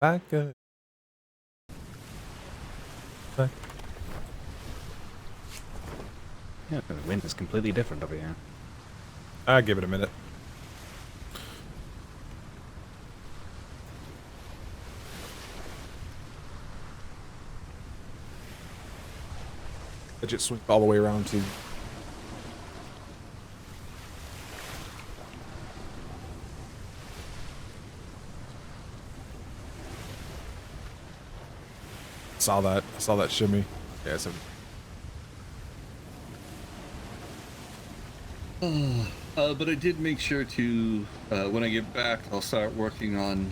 back up. Back. Yeah, the wind is completely different over here. I'll give it a minute. Legit swing all the way around too. I saw that shimmy. Yeah, so. But I did make sure to, when I get back, I'll start working on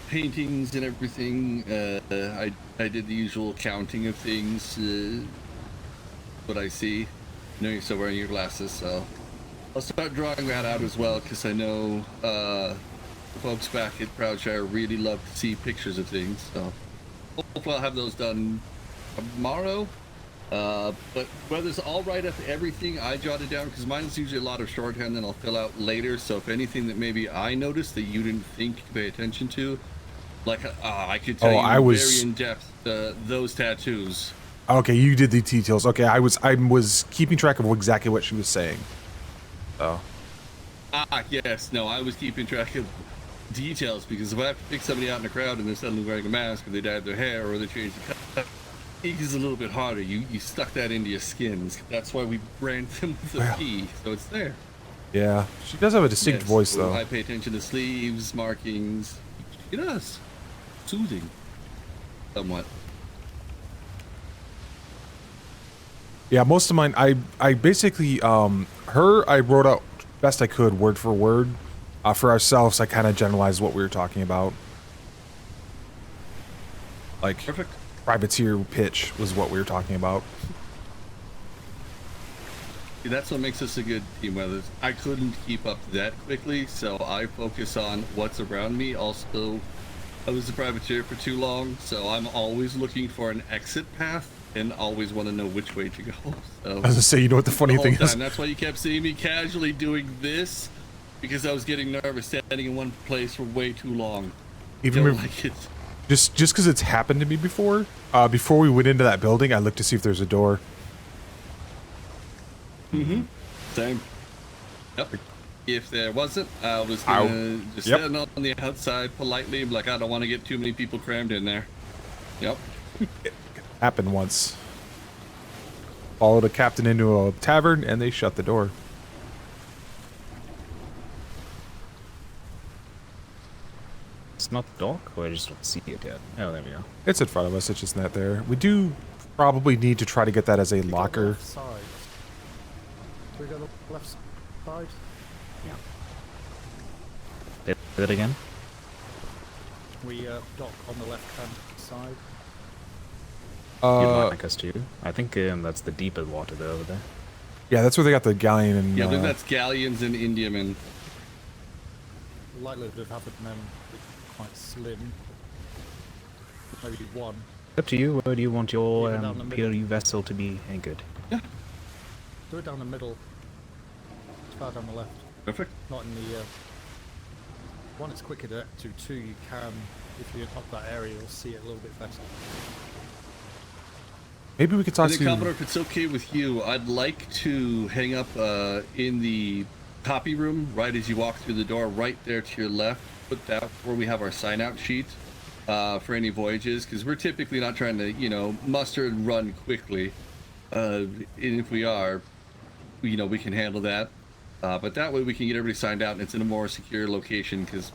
paintings and everything. I did the usual counting of things, what I see. I know you're still wearing your glasses, so I'll start drawing that out as well, because I know folks back at Proudshire really love to see pictures of things, so hopefully I'll have those done tomorrow. But weather's all right up everything I jotted down, because mine is usually a lot of shorthand that I'll fill out later. So if anything that maybe I noticed that you didn't think to pay attention to, like I could tell you very in depth those tattoos. Okay, you did the details. Okay, I was keeping track of exactly what she was saying. So. Yes, no, I was keeping track of details, because if I have to pick somebody out in the crowd and they're suddenly wearing a mask, or they dyed their hair, or they changed the color, ink is a little bit harder. You stuck that into your skins. That's why we brand them with a P, so it's there. Yeah, she does have a distinct voice, though. I pay attention to sleeves, markings. She does. Soothing. Somewhat. Yeah, most of mine, I basically, her, I wrote out best I could, word for word. For ourselves, I kind of generalized what we were talking about. Like, perfect. Privateer pitch was what we were talking about. That's what makes us a good team. Whether I couldn't keep up that quickly, so I focus on what's around me. Also, I was a privateer for too long, so I'm always looking for an exit path and always want to know which way to go. So, I was gonna say, you know what the funny thing is? That's why you kept seeing me casually doing this, because I was getting nervous standing in one place for way too long. Even like it. Just because it's happened to me before. Before we went into that building, I looked to see if there's a door. Mm-hmm. Same. Yep. If there wasn't, I was gonna just stand on the outside politely, like, I don't want to get too many people crammed in there. Yep. It happened once. Followed a captain into a tavern, and they shut the door. It's not dark, or I just don't see it yet. Oh, there we go. It's in front of us. It's just not there. We do probably need to try to get that as a locker. Side. Do we go the left side? Yeah. Do it again? We dock on the left-hand side. You'd like us to. I think that's the deeper water there over there. Yeah, that's where they got the galleon and. Yeah, I think that's galleons and Indiamen. The likelihood of having them is quite slim. Maybe one. Up to you. Where do you want your PLU vessel to be anchored? Yeah. Do it down the middle. It's far down the left. Perfect. Not in the. One, it's quicker to two, you can, if you're up that area, you'll see it a little bit better. Maybe we could talk to Commodore, if it's okay with you, I'd like to hang up in the copy room right as you walk through the door, right there to your left. Put that where we have our sign-out sheet for any voyages, because we're typically not trying to, you know, muster and run quickly. And if we are, you know, we can handle that. But that way we can get everybody signed out, and it's in a more secure location, because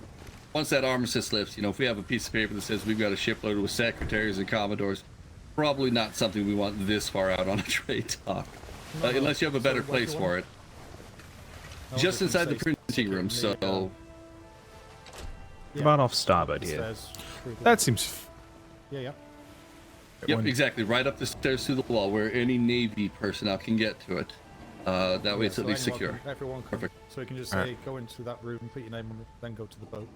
once that armistice lifts, you know, if we have a piece of paper that says we've got a ship loaded with secretaries and commodores, probably not something we want this far out on a trade dock, unless you have a better place for it. Just inside the printing room, so... About off starboard here. That seems... Yeah. Yep, exactly. Right up the stairs through the wall, where any Navy personnel can get to it. That way it's at least secure. Everyone can, perfect. So we can just say, go into that room, put your name on it, then go to the boat.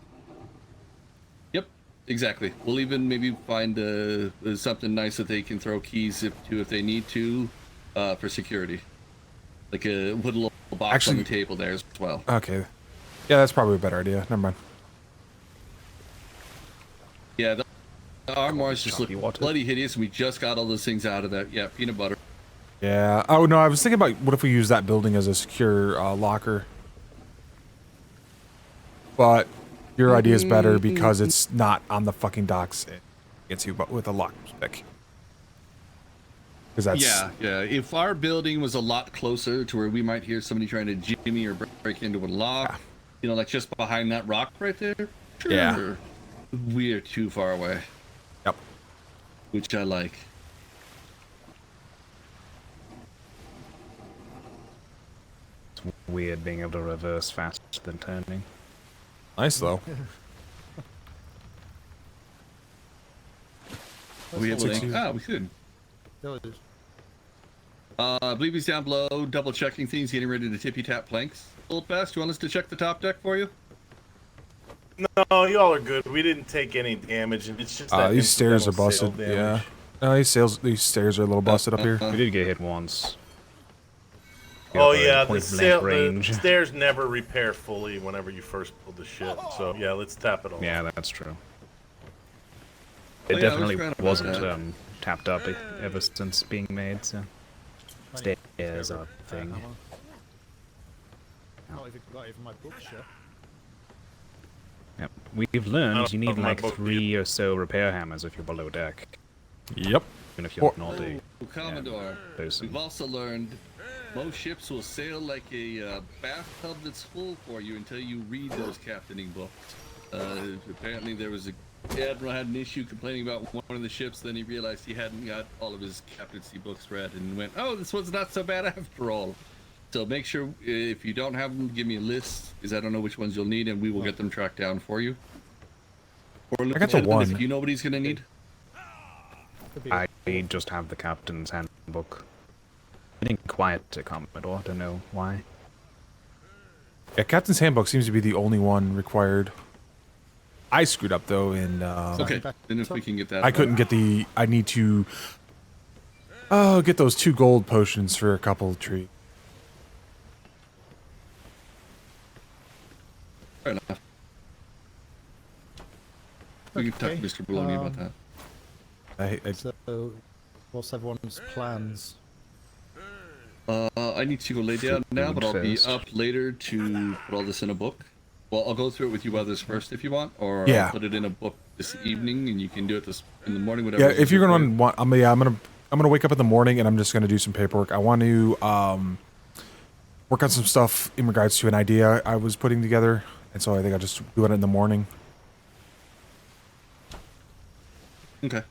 Yep, exactly. We'll even maybe find something nice that they can throw keys to if they need to, for security. Like put a little box on the table there as well. Okay. Yeah, that's probably a better idea. Never mind. Yeah, the armoires just look Choppy water. bloody hideous. We just got all those things out of that. Yeah, peanut butter. Yeah. Oh no, I was thinking about what if we use that building as a secure locker. But your idea is better because it's not on the fucking docks. It gets you but with a lockpick. Because that's Yeah. If our building was a lot closer to where we might hear somebody trying to jimmy or break into a lock, you know, like just behind that rock right there. Sure. Yeah. We are too far away. Yep. Which I like. It's weird being able to reverse faster than turning. Nice though. We have Six- we could. There it is. I believe he's down below, double checking things, getting ready to tippy tap planks. Old Fast, you want us to check the top deck for you? No, y'all are good. We didn't take any damage, and it's just that these stairs are incidental busted. sail Yeah. damage. No, these stairs are a little busted up here. We did get hit once. Oh Got yeah, point the blank range. stairs never repair fully whenever you first pull the ship. So yeah, let's tap it all. Yeah, that's true. Oh, It yeah, I was definitely forgot about wasn't that. tapped up ever since being made, so stairs are a thing. Not even my books yet. Yep. We've learned you need my like book 3 or so repair hammers if you're below deck, Yep. even if you're Or- not a Commodore, bosun. we've also learned most ships will sail like a bathtub that's full for you until you read those captaining books. Apparently there was the Admiral had an issue complaining about one of the ships, then he realized he hadn't got all of his captaincy books read and went, oh, this one's not so bad after all. So make sure if you don't have them, give me a list, because I don't know which ones you'll need, and we will get them tracked down for you. Or I got the one. if you know what he's going to need. Could be I just have the captain's handbook. I didn't quiet to Commodore, don't know why. Yeah, Captain's Handbook seems to be the only one required. I screwed up though, and Okay, then if we can get that. I couldn't get the. I need to. Get those 2 gold potions for a couple of trees. Fair enough. We can talk to Okay, Mr. Bologna about that. So, what's everyone's plans? I need to go lay down now, but I'll be first. up later to put all this in a book. Well, I'll go through it with you others first if you want, or Yeah. I'll put it in a book this evening, and you can do it this in the morning, whatever. Yeah, is if you're easier gonna for you. want, I'm gonna wake up in the morning and I'm just gonna do some paperwork. I want to work on some stuff in regards to an idea I was putting together, and so I think I'll just do it in the morning. Okay.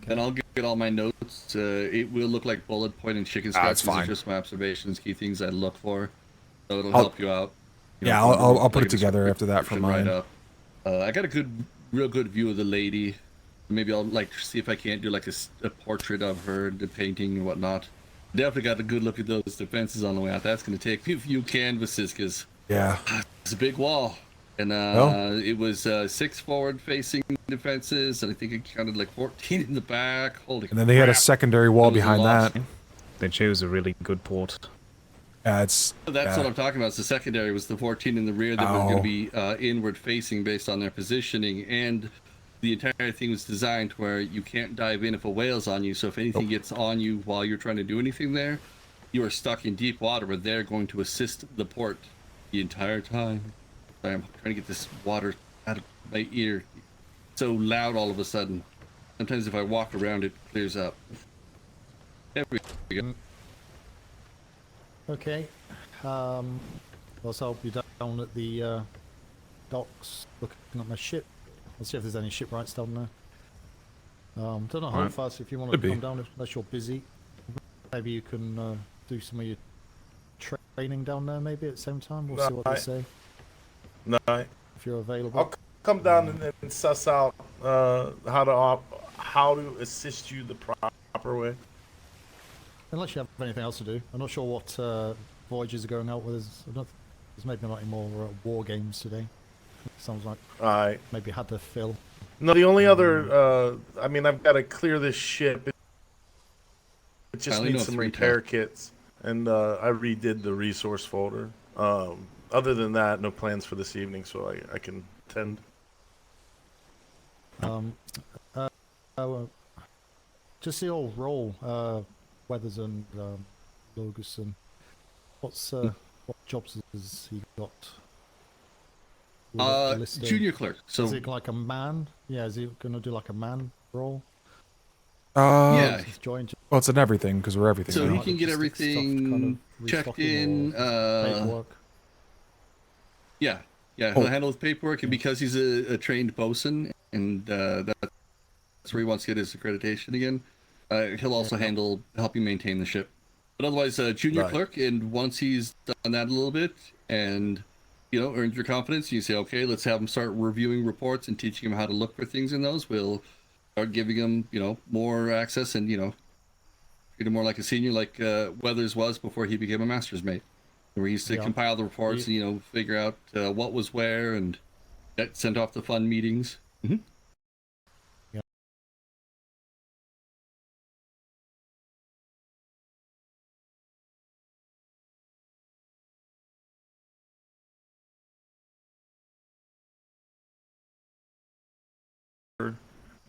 Then I'll get all my notes. It will look like bullet point and chicken That's scratches. These are fine. just my observations, key things I look for. So it'll I'll- help you out. You Yeah, know, I'll put like it together after that for description mine. up. I got a real good view of the lady. Maybe I'll like see if I can't do like a portrait of her, the painting and whatnot. Definitely got a good look at those defenses on the way out. That's going to take me a few canvases because Yeah. it's a big wall. And Well. it was 6 forward-facing defenses, and I think it counted like 14 in the back. Holy And then they had a crap. secondary wall That was a behind lot. that. They chose a really good port. Yeah, it's. That's yeah. what I'm talking about. The secondary was the 14 in the rear that were going Oh. to be inward-facing based on their positioning, and the entire thing was designed where you can't dive in if a whale's on you. So if anything gets on you while you're trying to do anything there, you are stuck in deep water where they're going to assist the port the entire time. I'm trying to get this water out of my ear. It's so loud all of a sudden. Sometimes if I walk around, it clears up. There we go. Okay. Also, I'll be down at the docks looking at my ship. I'll see if there's any shipwrights down there. Don't know how Alright. fast if you want Could to be. come down unless you're busy. Maybe you can do some of your training down there maybe at the same time. We'll see what they Right. say No, if you're available. I'll come down and suss out how to assist you the proper way. Unless you have anything else to do. I'm not sure what voyages are going out with. There's maybe not any more war games today. Sounds like Alright. maybe had to fill. No, the only other, I mean, I've got to clear this ship. It just only know needs some 3 repair kits, and I redid the resource folder. Other than that, no plans for this evening, so I can tend. Oh, just the old roll, Weathers and Loguson. What jobs has he got? Listed? Junior clerk. So Is it like a man? Yeah, is he gonna do like a man role? yeah, He's joined. Well, it's in everything because we're everything. so now. he can get Logistic stuff, everything kind of checked restocking in. or paperwork. Yeah, Oh. he'll handle his paperwork, and because he's a trained bosun, and that's where he wants to get his accreditation again, he'll also handle helping maintain the ship. But otherwise, junior Right. clerk, and once he's done that a little bit, and earned your confidence, you say, okay, let's have him start reviewing reports and teaching him how to look for things in those. We'll start giving him, more access, and treat him more like a senior, like Weathers was before he became a master's mate, where he used to compile the reports and figure out what was where and get sent off to fun meetings. Mm-hmm.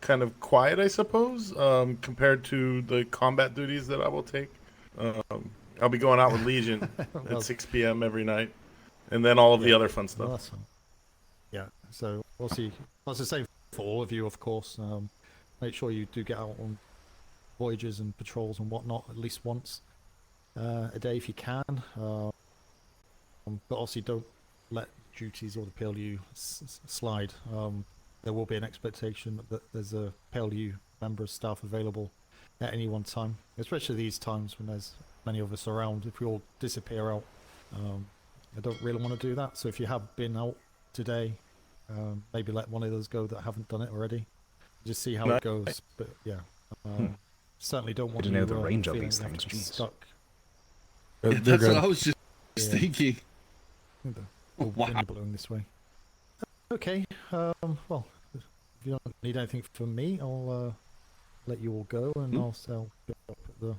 Kind of quiet, I suppose, compared to the combat duties that I will take. I'll be going out with Legion Well, at 6 p.m. every night, and then all of the Yeah. other fun Well, stuff. that's fine. Yeah, so we'll see. That's the same for all of you, of course. Make sure you do get out on voyages and patrols and whatnot at least once a day if you can. But obviously, don't let duties or the PLU slide. There will be an expectation that there's a PLU member of staff available at any one time, especially these times when there's many of us around. If we all disappear out, I don't really want to do that. So if you have been out today, maybe let one of those go that haven't done it already. Just see how it goes. But yeah, certainly don't want to know you, the range of feeling these you have things, to be jeez. stuck. They're That's good. what I was just Yeah. thinking. The Wow. wind blowing this way. Okay. Well, if you don't need anything from me, I'll let you all go, and I'll be up at the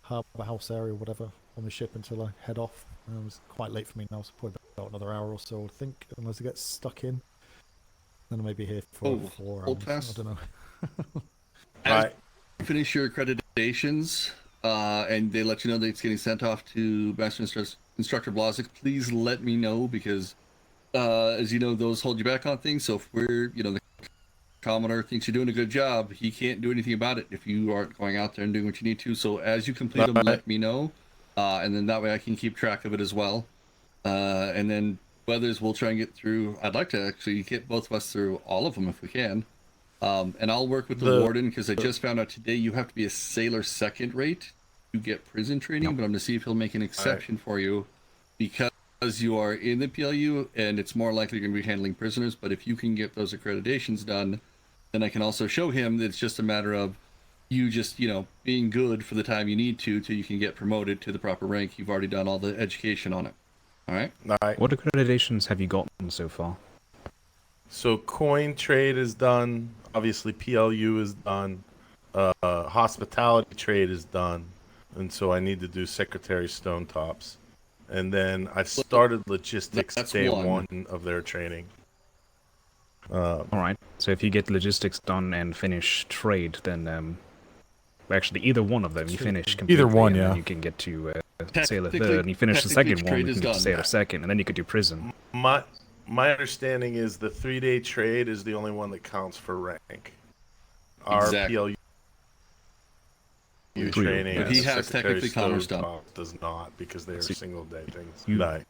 harbour house area, or whatever, on the ship until I head off. It's quite late for me now, so probably about another hour or so, I think, unless I get stuck in. Then I may be here for 4 hold hours. fast. I don't know. As you finish your accreditations, and they let you know that it's getting sent off to Master Instructor Blazek, please let me know, because as you know, those hold you back on things. So if we're, the Commodore thinks you're doing a good job, he can't do anything about it if you aren't going out there and doing what you need to. So as you complete them, let me know, and then that way I can keep track of it as well. And then Weathers will try and get through. I'd like to actually get both of us through all of them if we can. And I'll work with the warden, because I just found out today you have to be a sailor second rate to get prison training, but I'm going to see if he'll make an exception for you, because you are in the PLU and it's more likely you're going to be handling prisoners. But if you can get those accreditations done, then I can also show him that it's just a matter of you just, being good for the time you need to till you can get promoted to the proper rank. You've already done all the education on it. All right? What accreditations have you gotten so far? So coin trade is done. Obviously, PLU is done. Hospitality trade is done. And so I need to do Secretary Stone Tops. And then I started logistics That's day one. one of their training. Alright, so if you get logistics done and finish trade, then actually either one of them you finish completely. Either one, and then yeah. you can get to Sailor Technically- Third, and you finish the second technically one, trade you is can get to done. Sailor Second, and then you could do prison. My understanding is the 3-day trade is the only one that counts for rank. Our Exactly. PLU True, training, but he as has Secretary technically commerce done. Stovetop does not, because they are See, single-day things. you- Right.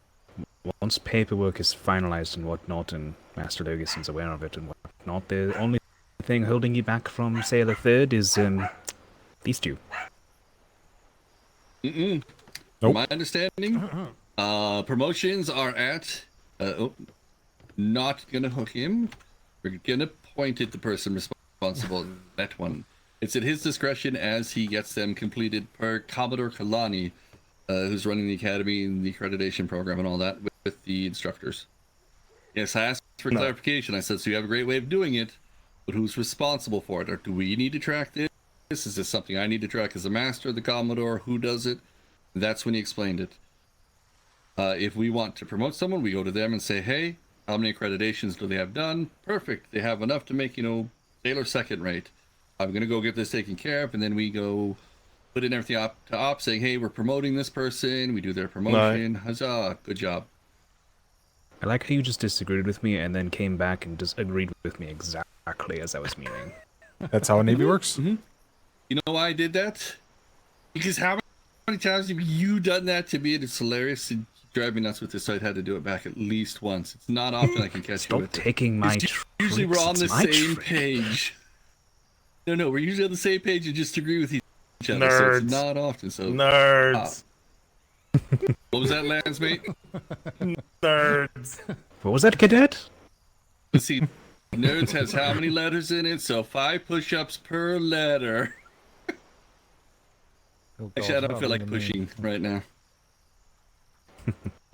Once paperwork is finalized and whatnot, and Master Logison's aware of it and whatnot, the only thing holding you back from Sailor Third is these two. Mm-mm. Nope. My understanding, promotions are at. Not gonna hook him. We're gonna point at the person responsible. That one. It's at his discretion as he gets them completed per Commodore Kalani, who's running the academy and the accreditation program and all that with the instructors. Yes, I asked for clarification. I said, so you have a great way of doing it, but who's responsible for it? Or do we need to track this? Is this something I need to track as a master of the Commodore? Who does it? That's when he explained it. If we want to promote someone, we go to them and say, hey, how many accreditations do they have done? Perfect. They have enough to make, sailor second rate. I'm gonna go get this taken care of, and then we go put in everything up to ops, saying, "Hey, we're promoting this person." We do their promotion. Huzzah! Good job. I like how you just disagreed with me and then came back and just agreed with me exactly as I was meaning. That's how a Navy works. You know why I did that? Because how many times have you done that to me? And it's hilarious and you drive me nuts with this. So I'd had to do it back at least once. It's not often I can catch you Stop with it. taking my Usually we're tricks, on the it's my same trick. page. No, we're usually on the same page and just agree with each other. So Nerds. it's not often. So Nerds. what was that, Lance, mate? Nerds. What was that, cadet? Let's see. Nerds has how many letters in it? So 5 push-ups per letter. Oh, Actually, I God, don't feel like rather than me. pushing right now.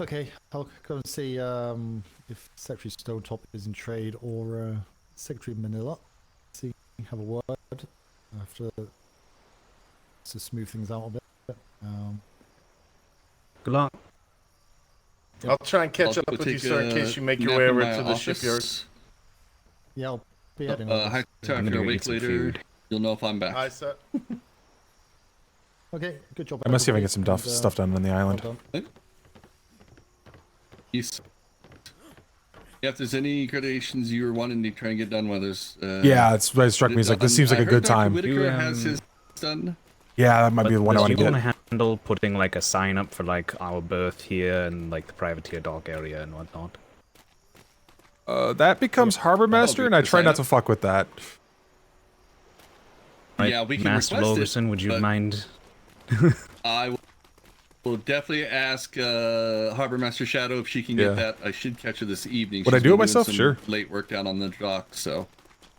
Okay, I'll go and see if Secretary Stonetop is in trade or Secretary Manila. See, have a word after to smooth things out a bit. Good luck. I'll try and catch I'll up go with you, take sir, in a case you make your nap way in over my to the office. shipyard. Yeah, I'll be heading over. Hi, I'm time gonna for a go week get some later. food. You'll know if I'm back. Hi, sir. Okay, good job. I must see if I can get everybody, some and, stuff done on the well island. done. Yes. Yeah, if there's any gradations you were wanting to try and get done, whether it's Yeah, it's what struck me. It's like this seems like I a heard good Dr. time. Whitaker You, has his done. Yeah, that might be the one I want to you want get. to handle putting like a sign up for like our berth here and like the privateer dock area and whatnot? That becomes Harbor Master, and I try not to fuck with that. Right, Yeah, we can Master request it, Logerson, would you but- mind? I will definitely ask Harbor Master Shadow if she can get Yeah. that. I should catch her this evening. Would I She's do been it doing myself? some Sure. Late work down on the dock, so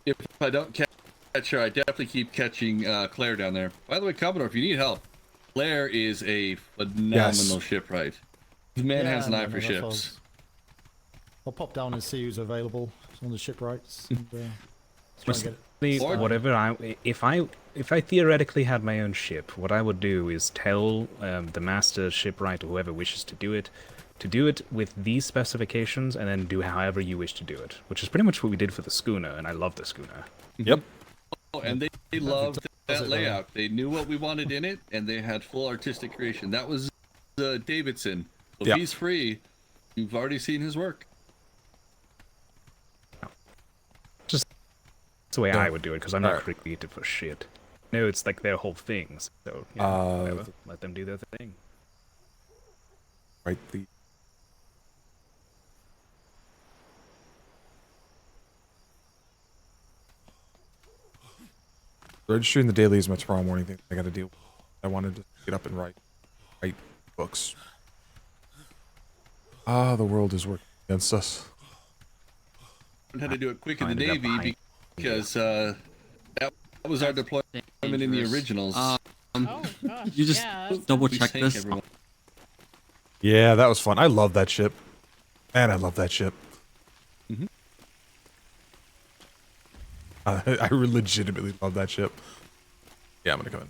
if I don't catch her, I definitely keep catching Claire down there. By the way, Commodore, if you need help, Claire is a phenomenal shipwright. This man has an eye for that's what ships. I'll pop down and see who's available on the shipwrights. And, try and get it. Or- Whatever if I theoretically had my own ship, what I would do is tell the master shipwright or whoever wishes to do it with these specifications, and then do however you wish to do it, which is pretty much what we did for the schooner, and I love the schooner. Yep. Oh, and they loved does that it, layout. They knew what we wanted in it, and they had full artistic creation. That was Davidson. So Yeah. if he's free, you've already seen his work. That's the way Yeah. I would do it, because I'm not Alright. creative for shit. No, it's like their whole thing, so yeah, whatever. Let them do their thing. Right. The registering the daily is my tomorrow morning thing. I got to deal with. I wanted to get up and write books. Ah, the world is working against us. Learned how to do it quick in the Ended up Navy behind. because that was our deployment in the Dangerous. originals. Oh gosh. You just yeah. double We check sank this. everyone. Yeah, that was fun. I love that ship. Man, I love that ship. Mhm. I legitimately love that ship. Yeah, I'm gonna come in.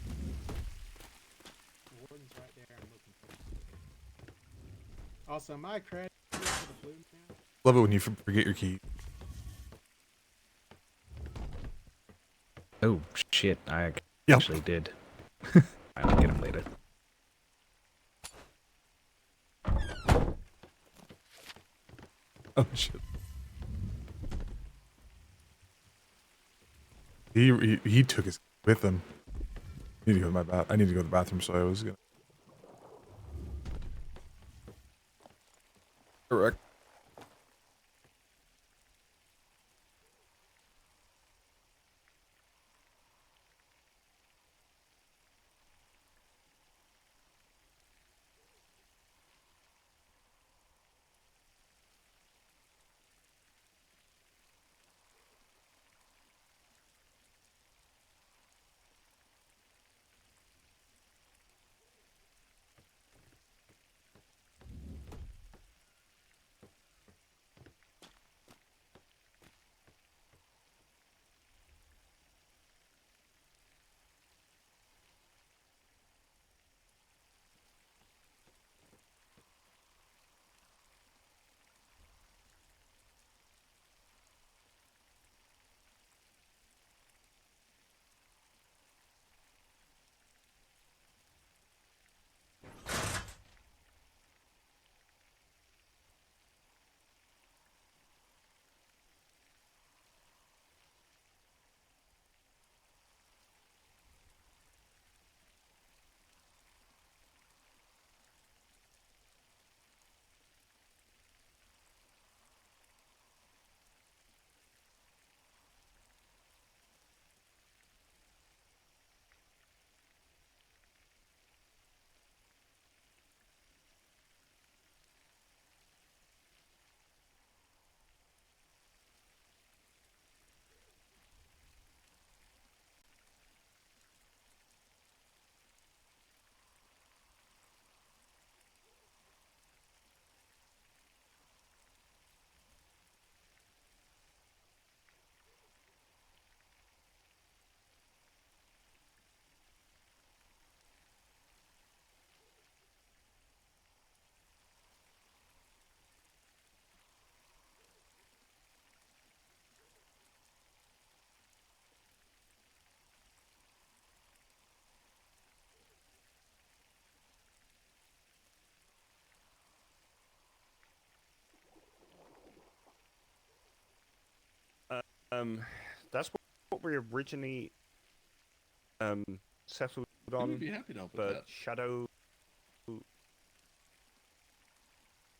Also, am I credited for the blue now? Love it when you forget your key. Oh shit, I Yep. actually did. I'll get him later. Oh shit. He took his with him. I need to go to my bath. I need to go to the bathroom, so I was gonna. Correct. That's what we originally settled I would on, be happy to help with but that.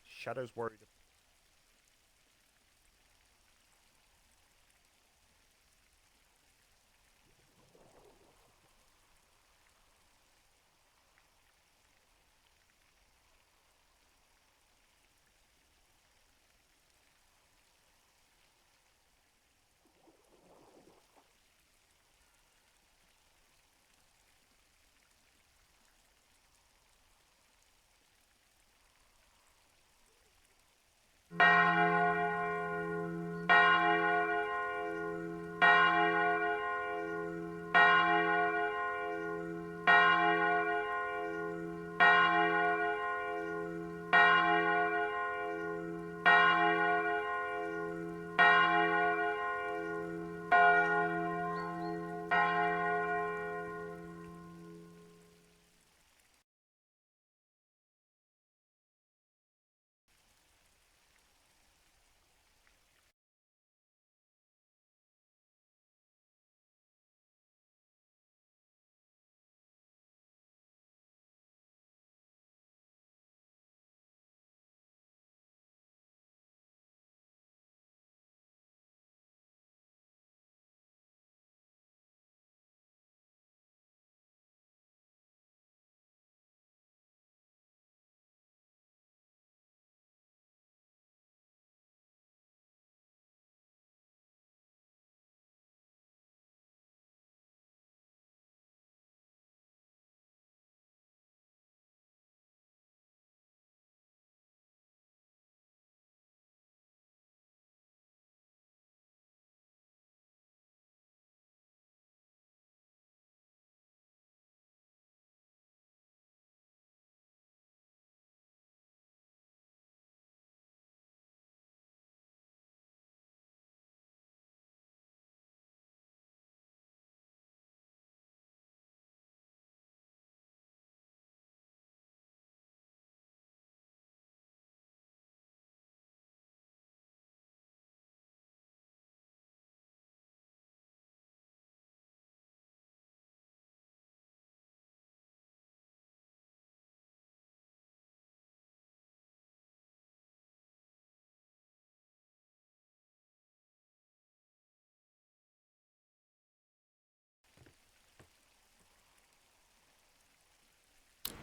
Shadow's worried.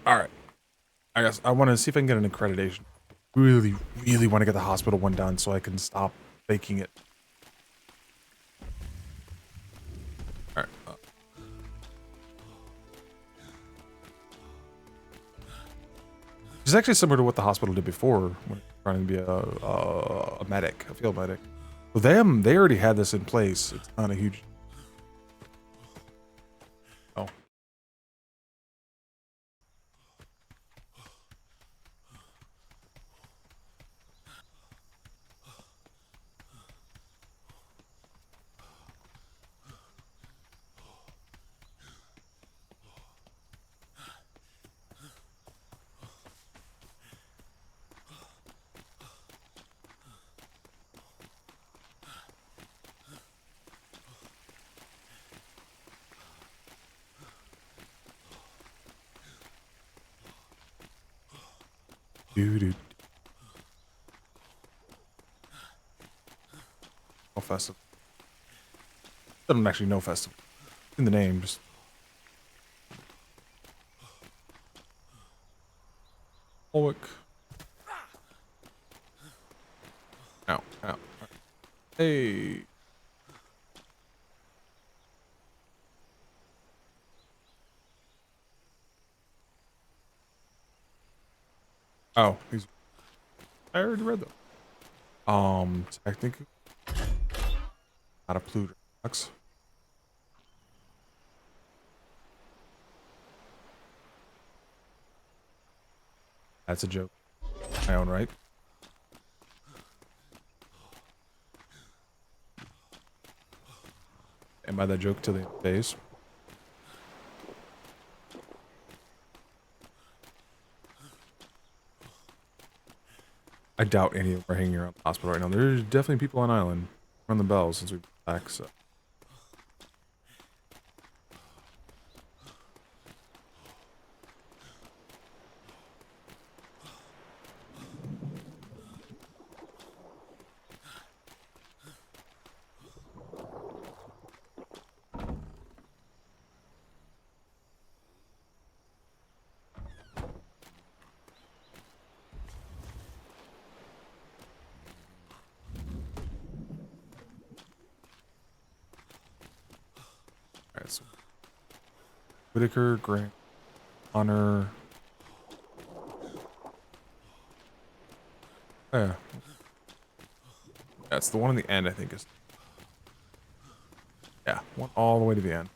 All right. I guess I want to see if I can get an accreditation. Really, really want to get the hospital one done so I can stop faking it. All right. It's actually similar to what the hospital did before when trying to be a medic, a field medic. Well, they already had this in place. It's not a huge. Oh. Dude. No festival. Doesn't actually no festival. In the name, just. Owick. Ow, ow. Hey. Oh, he's. I already read them. Technically, not a Pluto. That's a joke. My own right. And by that joke till the end of days. I doubt any of them are hanging around the hospital right now. There's definitely people on island. Run the bell since we Alexa. Alright, so Whitaker, Grant, Honor. Oh, yeah. That's the one in the end, I think is. Yeah, one all the way to the end.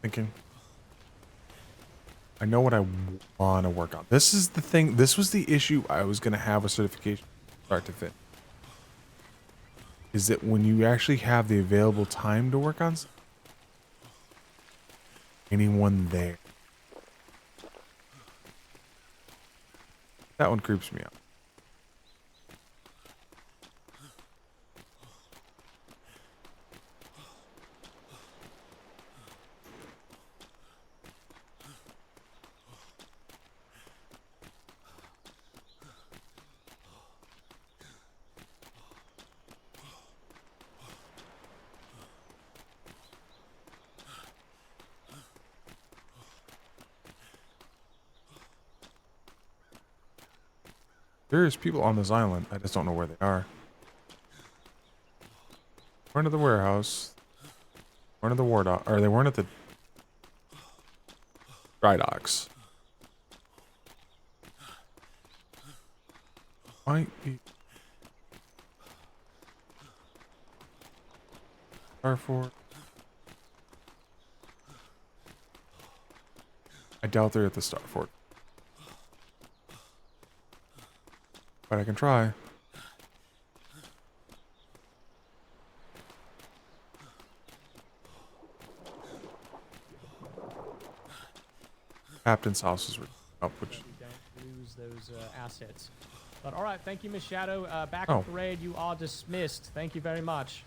Thinking. I know what I want to work on. This is the thing. This was the issue I was going to have with certification start to fit. Is that when you actually have the available time to work on something, anyone there. That one creeps me out. There's people on this island. I just don't know where they are. Weren't at the warehouse. Weren't at the war dock. Or they weren't at the dry docks. Might be. Starfort. I doubt they're at the Starfort. But I can try. Captain's house is up, which. We don't lose those assets. But all right, thank you, Miss Shadow. Back Oh. on parade, you are dismissed. Thank you very much.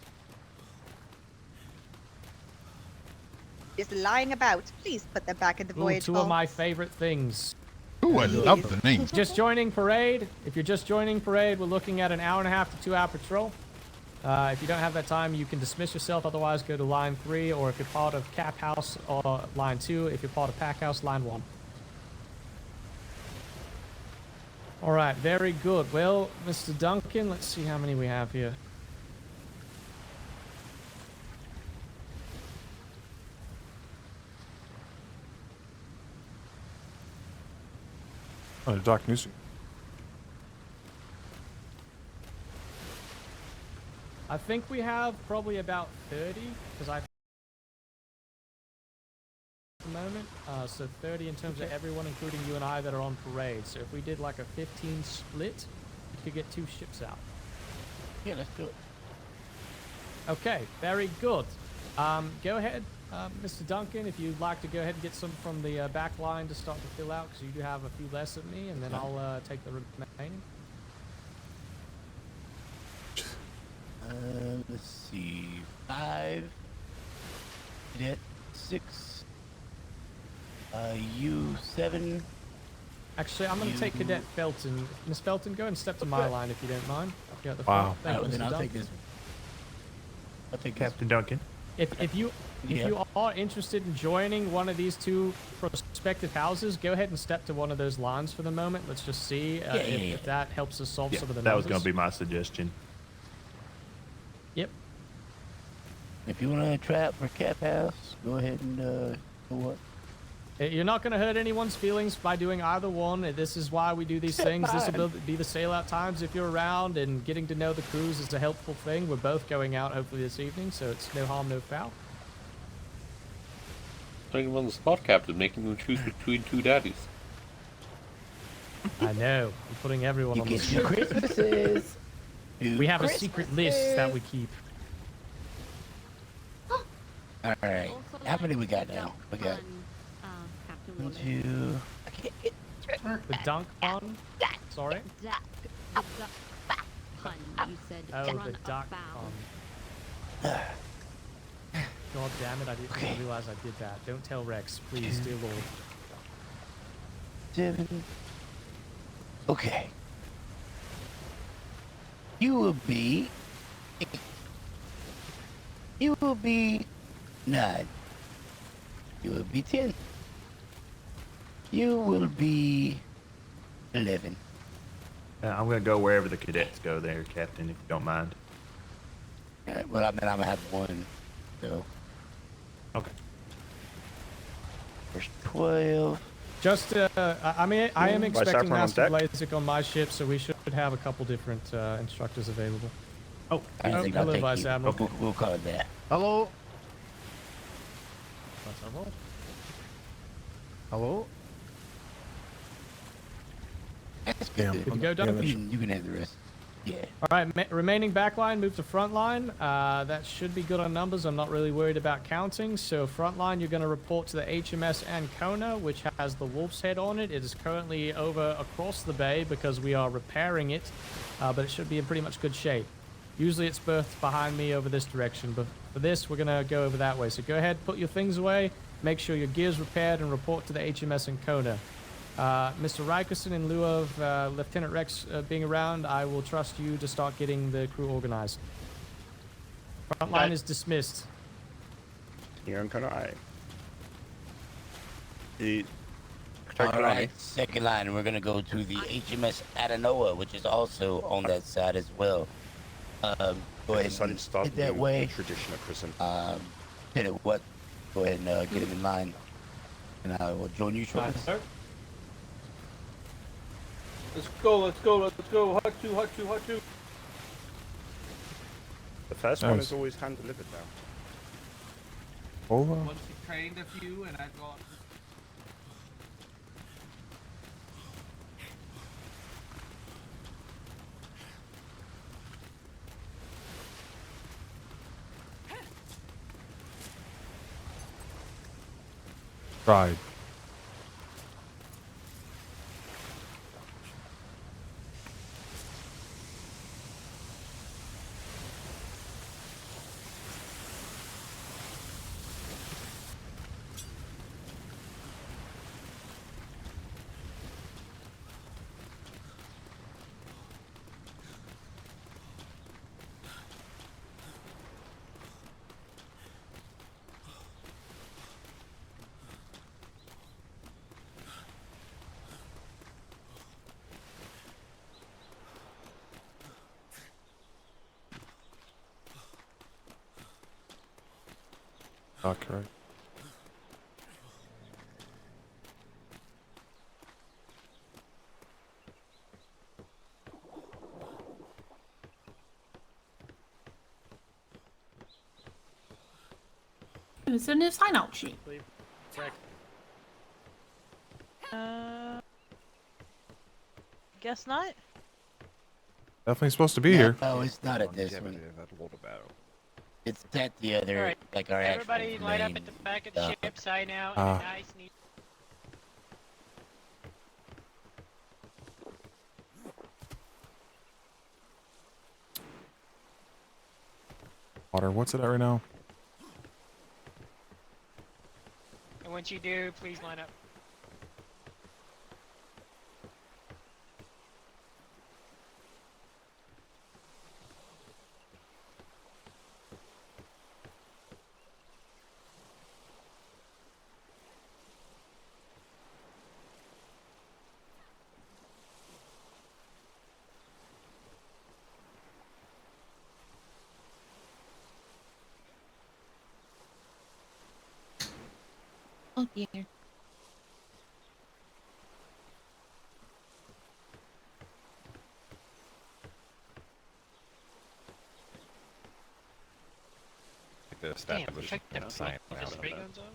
Just lying about. Please put them back in the Ooh, voyage two vault. of my favorite things. Ooh, I love the name. Just joining parade. If you're just joining parade, we're looking at an 1.5 to 2 hour patrol. If you don't have that time, you can dismiss yourself. Otherwise, go to line 3, or if you're part of Cap House, or line 2. If you're part of Pack House, line 1. All right, very good. Well, Mr. Duncan, let's see how many we have here. Oh, Doc Newsy. I think we have probably about 30, because I... at the moment. So 30 in terms of everyone, including you and I, that are on parade. So if we did like a 15 split, we could get 2 ships out. Yeah, let's do it. Okay, very good. Go ahead, Mr. Duncan, if you'd like to go ahead and get some from the back line to start to fill out, because you do have a few less of me, and then I'll take the remaining. Let's see. 5. Cadet 6. You 7. Actually, I'm going to take Cadet Felton. Miss Felton, go and step to my line if you don't mind. You're at the Wow. front. Thank you, Then Mr. I'll Duncan. take this one. I'll take Captain Duncan. If you are interested in joining one of these 2 prospective houses, go ahead and step to one of those lines for the moment. Let's just see if that helps us solve some of the That was numbers. going to be my suggestion. Yep. If you want to try out for Cap House, go ahead and go what? You're not going to hurt anyone's feelings by doing either one. This is why we do these things. This will be the sail out times if you're around, and getting to know the crews is a helpful thing. We're both going out hopefully this evening, so it's no harm, no foul. putting them on the spot, Captain, making them choose between two daddies. I know. We're putting everyone You on the get your spot. Christmases. We have a secret list that we keep. All right. How many we got now? We got Captain 1, Willis. 2. I can't get. The dunk pun? Sorry? The duck pun. You said Oh, run the duck afoul. pun. God damn it, I didn't realize I did that. Don't tell Rex, please, dear Lord. 7. Okay. You will be 8. You will be 9. You will be 10. You will be 11. I'm gonna go wherever the cadets go there, Captain, if you don't mind. Well, I mean, I'm gonna have 1. So. Okay. There's 12. Just, I mean, I am Vice expecting Admiral on Master deck. Blazik on my ship, so we should have a couple different instructors available. Oh, I think I'll hello, take Vice you. Admiral. We'll call it that. Hello. Vice Admiral? Hello. That's Damn. good. Good to go, Donovan? You can have the rest. Yeah. All right, remaining back line, move to front line. That should be good on numbers. I'm not really worried about counting. So front line, you're going to report to the HMS Ancona, which has the Wolf's Head on it. It is currently over across the bay because we are repairing it, but it should be in pretty much good shape. Usually it's berthed behind me over this direction, but for this, we're going to go over that way. So go ahead, put your things away, make sure your gear's repaired, and report to the HMS Ancona. Mr. Rykerson, in lieu of Lieutenant Rex being around, I will trust you to start getting the crew organized. Frontline is dismissed. Here in Kanai. The All right, second line, we're gonna go to the HMS Adanoa, which is also on that side as well. Go ahead and hit that way. Tradition of Christmas. Hit it what? Go ahead and get him in line, and I will join you shortly. Sir? Let's go, let's go, let's go. Hot two, hot two, hot two. The first one Nice. is always hand delivered now. Oh, Once you trained a few, and I got. tried. Okay. It's a new sign-out sheet. Guess not. Definitely supposed to be here. No, it's not at this one. It's at the other, Alright, like our Everybody actual line up main at the back of the stuff. ship, sign out, Ah. nice, neat. Water, what's it at right now? And once you do, please line up. Oh dear. The Damn, check that. Is the spray guns on?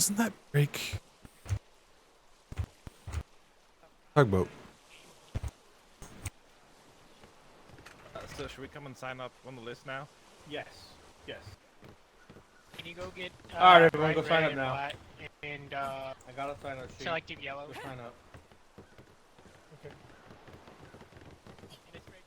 Doesn't that break? Tugboat. So should we come and sign up on the list now? Yes. Yes. Can you go get Alright, everyone, go red, sign red, up and now. black, and I got a sign up sheet. selective yellow? Go sign up. Okay. And it's red.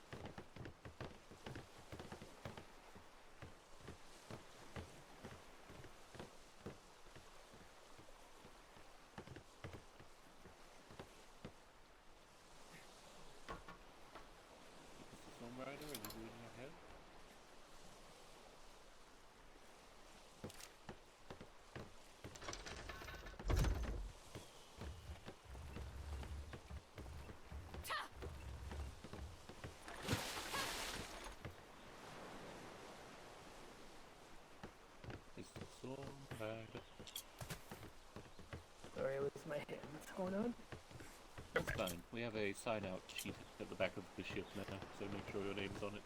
Sorry, it was my hand. What's going on? Fine. We have a sign out sheet at the back of the ship now, so make sure your name's on it.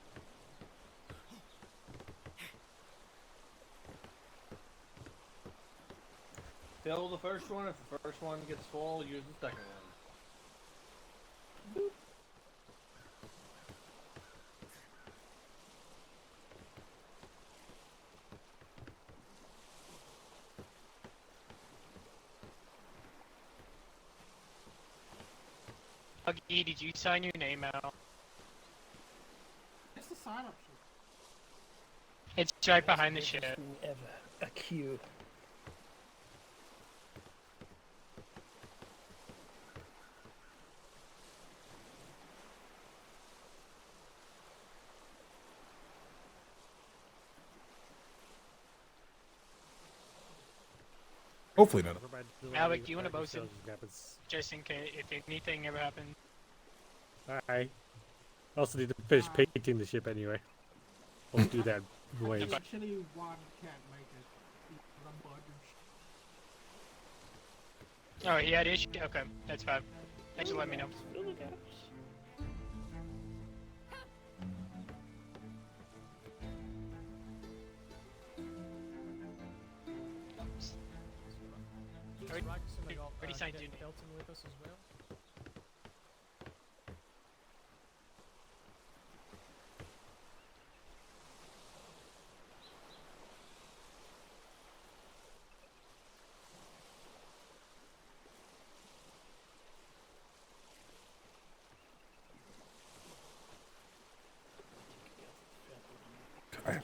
Fill the first one. If the first one gets full, use the second one. Huggy, did you sign your name out? It's the sign up sheet. It's right behind the ship. Ever a queue. Hopefully none. Alec, do you want a bosun? Just in case, if anything ever happens. Alright. Also need to finish painting the ship anyway. We'll do that way. Actually, one can't make it. Oh, he had issue? Okay, that's fine. Thanks for letting me know. Already signed in. Kelton with us as well. Okay.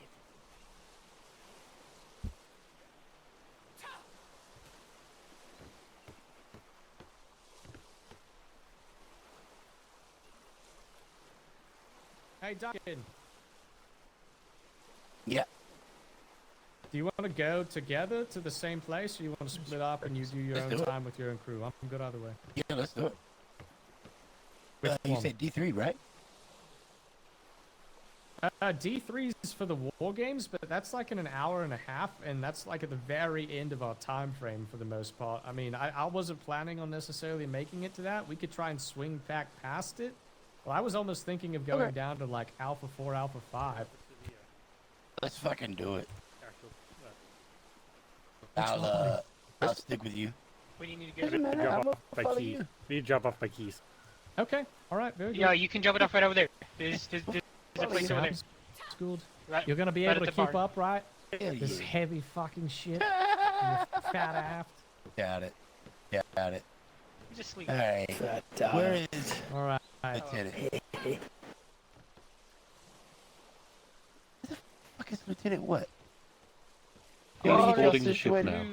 Hey, Duncan. Yeah. Do you want to go together to the same place, or you want to split up and you do your Let's own do it. time with your own crew? I'm good either way. Yeah, let's do it. Which You one? said D3, right? D3's for the war games, but that's like in an hour and a half, and that's like at the very end of our time frame for the most part. I mean, I wasn't planning on necessarily making it to that. We could try and swing back past it. Well, I was almost thinking of going down to like Alpha 4, Alpha 5. Let's fucking do it. I'll stick with you. What do you need to Doesn't go? matter, drop off my keys. Need to drop off my keys. Okay, alright, very good. Yeah, you can drop it off right over there. There's a place over there. Sounds good. Right, You're gonna be right able at to the keep bar. up, right? Hell This yeah. heavy fucking shit. Your fat aft. Got it. Got it. Just sleep. Alright. Where is... Alright. Let's hit it. Where the fuck is Lieutenant what? Holding the ship now.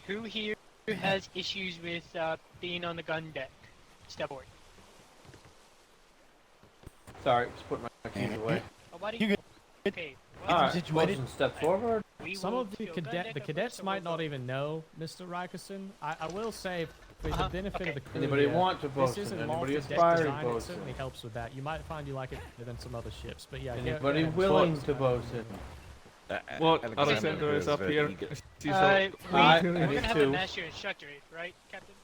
Who here has issues with being on the gun deck? Step forward. Sorry, just put my keys away. Oh, why do You you? good? Okay. Alright, situated. Wilson, step forward. Some of the cadets might not even know, Mr. Rikerson. I will say, for the benefit of the crew, Anybody here, want to this bosun? is a Anybody multi-deck aspiring design. It bosun? certainly helps with that. You might find you like it better than some other ships, but yeah. Anybody go ahead. willing to bosun? Well, Alexander is up here. We're I gonna need have to. a master instructor, right, Captain?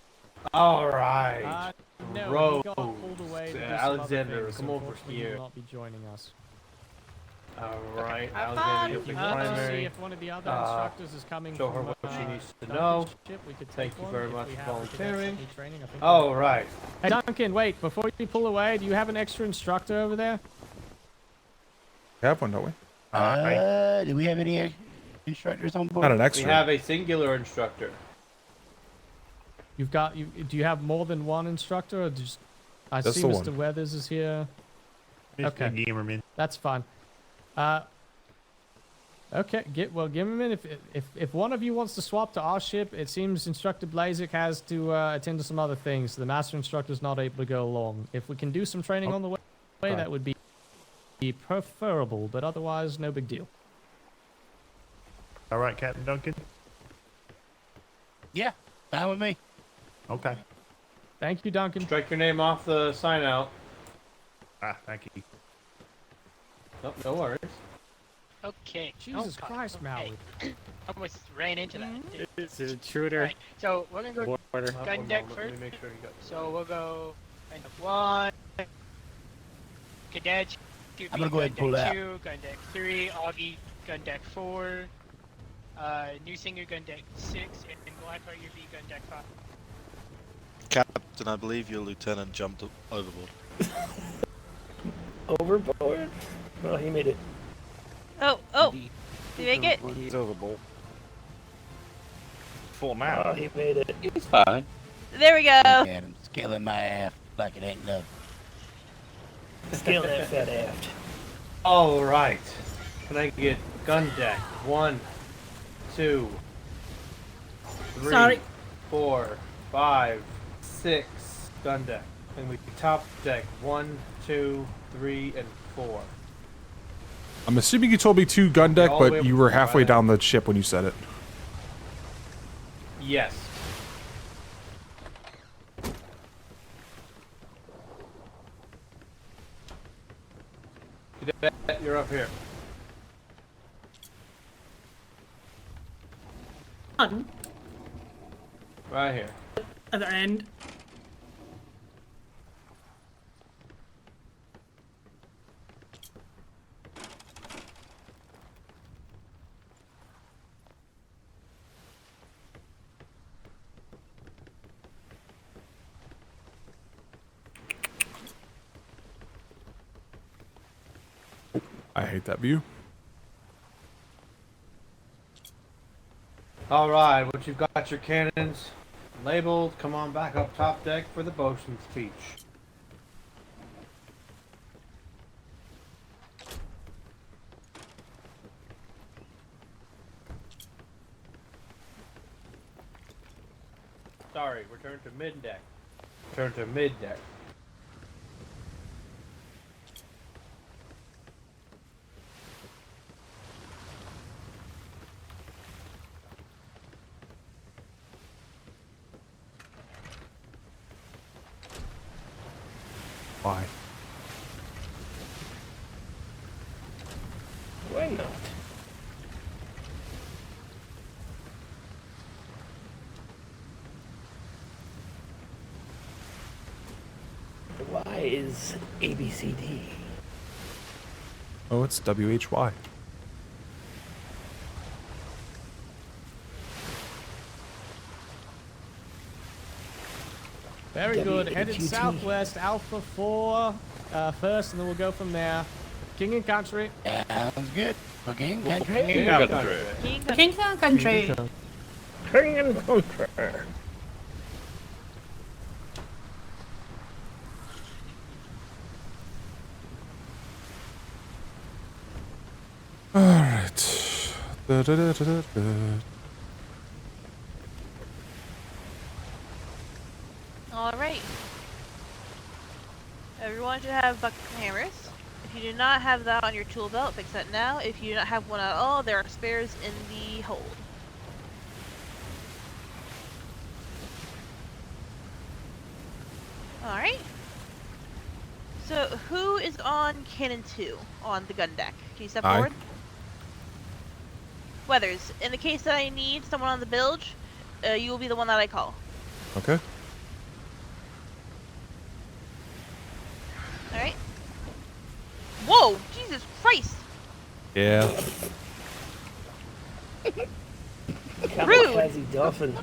Alright. No, he Rose. got pulled away to do some other Alexander, things, come so over unfortunately he here. will not be joining us. Alright, Have I was fun. gonna If be you the want to see primary. if one of the other instructors is coming Show from her what she needs to Duncan's know. ship, we could take Thank you one very if much we for have cadets that volunteering. need training, I think Oh, we- right. Hey Duncan, wait, before you pull away, do you have an extra instructor over there? We have one, don't we? Do we have any instructors on board? Not an We extra. have a singular instructor. You've got do you have more than one instructor or just I Just see the Mr. one. Weathers is here. Okay. Gamerman. That's fine. Okay, give him in. If one of you wants to swap to our ship, it seems Instructor Blazik has to attend to some other things. The master instructor's not able to go along. If we can do some training on the way, that would be preferable, but otherwise, no big deal. All right, Captain Duncan. Yeah, fine with me. Okay. Thank you, Duncan. Strike your name off the sign out. Thank you. Nope, no worries. Okay. Jesus Oh, Christ, okay. Maui. Almost ran into that. It's an intruder. Right, so we're gonna go Order. gun deck Let first. me make sure you got. So we'll go gun deck 1, Cadet. I'm gonna go ahead and pull gun deck out. 2, gun deck 3, Augie, gun deck 4, New Singer, gun deck 6, and Blackheart, your V, gun deck 5. Captain, I believe your lieutenant jumped overboard. Overboard? Well, he made it. Oh, did you make it? He's overboard. Full Oh, amount. he made it. He's fine. There we go. And I'm scaling my ass like it ain't nothing. Scale that fat aft. All right. Can I get gun deck 1, 2, 3, Sorry. 4, 5, 6 gun deck, and we top deck 1, 2, 3, and 4. I'm assuming you told me 2 gun deck, All the way but up you to were the halfway right. down the ship when you said it. Yes. Cadet, you're up here. On Right here. other end. I hate that view. All right, once you've got your cannons labeled, come on back up top deck for the bosun's speech. Sorry, return to mid deck. Return to mid deck. Why? Why not? Why is ABCD? Oh, it's WHY. Very good. Headed WHUT. southwest, Alpha 4 first, and then we'll go from there. King and Country. Sounds good. Okay, country. King and country. King and country. Alright. Da-da-da-da-da-da. All right. Everyone should have buckets and hammers. If you do not have that on your tool belt, fix that now. If you do not have one at all, there are spares in the hold. All right. So who is on cannon 2 on the gun deck? Can you step Aye. forward? Weathers, in the case that I need someone on the bilge, you will be the one that I call. Okay. Alright. Whoa! Jesus Christ! Yeah. Kamikaze dolphin.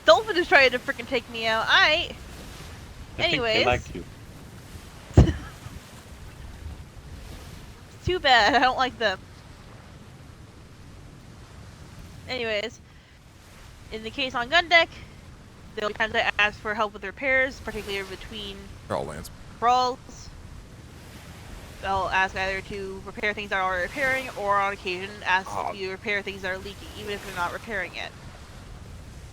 Dolphin is trying to freaking take me out. I Anyways. think they like you. Too bad. I don't like them. Anyways, in the case on gun deck, they'll kind of ask for help with repairs, particularly between They're all lands. brawls. They'll ask either to repair things that are repairing, or on occasion ask if you repair things that are leaking, even if they're not repairing it.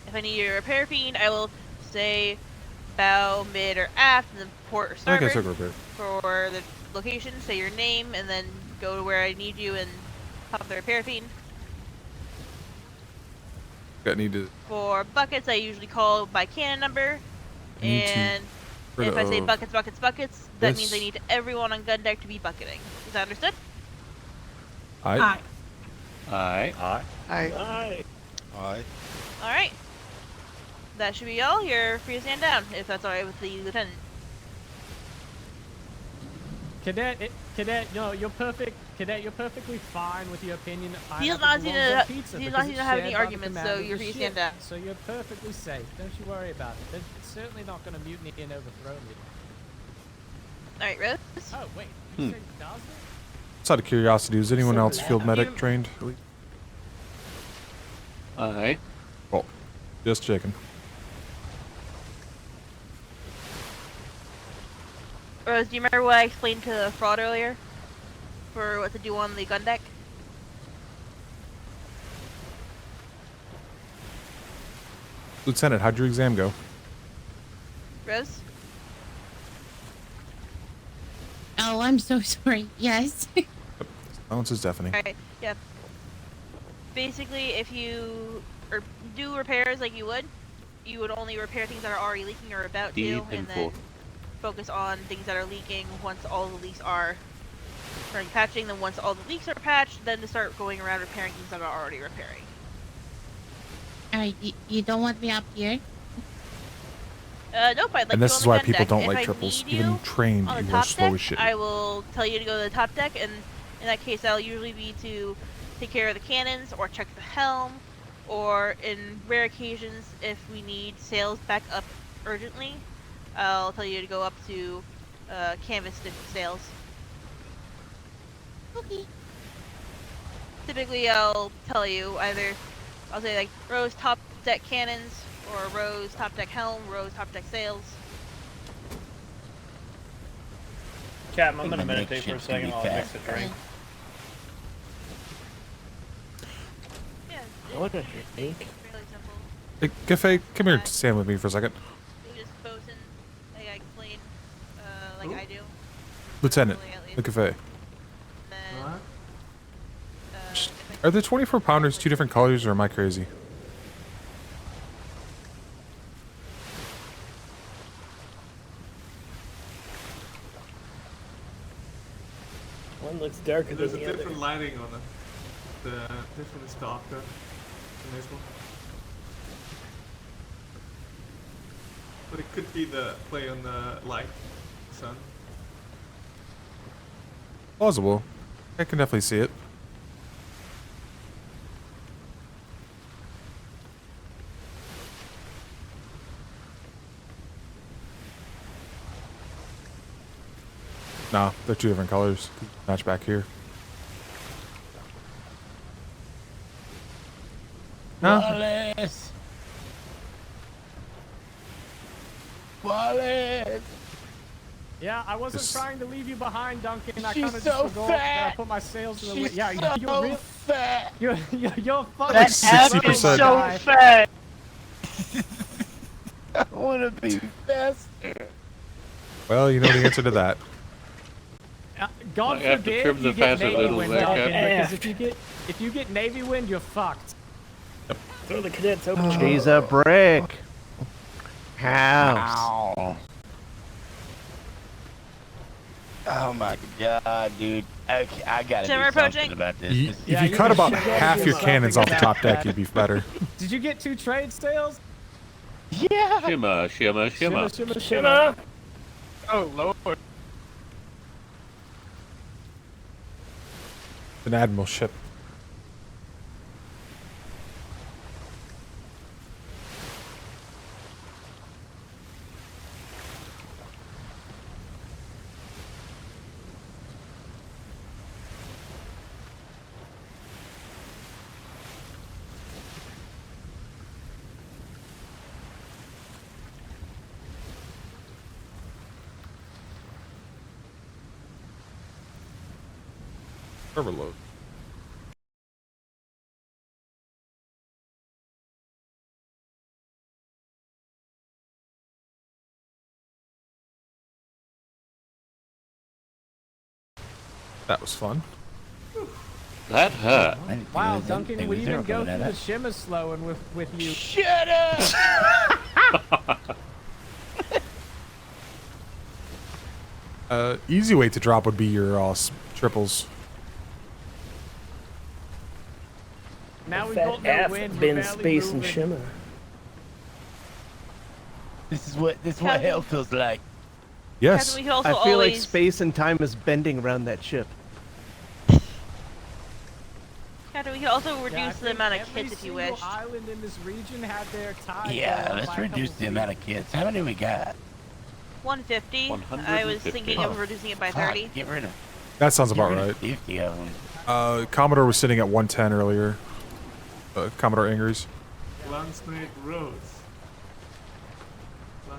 If I need a repair fiend, I will say bow, mid, or aft, and then port or starboard Okay, so repair. for the location. Say your name, and then go to where I need you and pop the repair fiend. Got need to. For buckets, I usually call by cannon number, and if I say buckets, buckets, buckets, that means I need everyone on gun deck to be bucketing. Is that understood? Aye. Aye. Aye. Aye. Aye. Alright. That should be all. You're free to stand down, if that's alright with the lieutenant. Cadet, no, you're perfect. Cadet, you're perfectly fine with your opinion. He does not seem to have any arguments, so you're free to stand down. So you're perfectly safe. Don't you worry about it. They're certainly not going to mutiny and overthrow you. Alright, Rose? Oh, wait. You said does it? Just out of curiosity, was anyone else field medic trained? Aye. Well, just checking. Rose, do you remember what I explained to Fraud earlier? For what to do on the gun deck? Lieutenant, how'd your exam go? Rose? Oh, I'm so sorry. Yes. Silence is deafening. Alright, yeah. Basically, if you do repairs like you would only repair things that are already leaking or about to, and then focus on things that are leaking once all the leaks are starting patching. Then once all the leaks are patched, then to start going around repairing things that are already repairing. Alright, you don't want me up here? Nope, I'd like And to this go is on the why gun people deck. don't If like I triples. need Even trained, on the you are top slow deck, as shit. I will tell you to go to the top deck, and in that case, I'll usually be to take care of the cannons or check the helm, or in rare occasions, if we need sails back up urgently, I'll tell you to go up to canvas sails. Okay. Typically, I'll tell you I'll say like Rose top deck cannons, or Rose top deck helm, Rose top deck sails. Captain, I'm gonna meditate for a second while I mix a drink. Yeah. What a drink. Fairly simple. Hey, Cafe, come here, stand with me for a second. You just bosun, like I explained, like I do. Lieutenant, the Cafe. Then, Are the 24 pounders 2 different colors, or am I crazy? One looks darker There's than a the different other. lighting on it. This one is darker than this one. But it could be the play on the light, sun. Plausible. I can definitely see it. Nah, they're 2 different colors. Match back here. No. Wallace! Wallace! Yeah, I wasn't This- trying to leave you behind, Duncan. I She's kind of so just forgot that I fat. put my sails to the She's Yeah, so you're real fat. You're fucking Like 60%. So fat. I want to be faster. Well, you know the answer to that. God I have to forbid trim the you get faster Navy littles wind, there, Duncan, Captain. because if you get Navy wind, you're fucked. Throw the cadets open. She's a brick. House. Ow. Oh my god, dude. I gotta Simmer do something approaching. about this. If Yeah, you you cut about should get half your yourself cannons off the together. top deck, you'd be better. Did you get 2 trade sails? Yeah. Shimmer, shimmer, shimmer. Shimmer, shimmer, shimmer. Oh lord. An admiral ship. Overload. That was fun. That hurt. Wow, Duncan, we even go through the shimmer slowing with you. Shut up! Easy way to drop would be your triples. Now we've Fat got no F, wind. bin, we're barely space, and moving. shimmer. This is what hell feels like. Yes. Captain, we could also I feel like always- space and time is bending around that ship. Captain, we could also Yeah, I reduce the think amount of every kits if you single wish. island in this region had their tide Yeah, going let's by a reduce couple the amount of kids. How many we got? 150. I was thinking of reducing it by 30. Get rid of. That sounds Get about rid of right. 50 of them. Commodore was sitting at 110 earlier. Commodore Ingers. Landsmate Rose.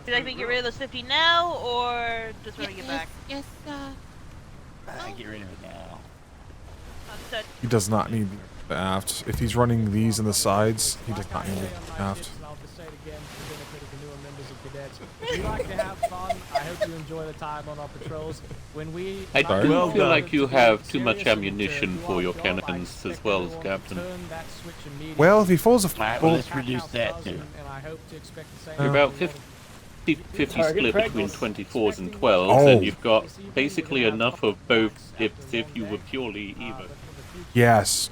Should I think get rid of those 50 now, or just bring it back? Yes, Get rid of it now. Understood. He does not need the aft. If he's running these in the sides, he does not need the aft. And I'll just say it again for the benefit of the newer members of cadets. If you like to have fun, I hope you enjoy the time on our patrols. When we I Sorry? do Well feel done. like you have too much serious ammunition for your cannons as well as Captain. turn that switch immediately. Well, if he falls a Alright, full, well, let's reduce that too. And I hope to expect the same. You're about 50 Target split between practice. 24s and 12s, Oh. and you've got basically enough of both if you were purely even. yes.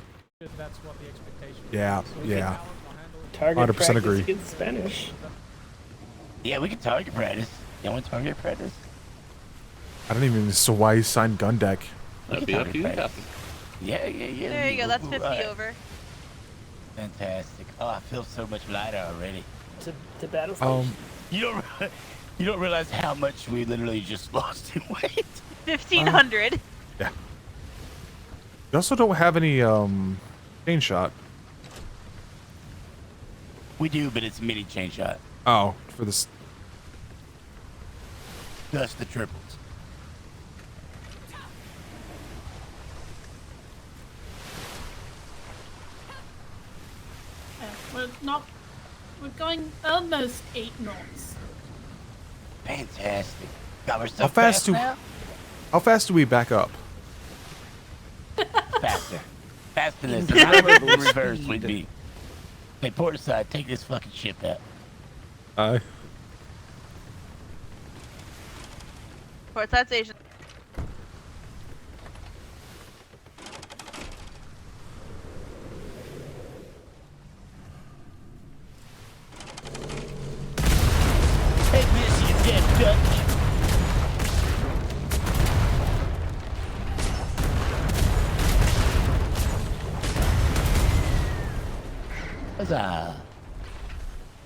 That's what the expectation Yeah, yeah. Target 100% practice agree. in Spanish. Yeah, we can target practice. You want target practice? I don't even know why he signed gun deck. That'd be up to you, Captain. Yeah. There you go, that's 50 Alright. over. Fantastic. Oh, I feel so much lighter already. To battle station. You don't realize how much we literally just lost in weight. 1,500. Yeah. You also don't have any chain shot. We do, but it's mini chain shot. Oh, for this. That's the triples. We're going almost 8 knots. Fantastic. God, we're so How fast do? now? How fast do we back up? Faster. Faster than In this. terrible Reverse speed. would be. Hey, port side, take this fucking ship out. Aye. Port side station. Take this, you dead Dutch. Huzzah.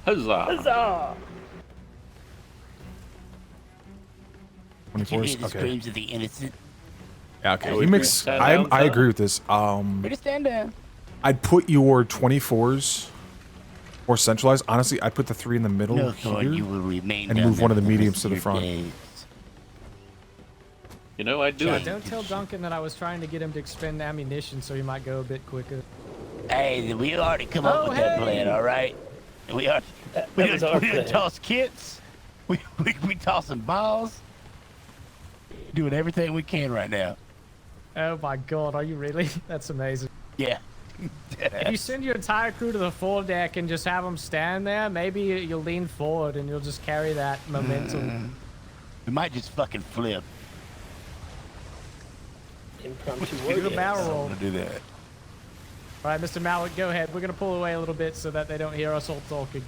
Huzzah! Huzzah! 24s? You hear the Okay. screams of the innocent. Yeah, okay. Yeah, He we makes. stand down, I fella. agree with this. Ready to stand down. I'd put your 24s more centralized. Honestly, I'd put the 3 in the middle No, here Thorn, you will remain and down move one of the there for mediums rest to of the your front. days. You know, I'd do Yeah, it. don't tell Duncan that I was trying to get him to expend ammunition so he might go a bit quicker. Hey, we already come up Oh, with that plan, hey! all right? We are. That We was done, our we done plan. toss kits. We tossing balls. Doing everything we can right now. Oh my god, are you really? That's amazing. Yeah. If you send your entire crew to the foredeck and just have them stand there, maybe you'll lean forward and you'll just carry that momentum. We might just fucking flip. Impromptu Do war a games. barrel roll. I'm gonna do that. Alright, Mr. Malik, go ahead. We're gonna pull away a little bit so that they don't hear us all talking.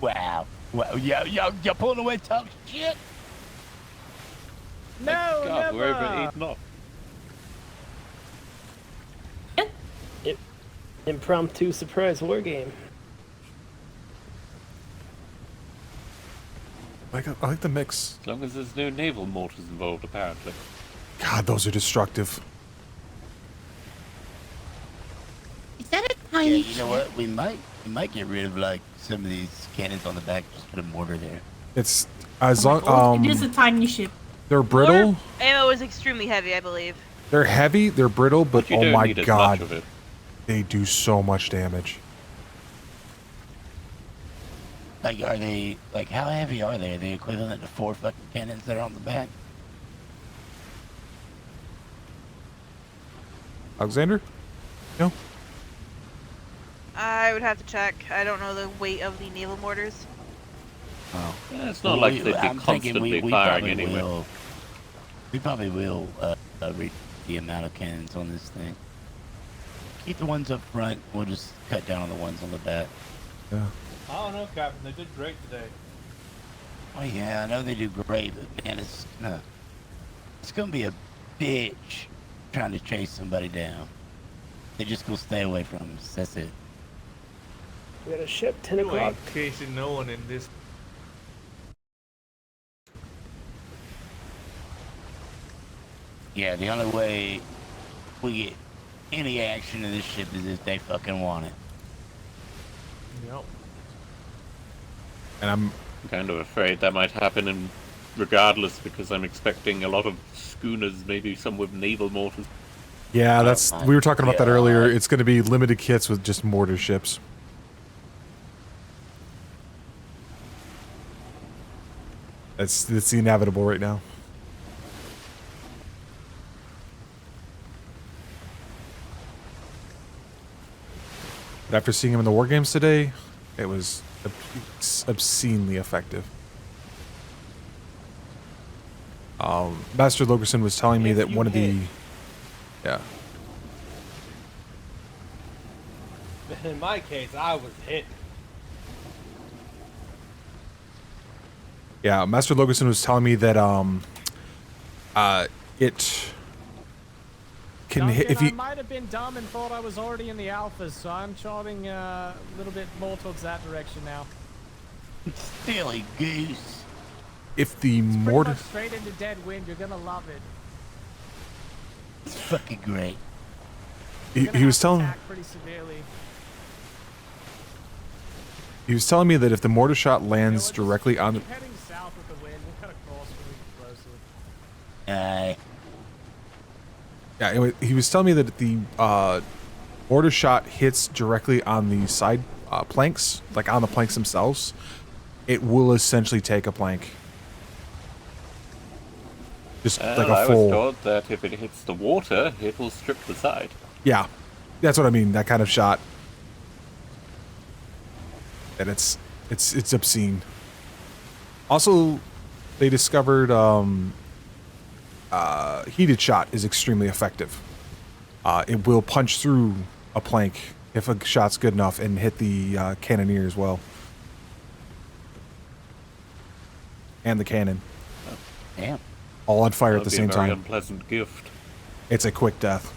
Wow. Wow. Y'all pulling away talking shit? No, God, never! we're over 8 knots. Impromptu surprise war game. I like the mix. As long as there's no naval mortars involved, apparently. God, those are destructive. Is that a tiny? Yeah, you know what? We might get rid of like some of these cannons on the back. Just put a mortar there. It's as long. It is a tiny ship. They're brittle. Ammo is extremely heavy, I believe. They're heavy. They're brittle, but you oh don't my need as god, much of it. they do so much damage. Like, are they like how heavy are they? Are they equivalent to 4 fucking cannons that are on the back? Alexander? No. I would have to check. I don't know the weight of the naval mortars. Oh, Yeah, it's not like they'd be I'm thinking constantly we firing probably anyway. will. We probably will reach the amount of cannons on this thing. Keep the ones up front. We'll just cut down on the ones on the back. Yeah. I don't know, Captain. They did great today. Oh yeah, I know they do great, but man, it's gonna be a bitch trying to chase somebody down. They just go stay away from us. That's it. We got a ship, 10 You o'clock. ain't chasing no one in this. Yeah, the only way we get any action in this ship is if they fucking want it. Yep. And I'm kind of afraid that might happen in regardless, because I'm expecting a lot of schooners, maybe some with naval mortars. Yeah, that's we were talking about that earlier. It's going to be limited kits with just mortar ships. It's the inevitable right now. But after seeing him in the war games today, it was obscenely effective. Master Logerson was telling me that one of the... Yeah. In my case, I was hit. Yeah, Master Logerson was telling me that it can hit if I you... might have been dumb and thought I was already in the alphas, so I'm charting a little bit more towards that direction now. Silly goose. If the Pretty mortar... much straight into dead wind, you're gonna love it. It's fucking great. He was telling... Pretty severely. He was telling me that if the mortar shot lands directly on the... Heading south with the wind, we'll cut across really closely. Yeah, anyway, he was telling me that the mortar shot hits directly on the side planks, like on the planks themselves, it will essentially take a plank. Just like a I full... was told that if it hits the water, it will strip the side. Yeah, that's what I mean, that kind of shot. And it's obscene. Also, they discovered heated shot is extremely effective. It will punch through a plank if a shot's good enough and hit the cannoneer as well. And the cannon. Oh, damn. All on fire at the That'd be same a very time. unpleasant gift. It's a quick death.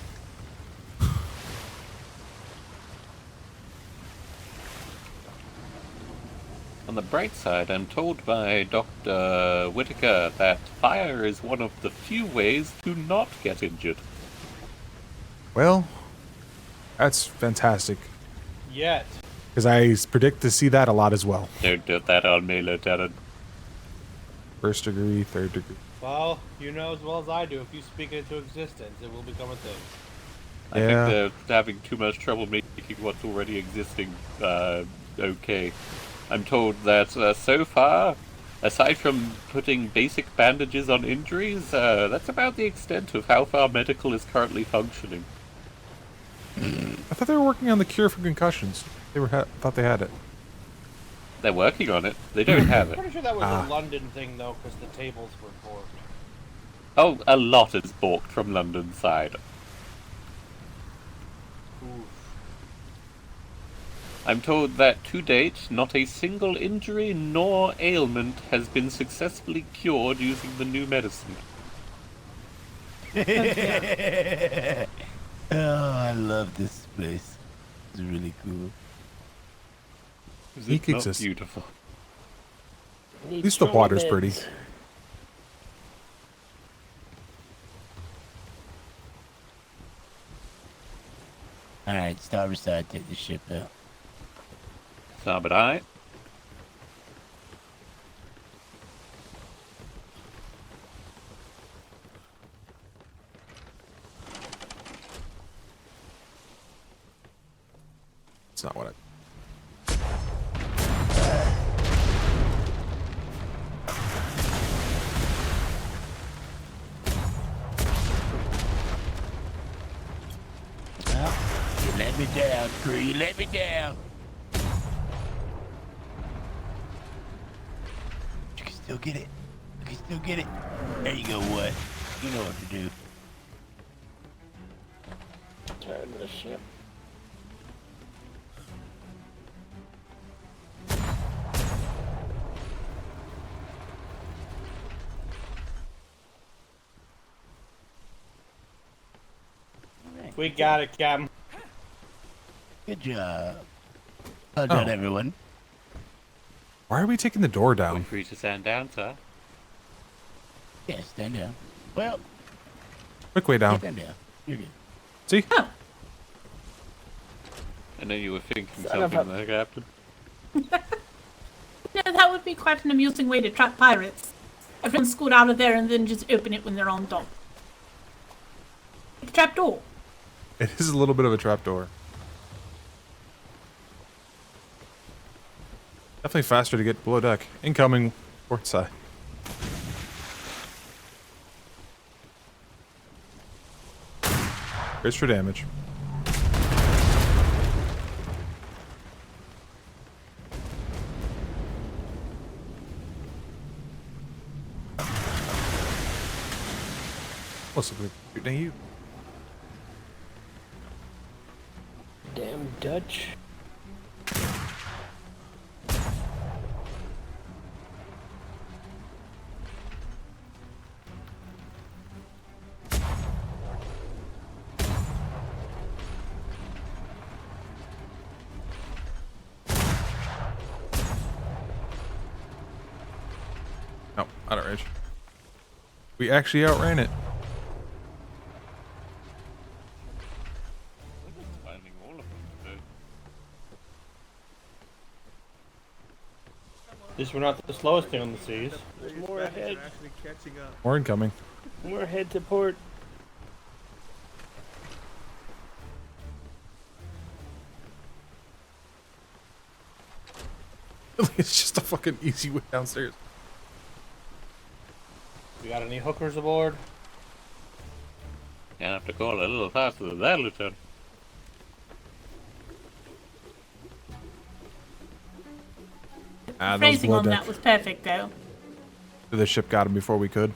On the bright side, I'm told by Dr. Whitaker that fire is one of the few ways to not get injured. Well, that's fantastic. Yet. Because I predict to see that a lot as well. Don't do that on me, Lieutenant. First degree, third degree. Well, you know as well as I do, if you speak it into existence, it will become a thing. I think they're having too much trouble making what's already existing okay. I'm told that so far, aside from putting basic bandages on injuries, that's about the extent of how far medical is currently functioning. I thought they were working on the cure for concussions. They were thought they had it. They're working on it. They don't have I'm it. pretty sure that was a London thing, though, because the tables were borked. Oh, a lot is balked from London side. I'm told that to date, not a single injury nor ailment has been successfully cured using the new medicine. Oh, I love this place. It's really cool. Is He it kicks not us. beautiful? At least the water's pretty. Alright, starboard side, take the ship out. Starboard eye. It's not what I. Well, you let me down, crew. You let me down. You can still get it. You can still get it. There you go, what? You know what to do. Turn the ship. We got it, Captain. Good job. Well done, everyone. Why are we taking the door down? Feel free to stand down, sir. Yeah, stand down. Well, Quick way down. stand down. You're good. See? I know you were thinking Son of something a- there, Captain. No, that would be quite an amusing way to trap pirates. Everyone scoot out of there and then just open it when they're on dock. Like a trap door. It is a little bit of a trapdoor. Definitely faster to get below deck. Incoming port side. Brace for damage. What's up with you? Damn Dutch. No, out of range. We actually outran it. Finding all of them today. At least we're not the slowest thing on the seas. There's more ahead. Actually catching up. More incoming. More ahead to port. It's just a fucking easy way downstairs. We got any hookers aboard? Gonna have to call it a little faster than that, Lieutenant. Ah, that was Phrasing below on deck. that was perfect, though. The ship got him before we could.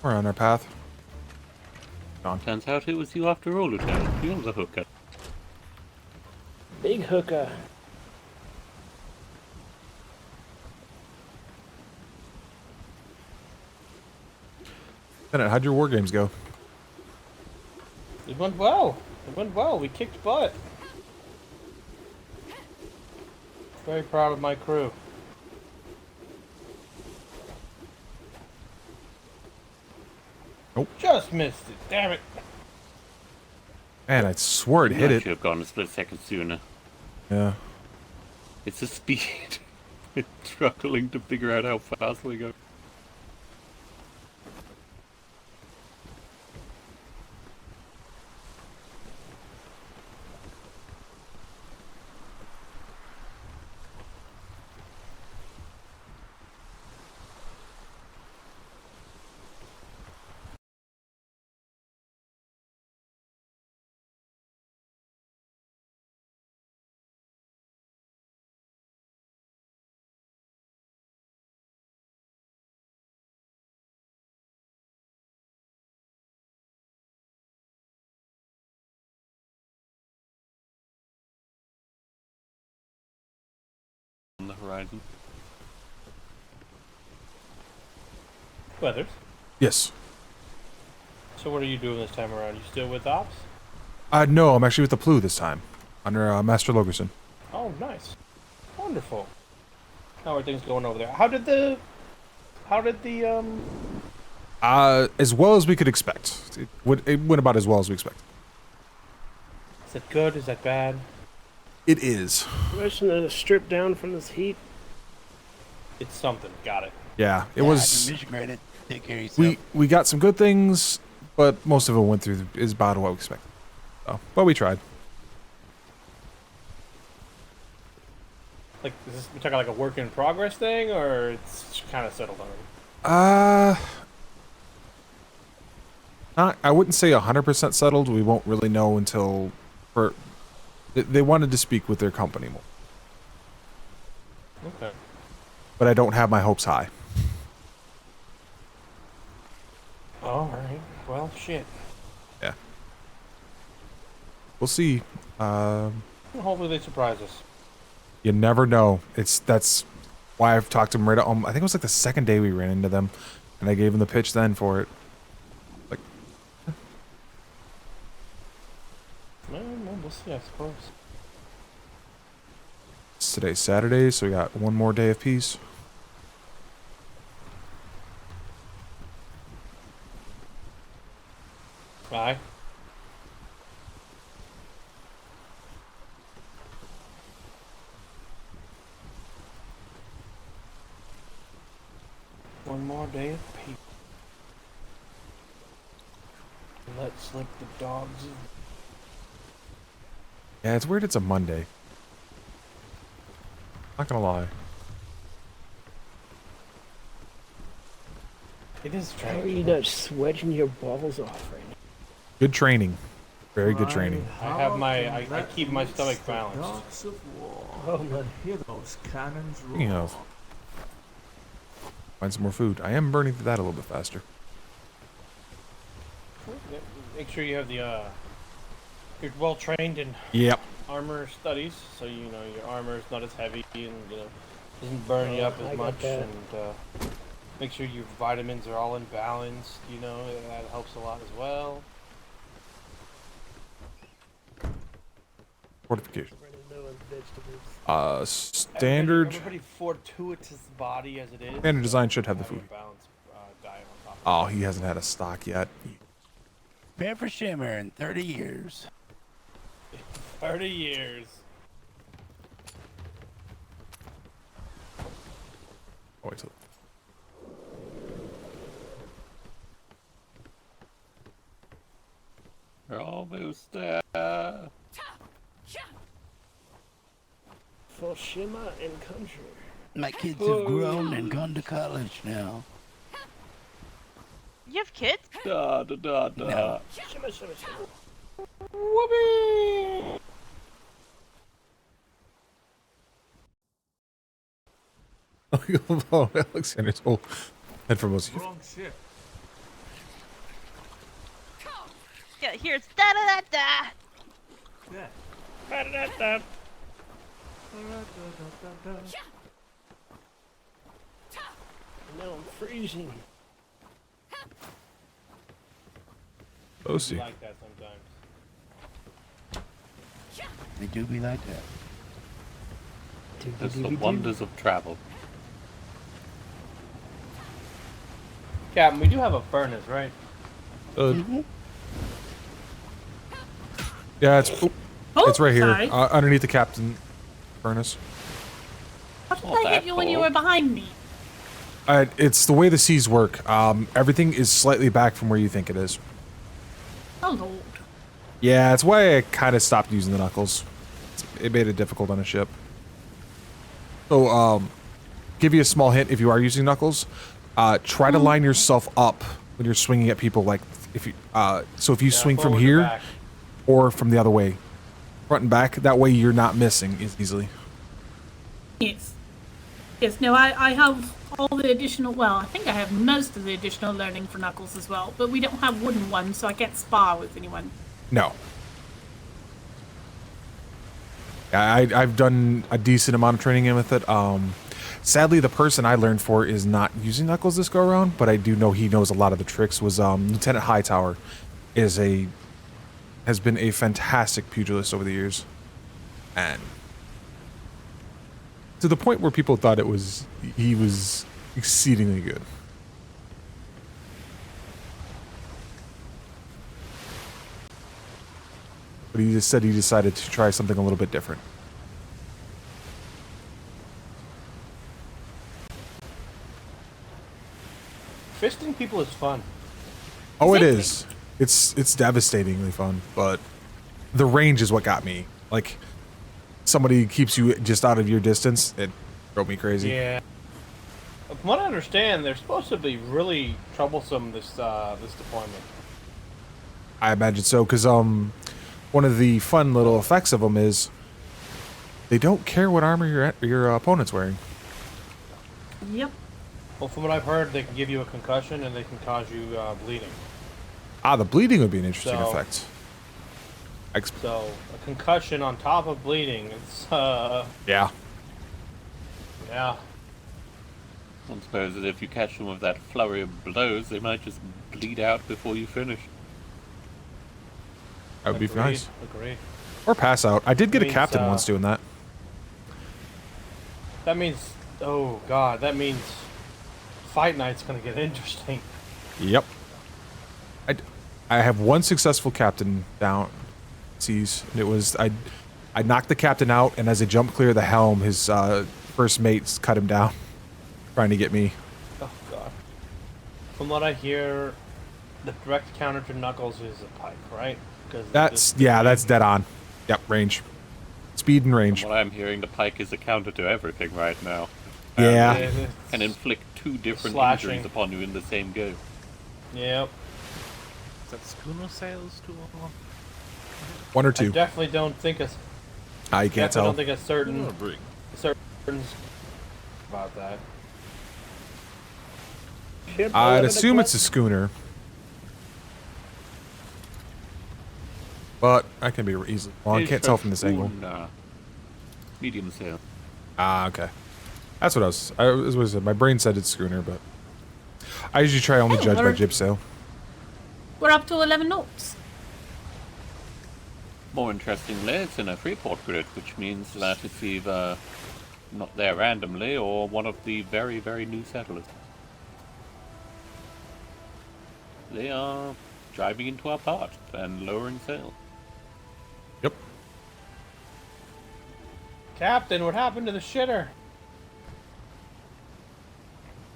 We're on our path. Gone. Turns out it was you after all, Lieutenant. You're the hooker. Big hooker. Lieutenant, how'd your war games go? It went well. It went well. We kicked butt. Very proud of my crew. Nope. Just missed it. Damn it. Man, I swore it You hit might it. should have gone a split second sooner. Yeah. It's the speed. It's struggling to figure out how fast we go. On the horizon. Weathers. Yes. So what are you doing this time around? You still with Ops? No, I'm actually with the Plu this time, under Master Logerson. Oh, nice. Wonderful. How are things going over there? How did the As well as we could expect. It went about as well as we expected. Is that good? Is that bad? It is. Wishing to strip down from this heat. It's something. Got it. Yeah, it Yeah, was. Mission credit. Take care of yourself. We got some good things, but most of it went through is about what we expected. So, but we tried. Like, is this we talking like a work in progress thing, or it's kind of settled already? I wouldn't say 100% settled. We won't really know until they wanted to speak with their company more. Okay. But I don't have my hopes high. All right. Well, shit. Yeah. We'll see. Hopefully they surprise us. You never know. That's why I've talked to them right I think it was like the second day we ran into them, and I gave them the pitch then for it. Like, Well, we'll see, I suppose. today's Saturday, so we got one more day of peace. Aye. One more day of peace. Let slip the dogs in. Yeah, it's weird it's a Monday. Not gonna lie. It is How are strange. you not sweating your balls off right now? Good training. Very good training. I have I keep my stomach balanced. Oh man. Hear those cannons roar. Speaking of, find some more food. I am burning through that a little bit faster. Make sure you have the you're well trained in Yep. armor studies, so you know your armor is not as heavy and doesn't burn you up I as got much, that. and make sure your vitamins are all in balance. That helps a lot as well. Fortification. Running low on vegetables. Standard. Everybody fortuitous body as it is. Standard design should have the having food. a balanced diet on top of Oh, he hasn't had a stock yet. Prepare for Shimmer in 30 years. 30 years. Oh, wait till. We're almost there. For Shima and country. My kids have grown and gone to college now. You have kids? Da da da da. No. Shima, shima, shima. Whoopee! Oh, Alexander's whole head for most of you. Wrong ship. Yeah, here it's da da da da. Yeah. Ba-da-da-da. No, I'm freezing. Oh, see. Like that sometimes. They do be like that. It's the wonders of travel. Captain, we do have a furnace, right? Yeah, it's it's right here, sorry. underneath the captain furnace. How did I hit you when you were behind me? It's the way the seas work. Everything is slightly back from where you think it is. Oh lord. Yeah, it's why I kind of stopped using the knuckles. It made it difficult on a ship. So, give you a small hint if you are using knuckles. Try to line yourself up when you're swinging at people. Like if you, so if you swing from forward to here back. or from the other way, front and back. That way you're not missing as easily. Yes. Yes, no, I have all the additional, well, I think I have most of the additional learning for Knuckles as well, but we don't have wooden ones, so I can't spar with anyone. No. Yeah, I've done a decent amount of training in with it. Sadly, the person I learned for is not using Knuckles this go around, but I do know he knows a lot of the tricks. Was Lieutenant Hightower has been a fantastic pugilist over the years, and to the point where people thought he was exceedingly good. But he just said he decided to try something a little bit different. Fisting people is fun. Oh, it is. It's devastatingly fun, but the range is what got me. Like, somebody keeps you just out of your distance, it drove me crazy. Yeah. From what I understand, they're supposed to be really troublesome this deployment. I imagine so, because one of the fun little effects of them is they don't care what armor your opponent's wearing. Yep. Well, from what I've heard, they can give you a concussion and they can cause you bleeding. Ah, the bleeding would be an interesting So- effect. So a concussion on top of bleeding, it's Yeah. yeah. I suppose that if you catch them with that flurry of blows, they might just bleed out before you finish. That would be Agreed, nice. Agreed. Or pass out. I did get a Means, captain once doing that. That means, oh god, that means fight night's gonna get interesting. Yep. I have one successful captain down. Seas. And it was I knocked the captain out, and as I jumped clear of the helm, his first mates cut him down, trying to get me. Oh god. From what I hear, the direct counter to Knuckles is a pike, right? That's that's dead on. Yep, range, speed and range. From what I'm hearing, the pike is a counter to everything right now. Yeah. And can inflict 2 different Slashing. injuries upon you in the same go. Yep. Is that schooner sails too long? 1 or I 2. definitely don't think a. I can't tell. I don't think a certain brig. about that. I'd assume it's a schooner, but I can be easily wrong. I can't tell from this angle. Medium sail. Ah, okay. That's what I was. My brain said it's schooner, but I usually try only judge by jib sail. We're up to 11 knots. More interestingly, it's in a Freeport grid, which means that it's either not there randomly or one of the very, very new settlers. They are driving into our port and lowering sail. Yep. Captain, what happened to the shitter?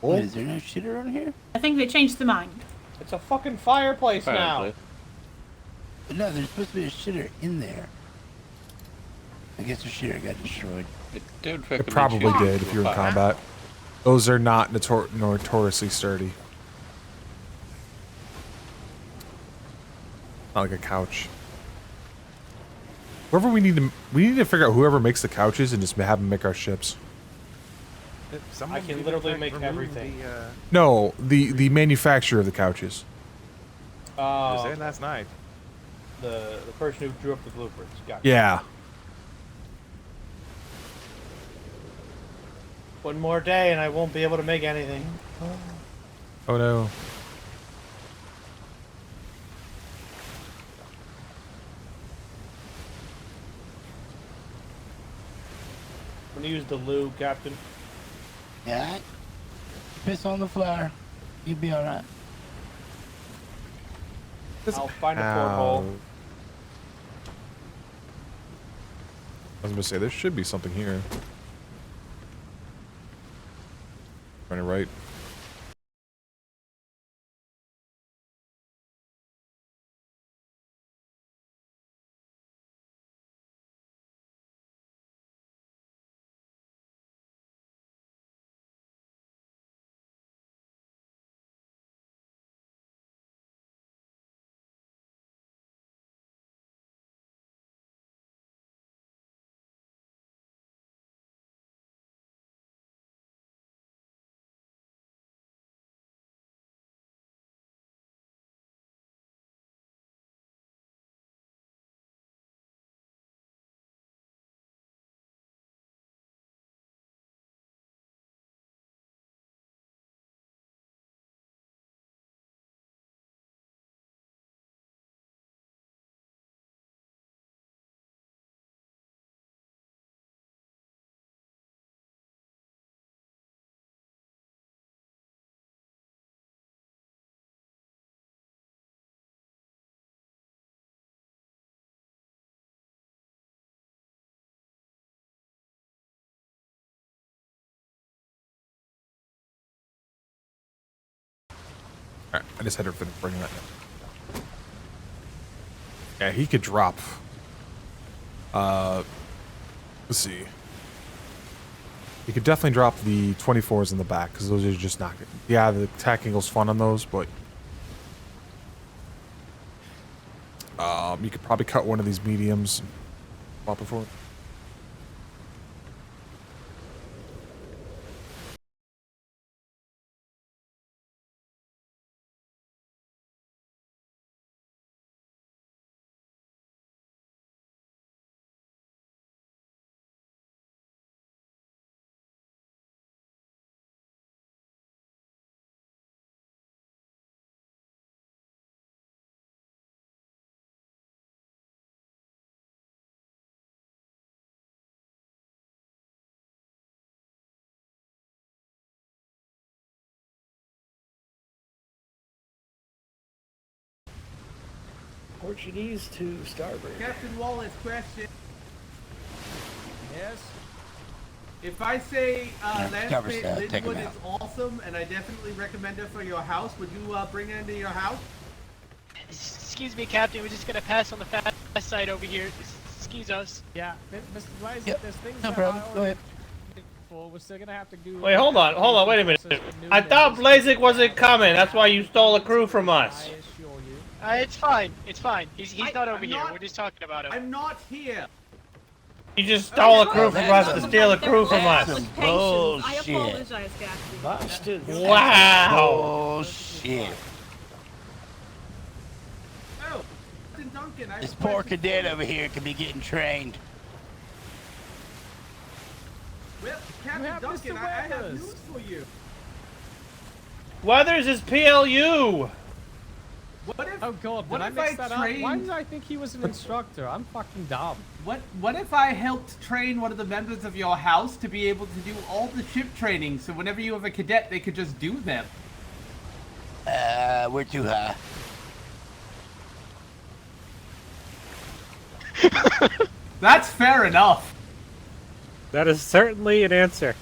Wait, is there no shitter on here? I think they changed their mind. It's a fucking fireplace now. But no, there's supposed to be a shitter in there. I guess the shitter got destroyed. It probably did if you were in combat. Those are not notoriously sturdy. Not like a couch. We need to figure out whoever makes the couches and just have them make our ships. I can literally make everything. No, the manufacturer of the couches. Oh, there last night. The person who drew up the blueprints. Gotcha. Yeah. One more day and I won't be able to make anything. Oh no. I'm gonna use the loo, Captain. Yeah. Piss on the floor. You'll be alright. I'll find a porthole. I was gonna say there should be something here. Trying to write. Alright, I just had to finish bringing that in. Yeah, he could drop. Let's see. He could definitely drop the 24s in the back, because those are just not good. Yeah, the attack angle's fun on those, but... you could probably cut one of these mediums and swap it for it. Portuguese to starboard. Captain Wallace, question. Yes? If I say cover Landscape stuff, take 'em Linwood is out. awesome and I definitely recommend it for your house, would you bring it into your house? Excuse me, Captain. We're just gonna pass on the fast side over here. Excuse us. Yeah, Mr. Blaze, Yep, there's things no that problem. I Go ahead. for. We're still gonna have to do. Wait, hold on, wait a minute. I thought Blazik wasn't coming. That's why you stole a crew from us. It's fine. It's fine. He's not over I'm here. not- We're just talking about him. I'm not here. You just stole a crew from us to steal a crew from us. Some I bullshit. apologize, Captain. Wow. Bullshit. Oh, Captain Duncan, I This have a poor question cadet for you. over here could be getting trained. Well, Captain have Duncan, Mr. I have Weathers. news for you. Weathers is PLU. What if? Oh god, What did I if mix I that up? Why trained- did I think he was an instructor? I'm fucking dumb. What if I helped train one of the members of your house to be able to do all the ship training, so whenever you have a cadet, they could just do them? We're too high. That's fair enough. That is certainly an answer.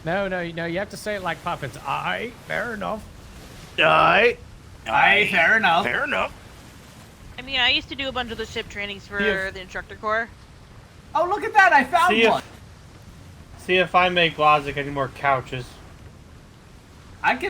No, you have to say it like Puppets. Aye, fair enough. Aye, fair enough. Fair enough. I mean, I used to do a bunch of the ship trainings for Yeah. the instructor corps. Oh, look at that! I found one. See if I make Blazik any more couches. I can.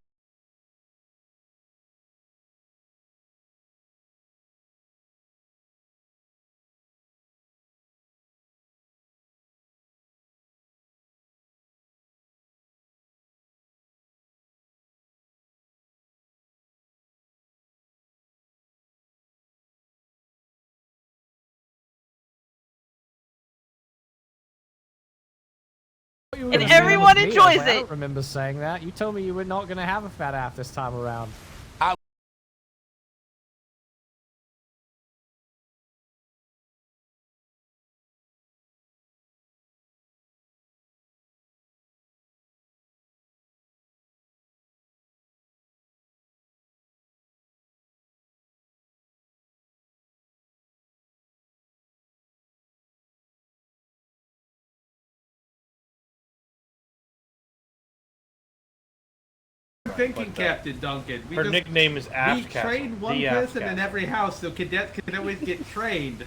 And everyone enjoys I don't it. remember saying that. You told me you were not going to have a fat ass this time around. Thinking, Captain Duncan. Her nickname is Aft We Castle. train one The Aft person in Castle. every house, so cadets can always get trained.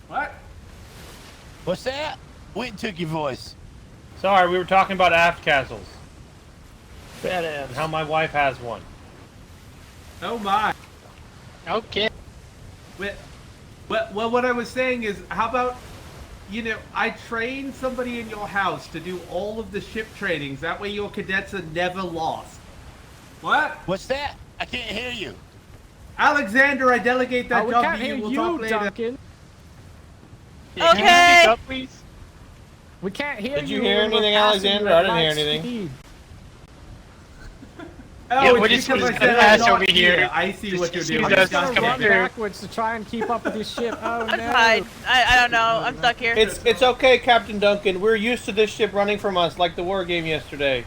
What? What's that? Went took your voice. Sorry, we were talking about aft castles. Badass. And how my wife has one. Oh my. Okay. Well, what I was saying is, how about, you know, I train somebody in your house to do all of the ship trainings. That way your cadets are never lost. What? What's that? I can't hear you. Alexander, I delegate that we job can't to you. hear We'll you, talk later. Duncan. Yeah, can you speak up, please? We can't hear Did you. you hear when we're anything, passing Alexander? you at I didn't hear light anything. speed. Oh, Yeah, it's we're just because I gonna said pass I'm not over here. I see what you're Just doing. excuse I'm us, just gonna come run here. backwards to try and keep up with this ship. Oh I'm no. fine. I don't know. I'm stuck here. It's okay, Captain Duncan. We're used to this ship running from us like the war game yesterday.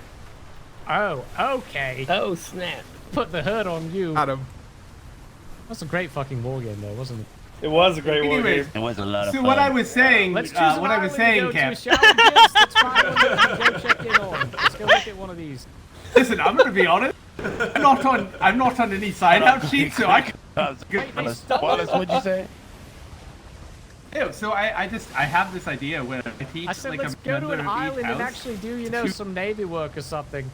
Oh, okay. Oh, snap. Put the hood on you. Adam. That's a great fucking war game, though, wasn't it? It was a great war Anyways, game. It was a lot of So fun. what I was saying, Let's choose what I was saying, Cap. Cap. Shall we just? Let's find one that we can go check in on. Let's go look at one of these. Listen, I'm gonna be honest. I'm not on any sign out sheet, so I can. What'd you say? Yeah, so I have this idea where I teach I said like let's a go to member an of each island and house. actually do, some Navy work or something.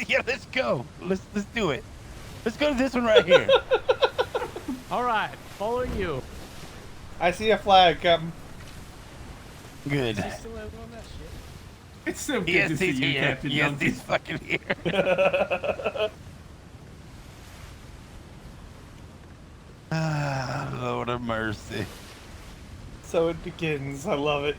yeah, let's go. Let's do it. Let's go to this one right here. Alright, follow you. I see a flag, Captain. Good. Is he still over on that shit? It's so good Yes, to see he's you, here. Captain Yes, Johnson. he's fucking here. Lord of mercy. So it begins. I love it.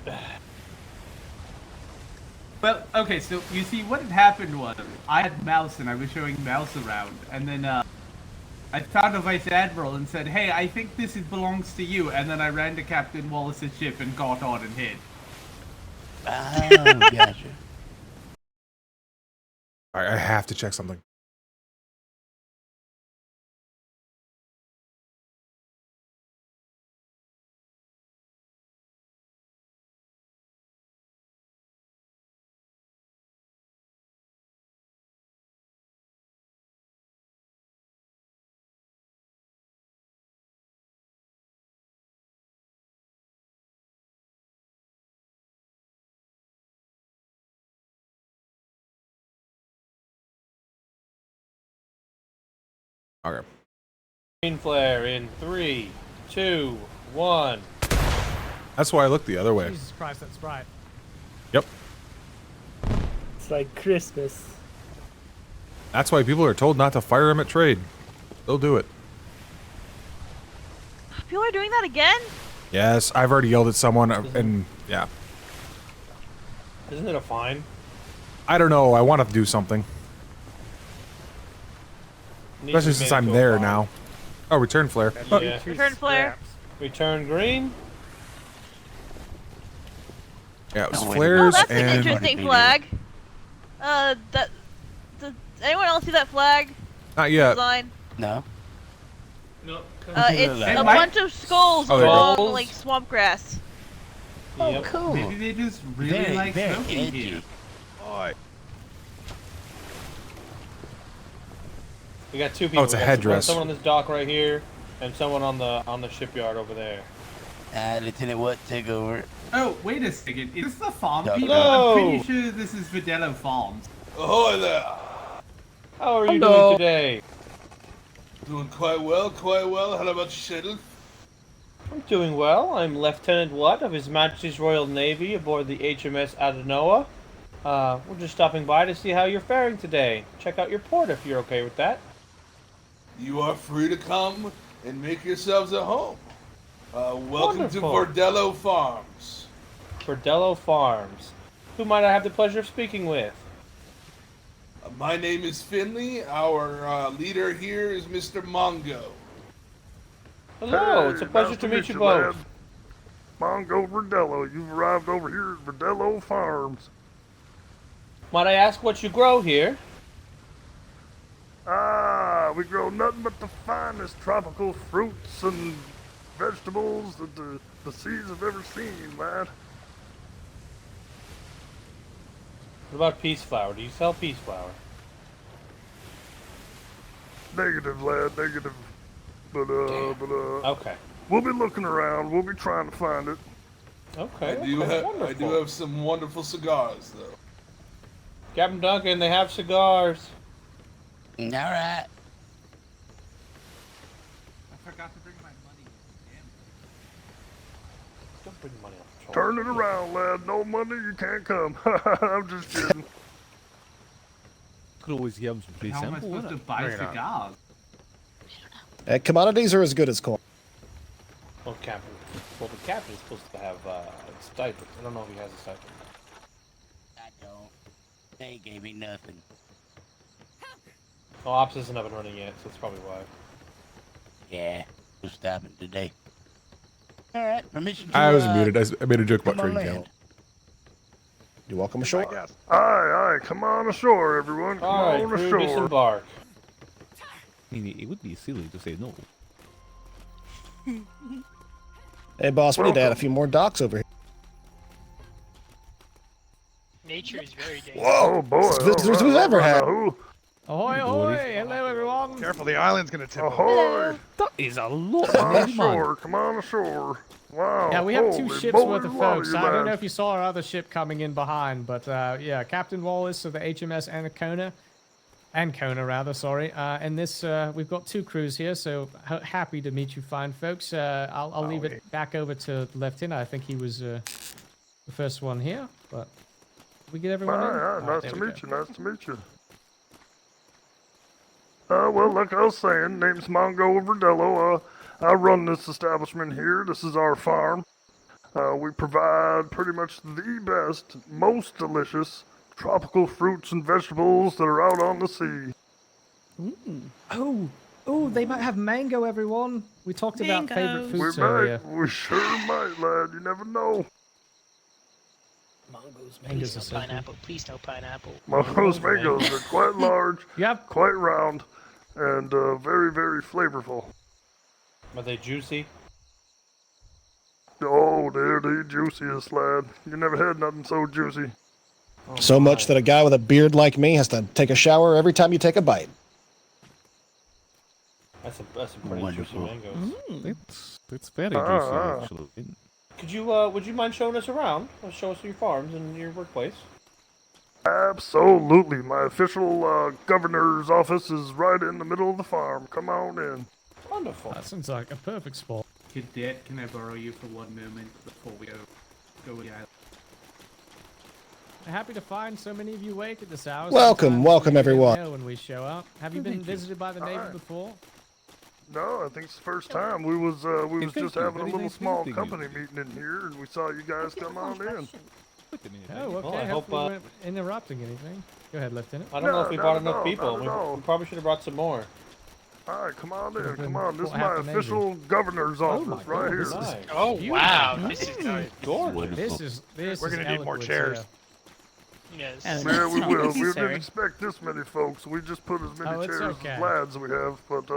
Well, okay, so you see, what had happened was I had Mouse and I was showing Mouse around, and then I found a Vice Admiral and said, "Hey, I think this belongs to you," and then I ran to Captain Wallace's ship and got on and hid. Oh, gotcha. All right, I have to check something. Okay. Green flare in 3, 2, 1. That's why I looked the other way. Jesus Christ, that's right. Yep. It's like Christmas. That's why people are told not to fire him at trade. They'll do it. People are doing that again? Yes, I've already yelled at someone, and yeah. Isn't it a fine? I don't know. I want to do something. Especially since I'm there now. Oh, return flare. Oh. Yeah. Return flare. Return green. Yeah, it was Oh, flares that's and... an interesting flag. Does anyone else see that flag? Not yet. Design? No. No. It's a bunch of skulls Oh, there you along go. like swamp grass. Oh, Yep. cool. Maybe they just really like smoking edgy. here. We got two people. it's a We got headdress. Someone on this dock right here, and someone on the shipyard over there. Lieutenant, what? Take over. Oh, wait a second. Is this the farm No. people? No. I'm pretty sure this is Vidello Farms. Ahoy there! How are you Hello. doing today? Doing quite well, quite well. How about yourself? I'm doing well. I'm Lieutenant Watt of His Majesty's Royal Navy aboard the HMS Adenoa. We're just stopping by to see how you're faring today. Check out your port if you're okay with that. You are free to come and make yourselves at home. Welcome Wonderful. to Bordello Farms. Bordello Farms. Who might I have the pleasure of speaking with? My name is Finley. Our leader here is Mr. Mongo. Hello, it's a pleasure to meet you both. Mongo Verdello, you've arrived over here at Verdello Farms. Might I ask what you grow here? We grow nothing but the finest tropical fruits and vegetables that the seas have ever seen, man. What about peace flower? Do you sell peace flower? Negative, lad, negative. But, Okay. we'll be looking around. We'll be trying to find it. Okay. I do wonderful. have some wonderful cigars, though. Captain Duncan, they have cigars. All right. I forgot to bring my money. Damn. Don't bring money off the Turn it around, lad. No money, you can't come. I'm just kidding. Could always give them some free How am I sample, supposed to wouldn't buy it? cigars? Commodities are as good as corn. Well, the captain is supposed to have a stipend. I don't know if he has a stipend. I don't. They gave me nothing. Oh, Ops isn't up and running yet, so that's probably why. Yeah, we're stopping today. All right, permission to, I was muted. I made a joke about come on trading land. camel. You're welcome ashore. Aye, aye, come on ashore, everyone. Come Alright, on crew, ashore. disembark. I mean, it would be silly to say no. Hey, boss, we need to add a few more docks over here. Nature is Very dangerous. Whoa, Oh boy! visitors we've ever had. Ahoy, ahoy! Hello, everyone. Careful, the island's gonna tip over. Ahoy! That is a lot Come on of money, man. ashore! Come on ashore! Wow! Yeah, we have 2 holy ships moly, worth of a lot folks. you I don't know lads. if you saw our other ship coming in behind, but yeah, Captain Wallace of the HMS Ancona rather, sorry. And this, we've got 2 crews here, so happy to meet you fine folks. I'll leave it back over to the Lieutenant. I think he was the first one here, but we get everyone in? Nice Alright, to there we meet go. you. Nice to meet you. Well, like I was saying, name's Mongo Verdello. I run this establishment here. This is our farm. We provide pretty much the best, most delicious tropical fruits and vegetables that are out on the sea. Oh, they might have mango, everyone. We talked about favorite We foods earlier. might. We sure might, lad. You never know. Mangoes, Mangoes please are no so pineapple. Please no pineapple. Those mangoes are quite large, Yep. quite round, and very, very flavorful. Are they juicy? Oh, they're the juiciest, lad. You never had nothing so juicy. So much that a guy with a beard like me has to take a shower every time you take a bite. That's a pretty Wonderful. juicy mangoes. It's very juicy, actually. Could you, would you mind showing us around? Show us your farms and your workplace. Absolutely. My official governor's office is right in the middle of the farm. Come on in. Wonderful. That sounds like a perfect spot. Cadet, can I borrow you for 1 moment before we go with the island? Happy to find so many of you awake at this hour. Welcome, Sometimes welcome, we don't everyone. know when we show up. Have you been visited by the Navy before? No, I think it's the first time. We was thank just you. having a Very little nice small visiting you. company meeting in here, and we saw you guys come on in. Oh, okay. Well, I hope, Hopefully we weren't interrupting anything. Go ahead, Lieutenant. I don't know if we brought enough not people. at We all. probably should have brought some more. All right, come on in. Could've Come been on. This is half my the Navy. official governor's office right here. Nice. Oh wow, this is Gorgeous. This We're is gonna need more eloquent, chairs. yes. Yeah, we will. We didn't expect this many folks. We just put as many Oh, it's chairs okay. as lads we have. But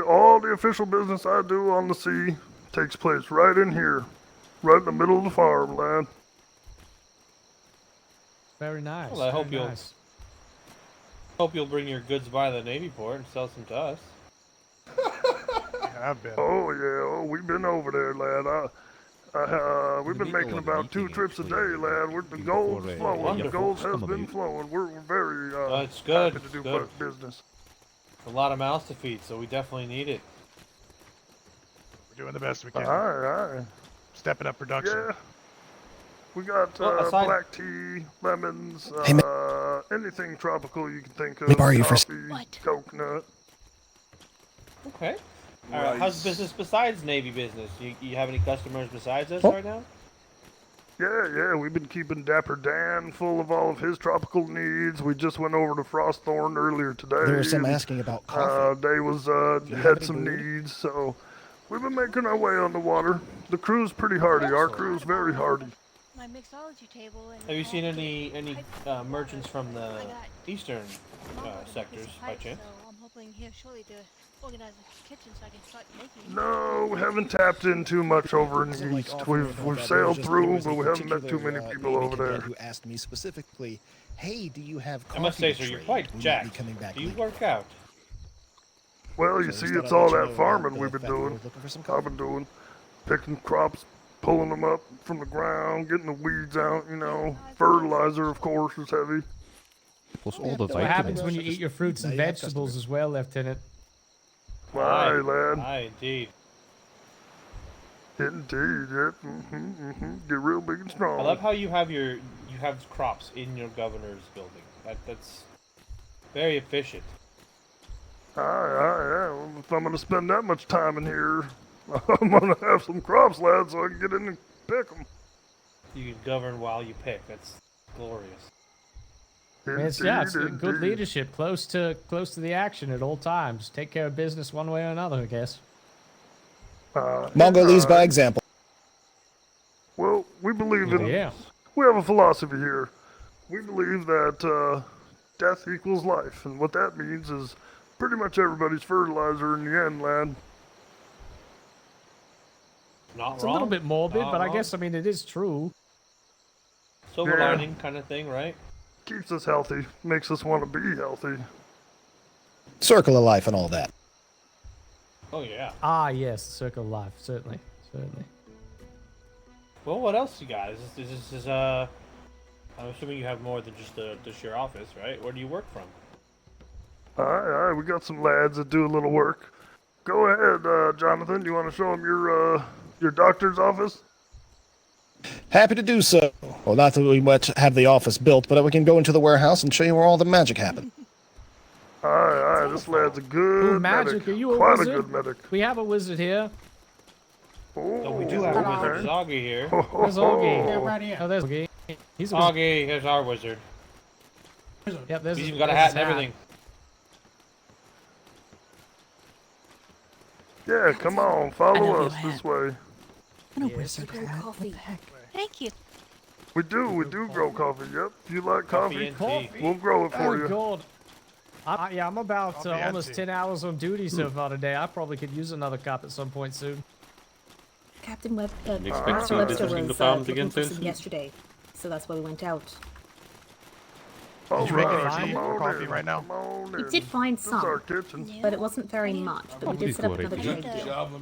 all the official business I do on the sea takes place right in here, right in the middle of the farm, lad. Very nice. Well, I hope very you'll- nice. Hope you'll bring your goods by the Navy port and sell some to us. I've been. Oh yeah, we've been over there, lad. We've been making about 2 trips a day, lad. The gold's flowing. The gold has been flowing. We're very It's good. happy to do Good. business. A lot of mouths to feed, so we definitely need it. We're doing the best we can. All right. Stepping up production. Yeah. We got Well, aside- black tea, lemons, Hey, anything tropical you can think of. me borrow you for s- Coffee, coconut. Okay. All right. How's business besides Navy business? You have any customers besides us Oh. right now? Yeah, we've been keeping Dapper Dan full of all of his tropical needs. We just went over to Frostthorn earlier today. There was some asking about coffee. They was you have had any some brewed? needs, so we've been making our way on the water. The crew's pretty hardy. Our crew's very hardy. My mixology table and Have you seen any merchants from the eastern sectors by chance? So I'm hoping here shortly to organize a kitchen so I can start making. No, we haven't tapped in too much over in the east. We've sailed through, but we haven't met too many people over there. Who asked me specifically, "Hey, do you have coffee I must say, to sir, you're trade? quite We might be jacked. coming back Do you later." work out? Well, you So see, instead it's I'll all let you that know farming about we've the been fact that we're doing. looking for some I've coffee. been doing picking crops, pulling them up from the ground, getting the weeds out. Fertilizer, of course, is heavy. Plus all the What happens vitamins. when you eat your fruits and Now you have vegetables as well, Lieutenant? Aye, lad. Aye, indeed. Indeed, yeah. Get real big and strong. I love how you have crops in your governor's building. That's very efficient. Aye. Well, if I'm gonna spend that much time in here, I'm gonna have some crops, lad, so I can get in and pick them. You can govern while you pick. That's glorious. It's good leadership, close to the action at all times. Take care of business one way or another, I guess. Mongo leads by example. Well, we believe in. Yeah. We have a philosophy here. We believe that death equals life, and what that means is pretty much everybody's fertilizer in the end, lad. Not It's wrong. a little bit morbid, Not but I wrong. guess, it is true. Silver Yeah. lining kind of thing, right? Keeps us healthy, makes us want to be healthy. Circle of life and all that. Oh yeah. Ah, yes, circle of life, certainly, certainly. Well, what else you guys? This is I'm assuming you have more than just your office, right? Where do you work from? Alright, we got some lads that do a little work. Go ahead, Jonathan. You want to show them your doctor's office? Happy to do so. Well, not that we much have the office built, but we can go into the warehouse and show you where all the magic happened. Alright, this lad's a good Ooh, magic, medic. are you a Quite wizard? a good medic. We have a wizard here. Oh, we do have a wizard. There's Augie here. There's Augie. Yeah, right here. Oh, there's Augie. He's a wizard. Augie, here's our wizard. Yep, there's He's his- even got a there's hat his and everything. Yeah, come on, follow us this way. Thank you. We do grow coffee, yep. If you like Coffee coffee, and tea. we'll grow it for Oh, you. God. Yeah, I'm about almost empty. 10 hours on duty so far today. I probably could use another cup at some point soon. Captain Web, you expect Captain to Webster visiting the was farms looking again for soon? some yesterday, so that's why we went out. All Did you make any right, tea come or on coffee in, right now? come on We in. did find This is our some, kitchen. but it wasn't very much. But we did set up another trade deal. Java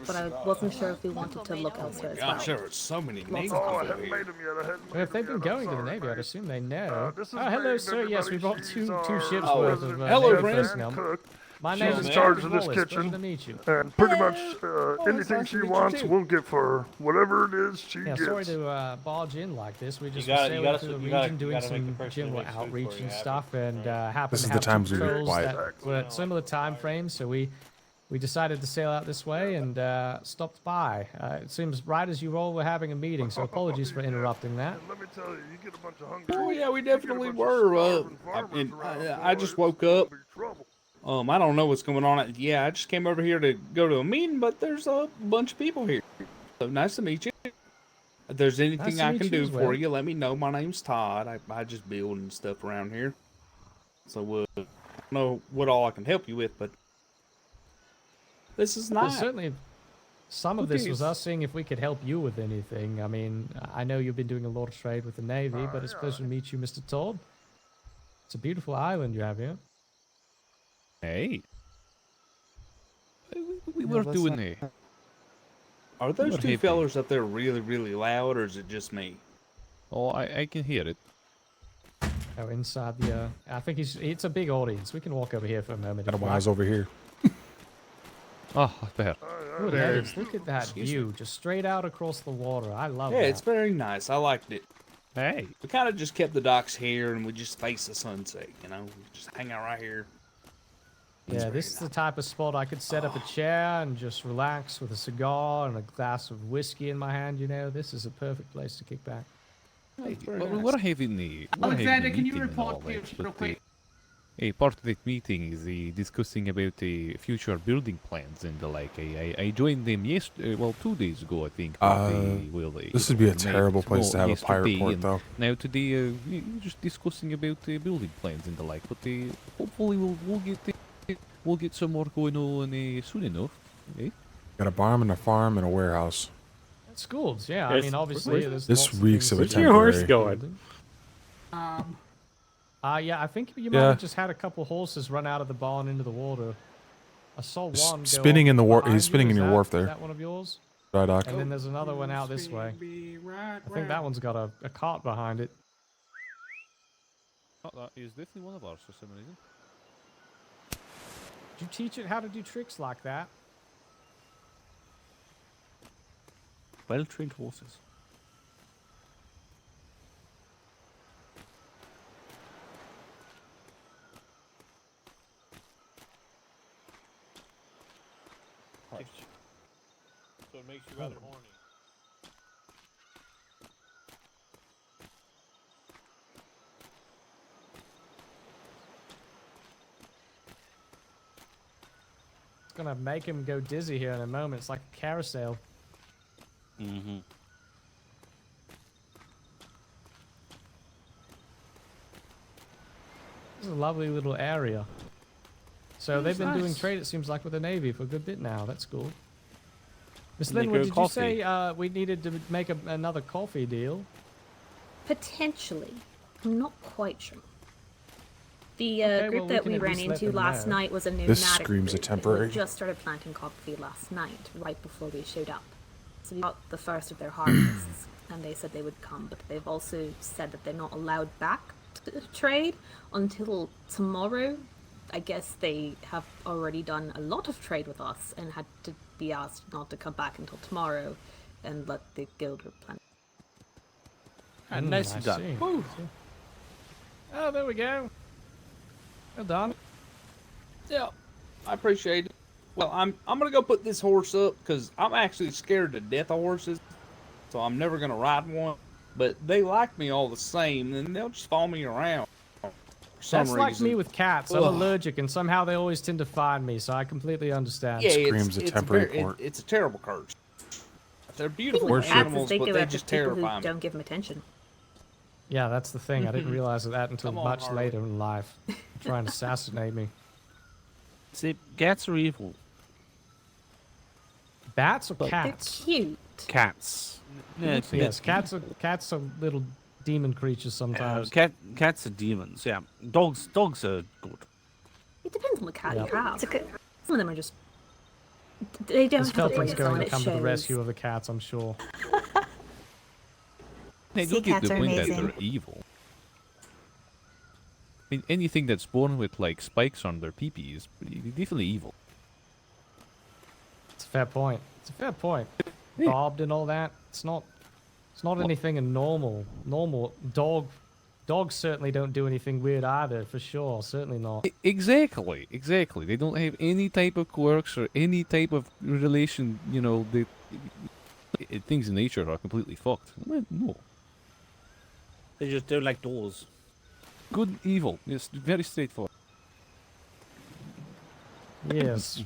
But I wasn't sure if we wanted to look elsewhere as well. Gosh, there are so many Lots names of Oh, I over haven't here. made them yet. I hadn't Well, if they've been going to the Navy, I'd assume they know. Oh, hello, sir. Yes, we brought two ships worth of hello, Navy Brent. personnel. Cook. My She's name in is charge Captain of this Wallace. kitchen. Pleasure to meet you. And pretty much anything nice she to meet you wants, too. we'll get for her. Whatever it is, she Yeah, gets. sorry to barge in like this. We just gotta- were you sailing gotta- through the you gotta- region you doing gotta make the some person general make food for outreach you, and have stuff, and happened This is to the have times two we were patrols quiet. that were at similar time frames, so we decided to sail out this way and stopped by. It seems right as you all were having a meeting, so apologies for interrupting that. And let me tell you, you get a bunch of hungry. Oh yeah, we you get a definitely bunch of were. starving farmers around, I boy, just it's woke gonna up. be trouble. I don't know what's going on. Yeah, I just came over here to go to a meeting, but there's a bunch of people here. So nice to meet you. If there's anything to I meet can you do as for well. you, let me know. My name's Todd. I just build and stuff around here. So I don't know what all I can help you with, but this is Well, nice. certainly, some of Who this was cares? us seeing if we could help you with anything. I mean, I know you've been doing a lot of trade with the Navy, but it's a pleasure to meet you, Mr. Todd. It's a beautiful island you have here. Hey. We Yeah, were that's doing not- it. Are those We're two happy. fellers up there really, really loud, or is it just me? Oh, I can hear it. Oh, inside the, I think it's a big audience. We can walk over here for a moment. Got a if you wise like. over here. Oh, there. Good There. heavens, look at that Excuse view, just straight out across the water. I love Yeah, that. it's very nice. I liked it. Hey. We kind of just kept the docks here, and we just face the sunset. You know, we just hang out right here. Yeah, this is the type of spot I could set up a chair and just relax with a cigar and a glass of whiskey in my hand. You know, this is a perfect place to kick back. Hey, very well, nice. we're having the Alexander, can you meeting and report all to that, real but, quick? a part of that meeting is discussing about the future building plans and the like. I joined them 2 days ago, I think. but they will, This would be a made terrible place to have a pirate yesterday, port, and though. Now today, we're just discussing about the building plans and the like. But hopefully we'll get some more going on soon enough. Eh? Got a barn and a farm and a warehouse. That's schools, yeah. I Yes. mean, obviously, there's This lots of reeks things of a to Where's your horse temporary. going? Yeah, I think you might Yeah. have just had a couple horses run out of the barn into the water. I saw S- one go spinning off in the wharf- behind he's you. spinning in Is your that- wharf Is there. that one of yours? Dry dock. And then there's another one out this way. I think that one's got a cart behind it. Oh, that is definitely one of ours for some reason. Did you teach it how to do tricks like that? Well-trained horses. So it makes you rather horny. It's gonna make him go dizzy here in a moment. It's like a carousel. Mm-hmm. This is a lovely little area. So they've That's been doing nice. trade, it seems like, with the Navy for a good bit now. That's cool. Miss Make Linwood, a did you coffee. say we needed to make another coffee deal? Potentially. I'm not quite sure. The Okay, group well, we that can we at ran least let into them last know. night was a nomadic This screams a group temporary. who just started planting coffee last night, right before we showed up. So we got the first of their harvests, and they said they would come, but they've also said that they're not allowed back to trade until tomorrow. I guess they have already done a lot of trade with us and had to be asked not to come back until tomorrow and let the guild replant. Nicely done. Oh, there we go. Well done. Yeah, I appreciate it. Well, I'm gonna go put this horse up because I'm actually scared to death of horses, so I'm never gonna ride one. But they like me all the same, and they'll just follow me around. For some That's like reason. me with cats. I'm Ugh. allergic, and somehow they always tend to find me, so I completely understand. Yeah, Screams a temporary port. it's a terrible curse. They're The beautiful thing with cats animals, is they but go they after just people terrify who me. don't give them attention. Yeah, that's the thing. I didn't realize that until Come on, much Harley. later in life. Trying to assassinate me. See, cats are evil. Bats or But- cats? They're cute. Cats. Yeah, Yes, cats are little demon creatures sometimes. Cats are demons. Yeah, dogs are good. It depends on the cat Yeah. you have. Some of them are just... They don't This have Felton's brains, going and to it come to the shows. rescue of the cats, I'm sure. I Sea don't get the cats are point that amazing. they're evil. I mean, anything that's born with like spikes on their pee-pee is definitely evil. It's a fair point. It's a fair point. Bobbed and all that. It's not anything normal. Dogs certainly don't do anything weird either, for sure. Certainly not. Exactly. They don't have any type of quirks or any type of relation. You know, things in nature are completely fucked. No. They just don't like doors. Good, evil. It's very straightforward. Yes.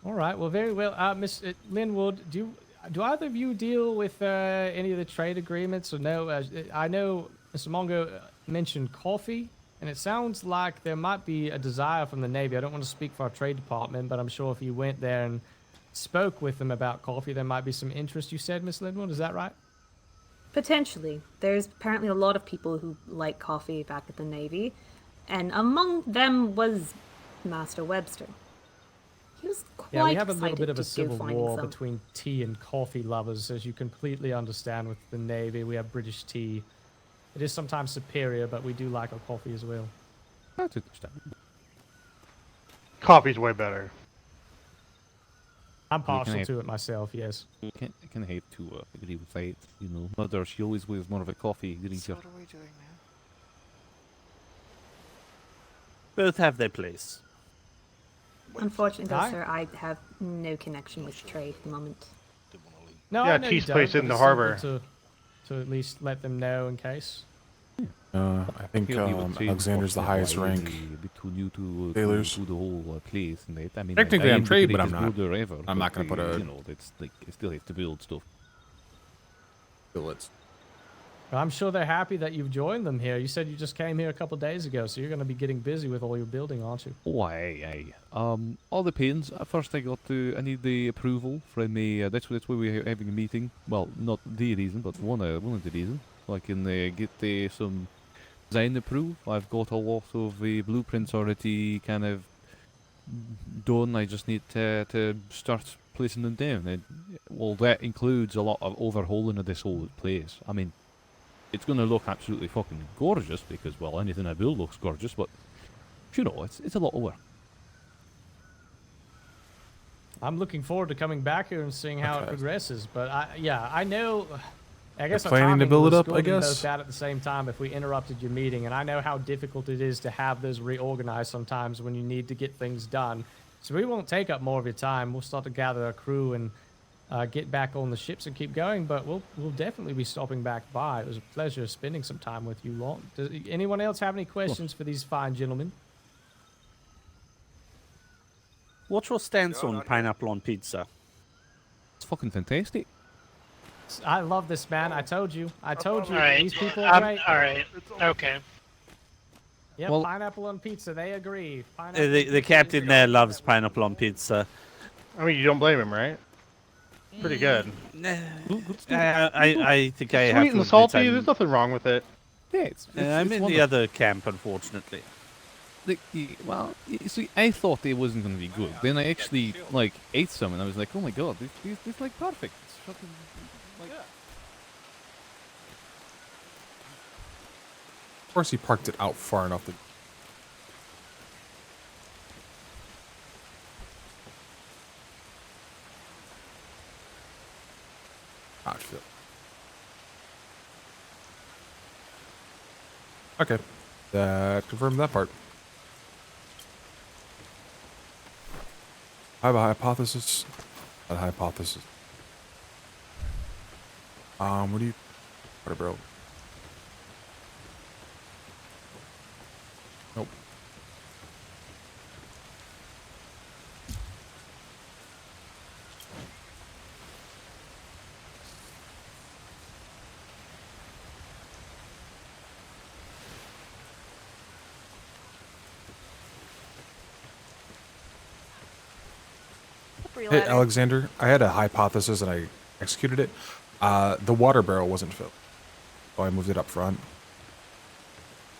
All right. Well, very well. Miss Linwood, do either of you deal with any of the trade agreements or no? I know Mr. Mongo mentioned coffee, and it sounds like there might be a desire from the Navy. I don't want to speak for our trade department, but I'm sure if you went there and spoke with them about coffee, there might be some interest. You said, Miss Linwood, is that right? Potentially. There's apparently a lot of people who like coffee back at the Navy, and among them was Master Webster. He was quite Yeah, we have a little excited bit of a to go civil find war some. between tea and coffee lovers, as you completely understand with the Navy. We have British tea. It is sometimes superior, but we do like our coffee as well. That's understand. Coffee's way better. I'm can partial have- to it myself, yes. Can have to agree with that. You know, mother, she always was more of a coffee drinker. What are we doing now? Both have their place. Unfortunately, though, Aye. sir, I have no connection with trade at the moment. No, Yeah, I know you tea's place don't, in but the it's simple harbor. To at least let them know in case. I think He'll be able to Alexander's the talk highest about rank. between you two Sailors. to the whole place and that. I mean, Technically, I I'm am trade, the but I'm greatest not. builder ever. I'm not but, gonna put a- You know, that's like I still have to build stuff. Billets. I'm sure they're happy that you've joined them here. You said you just came here a couple days ago, so you're going to be getting busy with all your building, aren't you? Oh, aye. All depends. At first, I need the approval from the. That's why we're having a meeting. Well, not the reason, but one of the reasons. So I can get some design approved. I've got a lot of blueprints already kind of done. I just need to start placing them down. And, well, that includes a lot of overhauling of this whole place. I mean, it's going to look absolutely fucking gorgeous because, well, anything I build looks gorgeous, but, you know, it's a lot of work. I'm looking forward to coming back here and seeing how it progresses. But I know. I guess You're planning to our timing build it was up, good I and both guess? bad at the same time if we interrupted your meeting, and I know how difficult it is to have those reorganized sometimes when you need to get things done. So we won't take up more of your time. We'll start to gather a crew and get back on the ships and keep going. But we'll definitely be stopping back by. It was a pleasure spending some time with you lot. Does anyone else have any questions for these fine gentlemen? What's your stance on pineapple on pizza? It's fucking fantastic. I love this, man. I told you. Alright, These people are great. Alright, okay. Yep, Well- pineapple on pizza. They agree. Pineapple The captain there loves pineapple on pizza. I mean, you don't blame him, right? Pretty good. I think I It's have sweet to and salty. admit There's nothing wrong with it. Yeah, it's I'm in the wonderful. other camp, unfortunately. Well, you see, I thought it wasn't going to be good. Then I actually, like, ate some, and I was like, oh my god, this is like, perfect. It's fucking, like... Of course, he parked it out far enough to. Not fit. Okay, that confirmed that part. I have a hypothesis. A hypothesis. What do you? What, bro? Nope. Hey, Alexander, I had a hypothesis and I executed it. The water barrel wasn't filled, so I moved it up front.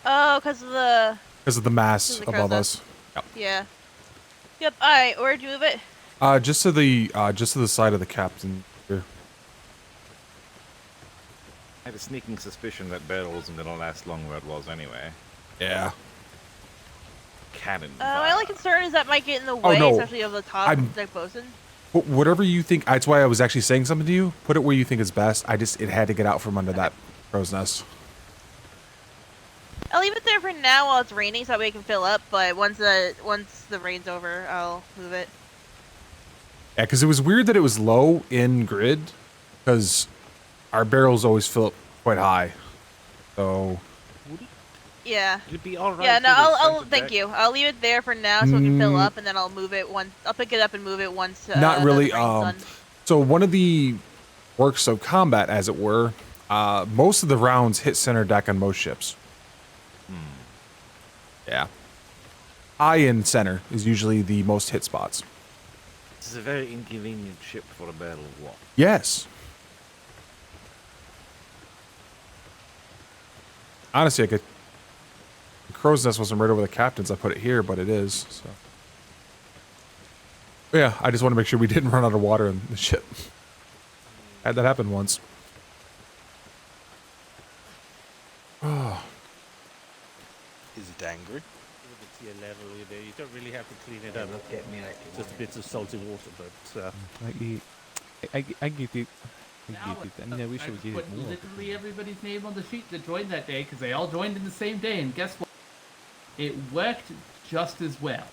Oh, because of the... Because of the mass above us. Yep. Yeah. Yep, alright, where'd you move it? Just to the side of the captain here. I had a sneaking suspicion that barrel wasn't going to last long where it was anyway. Yeah. Cannon. My only concern is that might get in the way, no. especially of the top deck bosun. Whatever you think, that's why I was actually saying something to you. Put it where you think is best. It had to get out from under that crow's nest. I'll leave it there for now while it's raining so that way it can fill up, but once the rain's over, I'll move it. Yeah, because it was weird that it was low in grid, because our barrels always fill up quite high. So... Yeah. It'd be all right. Yeah, no, I'll thank you. I'll leave it there for now so it can fill up, and then I'll move it once. I'll pick it up and move it once. Not really. The rain's done. So one of the works of combat, as it were, most of the rounds hit center deck on most ships. Yeah. High and center is usually the most hit spots. This is a very inconvenient ship for a battle of war. Yes. Honestly, I could. The crow's nest wasn't right over the captain's. I put it here, but it is. So. But yeah, I just want to make sure we didn't run out of water in the ship. Had that happen once. Oh. Is it angry? With your level, you don't really have to clean it up. Just bits of salty water, but I get it. I get it. I mean, I wish I would get put it more. literally everybody's name on the sheet that joined that day because they all joined in the same day, and guess what? It worked just as well.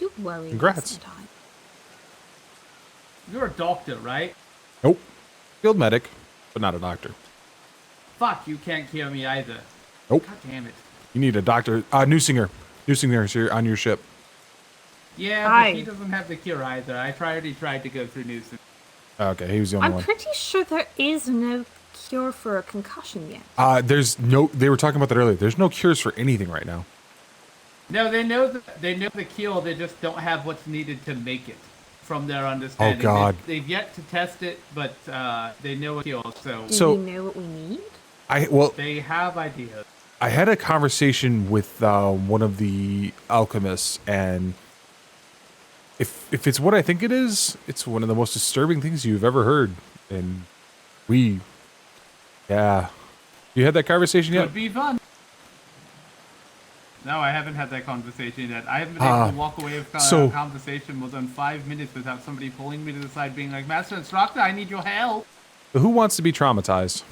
You worry. Congrats. Sometimes. You're a doctor, right? Nope. Field medic, but not a doctor. Fuck, you can't cure me either. Nope. God damn it. You need a doctor. Newsinger. Newsinger is here on your ship. Yeah, but he doesn't have the cure either. I already tried to go through Newsom. Okay, he was the only I'm one. pretty sure there is no cure for a concussion yet. There's no. They were talking about that earlier. There's no cures for anything right now. No, they know the cure. They just don't have what's needed to make it, from their understanding. Oh God. They've yet to test it, but they know a cure. So. Do we know what we need? They have ideas. I had a conversation with one of the alchemists, and if it's what I think it is, it's one of the most disturbing things you've ever heard. And you had that conversation yet? Could be fun. No, I haven't had that conversation yet. I haven't been able to walk away with a conversation more than 5 minutes without somebody pulling me to the side being like, Master Instructor, I need your help. Who wants to be traumatized?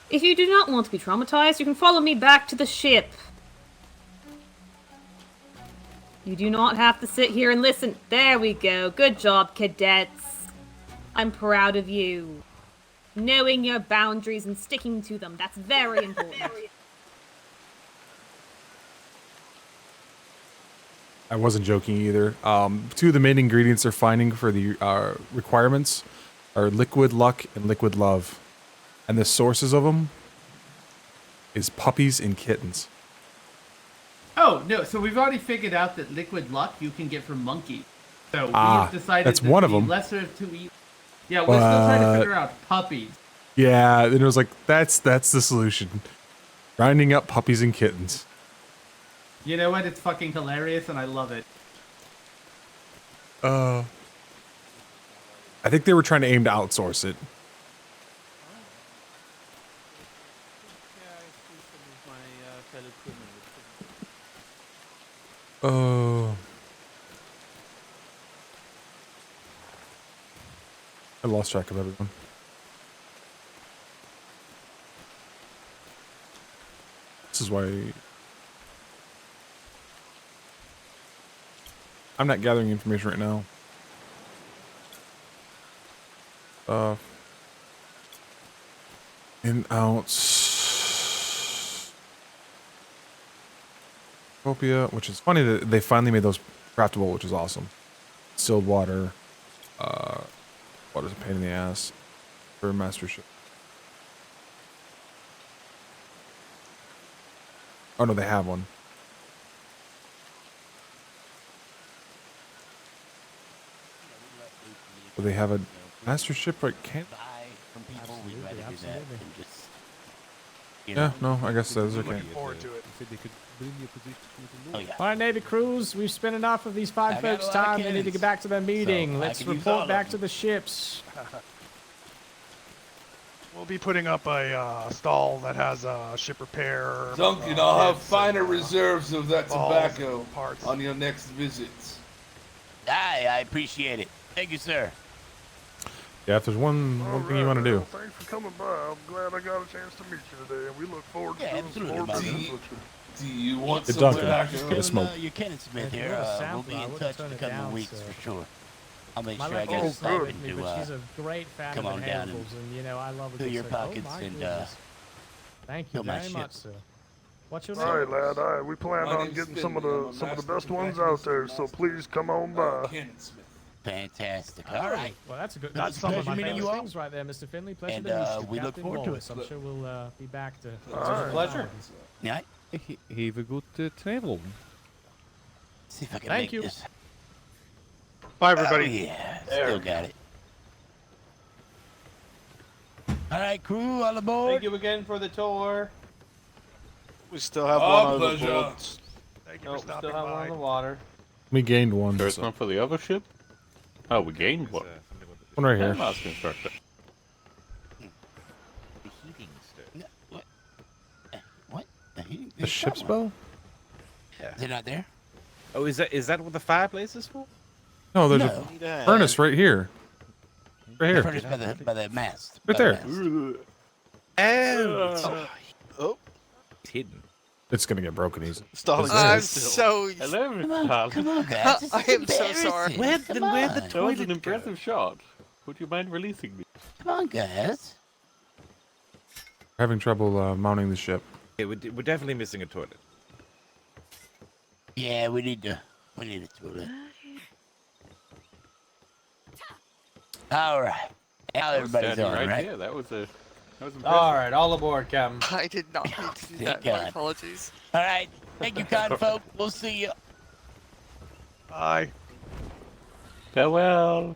If you do not want to be traumatized, you can follow me back to the ship. You do not have to sit here and listen. There we go. Good job, cadets. I'm proud of you. Knowing your boundaries and sticking to them, that's very important. I wasn't joking either. Two of the main ingredients they're finding for the requirements are liquid luck and liquid love. And the sources of them is puppies and kittens. Oh, no, so we've already figured out that liquid luck you can get from monkeys. So we have decided that's that one of the them. lesser of two evils. Yeah, we're still trying to figure out puppies. Yeah, and it was like that's the solution. Grinding up puppies and kittens. You know what? It's fucking hilarious, and I love it. I think they were trying to aim to outsource it. Oh. I lost track of everyone. This is why I'm not gathering information right now. In outs. Copia, which is funny that they finally made those craftable, which is awesome. Distilled water. Water's a pain in the ass for a mastership. Oh no, they have one. Do they have a mastership right? Can't. Yeah, no, I guess that's okay. All right, Navy crews, we've spent enough of these fine folks' time. They need to get back to their meeting. Let's report back to the ships. We'll be putting up a stall that has a ship repair. Duncan, I'll have finer reserves of that balls tobacco parts. on your next visits. I appreciate it. Thank you, sir. Yeah, if there's one thing you want to do. Thanks for coming by. I'm glad I got a chance to meet you today, and we look forward to doing some more business. Do you want Hey, some Duncan, tobacco? get a smoke. You're Kenneth Smith If you here. want a We'll sample, be I in wouldn't touch turn in a it couple down, of weeks so- for sure. I'll make My sure I wife get a always stipend with me, to but she's a great fan come of on down and inhalables, and you know I love a fill good your cigar. Oh, pockets my and goodness. Thank you fill my very ship. much, sir. What's your All name? right, lad. All right, we plan My on name's getting Finley. some of the best ones tobacconist out there. So please come on by. Kenneth Smith. Fantastic. All right. Well, that's a good. Good That's some of pleasure my meeting favorite you all. things right there, Mr. Finley. Pleasure And, to meet you, we look Captain forward to Wallace. it. I'm sure we'll be back to. All right. Pleasure. Yeah. Have a good travel. See if I can Thank make you. this. Bye, everybody. Oh, yeah. Still got it. All right, crew, all aboard. Thank you again for the tour. We still have Our one pleasure. overboard. Thank you Oh, for still stopping have one by. on the water. We gained one. There's so- one for the other ship? Oh, we gained one. One right here. I'm asking for it. The heating stove. What? The ship's bow? They're not there? Oh, is that what the fireplace is for? No, there's No. a furnace right here. Right here. Furnished by the mast. Right By the there. mast. Oh. It's hidden. It's gonna get broken easy. Stalling I'm still. so. Hello, Come on, come on, guys. This is I am so sorry. embarrassing. Come Where'd the on. That was an impressive shot. Would you mind releasing me? Come on, guys. We're having trouble mounting the ship. Yeah, we're definitely missing a toilet. Yeah, we need a toilet. All right. Now everybody's Standing on, right right? here. That was impressive. All right, all aboard, Captain. I did not mean to do Thank that. My God. apologies. All right. Thank you, kind folk. We'll see you. Bye. Farewell.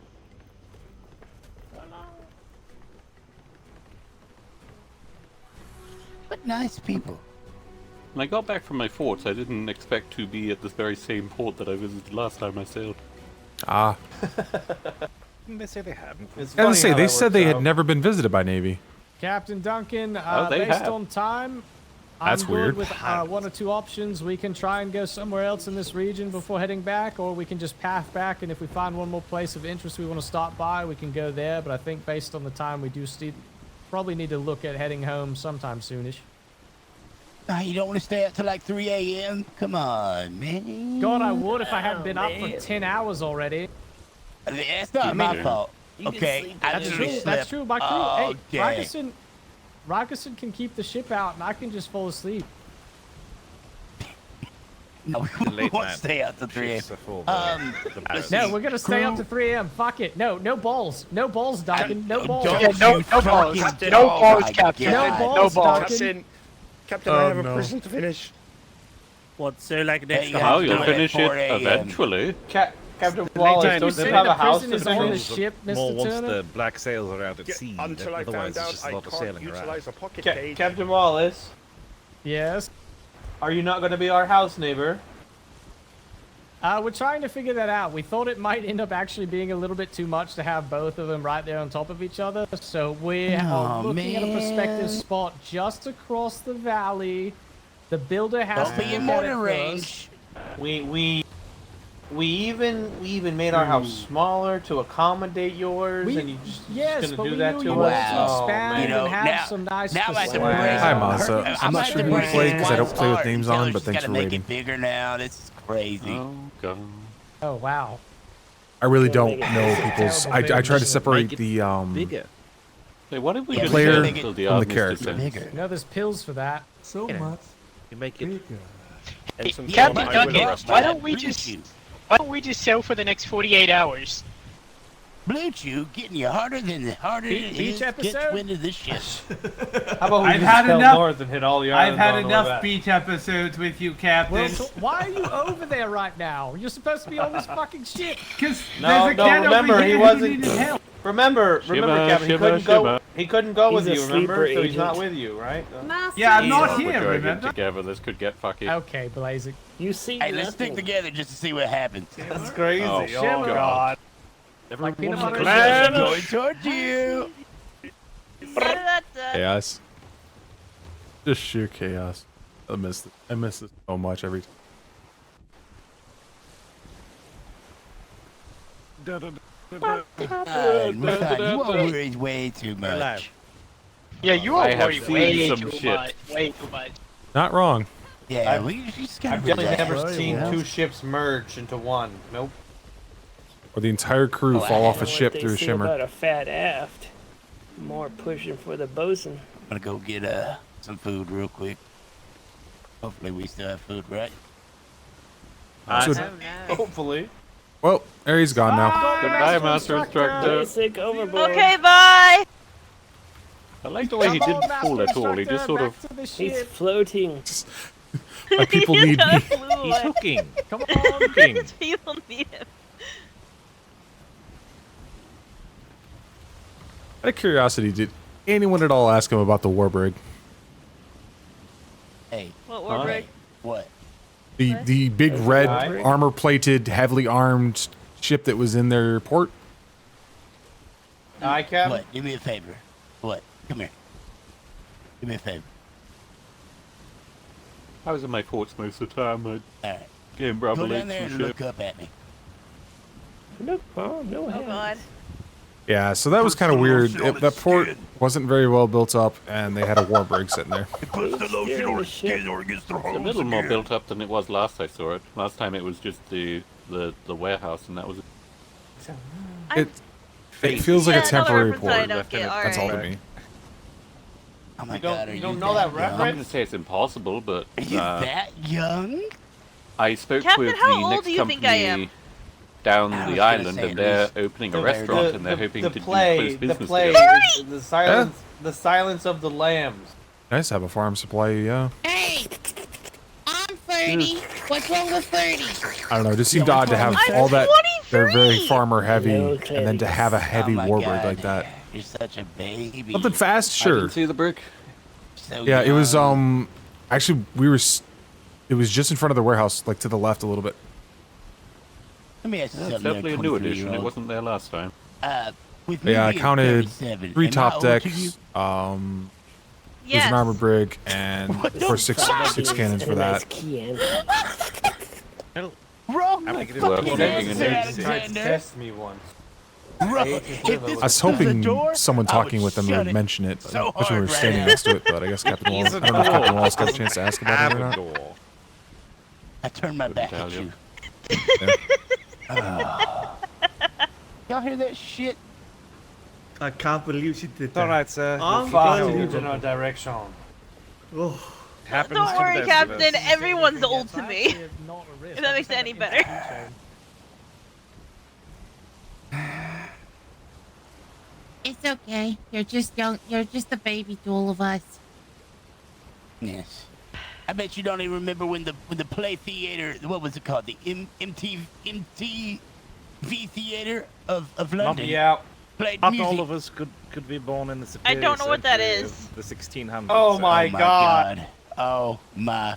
What nice people. When I got back from my forts, I didn't expect to be at this very same port that I visited last time I sailed. Ah. Didn't they say they hadn't? It's As I funny say, how they that said works they had out. never been visited by Navy. Captain Duncan, they based have. on time, That's I'm good weird. with one or two options. We can try and go somewhere else in this region before heading back, or we can just path back, and if we find one more place of interest we want to stop by, we can go there. But I think based on the time, we do probably need to look at heading home sometime soonish. You don't want to stay up till like 3 a.m.? Come on, man. God, I would if I hadn't been up for 10 hours already. That's not my fault. Okay, I That's literally true. slept That's true. My crew. all Hey, day. Rockerson can keep the ship out, and I can just fall asleep. No, we late won't night stay up till 3 shifts are full, a.m. let's No, see. we're gonna stay up to 3 a.m. Fuck it. No balls. No balls, Duncan. No balls. don't Yeah, no you balls. fucking Captain. dog. No balls, My Captain. No God. balls, No balls. Duncan. Captain. Captain, I Oh, have a no. person to finish. What, so like next Hey, time? Oh, do you'll it at finish 4 it a.m. eventually. Captain The Wallace, nighttime- don't the you have a nighttime house prison to is on the defend? ship, More Mr. once Turner? the black sails are out at sea. Until I Otherwise, found out it's just a I lot of can't sailing around. utilize a pocket cage. Captain Wallace, Yes. are you not going to be our house neighbor? We're trying to figure that out. We thought it might end up actually being a little bit too much to have both of them right there on top of each other. So we are looking at a prospective spot just across the valley. The builder has Don't to be in look at it mortar first. range. We even made our house smaller to accommodate yours, and you just Yes, gonna but do we that knew to you us. wanted to Oh, expand man. and have some nice now I facilities. Hi, Monza. I'm not sure who you played because I don't play with names on, but thanks for make rating. it bigger now. This is crazy. Oh god. Oh wow. I really don't know people's. I try to separate the Hey, why don't we just player wait until the from the armistice character. ends? You know, there's pills for that. So much. You make it. And some Captain I would Duncan, arrest why you. don't we just sail for the next 48 hours? Blue Chew getting you harder than harder it Beach is to get episode? wind of this ship. How about we I've just had sail enough- north and hit all the I've islands had on the way enough back? beach episodes with you, Captain. Well, so why are you over there right now? You're supposed to be on this fucking ship. Because No, remember he wasn't. Remember, Shimmer, Captain, shimmer, shimmer. he couldn't go with He's you. a Remember, sleeper so he's not agent. with you, right? Master Yeah, I'm not We're here, going remember? together. This could get fucky. Okay, Blazing. You see Hey, let's stick nothing. together just to see what happens. That's crazy. Oh, Oh, God. God. Like peanut butter and Man, jelly. going towards you. Chaos. Just sheer chaos. I miss it. I miss it so much every time. You worry way too much. Yeah, you all I have worry seen way some too shit. much. Way too much. Not wrong. Yeah, we just gotta I've definitely relax. never seen Yeah. two ships merge into one. Nope. Or the entire crew fall off a ship through a About shimmer. a fat aft. More pushing for the bosun. I'm gonna go get some food real quick. Hopefully we still have food, right? So- Hopefully. well, Aries gone now. Goodbye, Master Instructor. Basic overboard. Okay, bye. I like the way he didn't fall at all. He just sort of. He's floating. My people need me. He's hooking. Come on. Hooking. People need him. Out of curiosity, did anyone at all ask him about the Warbrig? Hey, What Warbrig? what? The big red Warbrig? armor-plated, heavily armed ship that was in their port? Aye, Cap. What? Do me a favor. What? Come here. Do me a favor. I was in my ports most of the time. I All right. game Go Bravo down there Lakes and and look shit. up at me. Look, oh, no Oh hands. god. Yeah, so that was kind of weird. That port wasn't very well built up, and they had a Warbrig sitting there. Puts the lotion on his skin or gets It's a little more built up than it was last I saw it. Last time it was just the warehouse, and that was. It feels like a Yeah, another temporary reference I port. don't get, That's all to alright. me. Oh my You God, don't, are you don't know that young? I'm reference? going to say it's impossible, but Are you that young? I spoke Captain, with how the old next do you think I am? company down I was the gonna island, say and at they're least opening a restaurant, and they're hoping to do close the business play, together. the silence of the lambs. Nice to have a farm supply, yeah. Hey, I'm 30. What's wrong with 30? I don't know, it just seemed odd to have I'm all that. They're very 23. farmer heavy, No and then to have a heavy Oh my Warbrig God. like that. You're such a baby. Something fast, I sure. didn't see the brick. So Yeah, it was young. actually it was just in front of the warehouse, like to the left a little bit. Let me ask you It's something. definitely a new edition. It wasn't there last time. With me Yeah, I being counted 37, 3 am I top older to you? decks. There's Yes. an armor brig, and What of the course six cannons for that. Wrong. I'm making it Well, fucking getting a new Tried to Alexander. test me once. Wrong. If this I was hoping someone talking with them would mention it, so especially when we were hard right standing now. next to it. But I guess Captain Wallace, I don't know if Captain Wallace got a chance to ask about it or not. door. I turned my back at you. Y'all hear that shit? I can't believe she did It's alright, sir. I'm Fast fine. moved in our direction. Oh, Happens Don't to the worry, best of us. Captain. Everyone's old to me. If that makes it any better. It's okay. You're just young. You're just a baby to all of us. Yes. I bet you don't even remember when the play theater, what was it called? The MT theater of Not, London. Yeah. Played not music. all of us could be born in the I superior don't know what that century is. of the 1600s. Oh my God. Oh my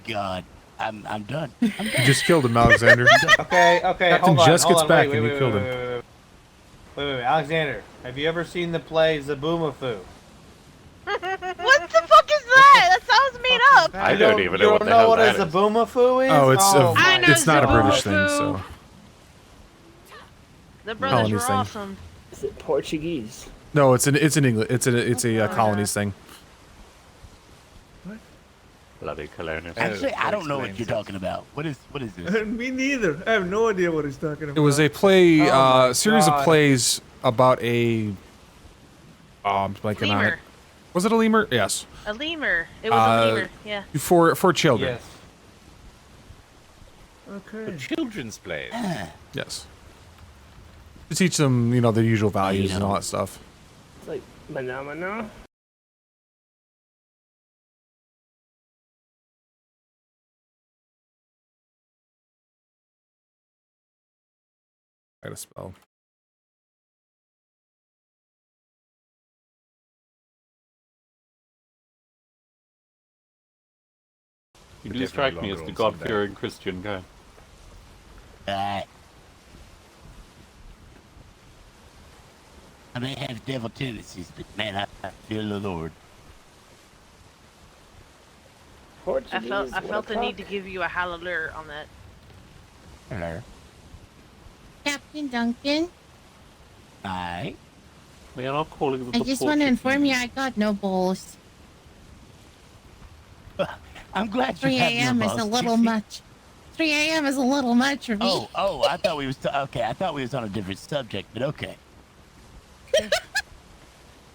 God. I'm done. I'm done. You just killed him, Alexander. Okay, Captain hold on. just hold gets on, back wait, and wait, you killed wait, him. Wait, Alexander, have you ever seen the play Zaboomafoo? What the fuck is that? That sounds made up. I don't even know you what don't the know hell what that a is. Zaboomafoo is? Oh, it's not a British Zaboomafoo. thing, so. The brothers Colonies were thing. awesome. Is it Portuguese? No, it's an English. It's a colonies thing. Bloody colonial. Actually, I don't know what you're talking about. What is this? Me neither. I have no idea what he's talking about. It was a play, Oh my series of God. plays about a. I'm blanking on it. Lemur. Was it a lemur? Yes. A lemur. It was a lemur. Yeah. For children. Yes. Okay. Children's plays. Yes. To teach them, the usual values and all that stuff. It's like Manamana. I gotta spell. You do strike me as the God-fearing Christian guy. I may have devil tendencies, but man, I fear the Lord. I felt the need to give you a hallelujah on that. Hello. Captain Duncan, Aye. We are not calling them I the just want to inform you I got no balls. I'm glad 3 you have a.m. no is a balls. little much. 3 a.m. is a little much for me. Oh, I thought we was okay. I thought we was on a different subject, but okay. I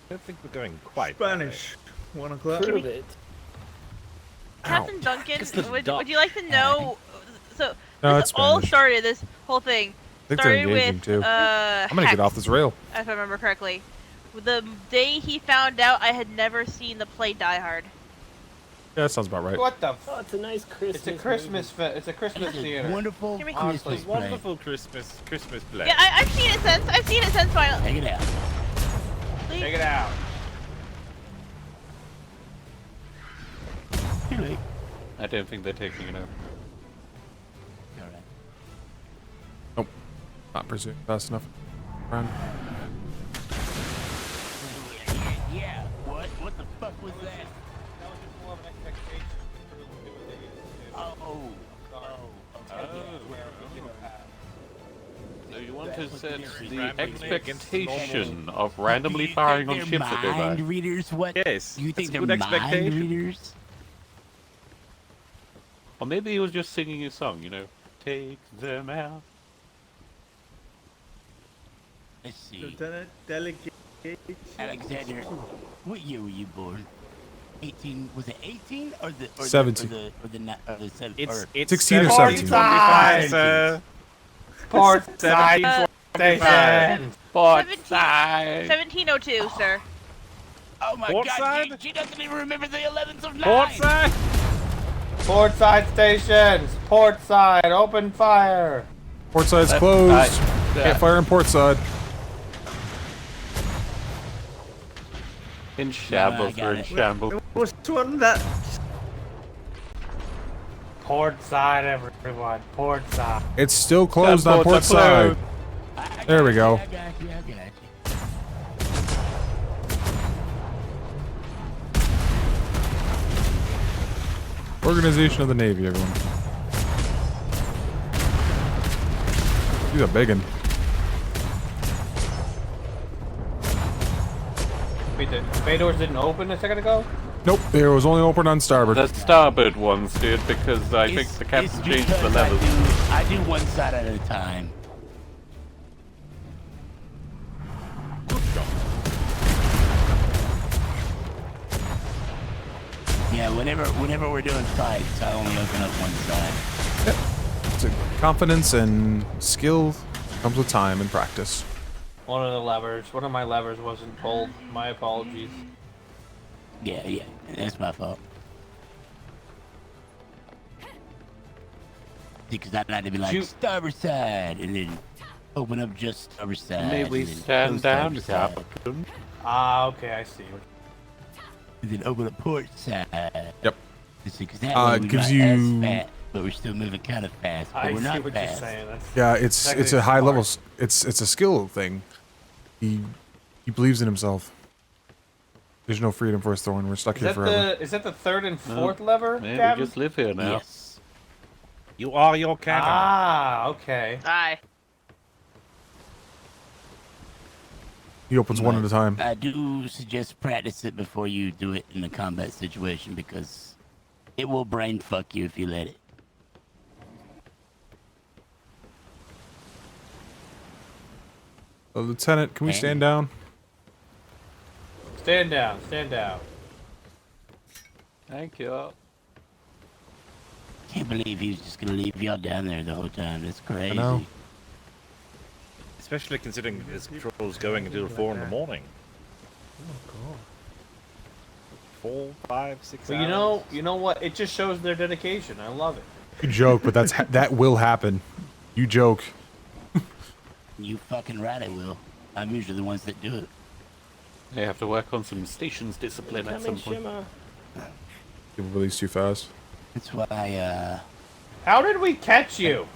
don't think we're going quite. Spanish. 1 o'clock. Prove it. Captain Duncan, Just the would dot. you like to know? So No, this it's all Spanish. started. This whole thing I think they're started engaging with too. I'm gonna get Hex, off this rail. if I remember correctly. The day he found out I had never seen the play Die Hard. Yeah, that sounds about right. What the? Oh, it's a nice Christmas. It's a Christmas. It's a Christmas theater. Wonderful Give me- Honestly. Christmas play. Wonderful Christmas play. Yeah, I've seen it since. I've seen it since finally. Take it out. Please. Take it out. Too late. I don't think they're taking it out. All right. Nope. Not pursuing fast enough. Run. Yeah. What the fuck was that? That was just more of an expectation for them to do what they needed to do. So you want to set the Randomly expectation of randomly firing on ships that go by. Mind readers? What? Yes. You think that's they're a good mind expectation. readers? Or maybe he was just singing a song, Take them out. Let's see. Lieutenant Delegate. Alexander, what year were you born? 18? Was it 18 or the 17. or the 7? It's 16 or 17. 1725, sir. Port side station. Port side. 1702, sir. Oh my Port God! side? She doesn't even remember the 11th of 9. Port side. Port side stations. Port side. Open fire. Port side's Left closed. side. Can't fire in port side. In shambles, got we're in it. shambles. Which one that? Port side, everyone. Port side. It's still closed That on port port's side. closed. There we go. I got you. Organization of the Navy, everyone. He's a big one. Wait, the bay doors didn't open a second ago? Nope, it was only open on starboard. The starboard ones did because I think the captain changed the levels. I do one side at a time. Yeah, whenever we're doing fights, I only open up one side. So confidence and skill comes with time and practice. One of my levers wasn't pulled. My apologies. Yeah, that's my fault. Because I'd like to be like, Shoot. starboard side, and then open up just other side. May we and then stand close down, other side, Captain? Ah, okay, I see. And then open up port side. Yep. Because that way It we're gives not as you. fast, but we're still moving kind of fast. But I we're see not what fast. you're saying. That's Yeah, it's a actually high level. smart. It's a skill thing. He believes in himself. There's no freedom for us, Thorn. We're stuck here forever. Is that the third and fourth lever, Man, Captain? we just live here now. Yes. You are your captain. Ah, okay. Aye. He opens one at a time. I do suggest practice it before you do it in a combat situation because it will brain fuck you if you let it. Lieutenant, can we stand down? Stand down. Stand down. Thank you. Can't believe he was just gonna leave y'all down there the whole time. That's crazy. I know. Especially considering this patrol's going until 4 in the morning. Oh god. 4, 5, 6 Well, hours. you know what? It just shows their dedication. I love it. You joke, but that will happen. You joke. You fucking right, I will. I'm usually the ones that do it. They have to work on some stations discipline at some point. People release too fast. That's why, How did we catch you?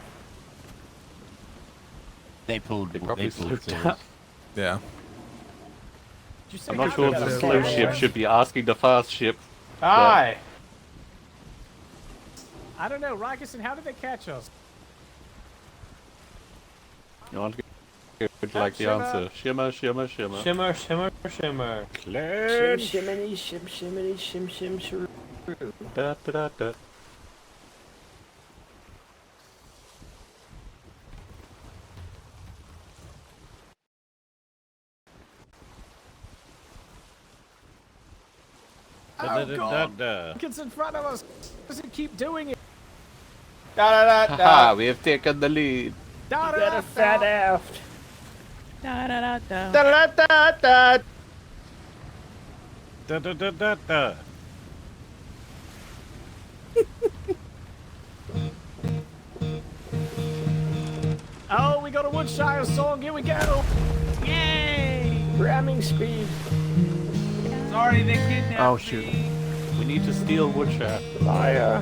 they pulled. They probably slowed sails. down. Yeah. I'm not sure if the slow ship should be asking the fast ship. Aye. I don't know, Rykerson, how did they catch us? You want to get like the Shimmer. answer? Shimmer, shimmer, shimmer. Shimmer, shimmer, shimmer. Shim Clean. shimmy, shim shimmy, shim shim shrew. Da, da, da, da. Oh god! Da. It's in front of us! Does it keep doing it? Da da da Haha, da. we have taken the lead. Da, da, Better da, fat da. aft. Da da da da. Da da da da. Da da da da da. Oh, we got a Woodshire song, here we go! Yay! Ramming speed. Sorry, they kidnapped Oh shoot. We need to steal Woodshire. Liar.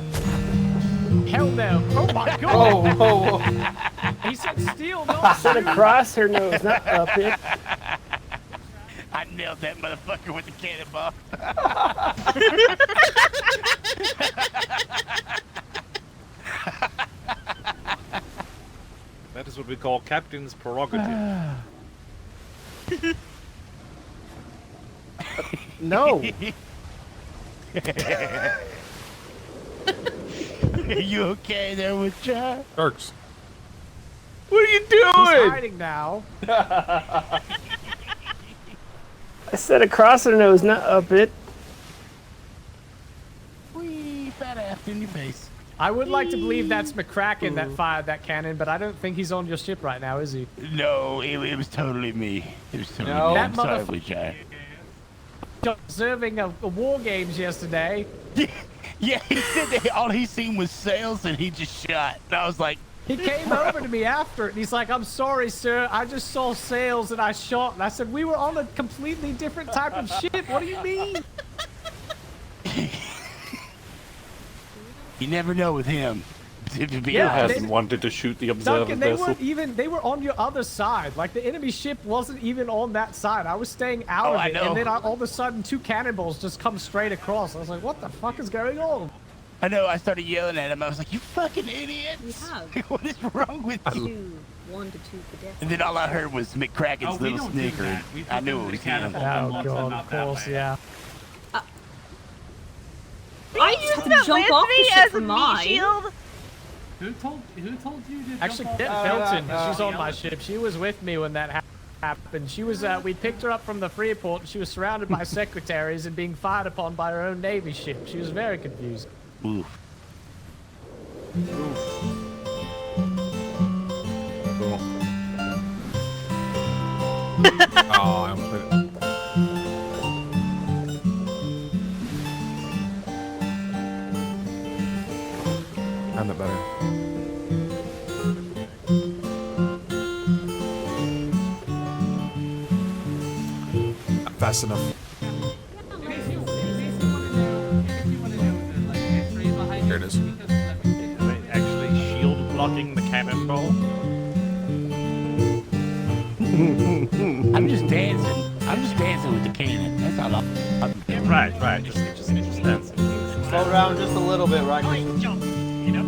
Hell no! Oh my god! Oh, oh, oh. He said steal, not Set shoot. across her nose, not up it. I nailed that motherfucker with the cannonball. That is what we call captain's prerogative. No. Are you okay there with John? Darks. What are you He's doing? hiding now. I said across her nose, not up it. Wee, fat aft in your face. I would like to believe that's McCracken that fired that cannon, but I don't think he's on your ship right now, is he? No, it was totally me. It was totally No. me. That I'm sorry, motherfucker- Woodshire. Observing a war games yesterday. Yeah, he said that all he seen was sails and he just shot. And I was like, He came over to me after it, and he's like, "I'm sorry, sir. I just saw sails and I shot." And I said, "We were on a completely different type of ship. What do you mean?" you never know with him. To be Yeah, honest. Hasn't wanted to shoot the observer Duncan, they vessel. weren't even. They were on your other side. Like the enemy ship wasn't even on that side. I was staying out Oh, of I it, know. and then all of a sudden, two cannonballs just come straight across. I was like, "What the fuck is going on?" I know, I started yelling at him. I was like, you fucking idiots! We have What is wrong with you? 1 to 2 cadets. And then all I heard was McCracken's Oh, we little don't do snicker. that. We I put knew them it in was the him. catapult. Oh Lots god, of of course, yeah. I just used that jump off the Lancity ship as a for meat mine. shield. Who told you to Actually, jump Deb off? Felton, she's on my ship. She was with me when that happened. She was, we picked her up from the Freeport, and she was surrounded by secretaries and being fired upon by her own Navy ship. She was very confused. Oof. Oh, I almost played it. Timed it better. fast enough. There it is. Actually shield blocking the cannonball. I'm just dancing. I'm just dancing with the cannon. That's all I'm doing. Right. Just dancing. Slow down just a little bit, right? Jump, you know?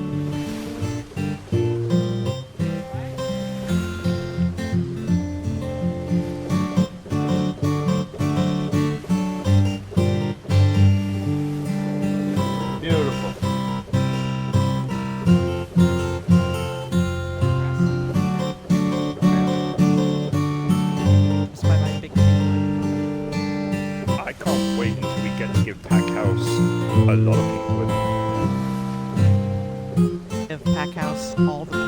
Beautiful. I can't wait until we get to give Pack House a lot of pink. Give Pack House all the pink.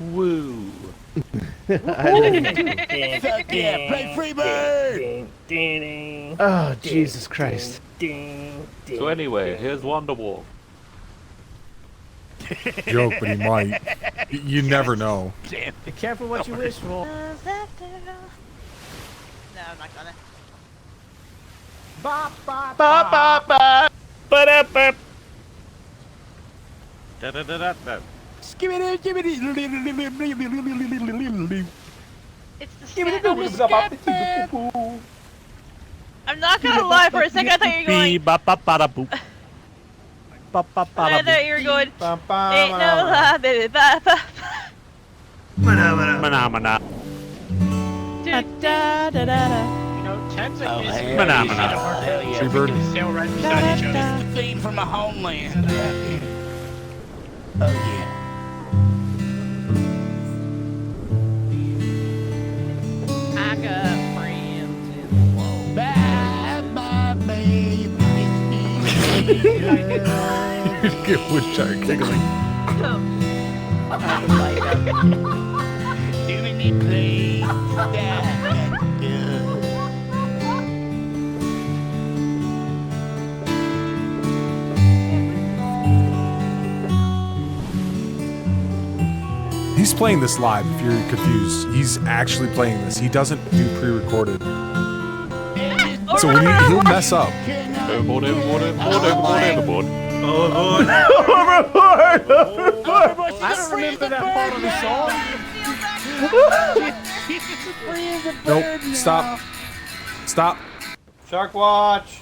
Woo. Fuck yeah, play Freebird! Oh, Jesus Christ. So anyway, here's Wonderwall. Joke, but he might. You never know. Be careful what you wish for. No, I'm not gonna. Bop, bop, Ba ba ba. Ba da ba. Da da da da da. It's the I'm not gonna lie, for a second I thought you were going. Ba ba ba da boop. Ba ba ba I da thought you were going. Ain't no lie, baby. Ba ba. Mana. You know, times like this, you Mana. should have worked out. yeah. So we can sail right beside each other. It's the theme from my homeland. Oh yeah. I got friends in the world. Bye, bye, baby. Get Woodshire giggling. Too many plays that good. He's playing this live, if you're confused. He's actually playing this. He doesn't do pre-recorded. So when he'll mess up. Overboard. I don't remember that part of the song. Nope. Stop. Stop. Shark watch.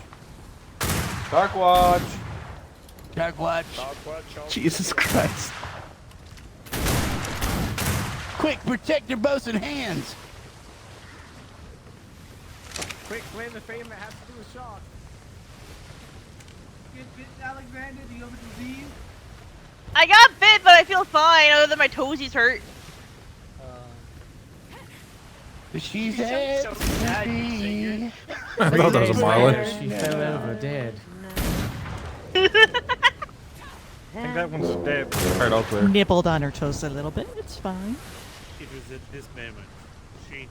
Shark watch. Shark watch. Jesus Christ. Quick, protect your boats and hands. Quick, claim the fame that has to do with sharks. Alexander, do you have a disease? I got bit, but I feel fine. Other than my toesies hurt. She said so sad, I thought that was a marlin. She fell over dead. I think that one's dead. Alright, all clear. Nibbled on her toes a little bit. It's fine. It was at this moment she knew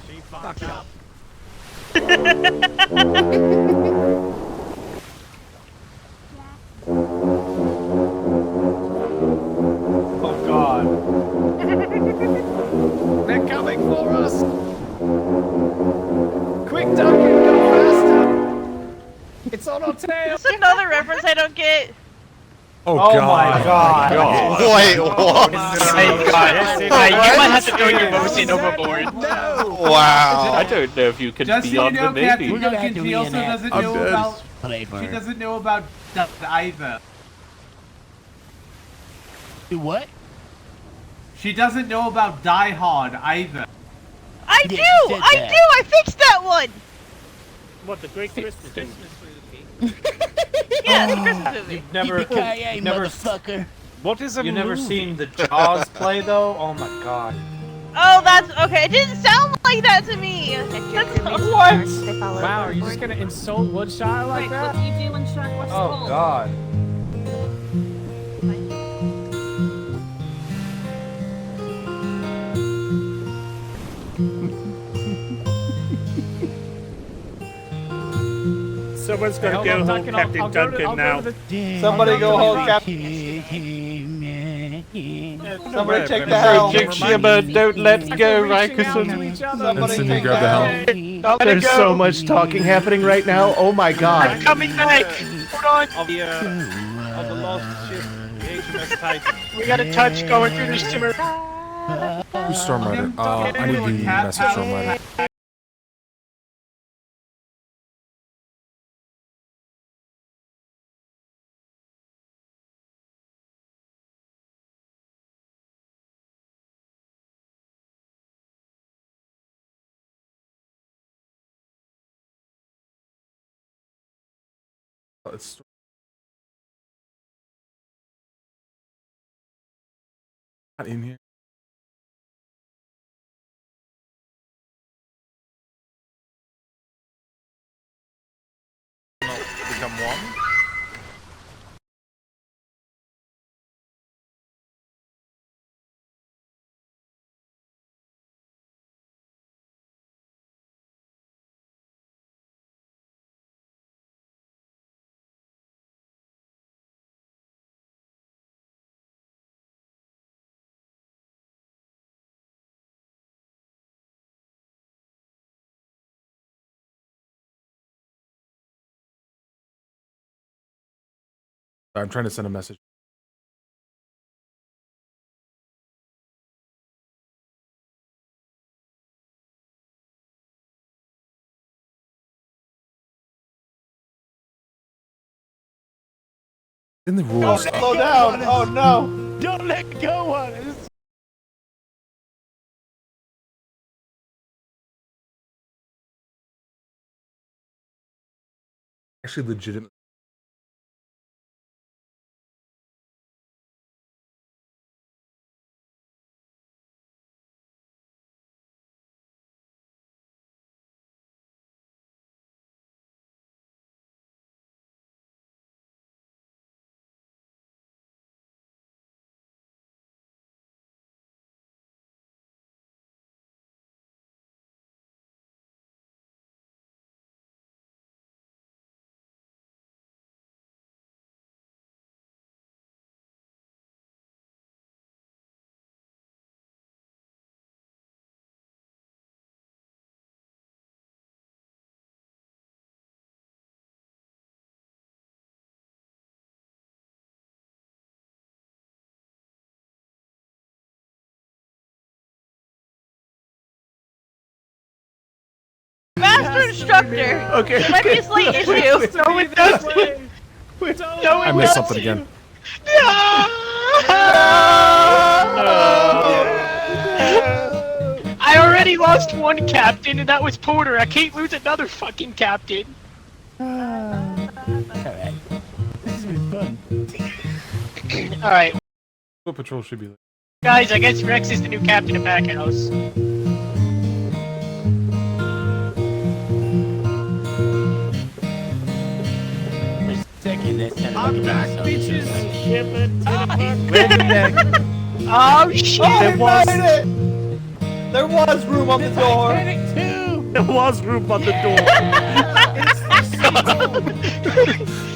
she fucked up. Oh God. They're coming for us! Quick, Duncan, go faster! It's on our tail! That's another reference I don't get. Oh, Oh God. my God. Wait, what? You might have to throw your boat overboard. Wow. I don't know if you can Just so be you on know, the Captain Navy. Duncan, she also doesn't know about. Play She doesn't know about death either. Do what? She doesn't know about Die Hard either. I Yeah, do! she said I that. do! I fixed that one! What, the Great Christmas movie? Yeah, it's a Christmas movie. You've never, Yippee-ki-yay, you've never, motherfucker. What is a you've never movie? seen the Jaws play though? Oh my God. Oh, that's okay. It didn't sound like that to me. That's What? Wow, are you just gonna insult Woodshire like Wait, that? what do you do when shark watch Oh God. Someone's got to go home, Captain Duncan, now. Somebody go home, Captain. Somebody take the helm. Shibba, don't let go, Rykerson. Winston, you grab the helm. There's so much talking happening right now. Oh my god. I'm coming back. Hold on. Of the lost ship, the HMS Titan. We got a touch going through the simmer. Who's Storm Rider? I need the message Storm Rider. It's not in here. Become one. I'm trying to send a message. In the rules. Slow down. Oh no. Don't let go on it. Actually, legitimate. Master Instructor! Okay. There might be a slight issue. No, it doesn't. No, I missed something again. I already lost one captain, and that was Porter. I can't lose another fucking captain. Alright. This has been fun. Alright, What patrol should be like? guys, I guess Rex is the new captain of Packhouse. I'm back, bitches! Oh shit! Oh, he made it! There was room on the door. There was room on the door.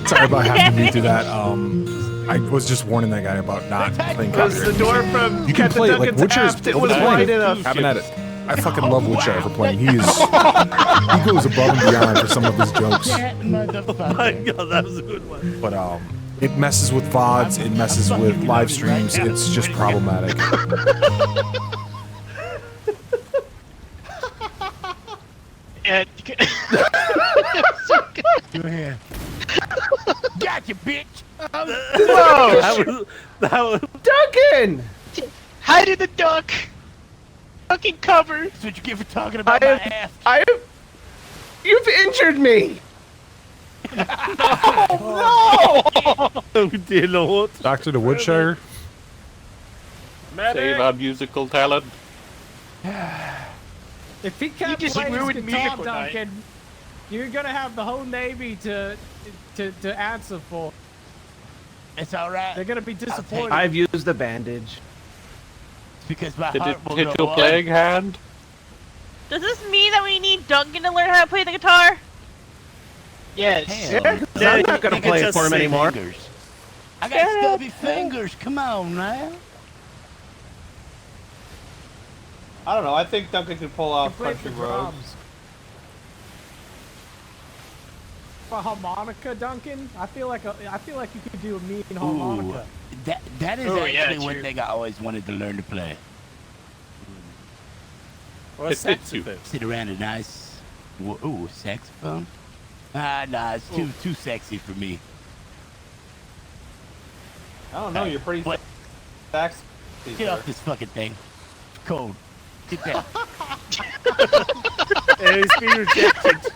Sorry about having to do that. I was just warning that guy about not playing Because copyright. the door from You can Captain play it like Duncan's Witcher's aft, it was playing wide it. enough. Having at it. I fucking love Witcher for playing. He goes above and beyond for some of his jokes. My God, that was a good one. But it messes with VODs, it messes with live streams, it's just problematic. And You're here. Gotcha, bitch! Whoa! That was Duncan! Hide in the duck! Fucking cover! That's what you get for talking about my ass. You've injured me! Oh dear Lord. Dr. the Woodshire. Save our musical talent. If he can't just play his ruined guitar, music one night. Duncan, you're gonna have the whole Navy to answer for. It's alright. They're gonna be disappointed. I've used the bandage. It's because my Did heart it will hit go your on. playing hand? Does this mean that we need Duncan to learn how to play the guitar? Yes. Hell, Yeah, I'm not gonna You can play it just for him say anymore. fingers. I got stubby fingers. Come on now. I don't know. I think Duncan could pull off Play Country the Road. drums. For harmonica, Duncan? I feel like you could do a mean harmonica. That is Oh, yeah, actually one true. thing I always wanted to learn to play. Or a saxophone. Sit around a nice, ooh, saxophone. Nah, it's too sexy for me. I don't know. You're pretty. What? Sax. Get off this fucking thing. It's cold. Get down. And it's being rejected.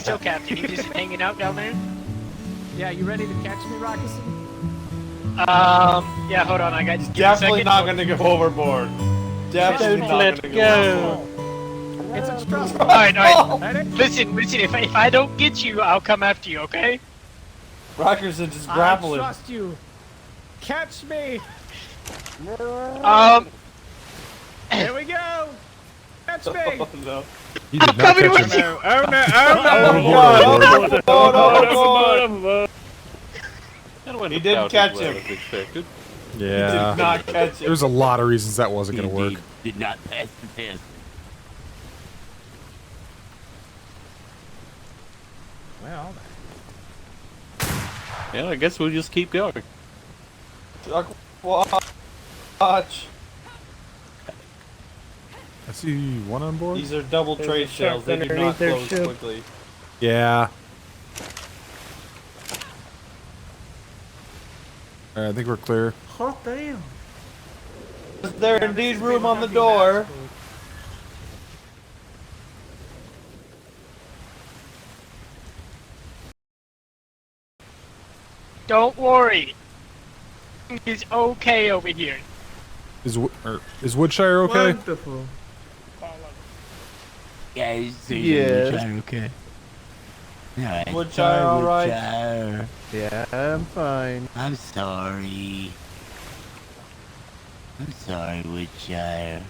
So, Captain, you just hanging out down there? Yeah, you ready to catch me, Rockerson? Yeah, hold on, I got just give Definitely me a not second. gonna go overboard. Definitely Don't not let gonna go. overboard. It's a trust. Alright. Listen, if I don't get you, I'll come after you, okay? Rockerson just I grappling. trust you. Catch me. Here we go. Catch me. Oh, no. He did not coming catch with him. Oh no! He didn't catch him. Expected. He Yeah. did not catch him. There's a lot of reasons that wasn't going to work. Did not pass the test. Well, Yeah, I guess we'll just keep going. Watch. I see one on board. These are double There's trade a shark shells. They do underneath not their close ship. quickly. Yeah. All right, I think we're clear. Hot damn. Is there indeed room on the door? Don't worry. It's okay over here. Is Woodshire okay? Wonderful. Yeah, Yes. okay. Alright. Woodshire, sorry, alright? Woodshire. Yeah, I'm fine. I'm sorry. I'm sorry, Woodshire.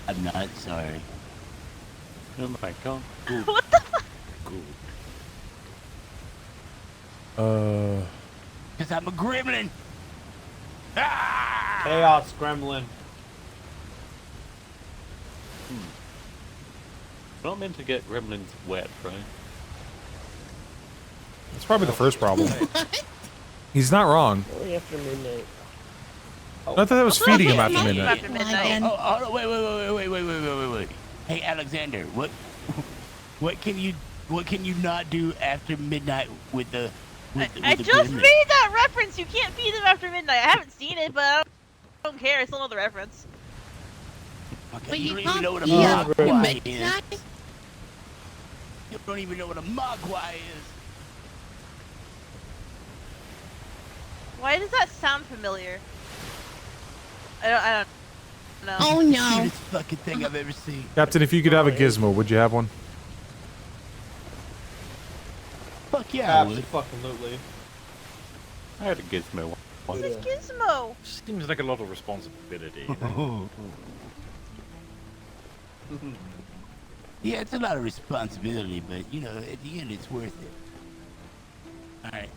I'm not sorry. Oh my god. What the fuck? Because I'm a gremlin. Chaos Gremlin. We're not meant to get gremlins wet, right? That's probably the first problem. He's not wrong. Only after midnight. Not that I was feeding him after midnight. After midnight. Oh, wait. Hey, Alexander, what can you not do after midnight with the? I just made that reference. You can't feed them after midnight. I haven't seen it, but I don't care. I still know the reference. Okay, But you you don't even can't know what a eat after mogwai is. midnight. You don't even know what a mogwai is. Why does that sound familiar? I don't know. Oh It's the no. cutest fucking thing I've ever seen. Captain, if you could have a gizmo, would you have one? Fuck yeah, I would. Absolutely. I had a gizmo once. This is Gizmo. Seems like a lot of responsibility. Yeah, it's a lot of responsibility, but you know, at the end, it's worth it. All right,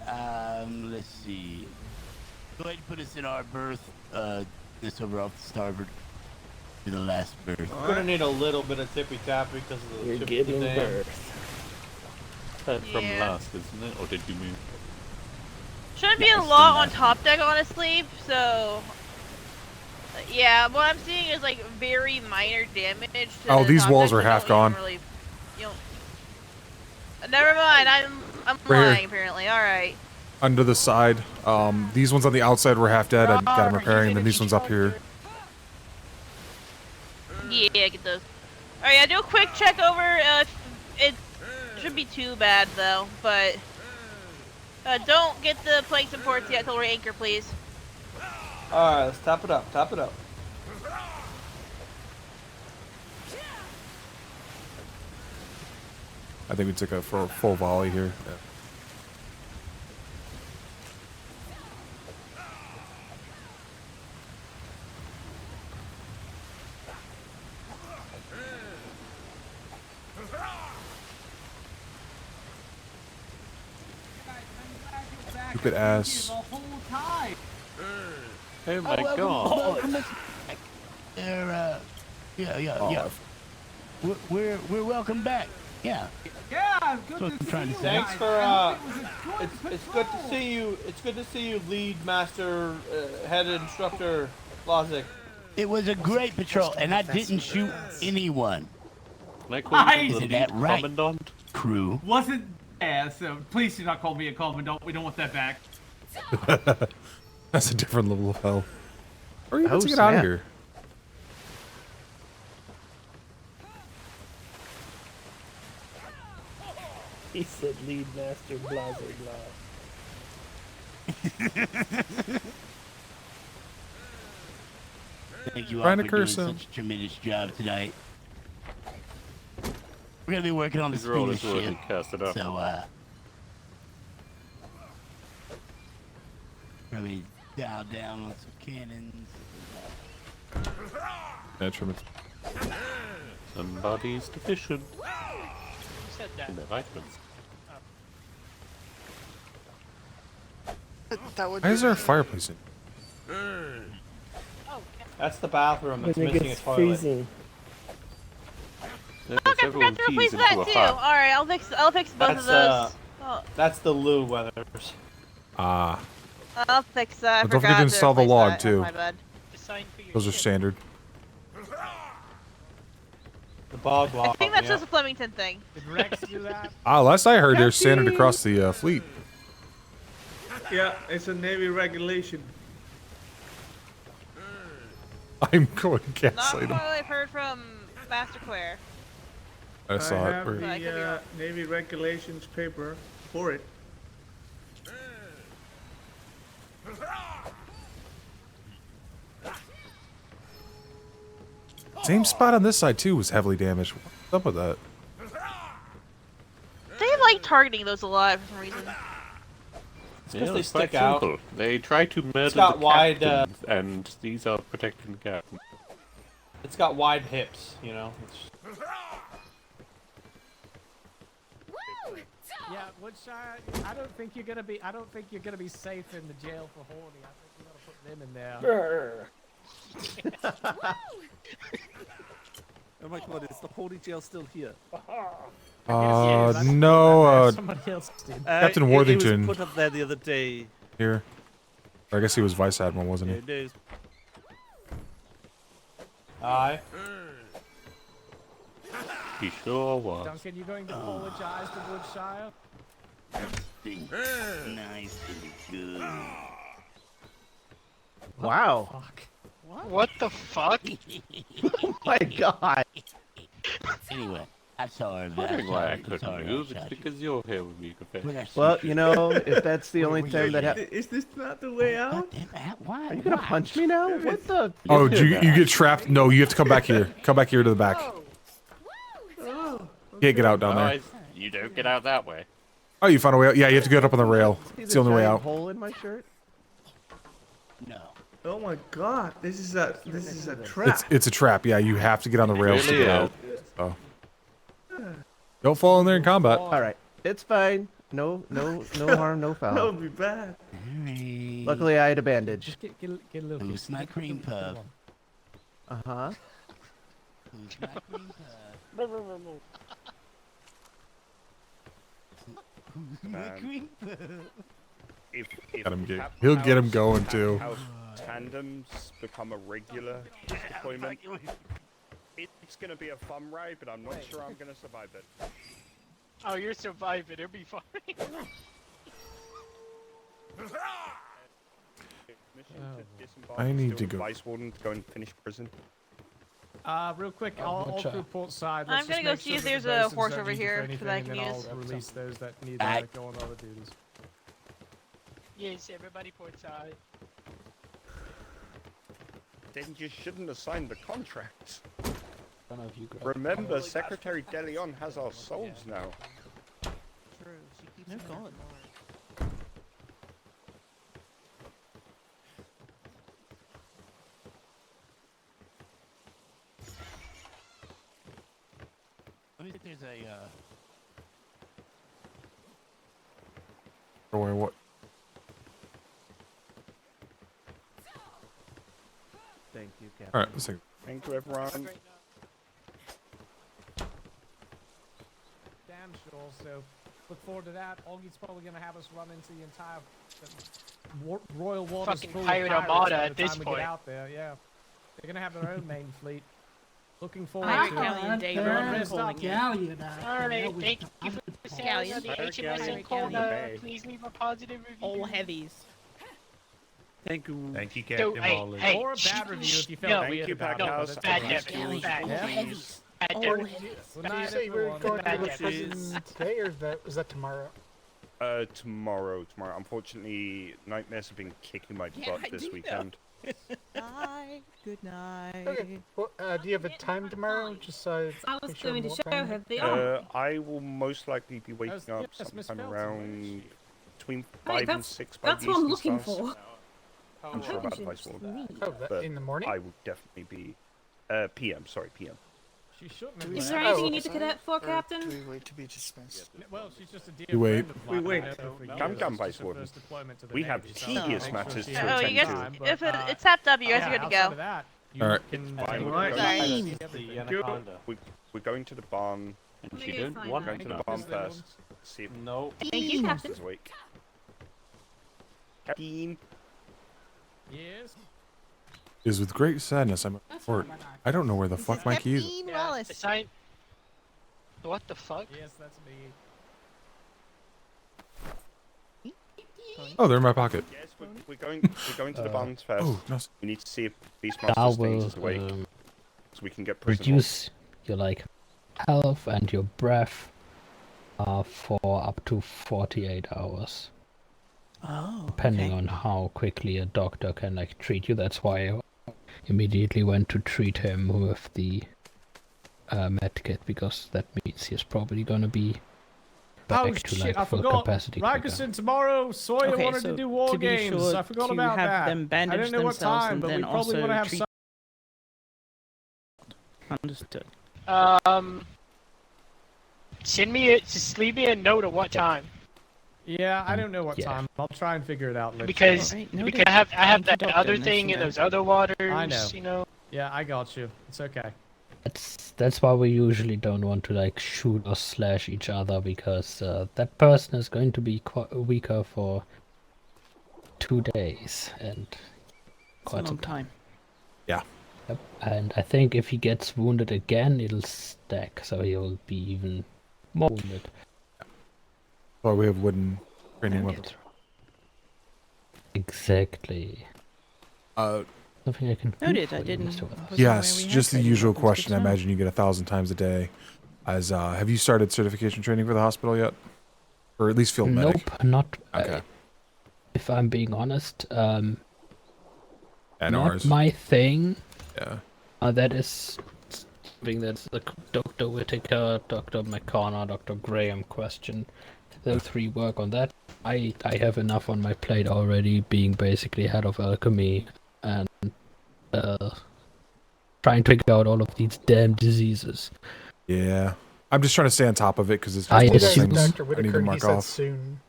let's see. Go ahead and put us in our berth. This over off the starboard. To the last berth. We're gonna need a little bit of tippy tappy because of the You're tip of giving the dam. birth. That's from Yeah. last, isn't it? Or did you move? Shouldn't be a lot on top deck, honestly. So, yeah, what I'm seeing is like very minor damage. To Oh, the these top walls deck, are so half don't gone. even Really, you know, never mind. I'm Right here. lying apparently. All right. Under the side. These ones on the outside were half dead. I got them repairing, and then these ones up here. Yeah, get those. All right, I do a quick check over. It shouldn't be too bad though, but don't get the planks and ports yet till we're anchor, please. Alright, let's tap it up, tap it up. I think we took a full volley here. Yeah. Stupid ass. The whole time. Oh my god. Welcome back. Yeah. We're welcome back. Yeah. Yeah, That's what good I'm to see trying you to say. Thanks guys. for I hope it was a good it's good to see you. It's good to see you, lead master, head instructor, Lozic. It was a great patrol, and I didn't shoot anyone. Can I call you Isn't the that lead right? commandant? Crew. Wasn't. Yeah, so please do not call me a commandant. We don't want that back. That's a different level of hell. Hurry up, Oh, let's get out of snap. here. He said lead master, blah, blah, blah. Thank you all Trying for to doing curse him. such a tremendous job tonight. We're gonna be working on the These are all speed his ship. already casted up. So probably dial down on some cannons. Detriment. Somebody's deficient Who said that? in their vitamins. Why is there a fireplace in? That's the bathroom. It's When it missing a gets toilet. freezing. Yes, Fuck, I everyone forgot to pees replace into that a too. hut. Alright, I'll fix both That's of those. Oh, that's the loo, Weathers. Ah, I'll fix that. I But don't forget forgot to install the replace log, that. too. Oh, my bad. Design for your those are ship. standard. The bog log. I think that's yeah. just a Flemington thing. Did Rex do that? Ah, last I heard, they're standard across the fleet. Yeah, it's a Navy regulation. I'm going to Not gaslight from him. what I've heard from Master Claire. I saw I it. have Where- I could be the wrong. Navy regulations paper for it. Same spot on this side too was heavily damaged. What's up with that? They like targeting those a lot for some reason. It's because Yeah, they it's quite stick out. simple. They try to murder got the wide, captains, and these are protecting the captain. It's got wide hips, you know. It's... Yeah, Woodshire, I don't think you're gonna be safe in the jail for horny. I think you gotta put them in there. Oh my god, is the holy jail still here? No, somebody else did. Captain It Worthington was put up there the other day. here. Or I guess he was Vice Admiral, wasn't he? It is. Aye. He sure was. Duncan, you going to apologize to Woodshire? Nice and good. Wow. What the fuck? Oh my god. Anyway, I'm sorry. I don't know why I I'm couldn't sorry, move. I'm It's sorry. because you're here with me, Professor. Well, you know, if that's the only time that happens. Is this not the way out? Why? Are you gonna punch me now? What the? Oh, you get trapped? No, you have to come back here. Come back here to the back. Can't get out down there. Otherwise, you don't get out that way. Oh, you found a way out? Yeah, you have to get up on the rail. It's the only way out. Hole in my shirt. No. Oh my god, this is a trap. It's a trap. Yeah, you have to get on the rails to really get out. So. Don't fall in there in combat. All right, it's fine. No harm, no That foul. would be bad. Luckily, I had a bandage. Get a little. Who's my cream puff? Uh huh. Who's my cream puff? Who's my cream puff? If Got him Cap he'll get him House- going Cap too. House tandems become a regular deployment. It's gonna be a fun ride, but I'm not sure I'm gonna survive it. Oh, you're surviving. It'll be fine. Mission to disembark I need still to with go. Vice Warden to go and finish prison. Real quick, I'll do port side. I'm gonna go see if there's a horse over here that I can use. I'll release those that need Aye. to go on other duties. Yes, everybody port side. Then you shouldn't have signed the contract. Remember, Secretary DeLeon has our souls now. No God. Let me see if there's a. Or what? All right, let's take. Thank you, everyone. Damn sure. So look forward to that. Augie's probably gonna have us run into the entire Royal Waters Fucking full of pirate pirates armada by at the this time we point. get out there. Yeah, they're gonna have their own main fleet. Looking forward Pirate to Galleon it. David, Everyone I'm rest up. calling it. Alright, thank you for sailing on the Pirate HMS Galleon. Ancona. Please leave a positive review. All heavies. Thank you. Thank you, So, Captain hey, Marlin. hey, or a bad review if you felt no, weird about no, it. bad That's Devin, fine. bad. All heavies. Bad All Devin. heavies. Good Did you night, say you were everyone. going to Bad the Devin. prison today, or is that tomorrow? Tomorrow. Unfortunately, nightmares have been kicking my Yeah, butt I this do know. weekend. Bye. Good night. Okay. Well, do you have a time tomorrow? Just so I was make sure going to I'm show well her timed? the armor. I will most likely be waking Yes, up yes, Miss sometime Felton, around between Right, 5 and 6 by that's what I'm Eastern looking stars. for. I'm sure about the Vice Lord. Oh, that in the morning? I will definitely be... PM, sorry, PM. She shouldn't have. Is been. there anything you need the cadet for, Captain? Do we wait to be dismissed? Well, she's just a dear You wait. friend of We mine. wait. I've known her for Come, years. come, It's Vice just her Warden. first deployment to the We Navy, have so tedious make sure matters she to has Oh, attend you guys, to. time, but, if it's tapped up, you guys yeah, are good to outside go. of that, you All right. can Fine. do Alright. Sorry. We're going to the barn. And she Maybe don't it's fine want Going to the to. barn first. See if No. Thank you, Captain. this week. Captain. Yes. It is with great sadness I'm report. I don't know where the fuck my key is. Captain Yeah, Wallace. assign... What the fuck? Yes, that's me. Oh, they're in my pocket. Yes, we're going to the barns first. Oh, no. We need to see if That Beastmaster Stains will is awake, so we can get prison reduce your health and your breath for up to 48 hours. Oh. Depending okay. on how quickly a doctor can treat you. That's why I immediately went to treat him with the medkit, because that means he's probably gonna be back Oh to shit! I full forgot. capacity. quicker. Ragusan tomorrow. Sawyer Okay, wanted so to do war to be games. sure I forgot to about have that. them I bandage didn't know what themselves time, and but we then probably also want to have treat- some. Understood. Just leave me a note of what time. Yeah, I don't know what Yeah. time. I'll try and figure it out later. Because Alright, noted. because I have Thank you, that Doctor, other nice thing to in know. those other waters. I know. You know. Yeah, I got you. It's okay. That's why we usually don't want to shoot or slash each other, because that person is going to be quite weaker for 2 days and It's a quite long some time. time. Yeah. Yep. And I think if he gets wounded again, it'll stack, so he'll be even more wounded. Or we have wooden training Okay. weapons. Exactly. Something I can. do Noted. for I you, didn't. Mr. Wells. wasn't Yes, aware we had just the training usual weapons. Good question. I to know. imagine you get 1,000 times a day. As have you started certification training for the hospital yet, or at least field medic? Nope, not. Okay. If I'm being honest, And not ours. my thing. Yeah. That is something that's the Dr. Whitaker, Dr. McConnor, Dr. Graham question. The three work on that. I have enough on my plate already, being basically head of alchemy and trying to figure out all of these damn diseases. Yeah. I'm just trying to stay on top of it because it's just I one of those assume- things Dr. I need Whitaker, to and he mark said off. soon.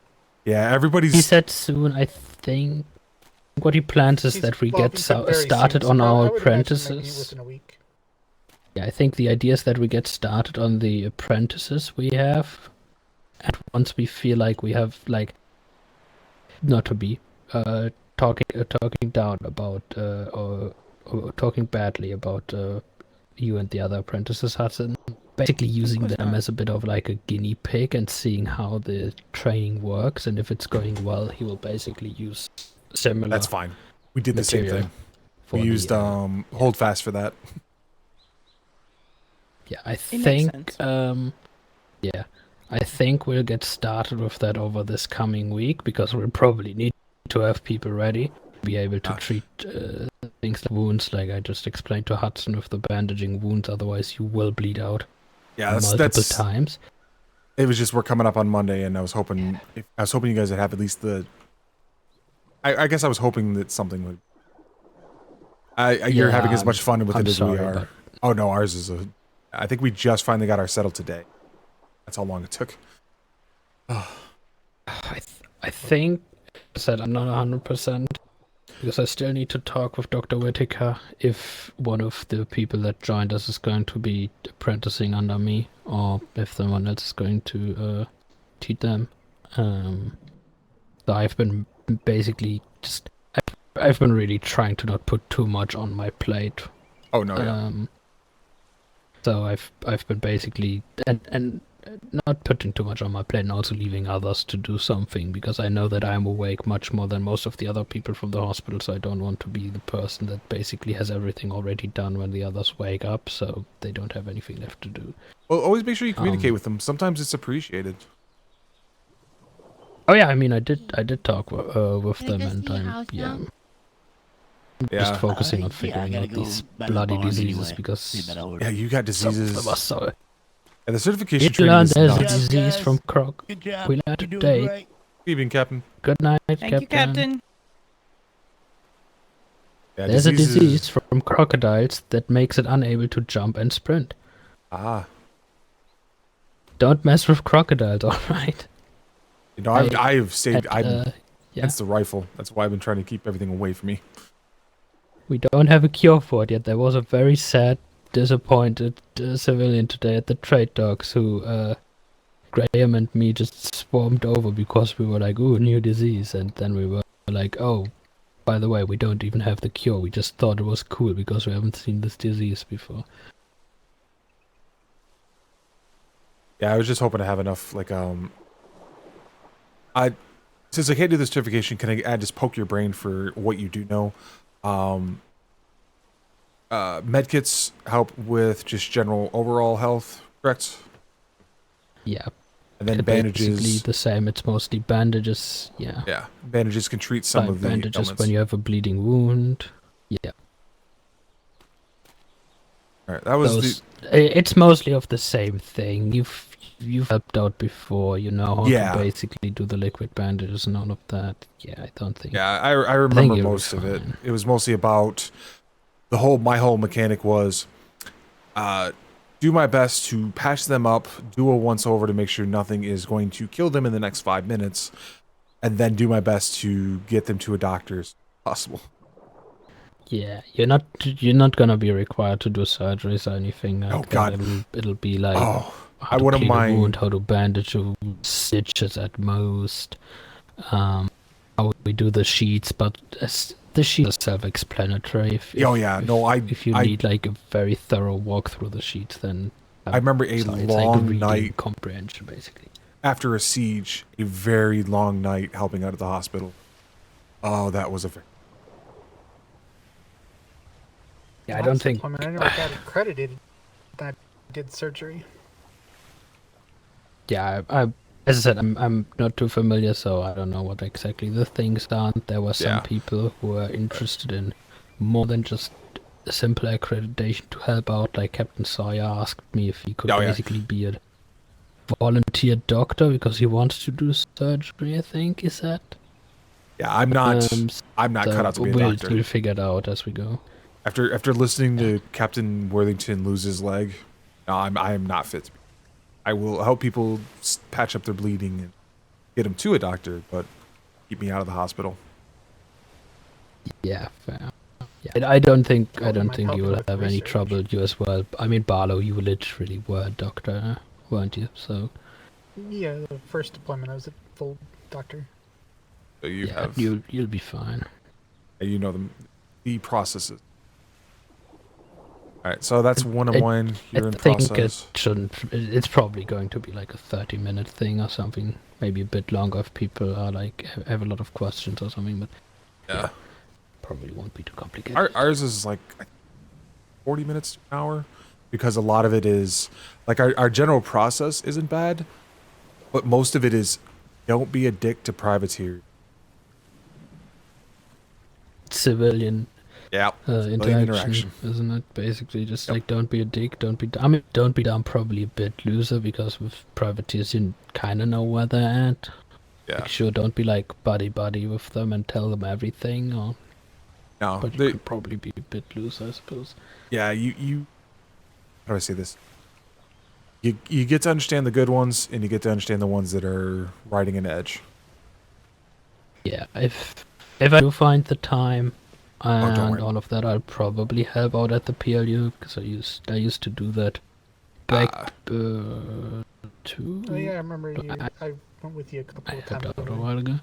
Yeah, everybody's. He said soon, I think. What he plans is that we Well, get he said very started soon, on so I our would imagine maybe apprentices. within a week. Yeah, I think the idea is that we get started on the apprentices we have, and once we feel like we have not to be talking down about or talking badly about you and the other apprentices, Hudson. Basically using course them not. as a bit of a guinea pig and seeing how the training works, and if it's going well, he will basically use similar. That's fine. We did the same material thing. for We the, used hold fast for that. Yeah, I makes think sense. yeah, I think we'll get started with that over this coming week, because we'll probably need to have people ready to be able to treat things like wounds, like I just explained to Hudson with the bandaging wounds. Otherwise, you will bleed out. Yeah, multiple times. It was just we're coming up on Monday, and I was hoping you guys would have at least the. I guess I was hoping that something would. You're Yeah, having as much fun with I'm it as sorry, we are. but- Oh no, ours is a. I think we just finally got ours settled today. That's how long it took. I think I said I'm not 100%. Because I still need to talk with Dr. Whitaker if one of the people that joined us is going to be apprenticing under me, or if someone else is going to teach them. So I've been basically just... I've been really trying to not put too much on my plate. Oh, no, yeah. So I've been basically... And not putting too much on my plate and also leaving others to do something, because I know that I'm awake much more than most of the other people from the hospital, so I don't want to be the person that basically has everything already done when the others wake up, so they don't have anything left to do. Well, always make sure you communicate with them. Sometimes it's appreciated. Oh yeah, I mean, I did talk with them, and I'm just focusing on figuring out these bloody diseases, because yeah, you got diseases. Some of us, so and the certification we training learned is there's nuts. a disease from Croc. We learned today. Good evening, Captain. Good night, Thank you, Captain. Yeah, There's a disease from crocodiles that makes it unable to jump and sprint. Ah. Don't mess with crocodiles, alright? You know, I've saved... yeah. That's the rifle. That's why I've been trying to keep everything away from me. We don't have a cure for it yet. There was a very sad, disappointed civilian today at the trade docks who Graham and me just swarmed over because we were like, ooh, new disease, and then we were like, oh, by the way, we don't even have the cure. We just thought it was cool because we haven't seen this disease before. Yeah, I was just hoping to have enough, like, since I can't do the certification, can I just poke your brain for what you do know? Medkits help with just general overall health, correct? Yeah. And then It's bandages. basically the same. It's mostly bandages. Yeah. Yeah, bandages can treat some of the bandages ailments. when you have a bleeding wound. Yeah. All right, that was It's mostly of the same thing. You've helped out before. You know how Yeah. to basically do the liquid bandages and all of that. Yeah, I don't think. Yeah, I think remember you'll be most of it. fine. It was mostly about my whole mechanic was do my best to patch them up, do a once over to make sure nothing is going to kill them in the next 5 minutes, and then do my best to get them to a doctor as possible. Yeah, you're not gonna be required to do surgeries or anything like Oh, that. God. It'll be like Oh, how I to wouldn't clean a mind. wound, how to bandage a stitches at most. How we do the sheets, but the sheets are self-explanatory. If you need like a very thorough walk through the sheets, then I remember a it's like long reading night comprehension, basically. after a siege, a very long night helping out at the hospital. Oh, that was a very... Yeah, I don't think. I never got accredited that I did surgery. Yeah, I as I said, I'm not too familiar, so I don't know what exactly the things are. There were some people who were interested in more than just a simple accreditation to help out. Like Captain Sawyer asked me if he could basically be a volunteer doctor because he wants to do surgery. I think is that. Yeah, I'm not cut out to be a doctor. We'll figure it out as we go. After listening to Captain Worthington lose his leg, no, I am not fit to be. I will help people patch up their bleeding and get them to a doctor, but keep me out of the hospital. Yeah, fair. Yeah, I don't think you helping will with have any research. trouble. You as well. I mean, Barlow, you literally were a doctor, weren't you? So Yeah, the first deployment I was a full doctor. So you yeah, have you'll be fine. you know the processes. All right, so that's one-on-one here in I think process. it shouldn't. It's probably going to be like a 30-minute thing or something. Maybe a bit longer if people are like have a lot of questions or something. But Yeah. probably won't be too complicated. Ours is like 40 minutes to an hour because a lot of it is like our general process isn't bad, but most of it is don't be a dick to privateers. Civilian interaction, isn't it? Basically, just like don't be a dick, don't be. I mean, don't be dumb. Probably a bit looser because with privateers you kind of know where they're at. Yeah. Like, sure, don't be like buddy with them and tell them everything. Or No, but you could probably be a bit loose, I suppose. Yeah, you. How do I say this? You get to understand the good ones, and you get to understand the ones that are riding an edge. Yeah, if If I do find the time don't and worry. all of that, I'll probably help out at the PLU because I used to do that back to Oh yeah, I remember you. I went with you a couple of times. a while ago.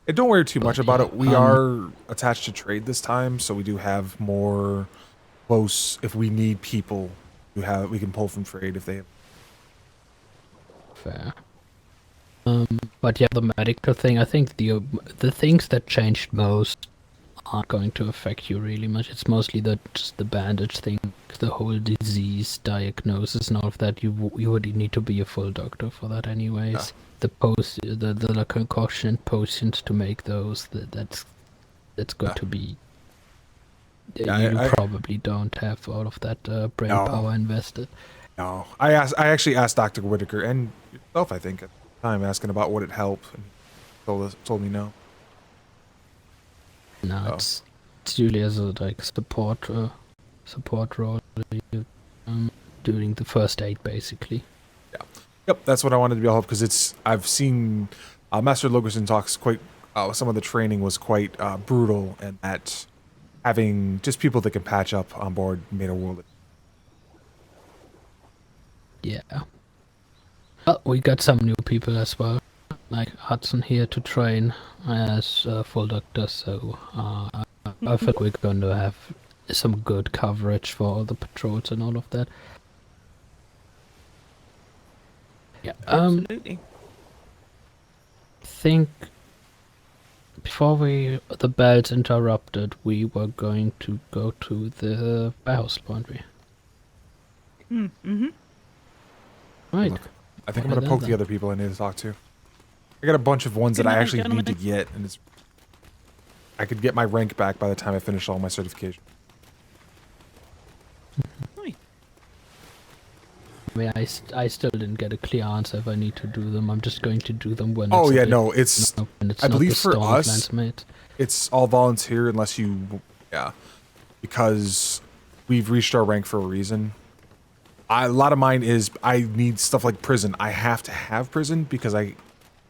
Hey, don't worry too much about yeah, it. We are attached to trade this time, so we do have more close. If we need people, we can pull from trade if they have. Fair. But yeah, the medical thing. I think the things that changed most aren't going to affect you really much. It's mostly just the bandage thing, the whole disease diagnosis and all of that. You would need to be a full doctor for that, anyways. Yeah. The concoction potions to make those. That's going to be. You probably don't have all of that brain power invested. No, I actually asked Dr. Whitaker and yourself, I think, at the time, asking about would it help, and told me no. No, it's usually as a support role doing the first aid basically. Yeah. Yep, that's what I wanted to be able to help because I've seen Master Logerson talks quite. Some of the training was quite brutal, and that having just people that can patch up on board made a world of. Yeah. Well, we got some new people as well, like Hudson here to train as a full doctor, so I think we're going to have some good coverage for all the patrols and all of that. Yeah. Absolutely. I think before the bells interrupted, we were going to go to the warehouse laundry. Mm-hmm. Right. Look, I think I'm going to poke the other people I need to talk to. I got a bunch of ones that I actually need to get, and I could get my rank back by the time I finish all my certification. I mean, I still didn't get a clear answer if I need to do them. I'm just going to do them when. Oh it's yeah, no, it's. I believe for us, it's all volunteer unless you, because we've reached our rank for a reason. A lot of mine is I need stuff like prison. I have to have prison because I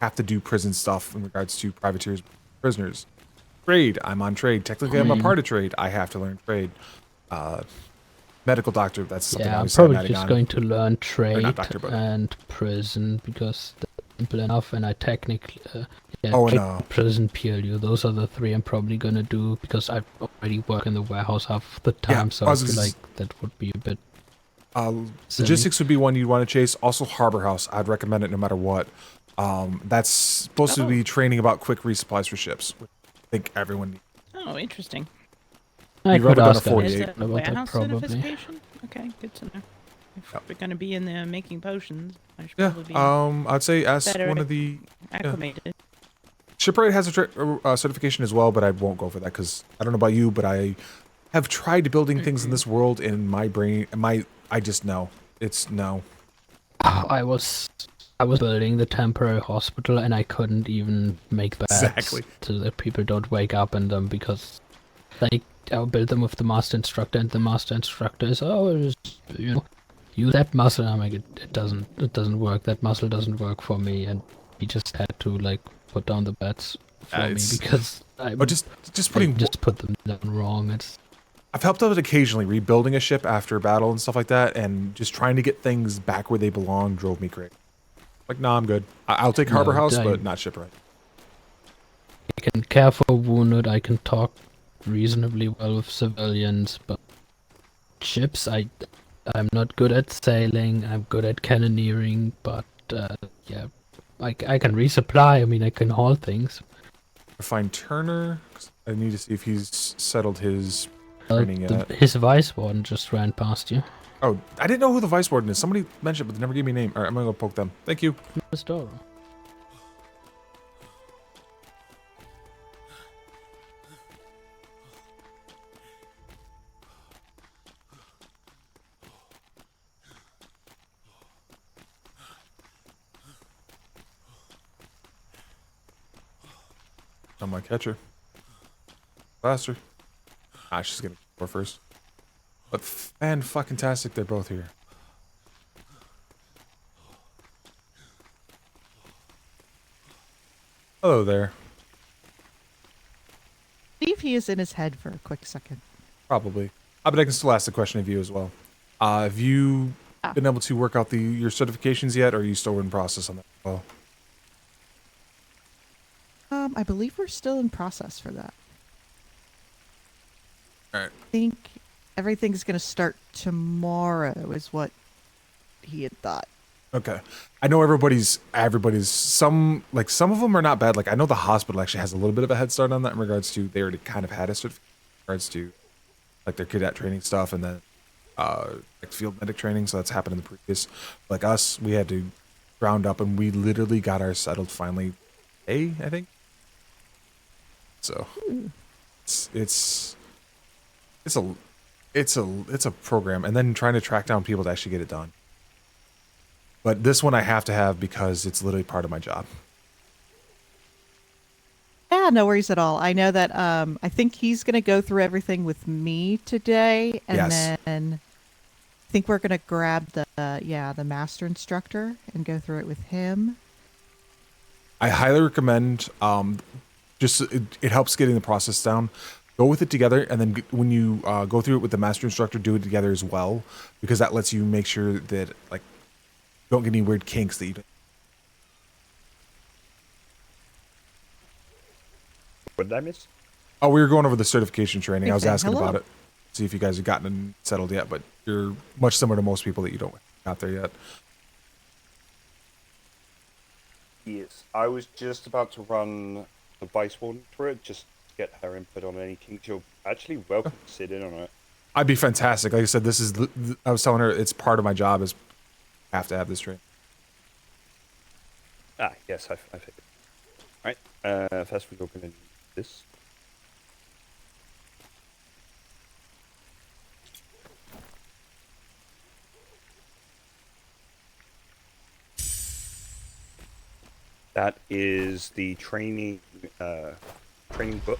have to do prison stuff in regards to privateers, prisoners. Trade. I'm on trade. Technically, I'm a part of trade. I have to learn trade. Medical doctor. That's something I I'm was probably just going to learn trade doctor, and prison because they're simple enough, and I technically prison PLU. Those are the three I'm probably gonna do because I already work in the warehouse half the time, so I feel like that would be a bit. Logistics would be one you'd want to chase. Also, Harbor House. I'd recommend it no matter what. That's supposed to be training about quick resupplies for ships. Which I think everyone needs. Oh, interesting. I could ask Is it a warehouse certification? Okay, good to know. If we're going to be in there making potions, I should probably be I'd say ask one of the acclimated. Shipwright has a certification as well, but I won't go for that because I don't know about you, but I have tried building things in this world, and my brain, I just know it's no. I was building the temporary hospital, and I couldn't even make beds so that people don't wake up in them because, like, I'll build them with the master instructor, and the master instructor is use that muscle. I'm like, it doesn't work. That muscle doesn't work for me, and he just had to like put down the beds for me because I just put them down wrong. I've helped out occasionally rebuilding a ship after battle and stuff like that, and just trying to get things back where they belong drove me crazy. Like, nah, I'm good. I'll take Harbor House, but not Shipwright. I can care for wounded. I can talk reasonably well with civilians, but ships, I'm not good at sailing. I'm good at cannoneering, but I can resupply. I mean, I can haul things. Find Turner. I need to see if he's settled his training yet. His vice warden just ran past you. Oh, I didn't know who the vice warden is. Somebody mentioned it, but they never gave me a name. All right, I'm gonna go poke them. Thank you. Store. I might catch her. Faster. She's gonna go first. But fan-fucking-tastic, they're both here. Hello there. he is in his head for a quick second. Probably. But I can still ask the question of you as well. Have you been able to work out your certifications yet, or are you still in process on that as well? I believe we're still in process for that. All right. I think everything's going to start tomorrow is what he had thought. Okay. I know everybody's some of them are not bad. Like I know the hospital actually has a little bit of a head start on that in regards to they already kind of had a certificate in regards to like their cadet training stuff and then like field medic training. So that's happened in the previous. Like us, we had to round up and we literally got ours settled finally I think. So it's a program, and then trying to track down people to actually get it done. But this one I have to have because it's literally part of my job. Yeah, no worries at all. I know that I think he's going to go through everything with me today, and then I think we're going to grab the master instructor and go through it with him. I highly recommend. It helps getting the process down. Go with it together, and then when you go through it with the master instructor, do it together as well, because that lets you make sure that like you don't get any weird kinks that you don't. What did I miss? Oh, we were going over the certification training. I was Okay, asking hello. about it, see if you guys have gotten it settled yet, but you're much similar to most people that you don't got there yet. Yes, I was just about to run the Vice Warden through it, just to get her input on any kinks. You're actually welcome to sit in on it. I'd be fantastic. Like I said, this is. I was telling her it's part of my job. Is have to have this training. Yes, I figured. Alright, first we're going to need this. That is the training book.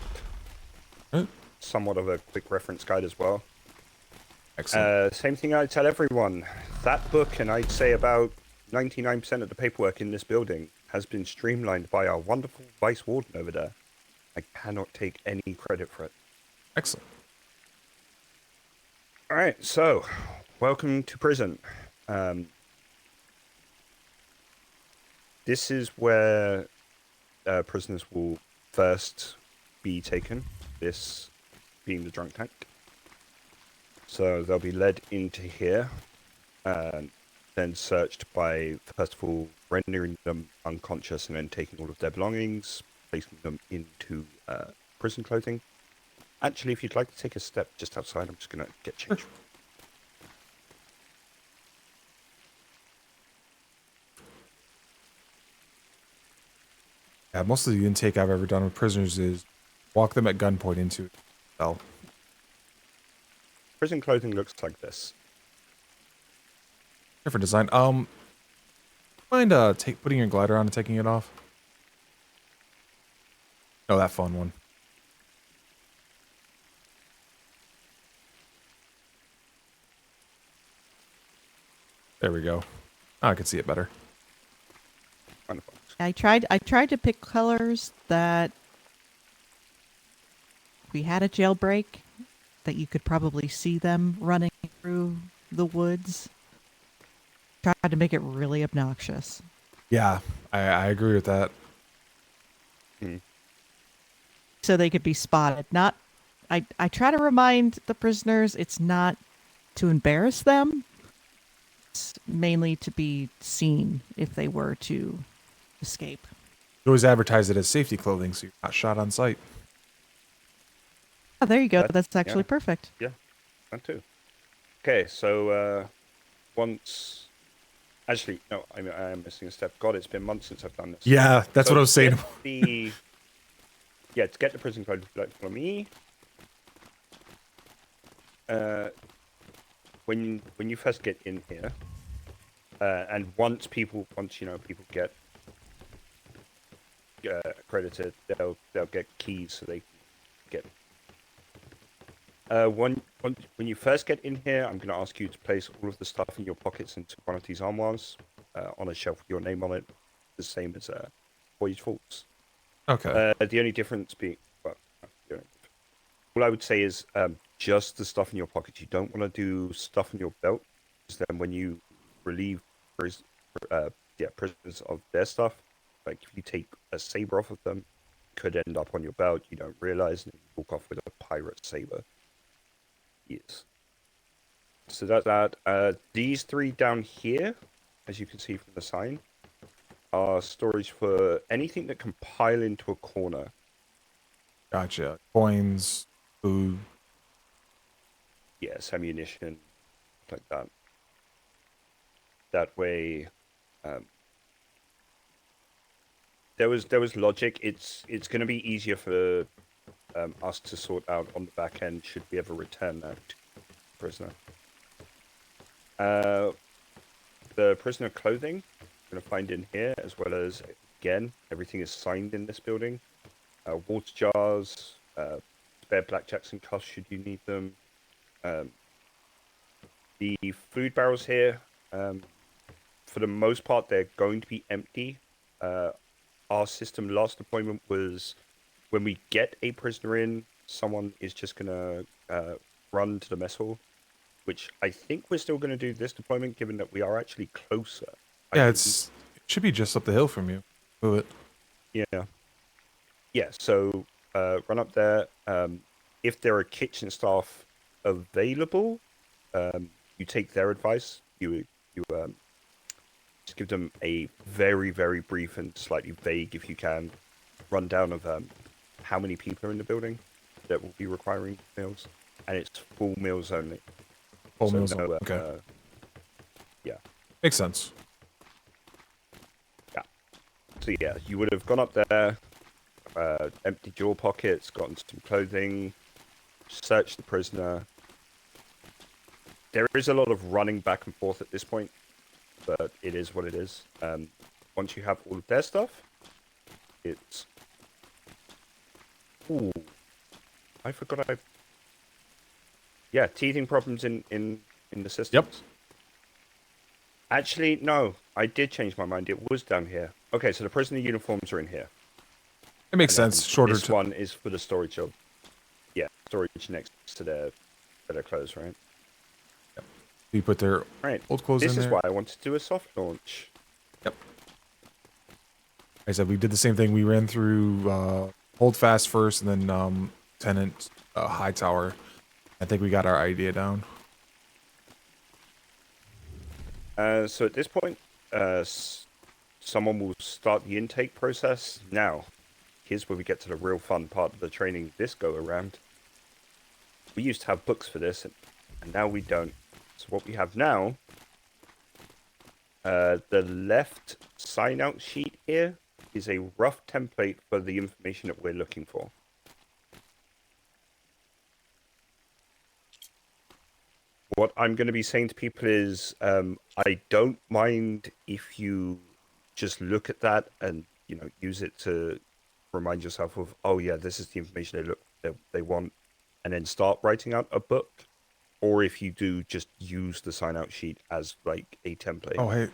Somewhat of a quick reference guide as well. Excellent. Same thing I tell everyone. That book, and I'd say about 99% of the paperwork in this building, has been streamlined by our wonderful Vice Warden over there. I cannot take any credit for it. Excellent. Alright, so, welcome to prison. This is where prisoners will first be taken, this being the drunk tank. So they'll be led into here, and then searched by, first of all, rendering them unconscious and then taking all of their belongings, placing them into prison clothing. Actually, if you'd like to take a step just outside, I'm just going to get changed. Yeah, most of the intake I've ever done with prisoners is walk them at gunpoint into a cell. Prison clothing looks like this. Different design. Mind putting your glider on and taking it off? Oh, that fun one. There we go. Oh, I can see it better. I tried to pick colors that we had a jailbreak, that you could probably see them running through the woods. Tried to make it really obnoxious. Yeah, I agree with that. So they could be spotted. I try to remind the prisoners it's not to embarrass them. It's mainly to be seen if they were to escape. You always advertise it as safety clothing, so you're not shot on sight. Oh, there you go. That's actually perfect. Yeah, that too. Okay, so once... Actually, no, I am missing a step. God, it's been months since I've done this. Yeah, that's what I was saying. To get the prison code for me, when you first get in here, and once people get accredited, they'll get keys so they can get. When you first get in here, I'm going to ask you to place all of the stuff in your pockets into one of these armoires on a shelf with your name on it, the same as Boys Vaults. Okay. The only difference being, all I would say is just the stuff in your pockets. You don't want to do stuff in your belt, because then when you relieve prisoners of their stuff, like if you take a saber off of them, it could end up on your belt. You don't realize, and you walk off with a pirate saber. Yes. So that's that. These three down here, as you can see from the sign, are storage for anything that can pile into a corner. Gotcha. Coins, food. Yes, ammunition, like that. That way, there was logic. It's going to be easier for us to sort out on the back end should we ever return that prisoner. The prisoner clothing you're going to find in here, as well as, again, everything is signed in this building. Water jars, spare blackjacks and cuffs should you need them. The food barrels here, for the most part, they're going to be empty. Our system last deployment was when we get a prisoner in, someone is just going to run to the mess hall, which I think we're still going to do this deployment, given that we are actually closer. Yeah, it should be just up the hill from you. Move it. Yeah. Yeah, so run up there. If there are kitchen staff available, you take their advice. You just give them a very, very brief and slightly vague, if you can, rundown of how many people are in the building that will be requiring meals, and it's full meals only. Full meals only. Okay. Yeah. Makes sense. Yeah. So yeah, you would have gone up there, emptied your pockets, gotten some clothing, searched the prisoner. There is a lot of running back and forth at this point, but it is what it is. Once you have all of their stuff, it's... Ooh. I forgot I... Yeah, teething problems in the system. Yep. Actually, no. I did change my mind. It was down here. Okay, so the prisoner uniforms are in here. It makes sense. Shorter. This one is for the storage of... Yeah, storage next to their clothes, right? Yep. You put their old clothes in there. This is why I wanted to do a soft launch. Yep. Like I said, we did the same thing. We ran through Holdfast first, and then Tenant Hightower. I think we got our idea down. So at this point, someone will start the intake process. Now, here's where we get to the real fun part of the training this go around. We used to have books for this, and now we don't. So what we have now, the left sign-out sheet here is a rough template for the information that we're looking for. What I'm going to be saying to people is, I don't mind if you just look at that and, you know, use it to remind yourself of, oh yeah, this is the information they want, and then start writing out a book. Or if you do, just use the sign-out sheet as like a template. Oh hey,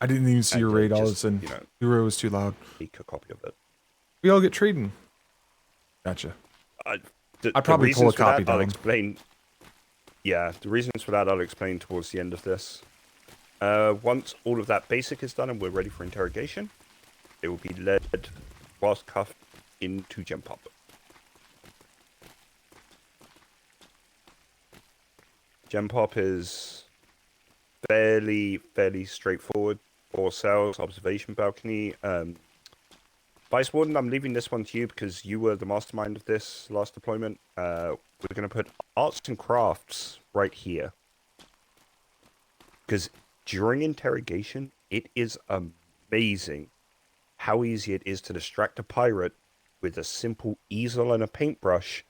I didn't even see your raid all of a sudden. You know, your raid was too loud. Take a copy of it. We all get trading. Gotcha. I'd probably pull a copy down. I'll explain. Yeah, the reasons for that I'll explain towards the end of this. Once all of that basic is done and we're ready for interrogation, it will be led whilst cuffed into Gem Pop. Gem Pop is fairly straightforward. 4 cells, observation balcony. Vice Warden, I'm leaving this one to you because you were the mastermind of this last deployment. We're going to put arts and crafts right here. Because during interrogation, it is amazing how easy it is to distract a pirate with a simple easel and a paintbrush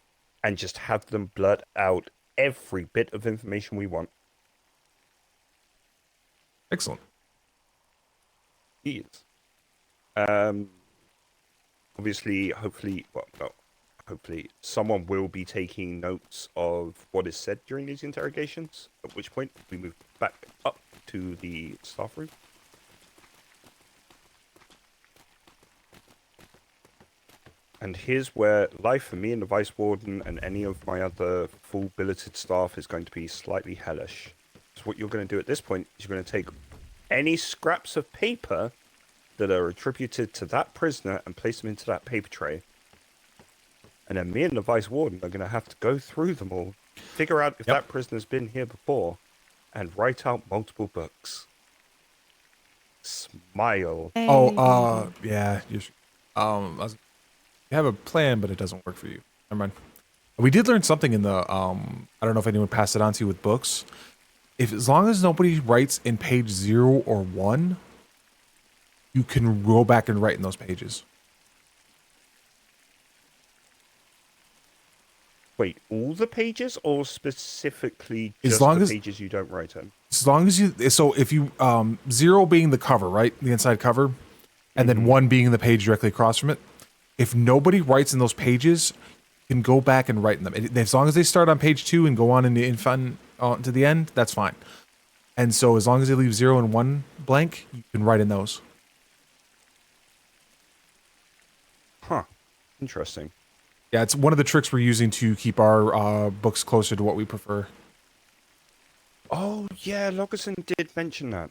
and just have them blurt out every bit of information we want. Excellent. Yes. Obviously, hopefully, someone will be taking notes of what is said during these interrogations, at which point we move back up to the staff room. And here's where life for me and the Vice Warden and any of my other full billeted staff is going to be slightly hellish. So what you're going to do at this point is you're going to take any scraps of paper that are attributed to that prisoner and place them into that paper tray. And then me and the Vice Warden are going to have to go through them all, figure out if that prisoner's been here before, and write out multiple books. Smile. Oh, yeah. You have a plan, but it doesn't work for you. Never mind. We did learn something in the, I don't know if anyone passed it on to you with books. As long as nobody writes in page 0 or 1, you can go back and write in those pages. Wait, all the pages or specifically just pages you don't write in? As long as you, so if you, 0 being the cover, right? The inside cover, and then 1 being the page directly across from it. If nobody writes in those pages, you can go back and write in them. As long as they start on page 2 and go on in the to the end, that's fine. And so as long as they leave 0 and 1 blank, you can write in those. Huh. Interesting. Yeah, it's one of the tricks we're using to keep our books closer to what we prefer. Oh, yeah, Logerson did mention that.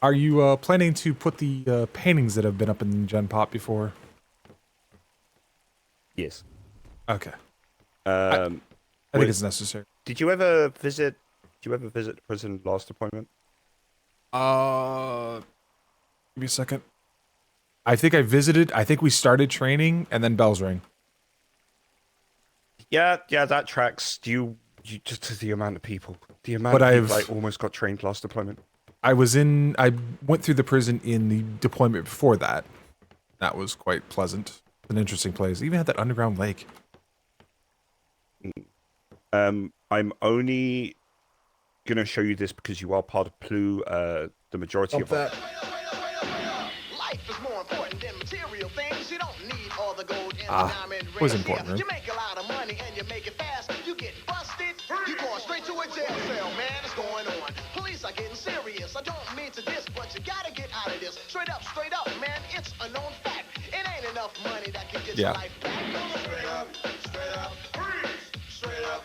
Are you planning to put the paintings that have been up in Gen Pop before? Yes. Okay. I think it's necessary. Did you ever visit the prison last appointment? Give me a second. I think I visited. I think we started training and then bells rang. Yeah, that tracks. You just the amount of people. The amount of people I almost got trained last deployment. I went through the prison in the deployment before that. That was quite pleasant. An interesting place. It even had that underground lake. I'm only gonna show you this because you are part of Plu. The majority of that. Life is more important than material things. You don't need all the gold and the diamond rings. Was important, right? You make a lot of money and you make it fast. You get busted, you going straight to a jail cell, man. It's going on. Police are getting serious. I don't mean to this, but you gotta get out of this. Straight up, man. It's a known fact. It ain't enough money that can get your life back. Straight up,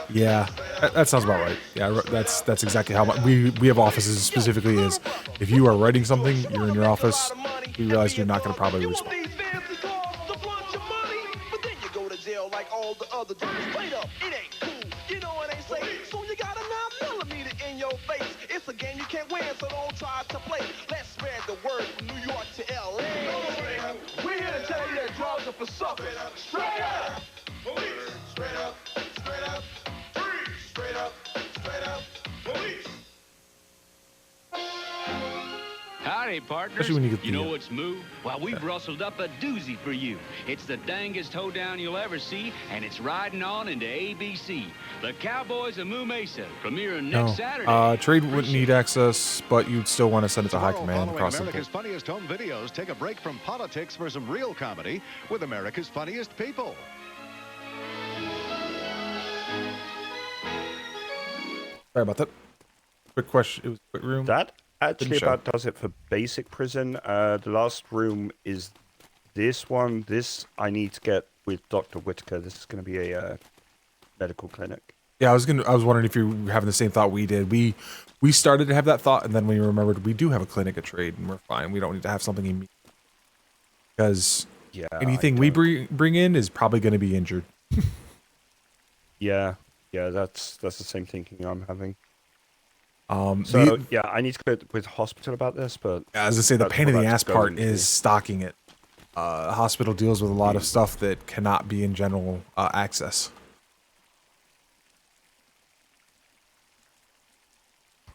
Yeah, that sounds about right. Yeah, that's exactly how we have offices specifically is if you are writing something, you're in your office, we realize you're not going to probably respond. Like all the other dudes, straight up, it ain't cool. You know what they say? Soon you got a 9mm in your face. It's a game you can't win, so don't try to play. Let's spread the word from New York to LA. We're here to tell you that drugs are for suckers. Straight up, police. Straight up, freeze. Straight up, police. Howdy, partners. Especially when you get you know what's moved? Well, we've rustled up a doozy for you. It's the dangest hoedown you'll ever see, and it's riding on into ABC. The Cowboys of Moo Mesa, premiering next Saturday. Trade wouldn't need access, but you'd still want to send it to high command across the America's Funniest Home Videos, take a break from politics for some real comedy with America's Funniest People. Sorry about that. Quick question. It was a quick room. That actually about does it for basic prison. The last room is this one. This I need to get with Dr. Whitaker. This is going to be a medical clinic. Yeah, I was wondering if you were having the same thought we did. We started to have that thought, and then we remembered we do have a clinic at trade, and we're fine. We don't need to have something immediate because anything we bring in is probably going to be injured. Yeah, that's the same thinking I'm having. I need to go with hospital about this, but as I say, the pain in the ass part is stocking it. Hospital deals with a lot of stuff that cannot be in general access.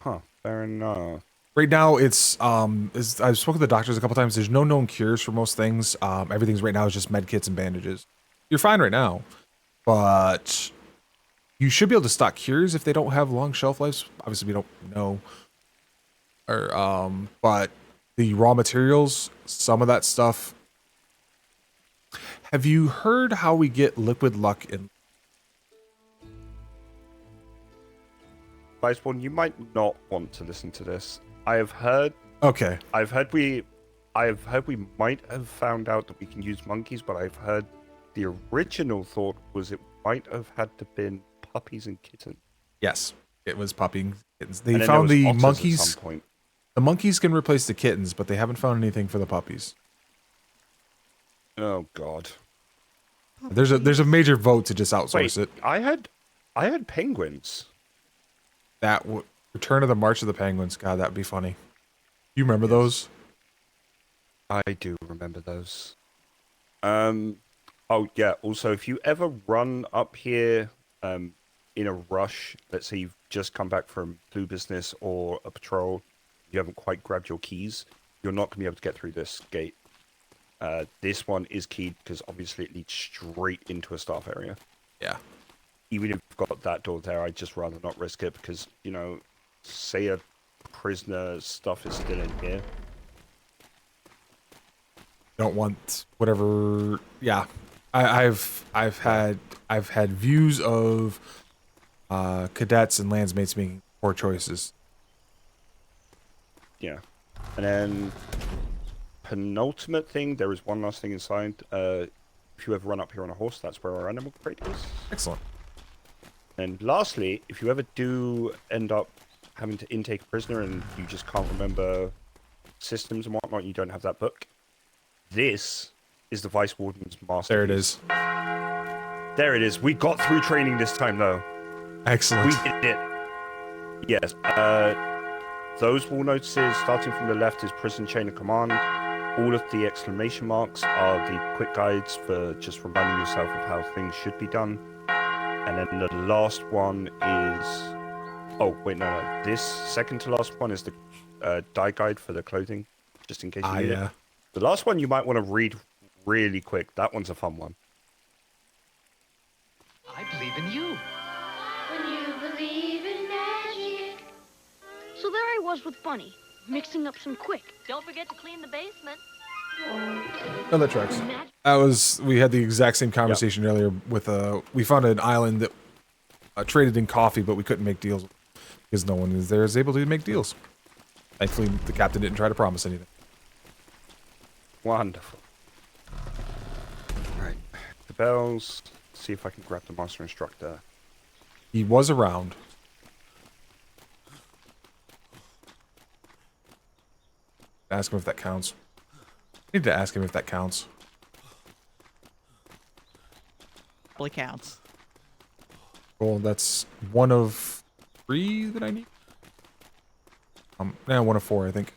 Huh. Fair enough. Right now, it's I've spoken to the doctors a couple times. There's no known cures for most things. Everything's right now is just med kits and bandages. You're fine right now, but you should be able to stock cures if they don't have long shelf lives. Obviously, we don't know. But the raw materials, some of that stuff. Have you heard how we get liquid luck in? Vice Warden, you might not want to listen to this. I have heard. Okay. I've heard we might have found out that we can use monkeys, but I've heard the original thought was it might have had to been puppies and kittens. Yes, it was puppy and kittens. They And then found there the was otters monkeys. at some point. The monkeys can replace the kittens, but they haven't found anything for the puppies. Oh God. There's a major vote to just outsource Wait, it. I had penguins. Return of the March of the Penguins. God, that'd be funny. You remember those? I do remember those. Oh yeah. Also, if you ever run up here, in a rush, let's say you've just come back from blue business or a patrol, you haven't quite grabbed your keys, you're not gonna be able to get through this gate. This one is keyed because obviously it leads straight into a staff area. Yeah. Even if you've got that door there, I'd just rather not risk it because, you know, say a prisoner's stuff is still in here. Don't want whatever. Yeah, I've had views of cadets and landsmates making poor choices. Yeah, and then penultimate thing, there is one last thing inside. If you ever run up here on a horse, that's where our animal crate is. Excellent. And lastly, if you ever do end up having to intake a prisoner and you just can't remember systems and whatnot, you don't have that book, this is the Vice Warden's masterpiece. There it is. There it is. We got through training this time, though. Excellent. We did it. Yes. Those wall notices, starting from the left, is prison chain of command. All of the exclamation marks are the quick guides for just reminding yourself of how things should be done. And then the last one is... Oh, wait, no. This second to last one is the dye guide for the clothing, just in case you need it. The last one you might want to read really quick. That one's a fun one. I believe in you. When you believe in magic. So there I was with Bunny, mixing up some quick. Don't forget to clean the basement. No, that tracks. We had the exact same conversation earlier with we found an island that traded in coffee, but we couldn't make deals because no one is there is able to make deals. Thankfully, the captain didn't try to promise anything. Wonderful. Right. The bells. See if I can grab the master instructor. He was around. Ask him if that counts. I need to ask him if that counts. Probably counts. Cool, that's one of 3 that I need. No, one of 4, I think.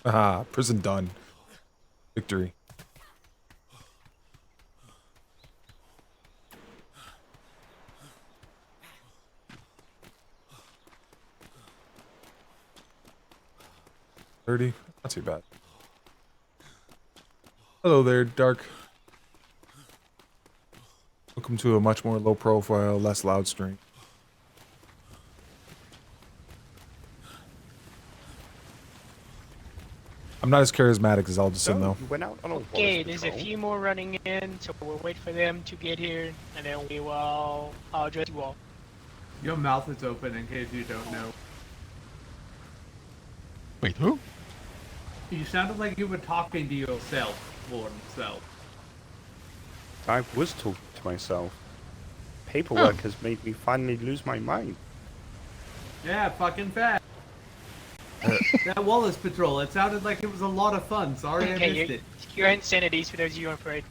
Aha, prison done. Victory. $30, not too bad. Hello there, Dark. Welcome to a much more low profile, less loud stream. I'm not as charismatic as Alderson, though. You went out on a Okay, there's a few more running in, so we'll wait for them to get here, and then we will address you all. Your mouth is open in case you don't know. Wait, who? You sounded like you were talking to yourself, Warden self. I was talking to myself. Paperwork has made me finally lose my mind. Yeah, fucking fast. That Wallace patrol, it sounded like it was a lot of fun. Sorry I missed it. Your insanities for those of you on parade.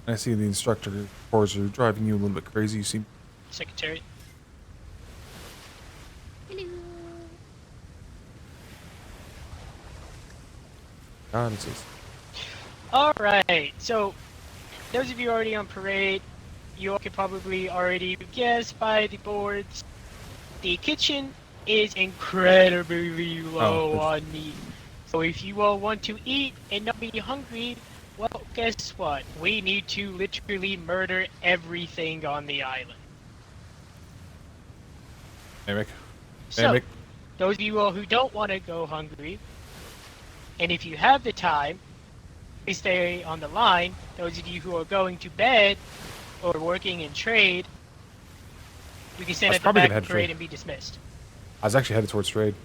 I see the instructor cores are driving you a little bit crazy. You seem... Secretary. God, it's just... Alright, so those of you already on parade, you all could probably already guess by the boards. The kitchen is incredibly low on meat. So if you all want to eat and not be hungry, well, guess what? We need to literally murder everything on the island. Mimic. So, those of you all who don't want to go hungry, and if you have the time, please stay on the line. Those of you who are going to bed or working in trade, we can stand I was at the probably back gonna of head the parade trade. and be dismissed. I was actually headed towards trade.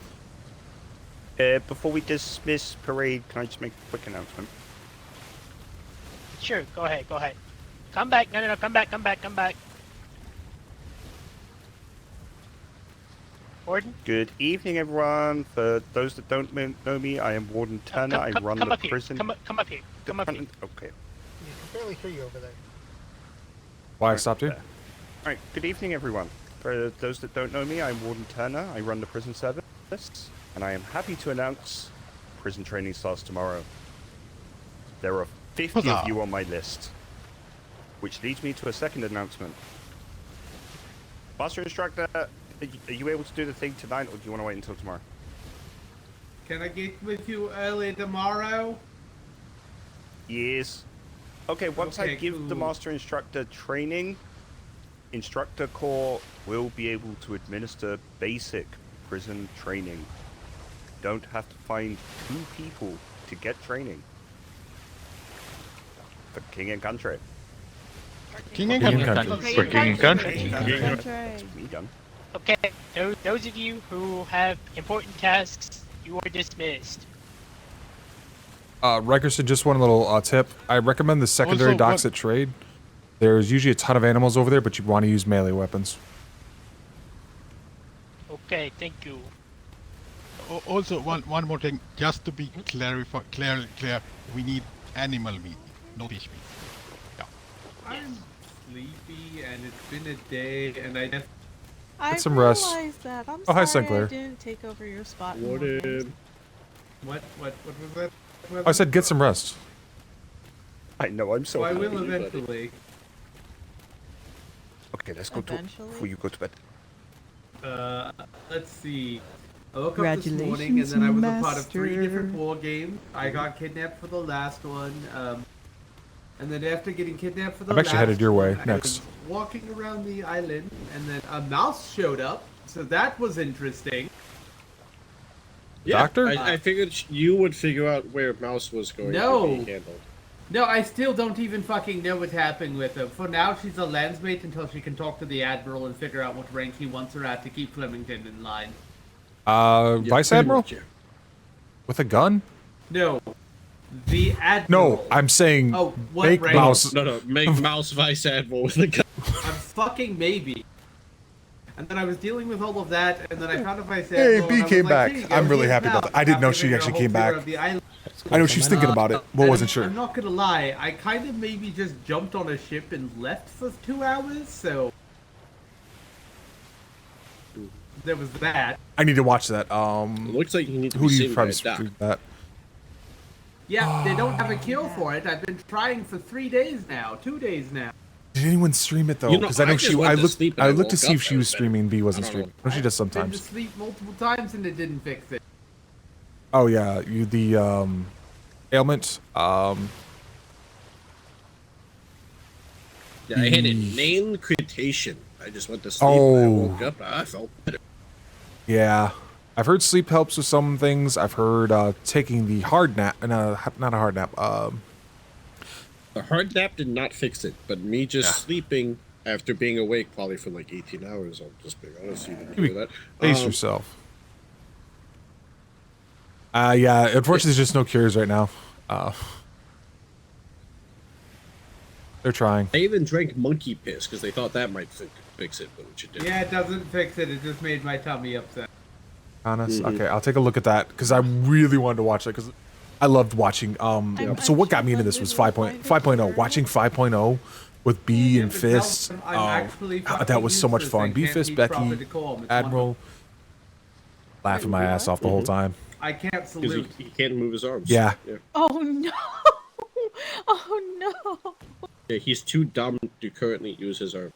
Before we dismiss parade, can I just make a quick announcement? Sure, go ahead, go ahead. Come back, no, come back. Warden? Good evening, everyone. For those that don't know me, I am Warden Turner. I run the prison. Come up here. Okay. You can barely hear you over there. Why I stopped you? All right. Good evening, everyone. For those that don't know me, I'm Warden Turner. I run the prison service, and I am happy to announce prison training starts tomorrow. There are 50 of you on my list, which leads me to a second announcement. Master Instructor, are you able to do the thing tonight, or do you want to wait until tomorrow? Can I get with you early tomorrow? Yes. Okay, once I Okay, give the cool. Master Instructor training, Instructor Corps will be able to administer basic prison training. Don't have to find 2 people to get training. For King and Country. King and Country. For King and Country. Me done. Okay, those of you who have important tasks, you are dismissed. Rikerson, just one little tip. I recommend the secondary Also, docks at trade. There's usually a ton of animals over there, but you want to use melee weapons. Okay, thank you. Also, one more thing, just to be clear, we need animal meat, not fish meat. Yeah. I'm sleepy and it's been a day and I just... I some rest. realized that. I'm Oh, hi, sorry Sinclair. I didn't take over your spot. in Warden. Morgan's. What was that? I said get some rest. I know, I'm so Oh, I happy. will eventually. Okay, let's go to before you go to bed. Let's see. I woke up this morning and then I was a part of 3 different war games. I got kidnapped for the last one. And then after getting kidnapped for the I'm actually last headed your way one, next. I was walking around the island and then a mouse showed up. So that was interesting. Yeah, Doctor? I figured you would figure out where Mouse was going No. to be handled. No, I still don't even fucking know what's happening with her. For now, she's a landsmate until she can talk to the Admiral and figure out what rank he wants her at to keep Flemington in line. Vice pretty Admiral? much, yeah. With a gun? No. The Admiral. No, I'm saying Oh, what make rank? mouse. No, make Mouse Vice Admiral with a gun. I'm fucking maybe. And then I was dealing with all of that, and then I found a Vice Hey, Admiral. B and I was came like, back. "Here you go, I'm really here's happy about Mal." that. I didn't know After she they actually were came a whole back. tour of the island. I know she's thinking about it, but wasn't sure. I'm not gonna lie, I kind of maybe just jumped on a ship and left for 2 hours, so there was that. I need to watch that. It looks like you need to who be do you saved probably by a dock. stream that? Yeah, they don't have a kill for it. I've been trying for 3 days now, 2 days now. Did anyone stream it though? You know, Because I know I just she. went I to looked. sleep and I I looked to woke see up, if she I was was better. streaming. B wasn't I don't know. streaming. No, she does Been to sometimes. sleep multiple times and it didn't fix it. Oh yeah, you the ailment. Yeah, I had a name critation. I just went to sleep and I Oh. woke up. I felt better. Yeah, I've heard sleep helps with some things. I've heard taking the hard nap. No, not a hard nap. The hard nap did not fix it, but me just sleeping after being awake probably for like 18 hours, I'll just be honest, you didn't do that. Pace yourself. Yeah, unfortunately, there's just no cures right now. They're trying. I even drank monkey piss because they thought that might fix it, but it didn't. Yeah, it doesn't fix it. It just made my tummy upset. Honest. Okay, I'll take a look at that because I really wanted to watch it because I loved watching. So what got me into this was 5.0. Watching 5.0 with B and Fist. That was so much fun. B, Fist, Becky, Admiral. Laughing my ass off the whole time. I can't Because salute. he can't move his arms. Yeah. Oh no! Oh no! Yeah, he's too dumb to currently use his arm.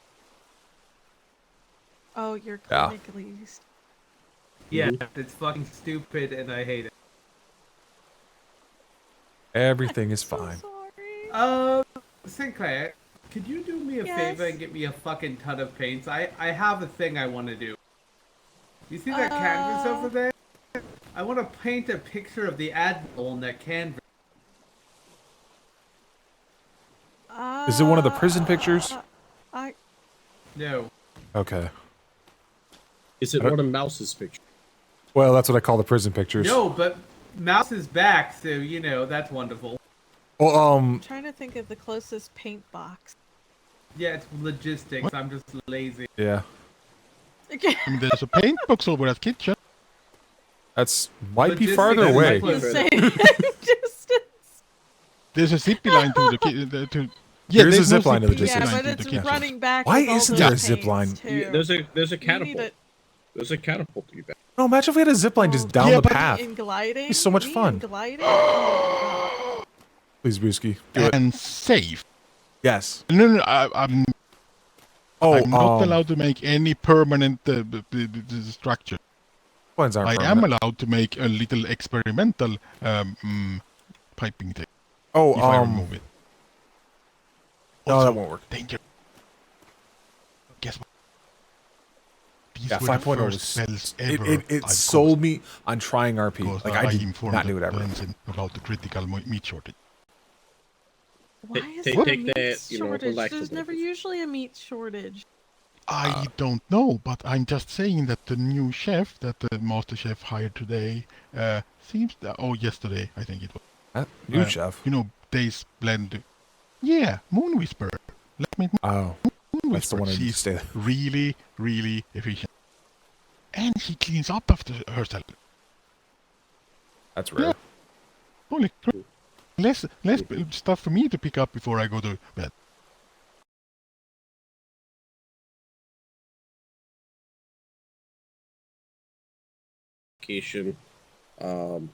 Oh, you're Yeah. clinically used. Yeah, it's fucking stupid and I hate it. Everything is fine. Sinclair, could you do me a Yes? favor and get me a fucking ton of paints? I have a thing I want to do. You see that canvas over there? I want to paint a picture of the Admiral on that canvas. Is it one of the prison pictures? No. Okay. Is it one of Mouse's pictures? Well, that's what I call the prison pictures. No, but Mouse is back, so you know that's wonderful. Well, I'm trying to think of the closest paint box. Yeah, it's logistics. I'm just lazy. Yeah. I mean, there's a paint box over at kitchen. That's might be Logistics farther is away. much closer. There's a zip line to the kitchen. There's a zip line to the Yeah, distance. but it's running back. Why with all isn't the there a zip paints, line? too. There's a You need catapult. it- There's a catapult to be back. No, imagine if we had a zip line just down the path. In gliding. It's so much Me fun. in gliding. Oh, Please, Brewski, do it. And safe. Yes. No, I'm not allowed to make any permanent structure. Ones aren't I am permanent. allowed to make a little experimental piping thing. Oh, if I remove it. No, that won't work. Danger. Guess what? These Yeah, were the 5.0 first was spells it ever it I've sold me on trying RP. caused. Like I did informed not do the whatever. Winston about the critical meat shortage. Why is Take- there take a meat that, you know, shortage? relax a There's bit. never usually a meat shortage. I don't know, but I'm just saying that the new chef that the master chef hired today seems that, yesterday I think it was. New chef? You know, Days Blend. Yeah, Moon Whisperer. Let me. Oh, Moon that's the one I need to She's stay there. really, really efficient, and she cleans up after herself. That's rare. Yeah. Holy crap. Less stuff for me to pick up before I go to bed. Vacation. They 1,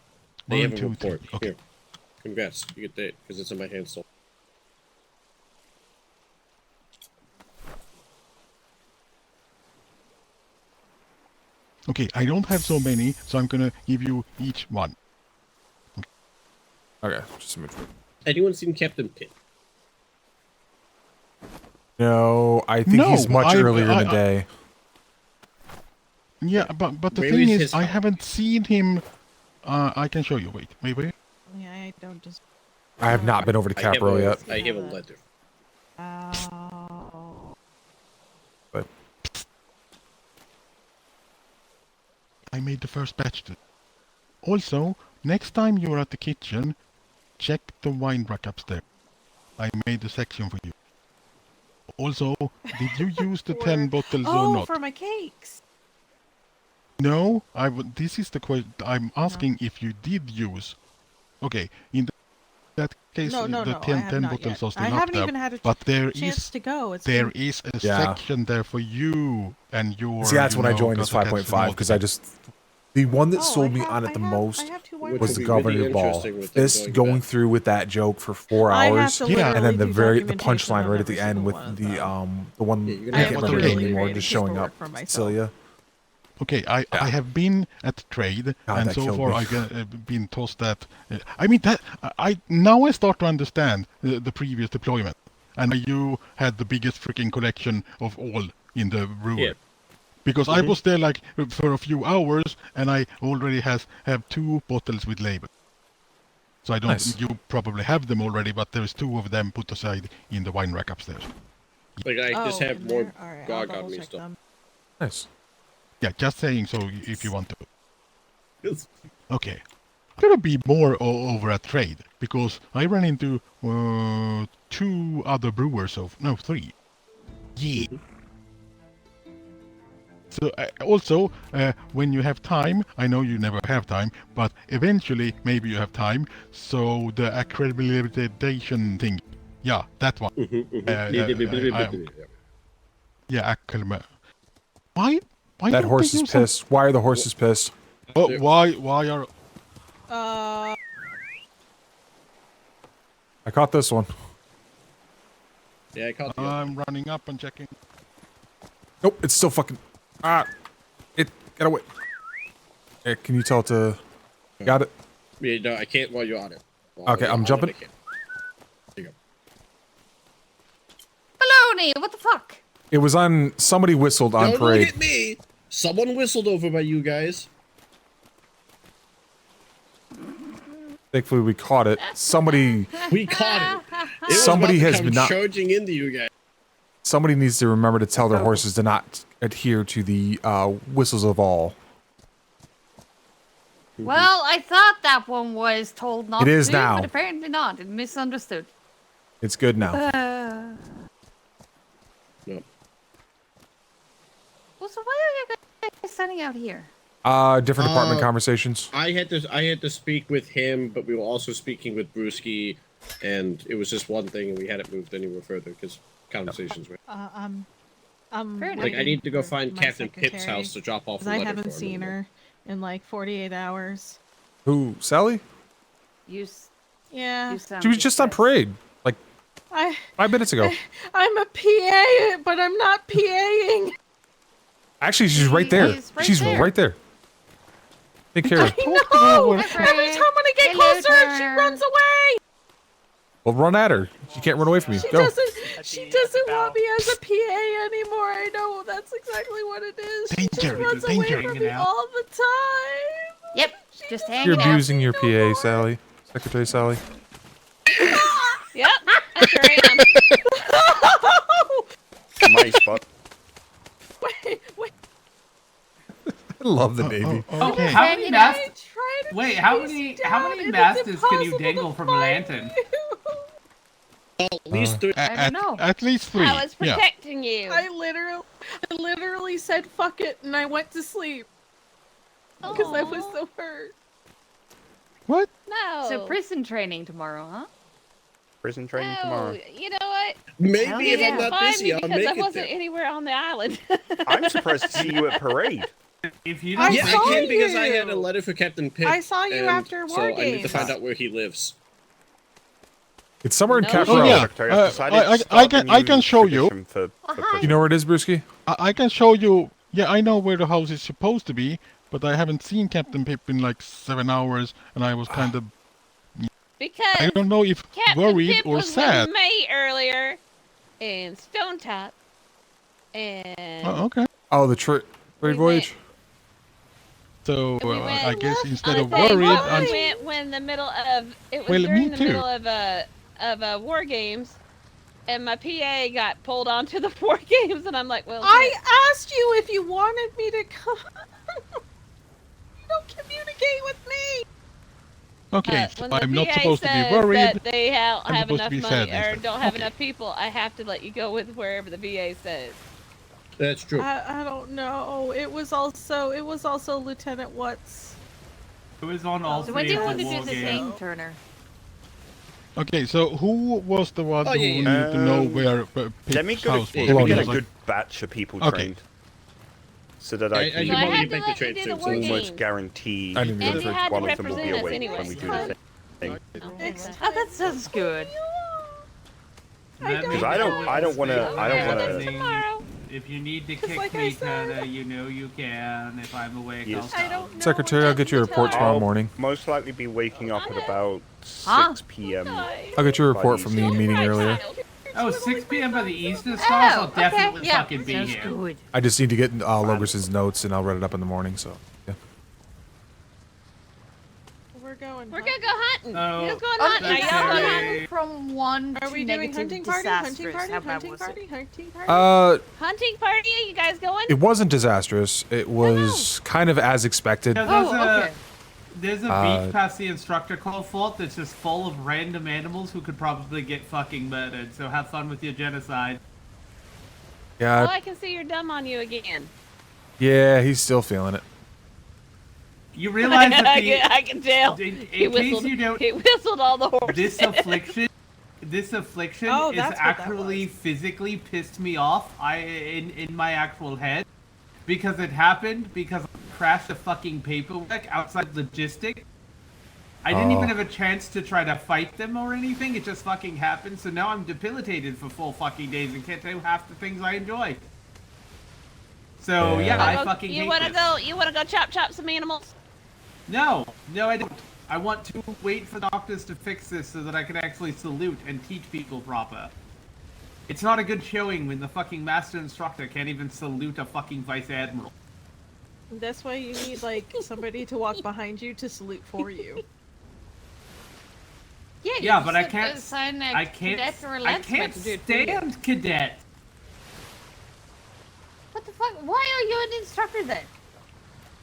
have a 2, 3. report. Okay. Here. Congrats. You get that because it's in my hand still. Okay, I don't have so many, so I'm gonna give you each one. Okay, just a minute. Anyone seen Captain Pit? No, I think No, he's much earlier in the day. Yeah, but the Where thing is is, his I house? haven't seen him. I can show you. Wait. Yeah, I don't just. I have not been over to Capro yet. I have a letter. Oh. But I made the first batch. Also, next time you're at the kitchen, check the wine rack upstairs. I made a section for you. Also, did you use the 10 bottles or Oh, not? for my cakes. No, this is the question. I'm asking if you did use. Okay, in that case, No, the I 10 have not bottles yet. are still I up haven't there. even had a but there chance is to go. It's there been- is a Yeah. section there for you and your. see, that's you when I know, joined as got to catch them 5.5 all because I just the one that Oh, sold I me have- on it the I have- most I have two Which was would the be Governor's really Ball. interesting with them This going going back. through with that joke for 4 I have hours, to Yeah. and then literally the do the documentation punchline on right at the every end single with one of the them. the one Yeah, you're gonna I have can't to remember her literally name anymore, create just a showing paperwork up. for myself. Celia. Okay, I have been at trade, God, and that so killed far me. I've been tossed that. I mean that now I start to understand the previous deployment, and you had the biggest freaking collection of all in the brewery. Yeah. Because I was there like for a few hours, and I already have 2 bottles with label. So I don't. Nice. You probably have them already, but there's 2 of them put aside in the wine rack upstairs. Like I just Oh, have in more there? All right, I'll GOG on double me check still. them. Nice. Yeah, just saying. So if you want to. Yes. Okay. Gonna be more over at trade because I ran into 2 other brewers of 3. Yeah. So also, when you have time, I know you never have time, but eventually maybe you have time. So the accreditation thing, yeah, that one. Yeah, Why That don't horse they is use some- pissed. Why are the horses pissed? Oh, why are? I caught this one. Yeah, I caught the I'm running up and checking. Nope, it's still fucking. Get away. Yeah, can you tell it to? Got it. Yeah, no, I can't while you're on it. While Okay, you're I'm on it, jumping. I can't. There you go. Baloney! What the fuck? It was on. Somebody whistled on Don't parade. look at me. Someone whistled over by you guys. Thankfully, we caught it. Somebody. We caught it. It was Somebody about to has come been not. charging into you guys. Somebody needs to remember to tell their horses to not adhere to the whistles of all. Well, I thought that one was told not It is to, now. but apparently not. It misunderstood. It's good now. Yep. Well, so why are you guys standing out here? Different department conversations. I had to speak with him, but we were also speaking with Brewski, and it was just one thing, and we hadn't moved anywhere further because conversations were. Like I need to go find Captain Pip's house to drop off. I haven't seen her in like 48 hours. Who? Sally? Yeah. She was just on parade, like 5 minutes ago. I'm a PA, but I'm not PAing. Actually, she's right there. She's right there. Take care. I know. Every time when I get closer, she runs away. Well, run at her. She can't run away from you. She Go. doesn't want me as a PA anymore. I know that's exactly what it is. She just runs away from me all the time. Yep. Just hang You're it out. abusing your PA, Sally. Secretary Sally. Yep. I sure am. My spot. Wait. I love the Navy. Oh, how many masts? Wait, how many masters can you dangle from a lantern? At least three. I don't know. At least 3. I was yeah. protecting you. I literally said fuck it and I went to sleep because I was so hurt. What? No. So prison training tomorrow, huh? Prison training No, tomorrow. you know what? Maybe if I'm not Find busy, me I'll because make I it wasn't there. anywhere on the island. I'm surprised to see you at parade. If you Yeah, don't I can because I had a letter for Captain Pip. I saw you and after so War I need to Games. find out where he lives. It's somewhere in No. Cap Oh, Row. yeah. I can show you. You know where it is, Brewski? I can show you. Yeah, I know where the house is supposed to be, but I haven't seen Captain Pip in like 7 hours, and I was kind of. Because I don't know if Captain worried Pip or was sad. with me earlier in Stone Top, and Oh, okay. Oh, the trade voyage. So I guess instead of I worried, I'm. went when the middle of it was Well, during me the too. middle of War Games, and my PA got pulled onto the War Games, and I'm like, well, I asked you if you wanted me to come. You don't communicate with me. Okay, so when the I'm not PA supposed to be says worried. that they have I'm supposed to enough be money sad or instead. don't have Okay. enough people, I have to let you go with wherever the VA says. That's true. I don't know. It was also Lieutenant Watts. It was on all So when three do you of want the to do war the games. thing, Turner? Okay, so who was the one Oh, who yeah, needed to know where Let me Pip's go. house was? Let me on, get a like- good batch of people Okay. trained, so that I I can should probably had to make the let trade you do soon. the so war it's almost games. guarantee I didn't that And you had to one of them will be represent us awake anyways. when we do the thing. Oh, that sounds good. Because I don't want to. Tomorrow. If you need to 'Cause kick like I me, said- Turner, you know you can. If I'm awake, Yes. I'll stop. I don't know. Secretary, I'll get you a report tomorrow I'll morning. most likely be waking up at about Huh? 6 p.m. I'll get you a report from the meeting earlier. Oh, 6 p.m. by the Eastern Stars? I'll definitely yeah. fucking be Sounds here. good. I just need to get Logerson's notes, and I'll read it up in the morning. So, yeah. We're going. We're gonna go hunting. Oh, Who's going hunting? Are y'all going Secretary. hunting? From one Are to we doing negative hunting to party? Hunting disastrous. party? How bad Hunting was party? it? Hunting party? Hunting party? Are you guys going? It wasn't disastrous. It was kind of as expected. Yeah, Oh, okay. There's a beach past the instructor call fort that's just full of random animals who could probably get fucking murdered. So have fun with your genocide. Oh, Yeah, I can see your dumb on you again. yeah, he's still feeling it. You realize that I can tell. in He case whistled. you don't, He whistled all the horses. this affliction Oh, is that's what that actually physically pissed me off. In my actual head, because it happened because I crashed a fucking paperwork outside logistic. I didn't even have a chance to try to fight them or anything. It just fucking happened. So now I'm debilitated for 4 fucking days and can't do half the things I enjoy. So yeah, I fucking You hate wanna this. go? You wanna go chop some animals? No, I don't. I want to wait for doctors to fix this so that I can actually salute and teach people proper. It's not a good showing when the fucking master instructor can't even salute a fucking vice admiral. That's why you need like somebody to walk behind you to salute for you. Yeah, Yeah, you but I should, can't. sign a I can't. cadet or a I landsman can't to do it for you. stand cadet What the fuck? Why are you an instructor then?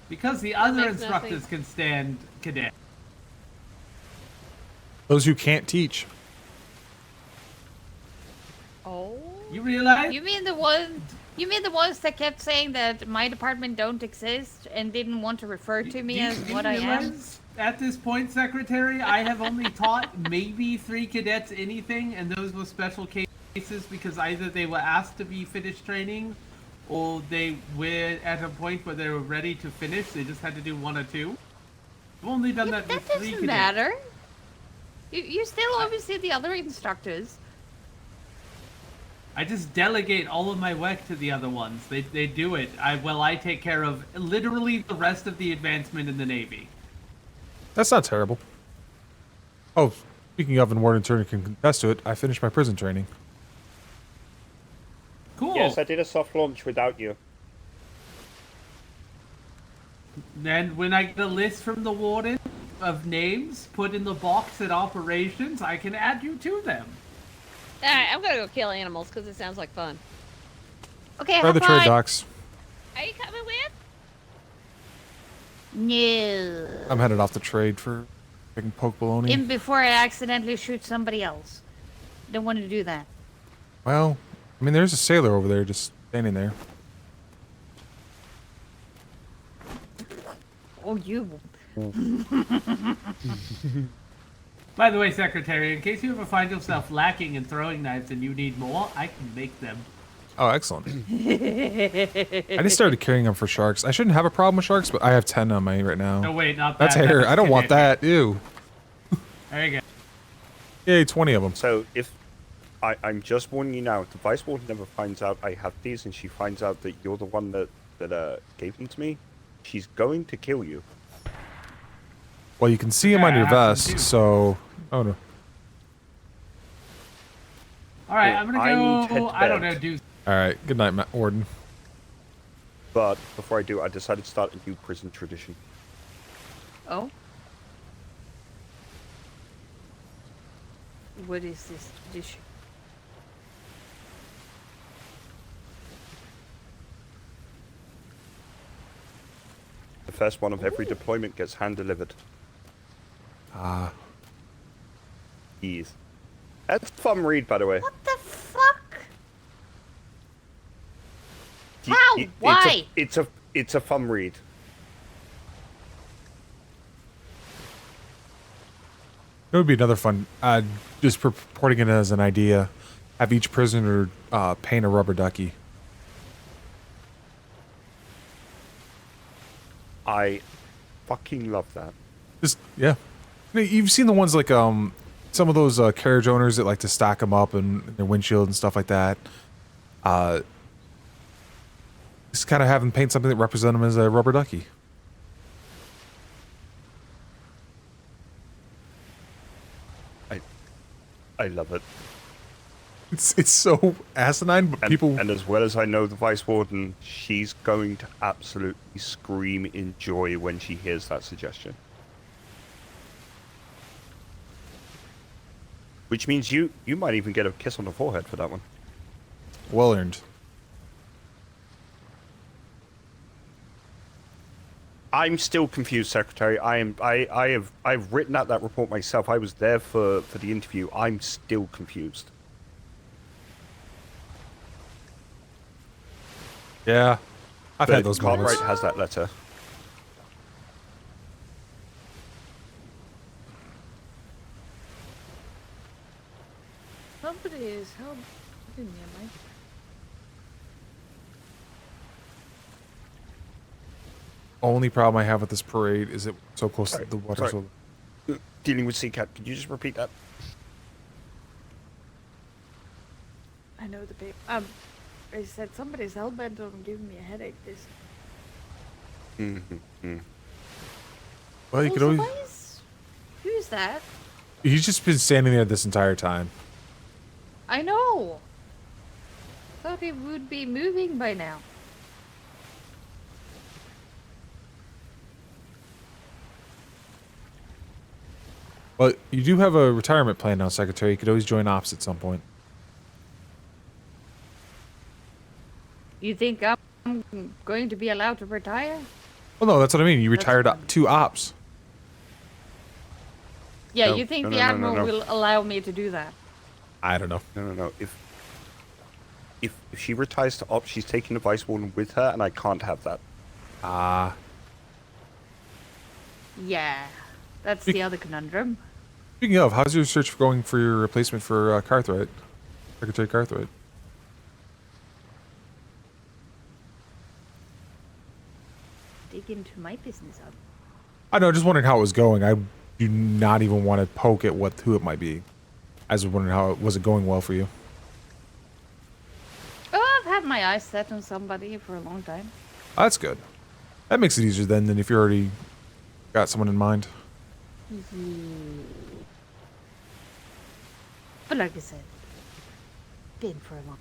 because the That other makes instructors nothing. can stand cadet. Those who can't teach. Oh. You realize? You mean the one? You mean the ones that kept saying that my department don't exist and didn't want to refer to me as what I am? realize at this point, Secretary, I have only taught maybe 3 cadets anything, and those were special cases because either they were asked to be finished training, or they were at a point where they were ready to finish. They just had to do 1 or 2. I've only done that with 3 Doesn't cadets. matter. You still oversee the other instructors. I just delegate all of my work to the other ones. They do it. I take care of literally the rest of the advancement in the Navy. That's not terrible. Oh, speaking of, and Warden Turner can contest to it, I finished my prison training. Cool. Yes, I did a soft launch without you. Then when I get a list from the warden of names put in the box at operations, I can add you to them. Alright, I'm gonna go kill animals because it sounds like fun. Okay, Try the trade docks. Are you coming with? No. I'm headed off the trade for freaking poke baloney. In before I accidentally shoot somebody else. Don't want to do that. Well, I mean, there's a sailor over there just standing there. Oh, you. By the way, Secretary, in case you ever find yourself lacking in throwing knives and you need more, I can make them. Oh, excellent. I just started carrying them for sharks. I shouldn't have a problem with sharks, but I have 10 on me right now. No, wait, not That's that. hair. That's I don't want cadet. that. Ew. There you go. Yay, 20 of them. So if I'm just warning you now, if the Vice Warden never finds out I have these and she finds out that you're the one that gave them to me, she's going to kill you. Well, you can see them on your vest, so... Oh, no. Alright, I'm I gonna need to head go, to I don't bed. know, do... Alright, good night, Warden. But before I do, I decided to start a new prison tradition. Oh? What is this tradition? The first one of every deployment gets hand-delivered. Ah. Ease. That's a fun read, by the way. What the fuck? How? Why? It's a fun read. It would be another fun, just purporting it as an idea. Have each prisoner paint a rubber ducky. I fucking love that. Just, yeah. I mean, you've seen the ones like, some of those carriage owners that like to stack them up in their windshield and stuff like that. Just kind of have them paint something that represents them as a rubber ducky. I love it. It's so asinine, but people... And as well as I know the Vice Warden, she's going to absolutely scream in joy when she hears that suggestion. Which means you might even get a kiss on the forehead for that one. Well earned. I'm still confused, Secretary. I've written out that report myself. I was there for the interview. I'm still confused. Yeah. I've But had those moments. Cartwright has that letter. Somebody is helping me, Mike. Only problem I have with this parade is it so close to the water. Sorry. Dealing with CCAT, could you just repeat that? I know the babe. I said somebody's hellbent on giving me a headache. This. Well, you could always... Who's that? He's just been standing there this entire time. I know. Thought he would be moving by now. Well, you do have a retirement plan now, Secretary. You could always join ops at some point. You think I'm going to be allowed to retire? Well, no, that's what I mean. You retired to ops. Yeah, No, you think no, the no, no, Admiral no. will allow me to do that? I don't know. No. If she retires to ops, she's taking the Vice Warden with her, and I can't have that. Ah. Yeah, that's the other conundrum. Speaking of, how's your search going for your replacement for Cartwright? Secretary Cartwright? Dig into my business up. I know, just wondering how it was going. I do not even want to poke at who it might be. I was wondering how was it going well for you. Oh, I've had my eyes set on somebody for a long time. Oh, that's good. That makes it easier then than if you already got someone in mind. But like I said, been for a long.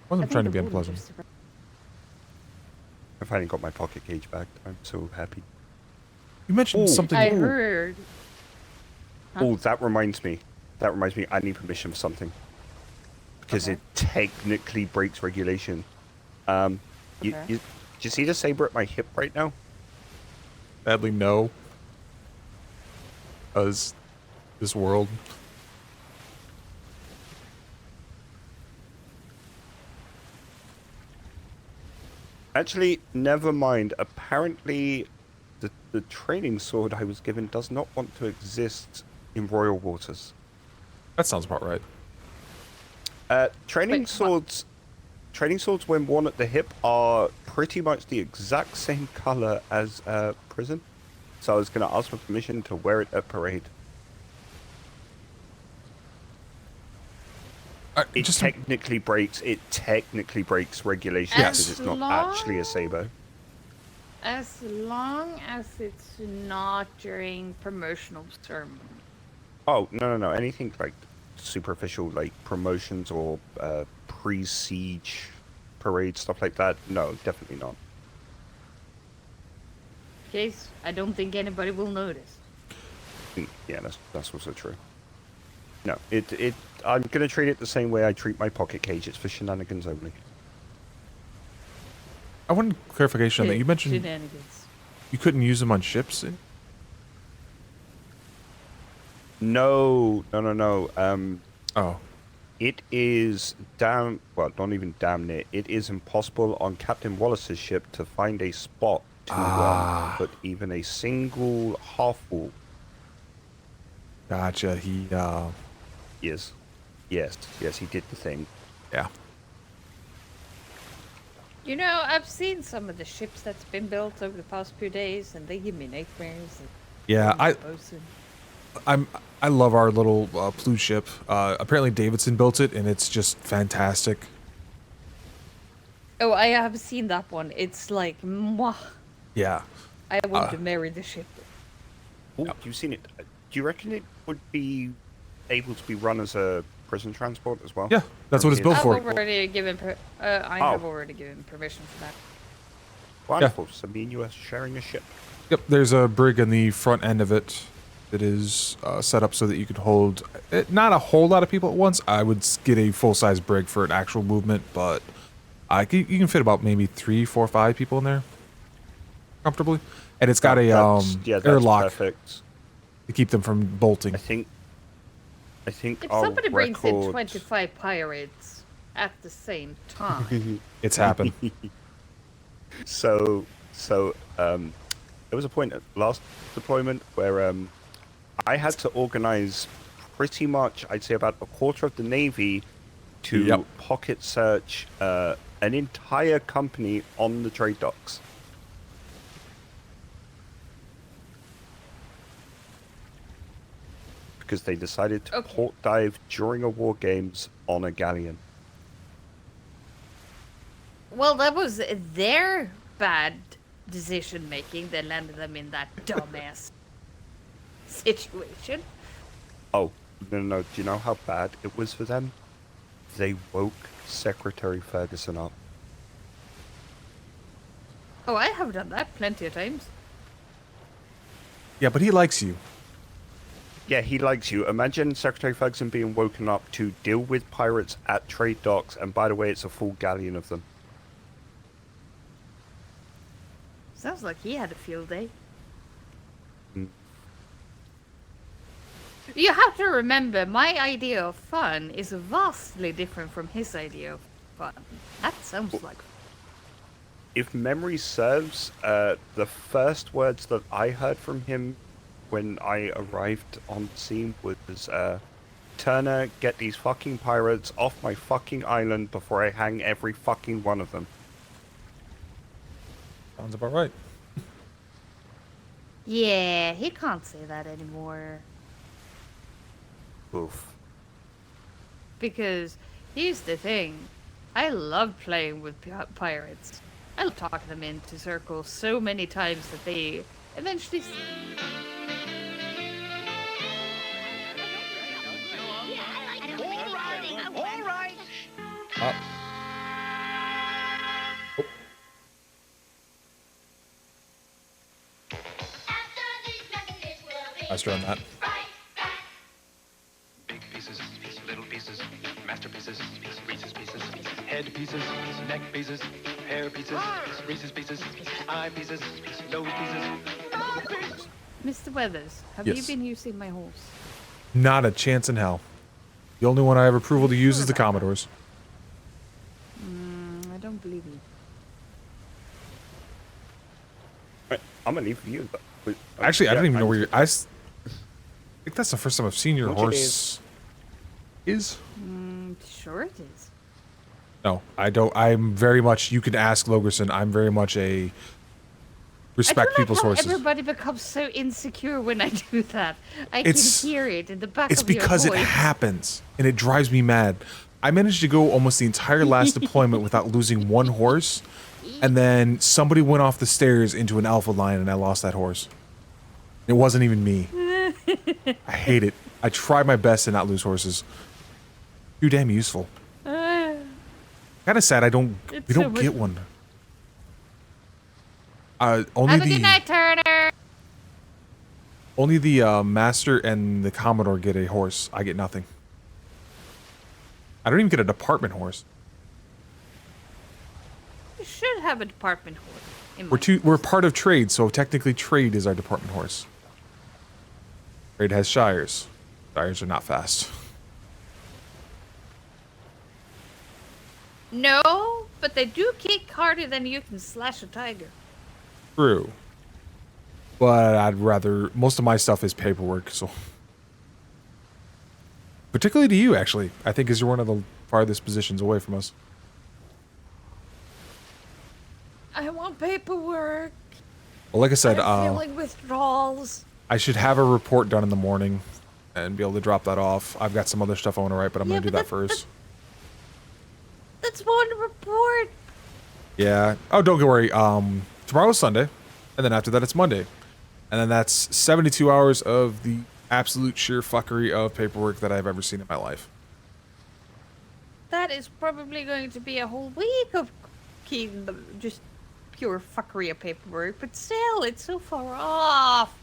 Wasn't trying to be unpleasant. I finally got my pocket gauge back. I'm so happy. You mentioned something. I heard. Oh, that reminds me. I need permission for something. Because it technically breaks regulation. Do you see the saber at my hip right now? Sadly, no. Because this world. Actually, never mind. Apparently, the training sword I was given does not want to exist in royal waters. That sounds about right. Training swords when worn at the hip are pretty much the exact same color as prison. So I was going to ask for permission to wear it at parade. It technically breaks regulations because it's not actually a saber. As long as it's not during promotional ceremony. Oh, no. Anything like superficial, like promotions or pre-siege parade, stuff like that. No, definitely not. Case, I don't think anybody will notice. Yeah, that's also true. No, I'm gonna treat it the same way I treat my pocket cage. It's for shenanigans only. I wanted clarification on that. You mentioned Shenanigans. you couldn't use them on ships. No. Oh. It is not even damn near. It is impossible on Captain Wallace's ship to find a spot to put even a single half-wall. Gotcha. He, Yes, he did the thing. Yeah. You know, I've seen some of the ships that's been built over the past few days, and they give me nightmares. Yeah, I love our little Plu ship. Apparently Davidson built it, and it's just fantastic. Oh, I have seen that one. It's like, mwah. Yeah. I want to marry the ship. Oh, you've seen it. Do you reckon it would be able to be run as a prison transport as well? Yeah, that's what it's built for. I have already given permission for that. Wonderful. So me and you are sharing a ship. Yep, there's a brig on the front end of it that is set up so that you could hold not a whole lot of people at once. I would get a full-size brig for an actual movement, but you can fit about maybe 3, 4, 5 people in there comfortably. And it's got that's airlock perfect. to keep them from bolting. I think If somebody brings in 25 pirates at the same time. It's happened. So there was a point at last deployment where I had to organize pretty much, I'd say about a quarter of the Navy to pocket search an entire company on the trade docks. Because they decided to port dive during a war games on a galleon. Well, that was their bad decision making that landed them in that dumbass situation. Oh, no. Do you know how bad it was for them? They woke Secretary Ferguson up. Oh, I have done that plenty of times. Yeah, but he likes you. Yeah, he likes you. Imagine Secretary Ferguson being woken up to deal with pirates at trade docks, and by the way, it's a full galleon of them. Sounds like he had a field day. Mm. You have to remember, my idea of fun is vastly different from his idea of fun. That sounds like fun. If memory serves, the first words that I heard from him when I arrived on scene was, Turner, get these fucking pirates off my fucking island before I hang every fucking one of them. Sounds about right. Yeah, he can't say that anymore. Oof. Because here's the thing. I love playing with pirates. I love talking them into circles so many times that they eventually... All right. Oh. Nice on that. Big pieces, little pieces, masterpieces, Reese's pieces, head pieces, neck pieces, hair pieces, Reese's pieces, eye pieces, nose pieces. Mr. Weathers, have Yes. you been using my horse? Not a chance in hell. The only one I have approval to use is the Commodore's. I don't believe you. Right, I'm gonna leave you. Actually, I don't even know where you're. I think that's the first time I've seen your horse. Is? Sure it is. No, I don't. I'm very much. You can ask Logerson. I'm very much a respect people's horses. Everybody becomes so insecure when I do that. I It's- can hear it in the back It's of your because it voice. happens, and it drives me mad. I managed to go almost the entire last deployment without losing one horse, and then somebody went off the stairs into an alpha line, and I lost that horse. It wasn't even me. I hate it. I try my best to not lose horses. Too damn useful. Kind of sad I don't. It's We so don't much- get one. Only Have a the good night, Turner. only the master and the Commodore get a horse. I get nothing. I don't even get a department horse. You should have a department horse. in We're my- we're part of trade, so technically trade is our department horse. Trade has shires. Shires are not fast. No, but they do kick harder than you can slash a tiger. True. But I'd rather most of my stuff is paperwork, so particularly to you actually. I think as you're one of the farthest positions away from us. I want paperwork. Well, like I said, I'm feeling withdrawals. I should have a report done in the morning and be able to drop that off. I've got some other stuff I want to write, but I'm Yeah, going to do but that first. That's one report. Yeah. Oh, don't worry. Tomorrow's Sunday, and then after that it's Monday. And then that's 72 hours of the absolute sheer fuckery of paperwork that I've ever seen in my life. That is probably going to be a whole week of just pure fuckery of paperwork, but still, it's so far off.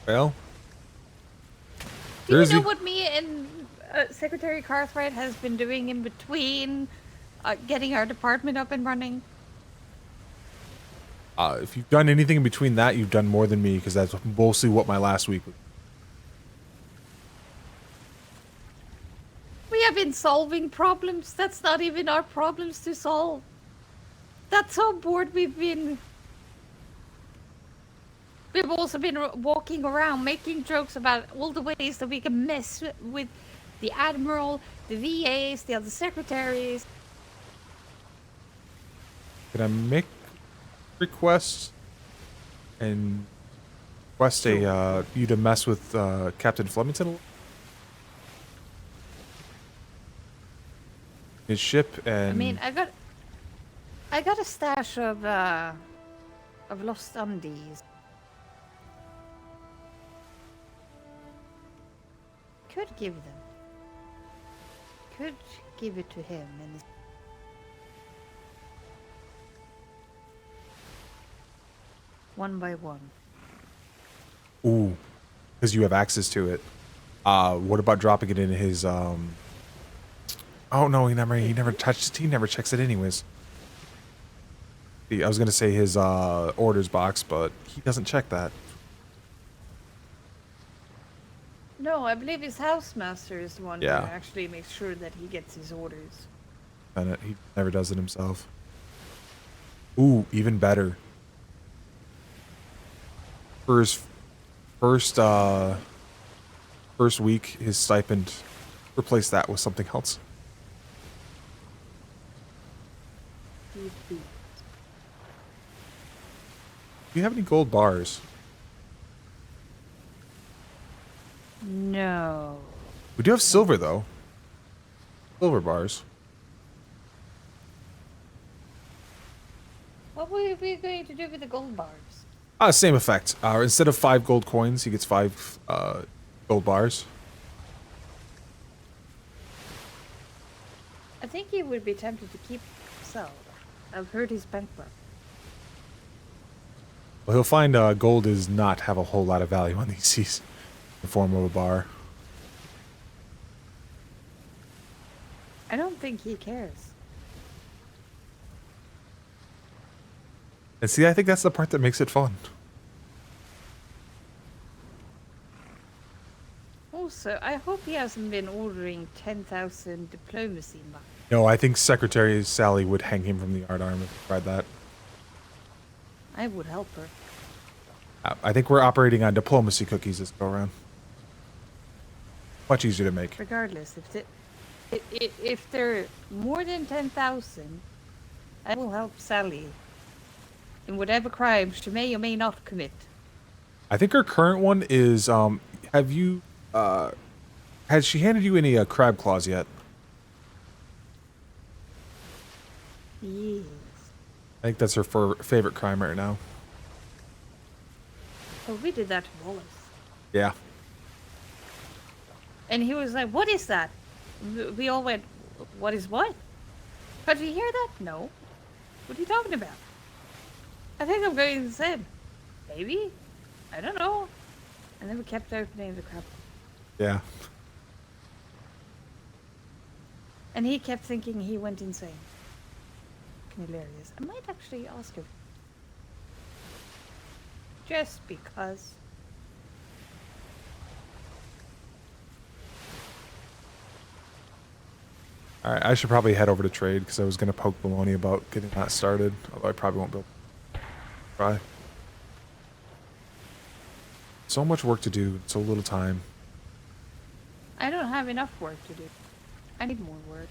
Well, Do you there's know the- what me and Secretary Cartwright has been doing in between getting our department up and running? If you've done anything in between that, you've done more than me, because that's mostly what my last week was. We have been solving problems. That's not even our problems to solve. That's how bored we've been. We've also been walking around making jokes about all the ways that we can mess with the Admiral, the VAs, the other secretaries. Can I make requests and request a you to mess with Captain Flemington? His ship and I mean, I got a stash of lost undies. Could give them. Could give it to him and one by one. Ooh, because you have access to it. What about dropping it in his Oh no, he never touched it. He never checks it anyways. I was gonna say his orders box, but he doesn't check that. No, I believe his housemaster is the one Yeah. who actually makes sure that he gets his orders. And he never does it himself. Ooh, even better. For his first week, his stipend, replace that with something else. Do you have any gold bars? No. We do have silver though. Silver bars. What were we going to do with the gold bars? Same effect. Instead of 5 gold coins, he gets 5 gold bars. I think he would be tempted to keep himself. I've heard he's bankrupt. Well, he'll find gold does not have a whole lot of value on these seas in the form of a bar. I don't think he cares. And see, I think that's the part that makes it fun. Also, I hope he hasn't been ordering 10,000 diplomacy bucks. No, I think Secretary Sally would hang him from the yardarm if he tried that. I would help her. I think we're operating on diplomacy cookies this go around. Much easier to make. Regardless, if they're more than 10,000, I will help Sally in whatever crime she may or may not commit. I think her current one is, have you, has she handed you any crab claws yet? Yes. I think that's her favorite crime right now. Oh, we did that to Wallace. Yeah. And he was like, what is that? We all went, what is what? Did you hear that? No. What are you talking about? I think I'm going insane. Maybe? I don't know. And then we kept opening the crab. Yeah. And he kept thinking he went insane. Hilarious. I might actually ask him. Just because. Alright, I should probably head over to trade because I was going to poke Baloney about getting that started. Although I probably won't be able to try. So much work to do, so little time. I don't have enough work to do. I need more work.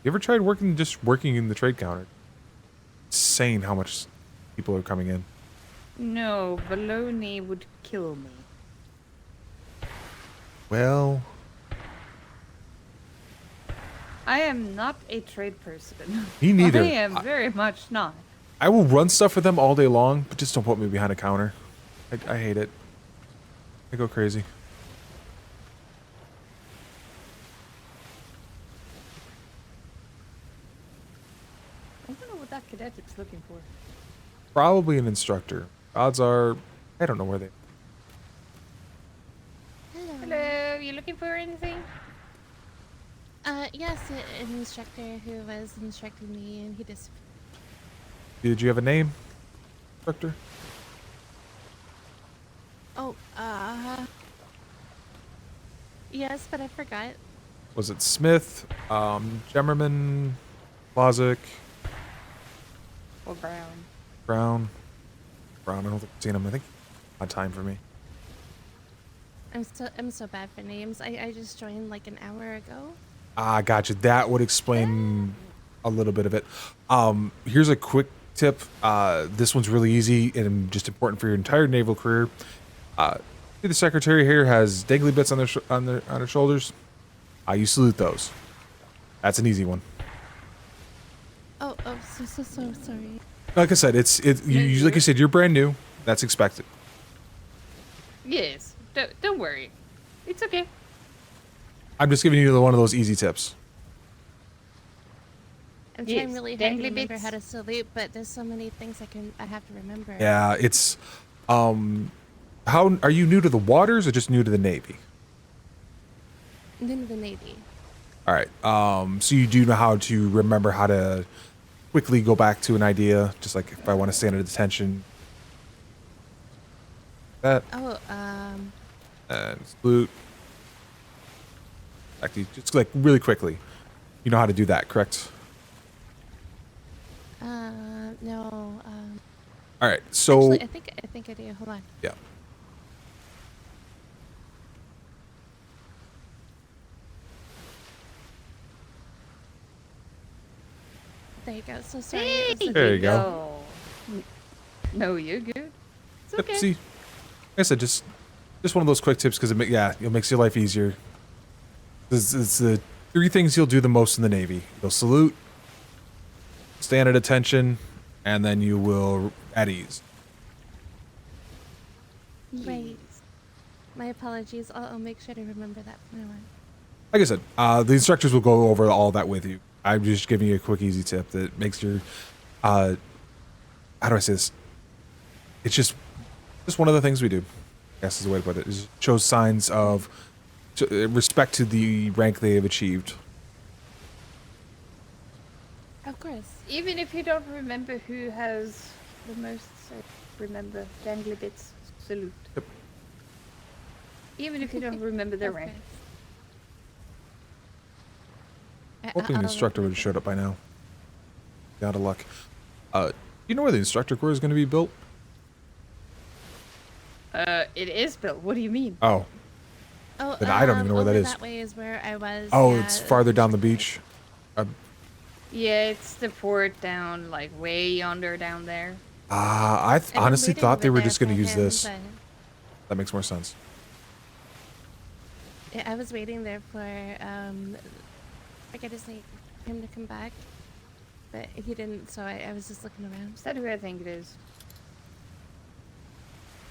You ever tried just working in the trade counter? Insane how much people are coming in. No, baloney would kill me. Well, I am not a trade person. Me neither. I am very much not. I will run stuff for them all day long, but just don't put me behind a counter. I hate it. I go crazy. I wonder what that cadet is looking for. Probably an instructor. Odds are, I don't know where they. Hello, you looking for anything? Yes, an instructor who was instructing me, and he just. Did you have a name, instructor? Oh, yes, but I forgot. Was it Smith, Gemmerman, Lozic, Or Brown? Brown? Brown, I don't think I've seen him. I think odd time for me. I'm so bad for names. I just joined like an hour ago. Ah, gotcha. That would explain a little bit of it. Here's a quick tip. This one's really easy and just important for your entire naval career. The secretary here has dangly bits on her shoulders. You salute those. That's an easy one. Oh, so sorry. Like I said, you like you said, you're brand new. That's expected. Yes. Don't worry. It's okay. I'm just giving you one of those easy tips. I'm Yes, trying really hard to dangly remember bits. how to salute, but there's so many things I have to remember. Yeah, it's how are you new to the waters or just new to the Navy? I'm in the Navy. All right. So you do know how to remember how to quickly go back to an idea, just like if I want to stand at attention. That. Oh, And salute. Actually, just like really quickly. You know how to do that, correct? No, All right. So. Actually, I think I do. Hold on. Yeah. There you go. So sorry. It was There you go. No, you're good. It's Yep, okay. see, like I said, just one of those quick tips because it makes your life easier. It's the 3 things you'll do the most in the Navy. You'll salute, stand at attention, and then you will at ease. Right. My apologies. I'll make sure to remember that from now on. Like I said, the instructors will go over all that with you. I'm just giving you a quick, easy tip that makes your, how do I say this? It's just one of the things we do, I guess is the way to put it. It shows signs of respect to the rank they have achieved. Of course. Even if you don't remember who has the most, remember dangly bits salute. Yep. Even if you don't remember their rank. Hoping the instructor would have showed up by now. Out of luck. You know where the instructor core is going to be built? It is built. What do you mean? Oh. Oh, Then I don't even know where that over is. That way is where I was. Oh, yeah, it's farther down the beach. Yeah, it's the port down, like way yonder down there. I been honestly waiting thought they over were there just going to for use him, this. but- That makes more sense. Yeah, I was waiting there for I got his name, him to come back, but he didn't. So I was just looking around. Is that who I think it is?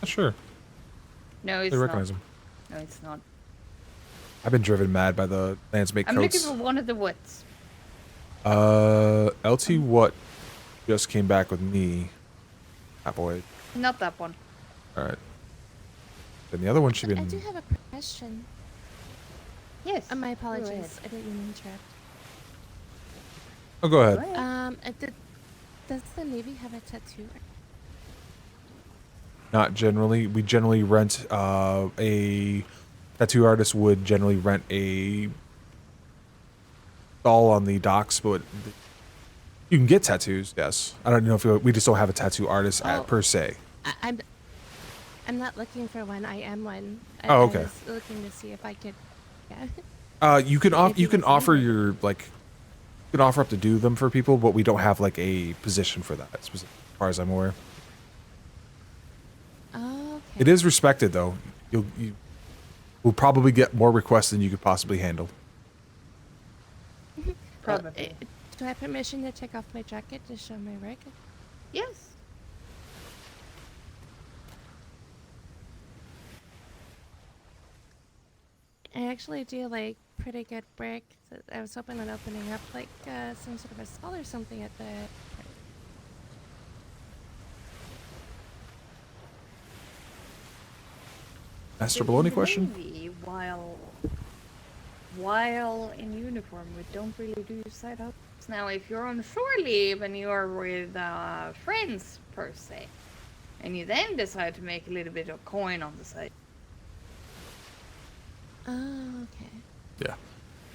Not sure. No, it's They not. recognize him. No, it's not. I've been driven mad by the landsmate I'm looking coats. for one of the woods. LT what just came back with me. Ah, boy. Not that one. All right. Then the other one should be I in. do have a question. Yes. My go ahead. apologies. I didn't mean to interrupt. Oh, go ahead. Does the Navy have a tattoo? Not generally. We generally rent a tattoo artist would generally rent a stall on the docks, but you can get tattoos. Yes, I don't know if we just don't have a tattoo artist per se. I'm not looking for one. I am one. Oh, okay. I was looking to see if I could. Yeah. You can offer your like, you can offer up to do them for people, but we don't have like a position for that, as far as I'm aware. Oh, okay. It is respected though. You will probably get more requests than you could possibly handle. Probably. Do I have permission to take off my jacket to show my work? Yes. I actually do like pretty good work. So I was hoping on opening up like some sort of a stall or something at the. Master Baloney question? Maybe while in uniform, we don't really do side ups. Now, if you're on shore leave and you are with friends per se, and you then decide to make a little bit of coin on the side. Oh, okay. Yeah,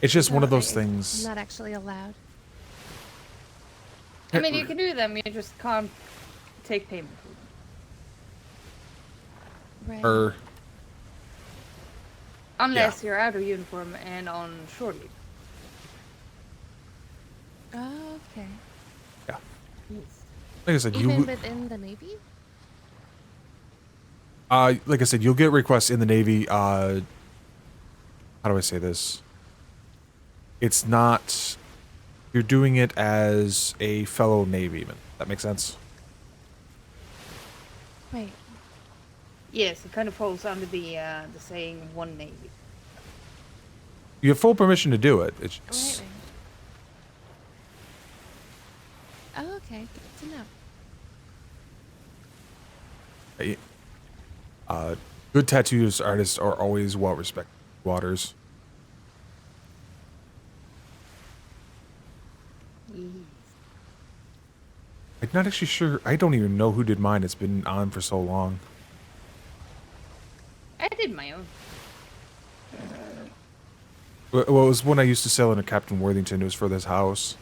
it's just one of those It's things. Not actually allowed. I mean, you can do them. You just can't take payment for them. Right. Unless you're out of uniform and on shore leave. Oh, okay. Yeah. Yes. Like I said, Even within the Navy? Like I said, you'll get requests in the Navy. How do I say this? It's not. You're doing it as a fellow Navyman. That makes sense. Right. Yes, it kind of falls under the saying one Navy. You have full permission to do it. It's Right. Okay, good to know. Good tattoos artists are always well respected. Waters. I'm not actually sure. I don't even know who did mine. It's been on for so long. I did my own. Well, it was when I used to sell in a Captain Worthington. It was for this house.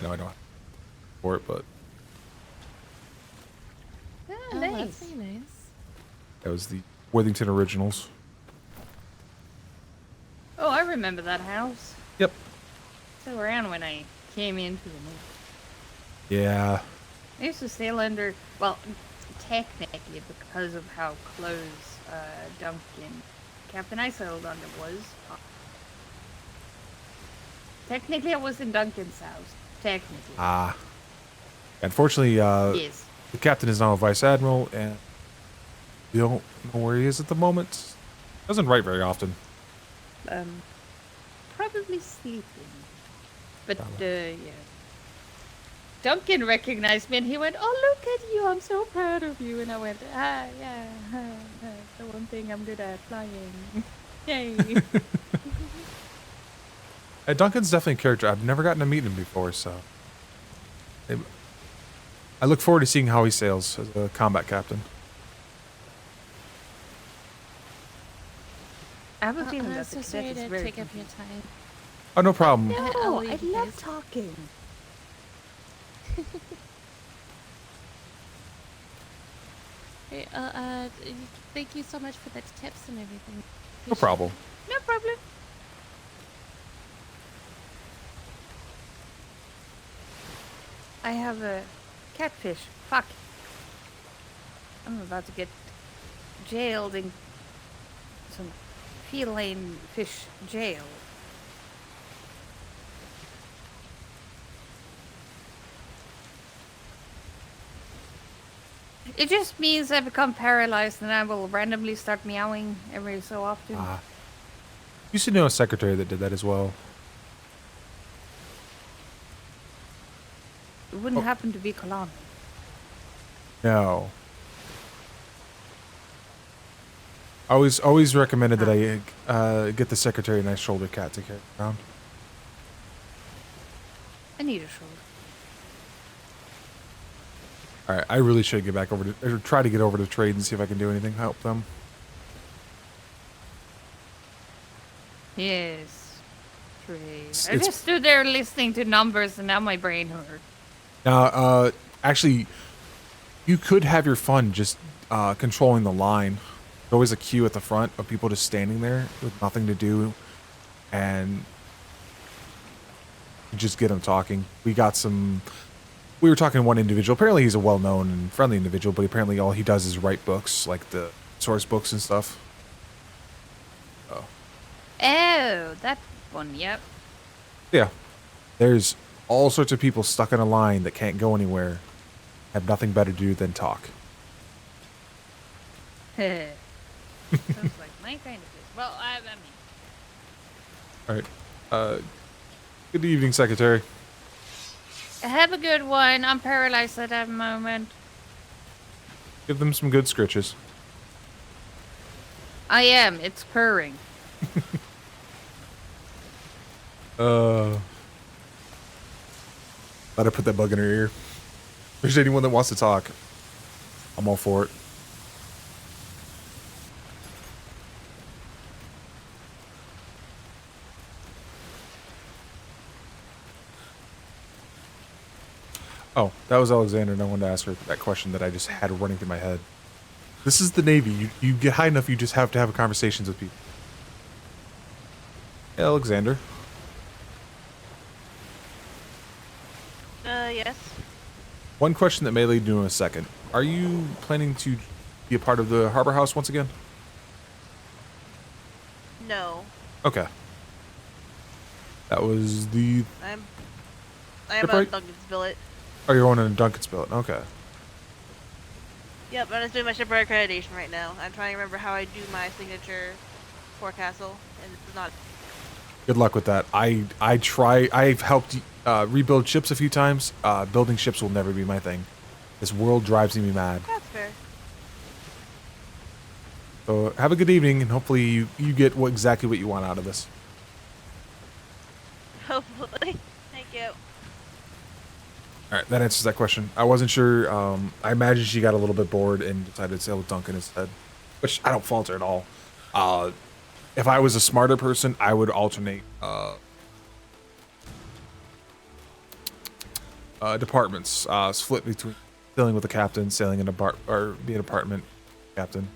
No, I don't have for it, but Oh, That's nice. very nice. that was the Worthington Originals. Oh, I remember that house. Yep. Still around when I came into the move. Yeah. I used to sail under, well, technically because of how close Duncan, Captain I sailed under was. Technically, I was in Duncan's house. Technically. Ah. Unfortunately, Yes. the captain is now a vice admiral, and we don't know where he is at the moment. Doesn't write very often. Probably sleeping. But, yeah. Duncan recognized me and he went, "Oh, look at you, I'm so proud of you." And I went, yeah, the one thing I'm good at, flying. Yay. Duncan's definitely a character. I've never gotten to meet him before, so I look forward to seeing how he sails as a combat captain. I have a feeling I'm that so the sorry cadet is to very take up your time. Oh, no problem. No, leave I you love guys. talking. Hey, thank you so much for the tips and everything. No problem. No problem. I have a catfish. Fuck. I'm about to get jailed in some feline fish jail. It just means I become paralyzed and I will randomly start meowing every so often. Used to know a secretary that did that as well. It wouldn't happen to be Kalani. No. Always recommended that I get the secretary a nice shoulder cat to carry around. I need a shoulder. All right, I really should get back over to, or try to get over to trade and see if I can do anything to help them. Yes. Trade. I It's- just stood there listening to numbers and now my brain hurt. Now, actually, you could have your fun just controlling the line. There's always a queue at the front of people just standing there with nothing to do, and you just get them talking. We were talking to one individual. Apparently, he's a well-known and friendly individual, but apparently all he does is write books, like the source books and stuff. Oh, that one, yep. Yeah. There's all sorts of people stuck in a line that can't go anywhere, have nothing better to do than talk. Sounds like my kind of place. Well, I mean. All right. Good evening, Secretary. Have a good one. I'm paralyzed at that moment. Give them some good scritches. I am. It's purring. Let her put that bug in her ear. If there's anyone that wants to talk, I'm all for it. Oh, that was Alexander, and I wanted to ask her that question that I just had running through my head. This is the Navy. You get high enough, you just have to have conversations with people. Hey, Alexander. Yes. One question that may lead to in a second. Are you planning to be a part of the Harbor House once again? No. Okay. That was the... I am on Duncan's billet. Oh, you're on a Duncan's billet. Okay. Yep, I'm just doing my shipper accreditation right now. I'm trying to remember how I do my signature forecastle, and this is not. Good luck with that. I've helped rebuild ships a few times. Building ships will never be my thing. This world drives me mad. That's fair. So have a good evening, and hopefully you get exactly what you want out of this. Hopefully. Thank you. All right, that answers that question. I wasn't sure. I imagine she got a little bit bored and decided to sail with Duncan instead, which I don't fault her at all. If I was a smarter person, I would alternate departments, split between sailing with the captain, sailing in or be an apartment captain.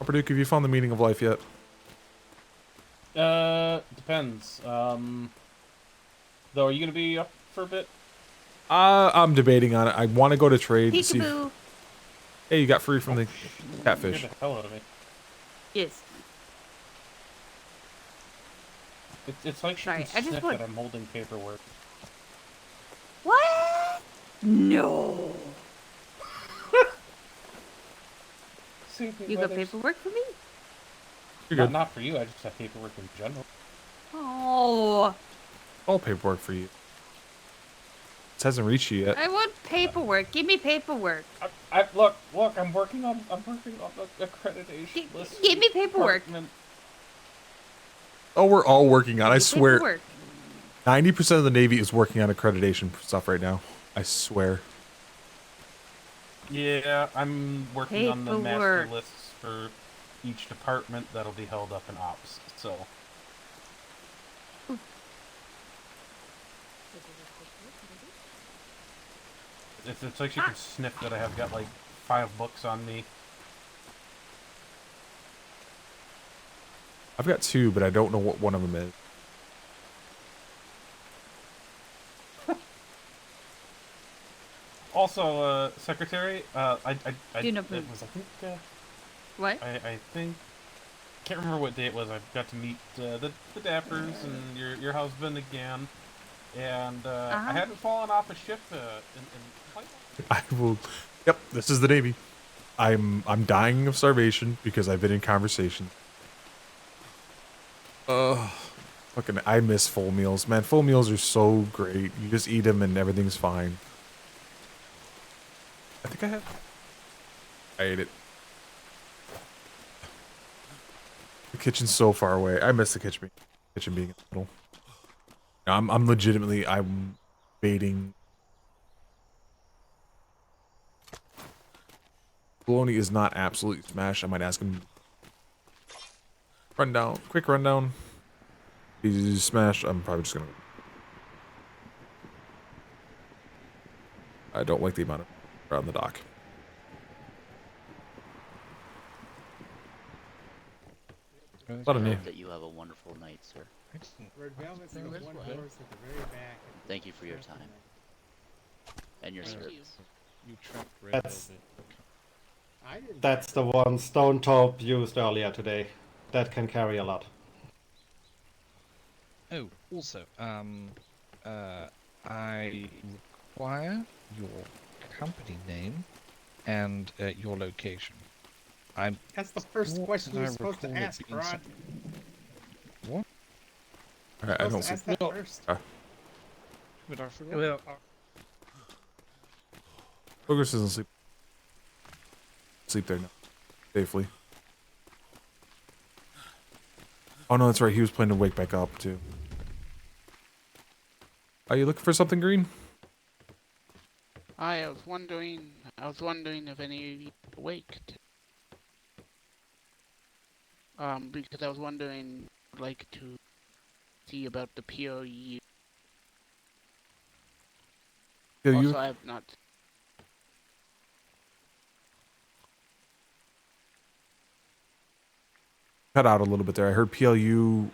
Upper Duke, have you found the meaning of life yet? Depends. Though, are you gonna be up for a bit? I'm debating on it. I want to go to trade to see. Peekaboo. Hey, you got free from the catfish. Scared the hell out of me. Yes. It's like she Sorry, can I just sniff want- that I'm holding paperwork. What? No. You got paperwork for me? You're good. Not for you. I just have paperwork in general. Oh. All paperwork for you. This hasn't reached you yet. I want paperwork. Give me paperwork. Look. I'm working on the accreditation list. Give me paperwork. Oh, we're all working on it. I Give me swear. paperwork. 90% of the Navy is working on accreditation stuff right now. I swear. Yeah, I'm working on the master Paperwork. lists for each department that'll be held up in ops. So. It's like she can sniff that I have got like 5 books on me. I've got 2, but I don't know what one of them is. Also, secretary, it Do not was, move. I think, What? I think, can't remember what day it was. I got to meet the Dappers and your husband again, and I hadn't fallen off a ship in quite a while. I will. Yep, this is the Navy. I'm dying of starvation because I've been in conversation. Fucking, I miss full meals, man. Full meals are so great. You just eat them and everything's fine. I think I ate it. The kitchen's so far away. I miss the kitchen being in the middle. No, I'm legitimately baiting. Bologna is not absolutely smash. I might ask him. Quick rundown. He's smash. I'm probably just gonna. I don't like the amount of around the dock. I Lot of hope that you have a wonderful night, sir. Red Velvet's got one horse at the very back. Thank you for your time and your service. You trapped Red That's Velvet. that's the one Stone Top used earlier today. That can carry a lot. Oh, also, I require your company name and your location. That's the first question you're supposed to ask, Rod. What? Alright, I don't see. Ask that first. But I forgot. Well, Boogers doesn't sleep there now. Safely. Oh no, that's right. He was planning to wake back up too. Are you looking for something green? I was wondering if any of you were awake. Because I was wondering, like, to see about the POU. Yeah, also, you I have not. cut out a little bit there. I heard PLU.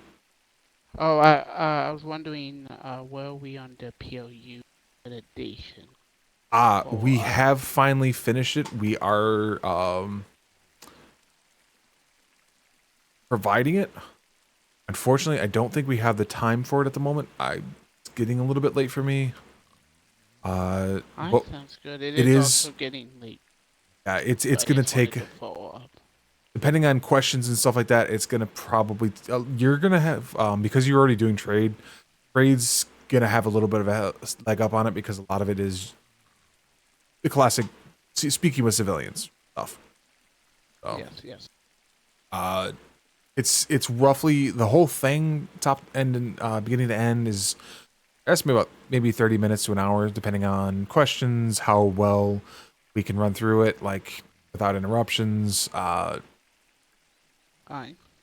Oh, I was wondering, were we on the POU accreditation? We have finally finished it. We are providing it. Unfortunately, I don't think we have the time for it at the moment. It's getting a little bit late for me. But Sounds good. it it is is also getting late. Yeah, it's So I gonna just wanted take. to follow up. depending on questions and stuff like that, it's gonna probably you're gonna have because you're already doing trade's gonna have a little bit of a leg up on it because a lot of it is the classic speaking with civilians stuff. So, Yes. it's roughly the whole thing, top end and beginning to end, is estimate about maybe 30 minutes to an hour, depending on questions, how well we can run through it, like without interruptions.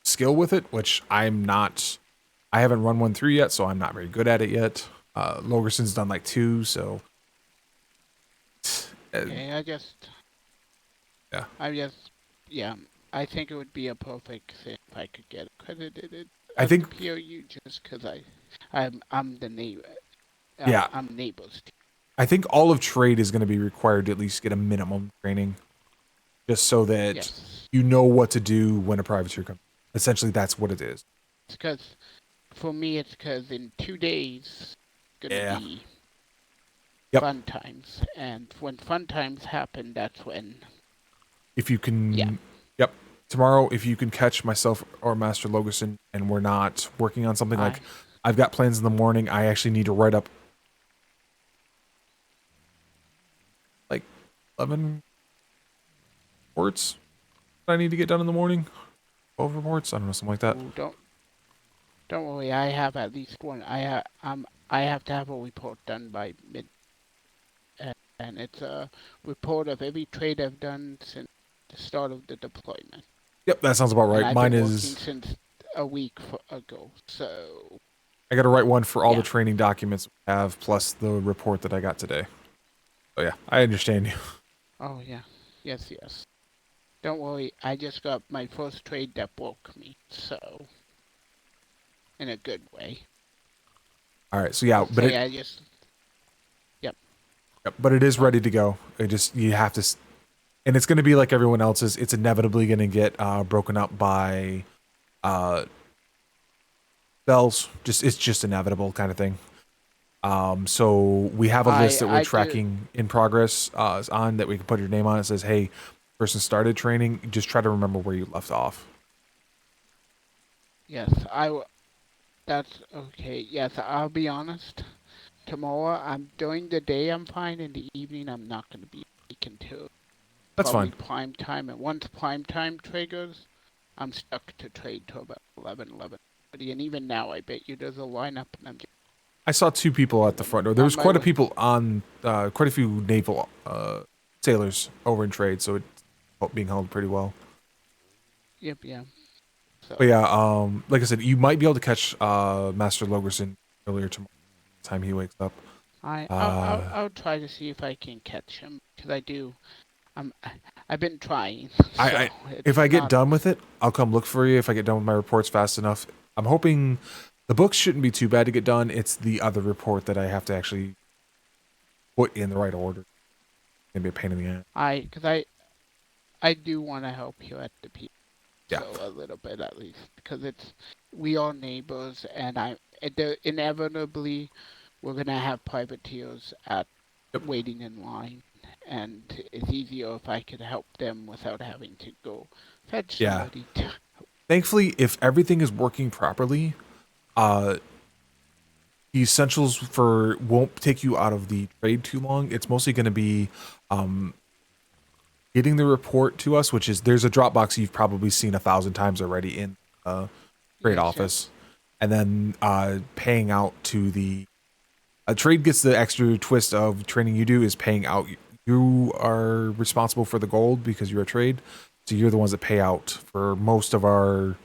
Skill with it, which I haven't run one through yet, so I'm not very good at it yet. Logerson's done like 2, so. Okay, I think it would be a perfect thing if I could get accredited. I think POU just because I'm the neighbor. Yeah. I'm neighbors. I think all of trade is going to be required to at least get a minimum training, just so that you know what to do when a privateer comes. Essentially, that's what it is. It's because, for me, it's because in 2 days, it's gonna be fun times, and when fun times happen, that's when. If you can, tomorrow, if you can catch myself or Master Logerson, and we're not working on something like, I've got plans in the morning. I actually need to write up like 11 reports that I need to get done in the morning. 12 reports, I don't know, something like that. Oh, don't worry. I have at least one. I have to have a report done by mid, and it's a report of every trade I've done since the start of the deployment. Yep, that sounds about right. And Mine I've been is working since a week ago, so. I got to write one for all the training documents we have, plus the report that I got today. So yeah, I understand you. Oh yeah, yes. Don't worry, I just got my first trade that broke me, so in a good way. All right, so yeah, but Yep, but it is ready to go. You have to, and it's going to be like everyone else's. It's inevitably going to get broken up by bells. It's just inevitable kind of thing. So we have a list that we're tracking in progress on that we can put your name on. It says, hey, person started training. Just try to remember where you left off. Yes, that's okay. Yes, I'll be honest. Tomorrow, during the day I'm fine. In the evening, I'm not going to be awake until that's fine. Prime time. And once prime time triggers, I'm stuck to trade till about 11:30. And even now, I bet you there's a lineup, and I'm. I saw 2 people at the front door. There was quite a few naval sailors over in trade, so it's being held pretty well. Yep, yeah. So. But yeah, like I said, you might be able to catch Master Logerson earlier tomorrow, time he wakes up. I'll try to see if I can catch him, because I do. I've been trying. So if I get done with it, I'll come look for you. If I get done with my reports fast enough, I'm hoping the books shouldn't be too bad to get done. It's the other report that I have to actually put in the right order. It's gonna be a pain in the ass. Because I do want to help you at the P. Yeah. So a little bit at least, because we are neighbors, and inevitably we're gonna have privateers waiting in line, and it's easier if I could help them without having to go fetch somebody. Thankfully, if everything is working properly, the essentials won't take you out of the trade too long. It's mostly going to be getting the report to us, which is there's a Dropbox you've probably seen 1,000 times already in trade office, and then paying out to the trade gets the extra twist of training you do is paying out. You are responsible for the gold because you're a trade, so you're the ones that pay out for most of our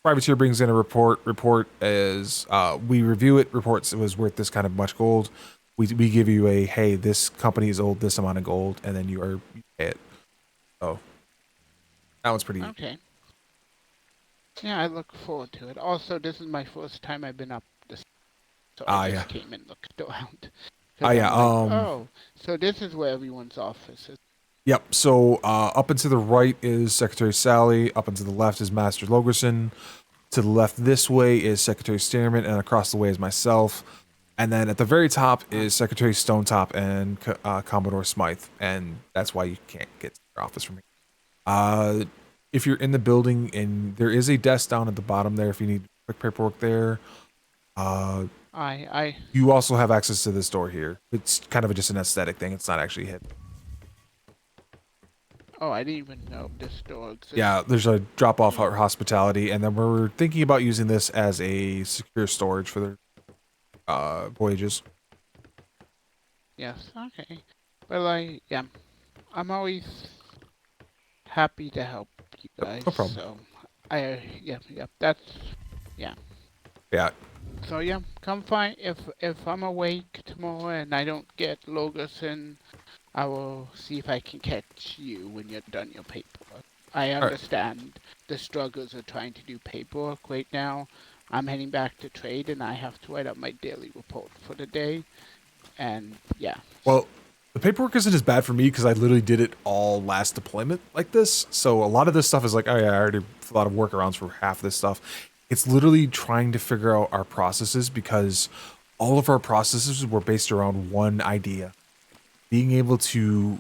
privateer brings in a report. Report is we review it. Reports it was worth this kind of much gold. We give you hey, this company is owed this amount of gold, and then you pay it. So that one's pretty. Okay. Yeah, I look forward to it. Also, this is my first time I've been up this, so I just came and looked around. So this is where everyone's office is. Yep. So up and to the right is Secretary Sally. Up and to the left is Master Logerson. To the left this way is Secretary Stearman, and across the way is myself. And then at the very top is Secretary Stonetop and Commodore Smythe, and that's why you can't get to your office from here. if you're in the building, and there is a desk down at the bottom there if you need quick paperwork there. You also have access to this door here. It's kind of just an aesthetic thing. It's not actually hidden. Oh, I didn't even know this door existed. Yeah, there's a drop-off hospitality, and then we're thinking about using this as a secure storage for their voyages. Yes, okay. Well, yeah, I'm always happy to help you guys. No problem. So, that's, yeah. Yeah. So yeah, come find if I'm awake tomorrow and I don't get Logus, I will see if I can catch you when you're done your paperwork. I understand the struggles of trying to do paperwork right now. I'm heading back to trade and I have to write up my daily report for the day. And yeah. Well, the paperwork isn't as bad for me because I literally did it all last deployment like this. So a lot of this stuff is like, oh yeah, I already thought of workarounds for half this stuff. It's literally trying to figure out our processes because all of our processes were based around one idea. Being able to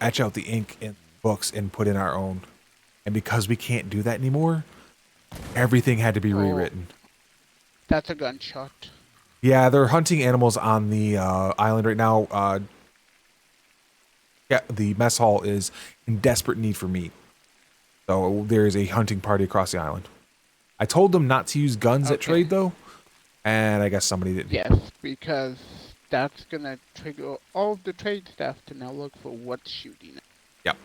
etch out the ink in books and put in our own. And because we can't do that anymore, everything had to be rewritten. That's a gunshot. Yeah, they're hunting animals on the island right now. Yeah, the mess hall is in desperate need for meat. So there is a hunting party across the island. I told them not to use guns at trade, though. And I guess somebody didn't. Yes, because that's going to trigger all of the trade staff to now look for what's shooting. Yep.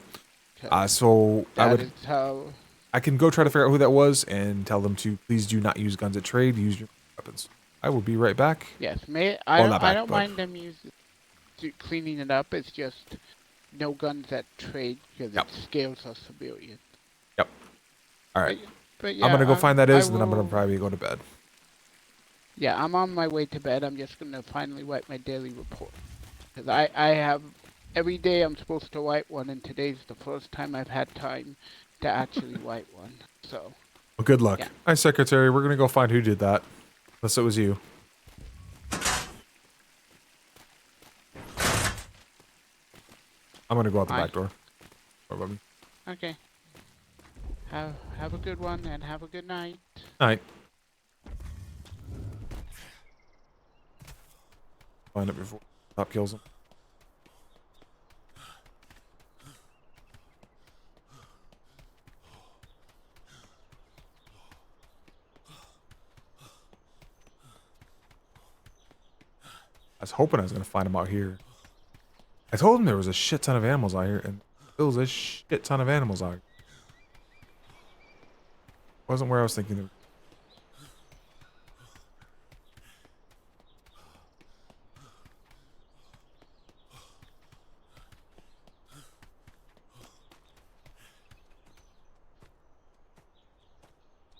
So I can go try to figure out who that was and tell them to please do not use guns at trade. Use your weapons. I will be right back. Yes, I don't mind them cleaning it up. It's just no guns at trade because it scares us civilians. Yep. All right. But yeah, I'm going to go find that and then I'm going to probably go to bed. Yeah, I'm on my way to bed. I'm just going to finally write my daily report. Because I have, every day I'm supposed to write one, and today's the first time I've had time to actually write one. So. Well, good luck. Yeah. Hi, Secretary. We're going to go find who did that. Unless it was you. I'm going to go out the back door. Okay. Have a good one and have a good night. Night. Find it before top kills him. I was hoping I was going to find him out here. I told him there was a shit ton of animals out here, and there was a shit ton of animals out here. Wasn't where I was thinking there.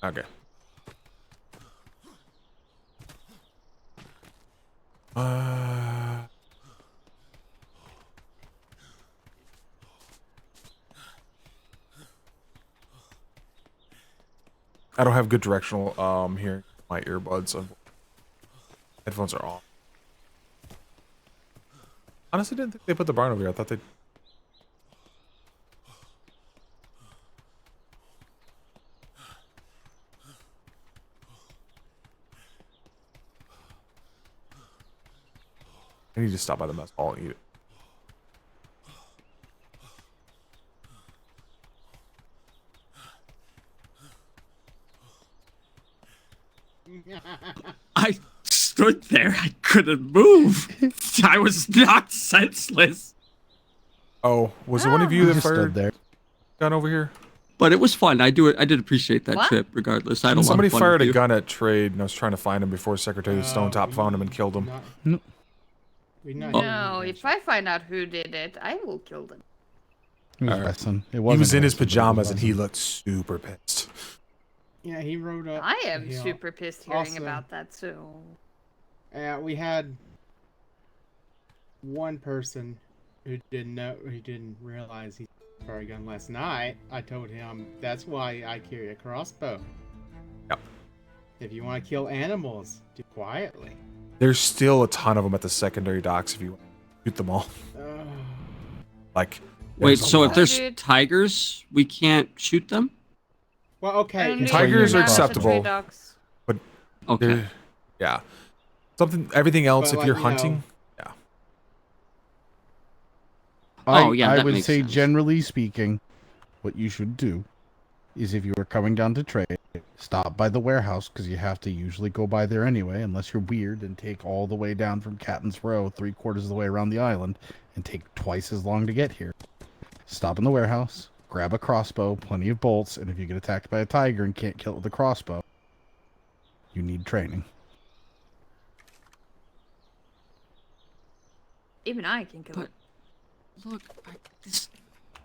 Okay. I don't have good directional hearing. My earbuds. Headphones are off. Honestly, didn't think they put the barn over here. I thought they. I need to stop by the mess hall and eat it. I stood there. I couldn't move. I was knocked senseless. Oh, was it one of you that fired there? Gun over here? But it was fun. I did appreciate that trip, regardless. I had a lot of fun Somebody fired with a you. gun at trade, and I was trying to find him before Secretary Stonetop found him and killed him. No, if I find out who did it, I will kill them. He was in his pajamas and he looked super pissed. Yeah, he wrote up. I am super pissed hearing about that, so. We had one person who didn't realize he fired a gun last night. I told him that's why I carry a crossbow. Yep. If you want to kill animals, do it quietly. There's still a ton of them at the secondary docks if you want to shoot them all. Like, Wait, so if there's Dude. tigers, we can't shoot them? Well, okay. Only Tigers are now, the acceptable, tree dogs. but Okay. yeah, everything else. But, If you're like, you know- hunting, Oh, yeah, I that would makes say, sense. generally speaking, what you should do is if you are coming down to trade, stop by the warehouse, because you have to usually go by there anyway, unless you're weird and take all the way down from Captain's Row, 3/4 of the way around the island, and take twice as long to get here. Stop in the warehouse, grab a crossbow, plenty of bolts, and if you get attacked by a tiger and can't kill it with a crossbow, you need training. Even I can kill it. Look,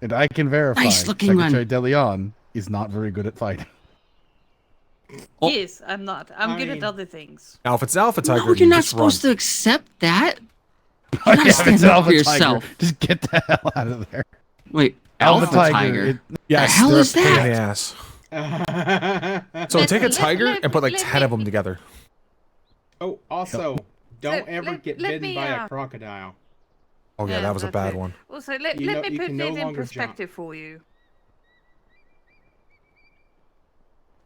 And I can verify Nice looking one. Secretary De Leon is not very good at fighting. Oh. Yes, I'm not. I'm good at other things. now if it's Alpha Tiger, No, you you're not just run. supposed to accept that. You Yeah, gotta if stand it's up Alpha for Tiger, yourself. just get the hell out of there. Wait, Alpha Alpha Tiger, Tiger? it- Yes, the hell they're is a pain in that? the ass. So take a tiger and put like 10 of them together. Oh, also, don't ever let- get let bitten me, by a crocodile. Oh yeah, that was a that's bad it. one. Also, let You know- me you put can no this in longer jump. perspective for you.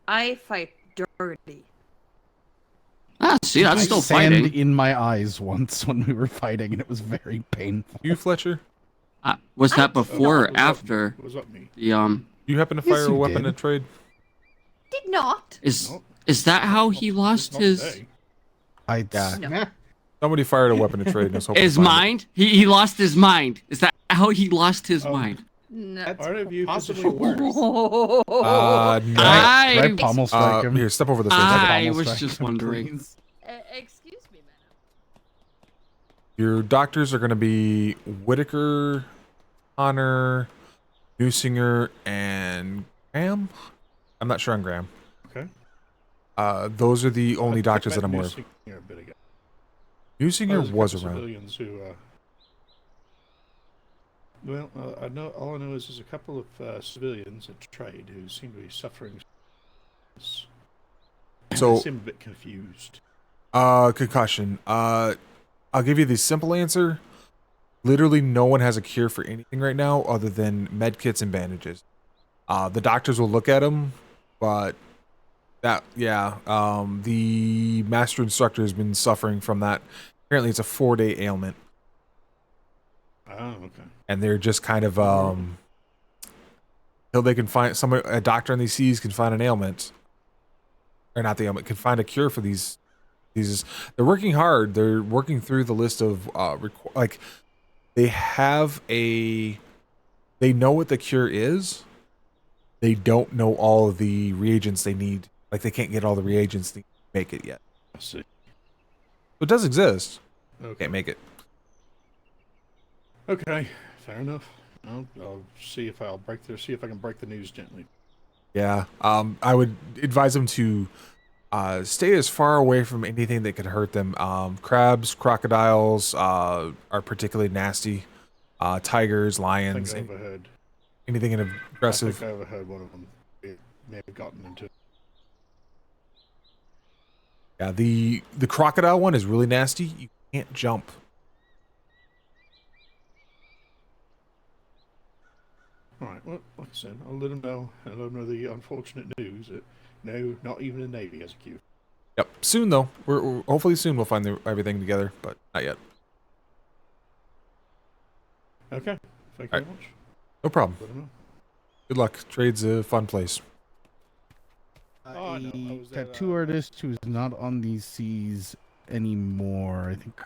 I fight dirty. Ah, see, that's I still sand fighting. in my eyes once when we were fighting, and it was very painful. You, Fletcher? Was that before or was that- after was that me? the You happen to Yes, fire a you weapon did. at trade? Did not. Is that how he lost his Yeah. Somebody fired a weapon at trade and was hoping his to find it. mind? He lost his mind. Is that how he lost his mind? No. Part of you possibly worse. No. I pommel strike him. Here, step over this way. I pommel was strike just him, wondering. please. Excuse me, man. Your doctors are going to be Whitaker, Connor, Newsinger, and Graham. I'm not sure on Graham. Okay. Those are the only doctors that I'm aware of. A bit ago. Newsinger There's a was couple around. Civilians who, well, I know. All I know is there's a couple of civilians at trade who seem to be suffering. So- they seem a bit confused. Concussion. I'll give you the simple answer. Literally, no one has a cure for anything right now other than med kits and bandages. The doctors will look at them, but the master instructor has been suffering from that. Apparently, it's a 4-day ailment, Oh, okay. and they're just kind of till they can find a doctor on these seas can find an ailment, or not the ailment, can find a cure for these. They're working hard. They're working through the list of they know what the cure is. They don't know all of the reagents they need. Like, they can't get all the reagents to make it yet. I see. So it does exist. Okay. Can't make it. Okay, fair enough. I'll see if I can break the news gently. Yeah. I would advise them to stay as far away from anything that could hurt them. Crabs, crocodiles are particularly nasty. Tigers, lions, I think I overheard. anything in I aggressive. think I overheard one of them. It may have gotten into. Yeah, the crocodile one is really nasty. You can't jump. All right. Well, like I said, I'll let them know. I'll let them know the unfortunate news that no, not even the Navy has a cure. Yep. Soon though. We're hopefully soon we'll find everything together, but not yet. Okay. Thank you All very much. No problem. Let 'em know. Good luck. Trade's a fun place. Oh, no, I was at, Tattoo artist who's not on these seas anymore. I think.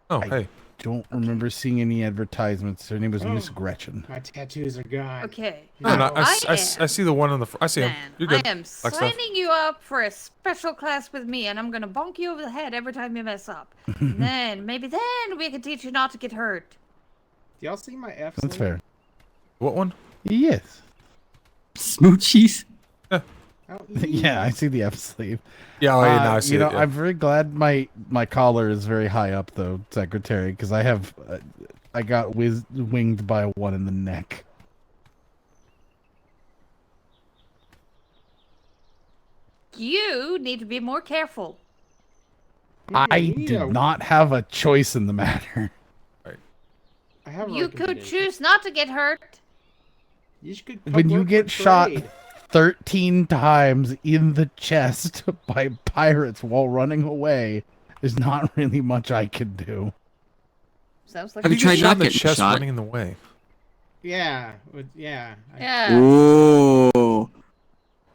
Oh, I hey. don't remember seeing any advertisements. Her name was Miss Oh. Gretchen. My tattoos are gone. Okay. No, no, I I see the one on the. I see him. Man, You're good. I am Like stuff. signing you up for a special class with me, and I'm gonna bonk you over the head every time you mess up. And then maybe we can teach you not to get hurt. Do y'all see my F? That's fair. What one? Yes. Smoochies. Yeah, I see the F sleeve. Yeah, oh, yeah, no, I see you it, know, yeah. I'm very glad my collar is very high up, though, Secretary, because I have, I got winged by one in the neck. You need to be more careful. I did not have a choice in the matter. I have a You could recommendation. choose not to get hurt. You should When you get shot 13 times in the chest by pirates while running away, there's not really much I can do. Sounds like Have you tried not the getting chest shot? running in the way? Yeah, yeah. Ooh.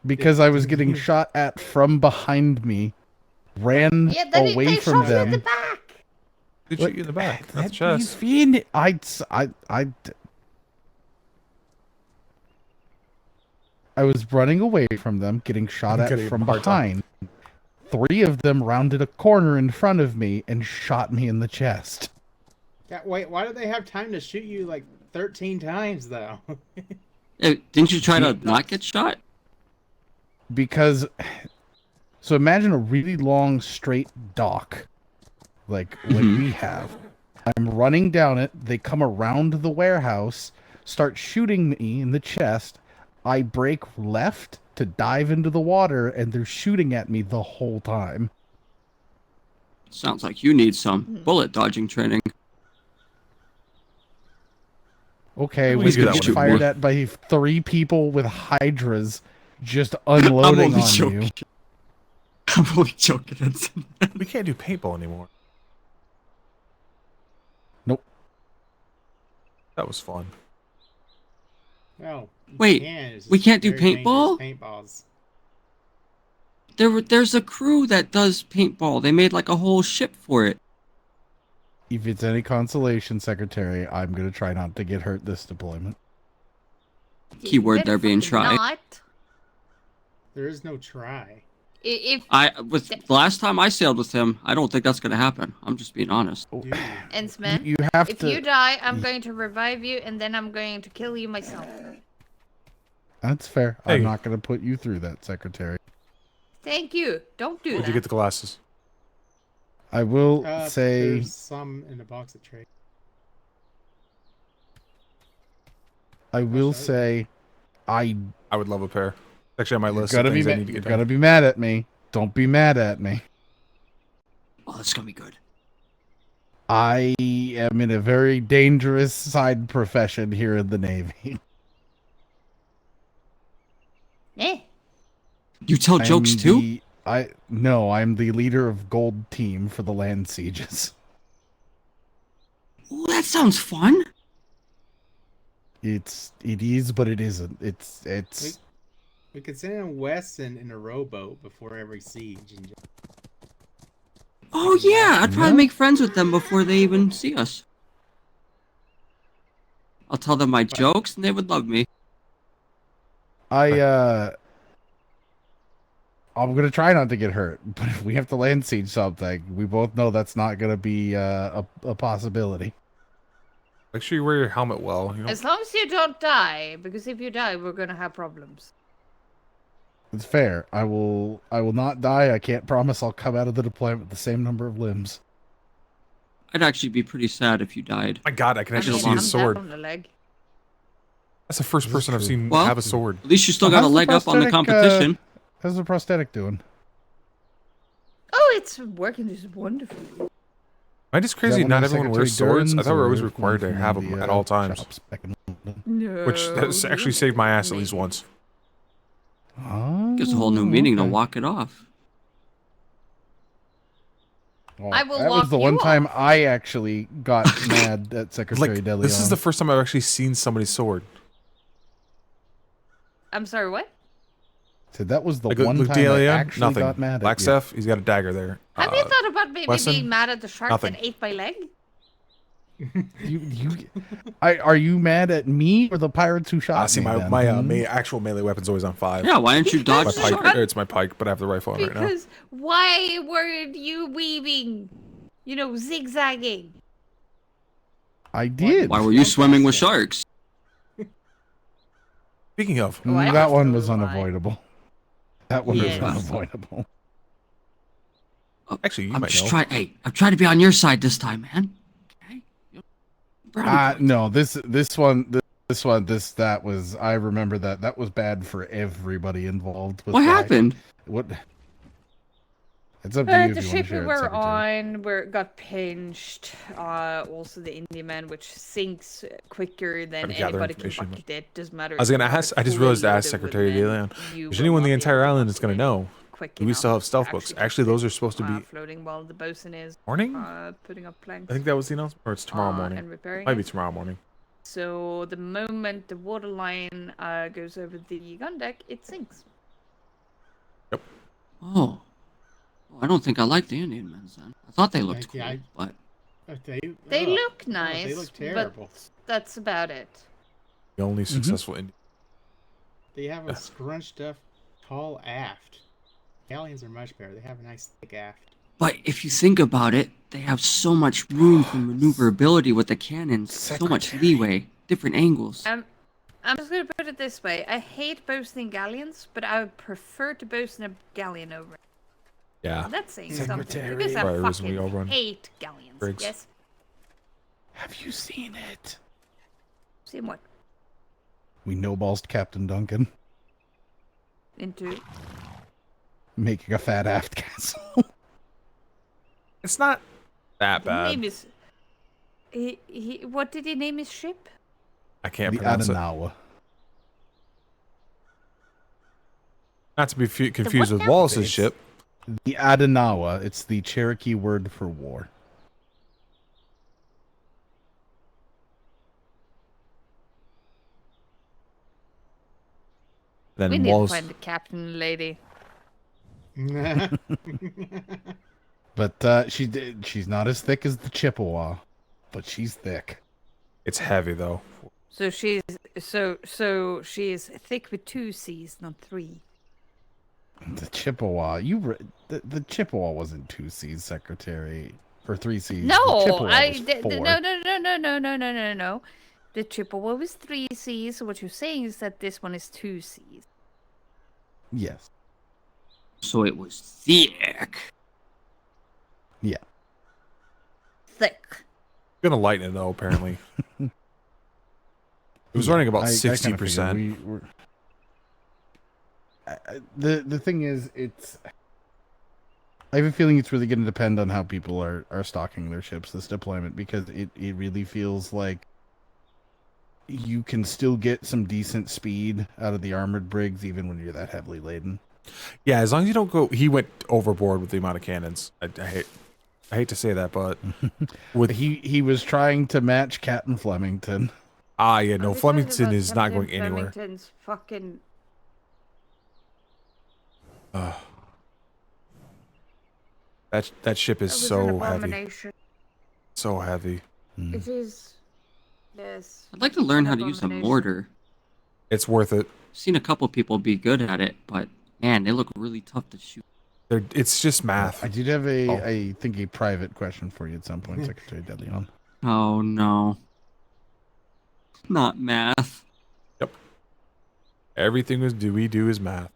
Because I was getting shot at from behind me, ran Yeah, then away they from shot you in the them. back. Did shoot you in the back, not the Let me chest. finish. I was running away from them, getting shot I'm at getting from a hard time. behind. 3 of them rounded a corner in front of me and shot me in the chest. Yeah, wait, why do they have time to shoot you like 13 times though? Didn't you try to not get shot? Because, so imagine a really long straight dock, like we have. I'm running down it. They come around the warehouse, start shooting me in the chest. I break left to dive into the water, and they're shooting at me the whole time. Sounds like you need some bullet dodging training. Okay, We we do get that one fired more. at by 3 people with hydras just unloading only on joking. you. I'm only joking. We can't do paintball anymore. Nope. That was fun. No. you Wait, can, it's we just can't do very dangerous paintball? Paintballs. There's a crew that does paintball. They made like a whole ship for it. If it's any consolation, Secretary, I'm going to try not to get hurt this deployment. Keyword there being try. Not. There is no try. If The last time I sailed with him, I don't think that's gonna happen. I'm just being honest. Ensman, You have if to- you die, I'm going to revive you, and then I'm going to kill you myself. That's fair. Hey. I'm not going to put you through that, Secretary. Thank you. Don't do Where'd that. you get the glasses? I will say... There's some in the box of trade. I will say... I would love a pair. Actually on my list gotta of be things I ma- need to you're get gonna done. be mad at me. Don't be mad at me. Oh, that's gonna be good. I am in a very dangerous side profession here in the Navy. Eh? You tell I'm jokes too? I'm the leader of Gold Team for the land sieges. Ooh, that sounds fun. It is, but it isn't. It's We could send in Weston in a rowboat before every siege. And just... Oh yeah, I'd probably make friends with them before they even see us. I'll tell them my jokes and they would love me. I'm gonna try not to get hurt, but if we have to land siege something, we both know that's not gonna be a possibility. Make sure you wear your helmet well. You know? As long as you don't die, because if you die, we're gonna have problems. It's fair. I will not die. I can't promise I'll come out of the deployment with the same number of limbs. I'd actually be pretty sad if you died. My God, I can actually see I'm his sword. down the leg. That's the first person I've seen Well, have a sword. At least you still got a leg up on the competition. How's the prosthetic doing? Oh, it's working just wonderfully. Am I just Is that crazy? one Not of everyone wears Secretary swords. I Durn's thought we were or always one required to from have them the, at all times. shops back in London? No. Which has actually saved my ass at least once. Gives a whole new meaning to walk it off. Well, I will that walk was the you one time off. I actually got mad at Secretary Like, DeLeon. this is the first time I've actually seen somebody's sword. I'm sorry, what? So that was the Like, one Luke time I DeLeon, actually nothing. got mad at you. Blackstaff, he's got a dagger there. Have you thought about maybe Wesson, being mad at the shark nothing. that ate my leg? Are you mad at me or the pirates who shot See, me? my then? my Hmm? actual melee weapon's always on 5. Yeah, why didn't you dodge my the pike? shark? It's my pike, but I have the rifle on right now. Because why were you weaving, zigzagging? I did. Why were you swimming with sharks? Speaking of, That one was unavoidable. That one Yes. was unavoidable. Actually, you I'm might just know. trying. Hey, I'm trying to be on your side this time, man. No, this was. I remember that was bad for everybody involved. With What happened? What? It's up to you if The you want to ship we share it, were Secretary. on got pinched. Also, the Indiaman, which sinks quicker than Trying to gather anybody can information. bucket it. Doesn't matter. I was if gonna you have ask. a I just fully realized to ask loaded Secretary wooden DeLeon. man, you There's will anyone in not the be entire able to island that's gonna muscle it know. quick Do we still enough have stealth to books? keep Actually, those it, are supposed to be floating while the bosun is morning. putting up planks. I think that was the announcement, or it's tomorrow morning. And repairing Might be it. tomorrow morning. So the moment the water line goes over the gun deck, it sinks. Oh. Well, I don't think I like the Indian men then. I thought they looked cool, but They look nice, they look terrible. but that's about it. The only successful Indian. They have a scrunched up, tall aft. Galleons are much better. They have a nice thick aft. But if you think about it, they have so much room for maneuverability with the cannons, so much leeway, different angles. I'm just gonna put it this way: I hate boasting galleons, but I would prefer to boast in a galleon over. Yeah. That's saying Secretary. something because I Probably the reason we all fucking run hate galleons. Briggs. Yes. Have you seen it? Seen what? We no-ballsed Captain Duncan, Into. making a fat aft castle. It's not that bad. Name is. What did he name his ship? I can't The pronounce Adanawa. Not to be confused what with now? Wallace's ship. The Adanawa. It's the Cherokee word for war. Then We need Wallace. to find the captain lady. But she's not as thick as the Chippewa, but she's thick. It's heavy though. So she's she is thick with 2 C's, not 3. The Chippewa, the Chippewa wasn't 2 C's, Secretary, or 3 C's. The No, Chippewa was no. The Chippewa was 3 C's. So what you're saying is that this one is 2 C's. Yes. So it was thick. Yeah. Thick. Gonna lighten it though. Apparently, it was running about I kinda 60%. figured the thing is, I have a feeling it's really going to depend on how people are stocking their ships this deployment, because it really feels like you can still get some decent speed out of the armored brigs even when you're that heavily laden. Yeah, as long as you don't go. He went overboard with the amount of cannons. I hate to say that, but with he was trying to match Captain Flemington. Ah, yeah, no, Flemington is not going anywhere. Flemington's fucking. That ship is so heavy. So heavy. It is. Yes. I'd like to learn how to use a mortar. It's worth it. Seen a couple people be good at it, but man, they look really tough to shoot. It's just math. I did have I think a private question for you at some point, Secretary DeLeon. Oh no. Not math. Yep. Everything we do is math.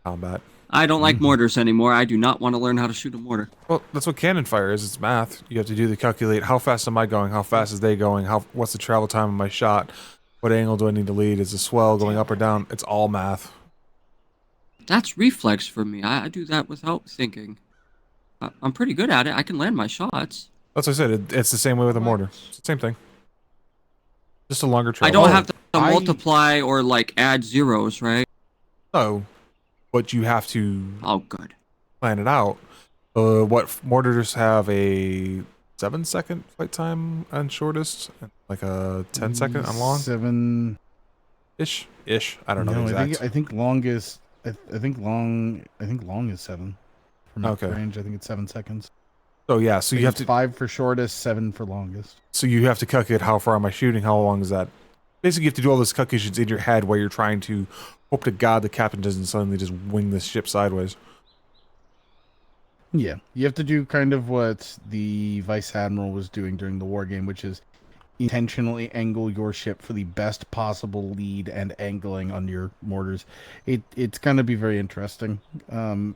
Combat. I don't like mortars anymore. I do not want to learn how to shoot a mortar. Well, that's what cannon fire is. It's math. You have to do the calculate. How fast am I going? How fast is they going? What's the travel time of my shot? What angle do I need to lead? Is the swell going up or down? It's all math. That's reflex for me. I do that without thinking. I'm pretty good at it. I can land my shots. That's what I said. It's the same way with a mortar. It's the same thing. Just a longer travel. I don't have to multiply or like add zeros, right? No, but you have to. Oh, good. Plan it out. What mortars have a 7-second flight time on shortest, and like a 10-second on long. 7-ish. I don't know the exact. I think longest. I think long is 7. From Okay. range, I think it's 7 seconds. So yeah, so you have to 5 for shortest, 7 for longest. So you have to calculate how far am I shooting, how long is that. Basically, you have to do all those calculations in your head while you're trying to hope to God the captain doesn't suddenly just wing this ship sideways. Yeah, you have to do kind of what the Vice Admiral was doing during the war game, which is intentionally angle your ship for the best possible lead and angling on your mortars. It's going to be very interesting,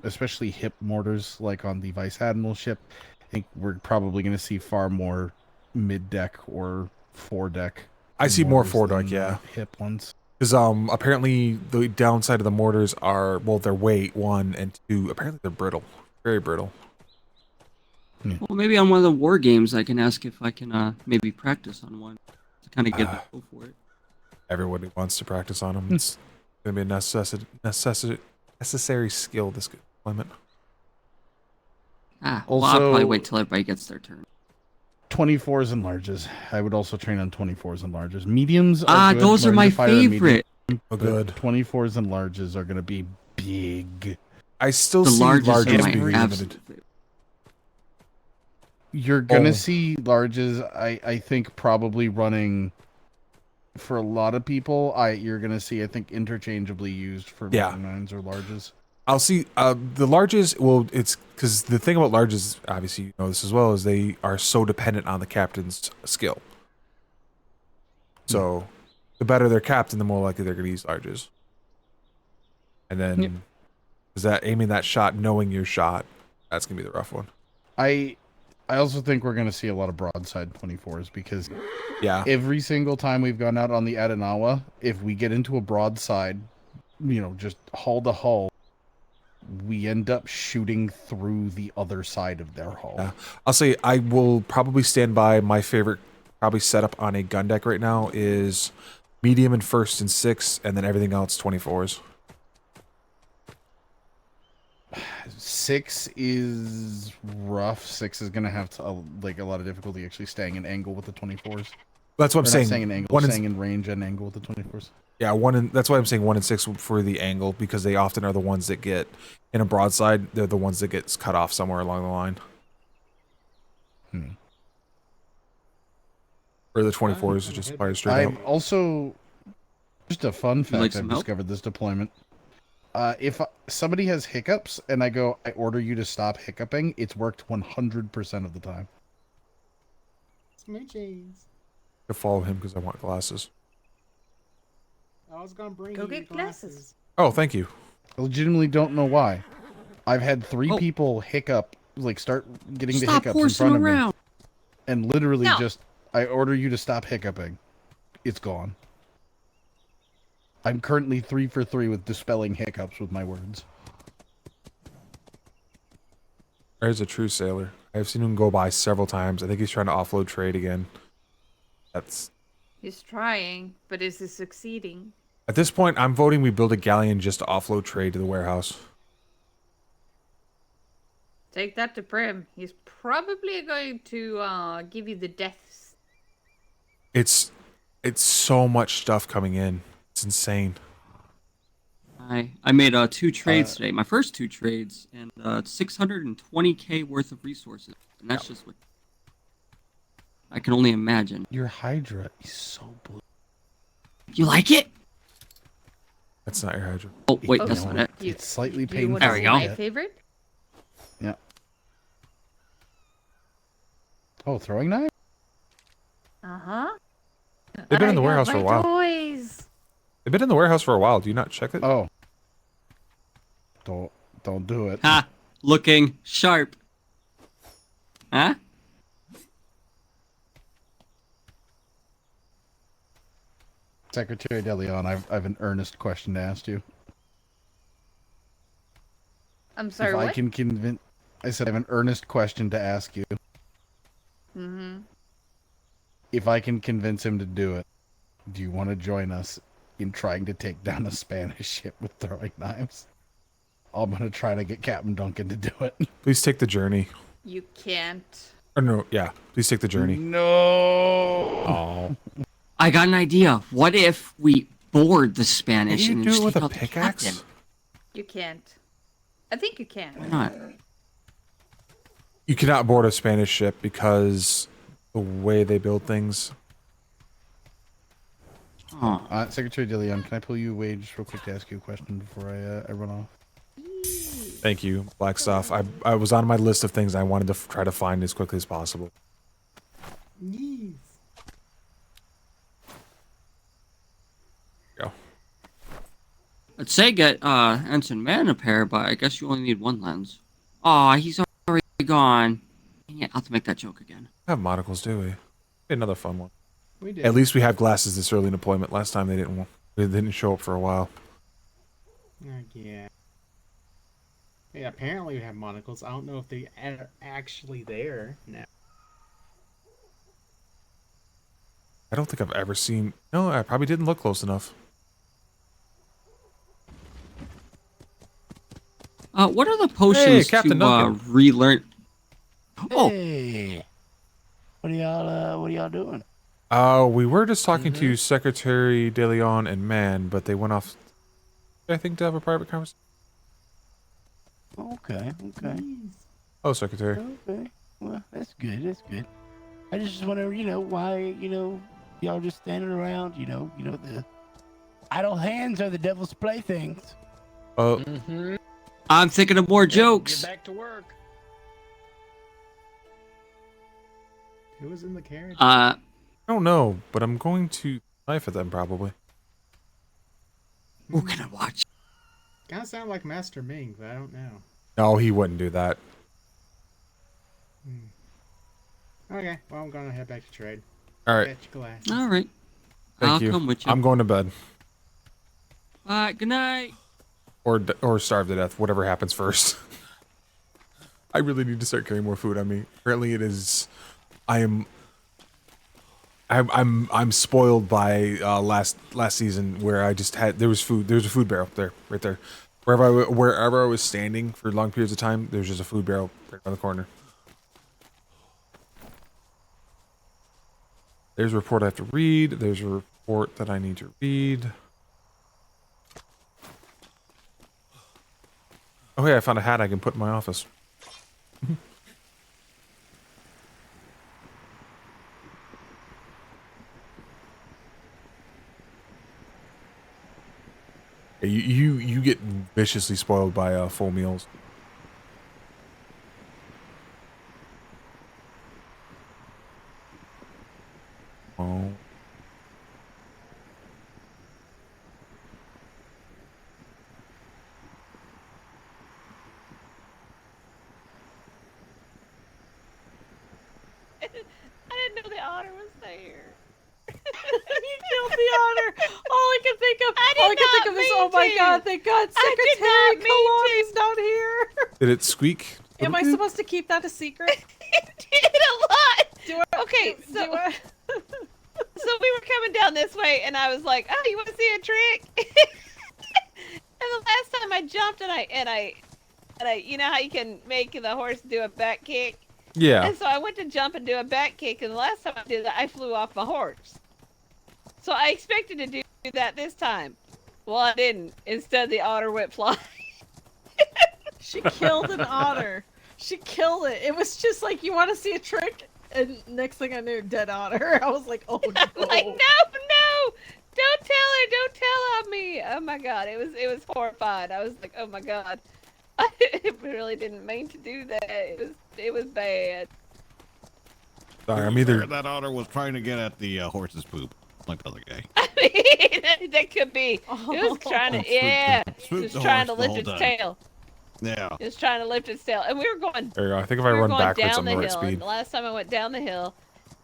especially hip mortars like on the Vice Admiral ship. I think we're probably going to see far more mid-deck or foredeck. I see more foredeck, yeah. Hip ones. Because apparently the downside of the mortars are, well, their weight, 1, and 2, apparently they're brittle. Very brittle. Well, maybe on one of the war games, I can ask if I can maybe practice on one to kind of get a feel for it. Everybody wants to practice on them. It's gonna be a necessary skill this deployment. Well, I'll probably wait till everybody gets their turn. 24s and larges. I would also train on 24s and larges. Mediums are good. Those are Learn my to fire a medium, favorite. Oh, good. 24s and larges are going to be big. I still The see larges are larges my being absolute limited. favorite. You're going to see larges, I think, probably running for a lot of people. You're going to see, I think, interchangeably used for long nines or larges. I'll see the larges. Well, it's because the thing about larges, obviously, you know this as well, is they are so dependent on the captain's skill. So, the better their captain, the more likely they're going to use larges. And then, is that aiming that shot, knowing your shot, that's going to be the rough one. I also think we're going to see a lot of broadside 24s because every single time we've gone out on the Adanawa, if we get into a broadside, just hull to hull, we end up shooting through the other side of their hull. Yeah. I'll say I will probably stand by my favorite setup on a gun deck right now is medium and first and 6, and then everything else 24s. 6 is rough. 6 is going to have a lot of difficulty actually staying in angle with the 24s. That's what I'm saying. Staying in angle, staying in range and angle with the 24s. Yeah, that's why I'm saying 1 and 6 for the angle, because they often are the ones that get in a broadside. They're the ones that gets cut off somewhere along the line. Or the 24s are just fire straight out. Also, just a fun fact I've help? discovered this deployment. If somebody has hiccups and I order you to stop hiccuping, it's worked 100% of the time. Smoochies. To follow him because I want glasses. I was gonna bring Go you get glasses. Oh, thank you. I legitimately don't know why. I've had 3 people hiccup, start getting the hiccups in front of me. And literally I order you to stop hiccuping. It's gone. I'm currently 3 for 3 with dispelling hiccups with my words. There's a true sailor. I've seen him go by several times. I think he's trying to offload trade again. He's trying, but is he succeeding? At this point, I'm voting we build a galleon just to offload trade to the warehouse. Take that to Prim. He's probably going to give you the deaths. It's so much stuff coming in. It's insane. I made 2 trades today. My first 2 trades, and 620k worth of resources, and that's just what I can only imagine. Your Hydra is so blue. You like it? That's not your Hydra. Oh wait, that's not it. It's slightly painful. There we go. My favorite? Yeah. Oh, throwing knife? Uh-huh. They've been in the warehouse for a while. Toys. They've been in the warehouse for a while. Do you not check it? Oh. Don't do it. Ha! Looking sharp. Huh? Secretary DeLeon, I've an earnest question to ask you. I'm sorry, if what? I can convince... I said I have an earnest question to ask you. Mm-hmm. If I can convince him to do it, do you want to join us in trying to take down a Spanish ship with throwing knives? I'm going to try to get Captain Duncan to do it. Please take the journey. You can't. Or no, yeah. Please take the journey. No. Oh. I got an idea. What if we board the Spanish Can you and do just it with take a out the pickaxe? captain? You can't. I think you can. Why not? You cannot board a Spanish ship because the way they build things. Oh. Secretary DeLeon, can I pull you away just real quick to ask you a question before I run off? Thank you, Black Stuff. I was on my list of things I wanted to try to find as quickly as possible. Yes. Go. I'd say get Ensign Man a pair, but I guess you only need 1 lens. Aw, he's already gone. Yeah, I'll have to make that joke again. We have monocles, do we? Another fun one. We did. At least we have glasses this early in deployment. Last time they didn't show up for a while. Yeah. Yeah, apparently we have monocles. I don't know if they are actually there now. I don't think I've ever seen. No, I probably didn't look close enough. What are the potions Captain to Duncan. relearn? Hey, what are y'all doing? We were just talking to Secretary De Leon and Man, but they went off, I think, to have a private conversation. Okay. Oh, Secretary. Okay. Well, that's good. That's good. I just wonder, why, y'all just standing around. The idle hands are the devil's playthings. Oh. I'm thinking of more jokes. Get back to work. Who was in the carriage? I don't know, but I'm going to knife at them probably. Who can I watch? Kind of sound like Master Ming, but I don't know. No, he wouldn't do that. Okay, well, I'm gonna head back to trade. All right. Get your glasses. All right. Thank you. I'll come with you. I'm going to bed. All right. Good night. Or starve to death, whatever happens first. I really need to start carrying more food on me. Apparently, it is. I'm spoiled by last season where I just had there was a food barrel there right there wherever I was standing for long periods of time. There's just a food barrel right around the corner. There's a report I have to read. There's a report that I need to read. Oh hey, I found a hat I can put in my office. You get viciously spoiled by full meals. Oh. I didn't know the otter was there. You killed the otter. All I can think of, I did all I can not think of is, mean oh my to. god, thank God, I did Secretary not mean Kalani's not here. Did it squeak? Am I supposed to keep that a secret? It did a lot. Do I? Okay, do so I? so we were coming down this way, and I was like, "Oh, you want to see a trick?" And the last time I jumped, and I, you know how you can make the horse do a back kick? Yeah. And so I went to jump and do a back kick, and the last time I did that, I flew off my horse. So I expected to do that this time. Well, I didn't. Instead, the otter went flying. She killed an otter. She killed it. It was just like, you want to see a trick? And next thing I knew, dead otter. I was like, oh no. I'm like, no, don't tell on me. Oh my god, it was horrified. I was like, oh my god, I really didn't mean to do that. It was bad. Sorry, I'm either. That otter was trying to get at the horse's poop, like the other guy. I mean, that could be. It was trying to, yeah, it was trying to lift its tail. Yeah. It was trying to lift its tail, and we were going. There you go. I think if I we were run going backwards, down I'm the right hill, speed. and the last time I went down the hill,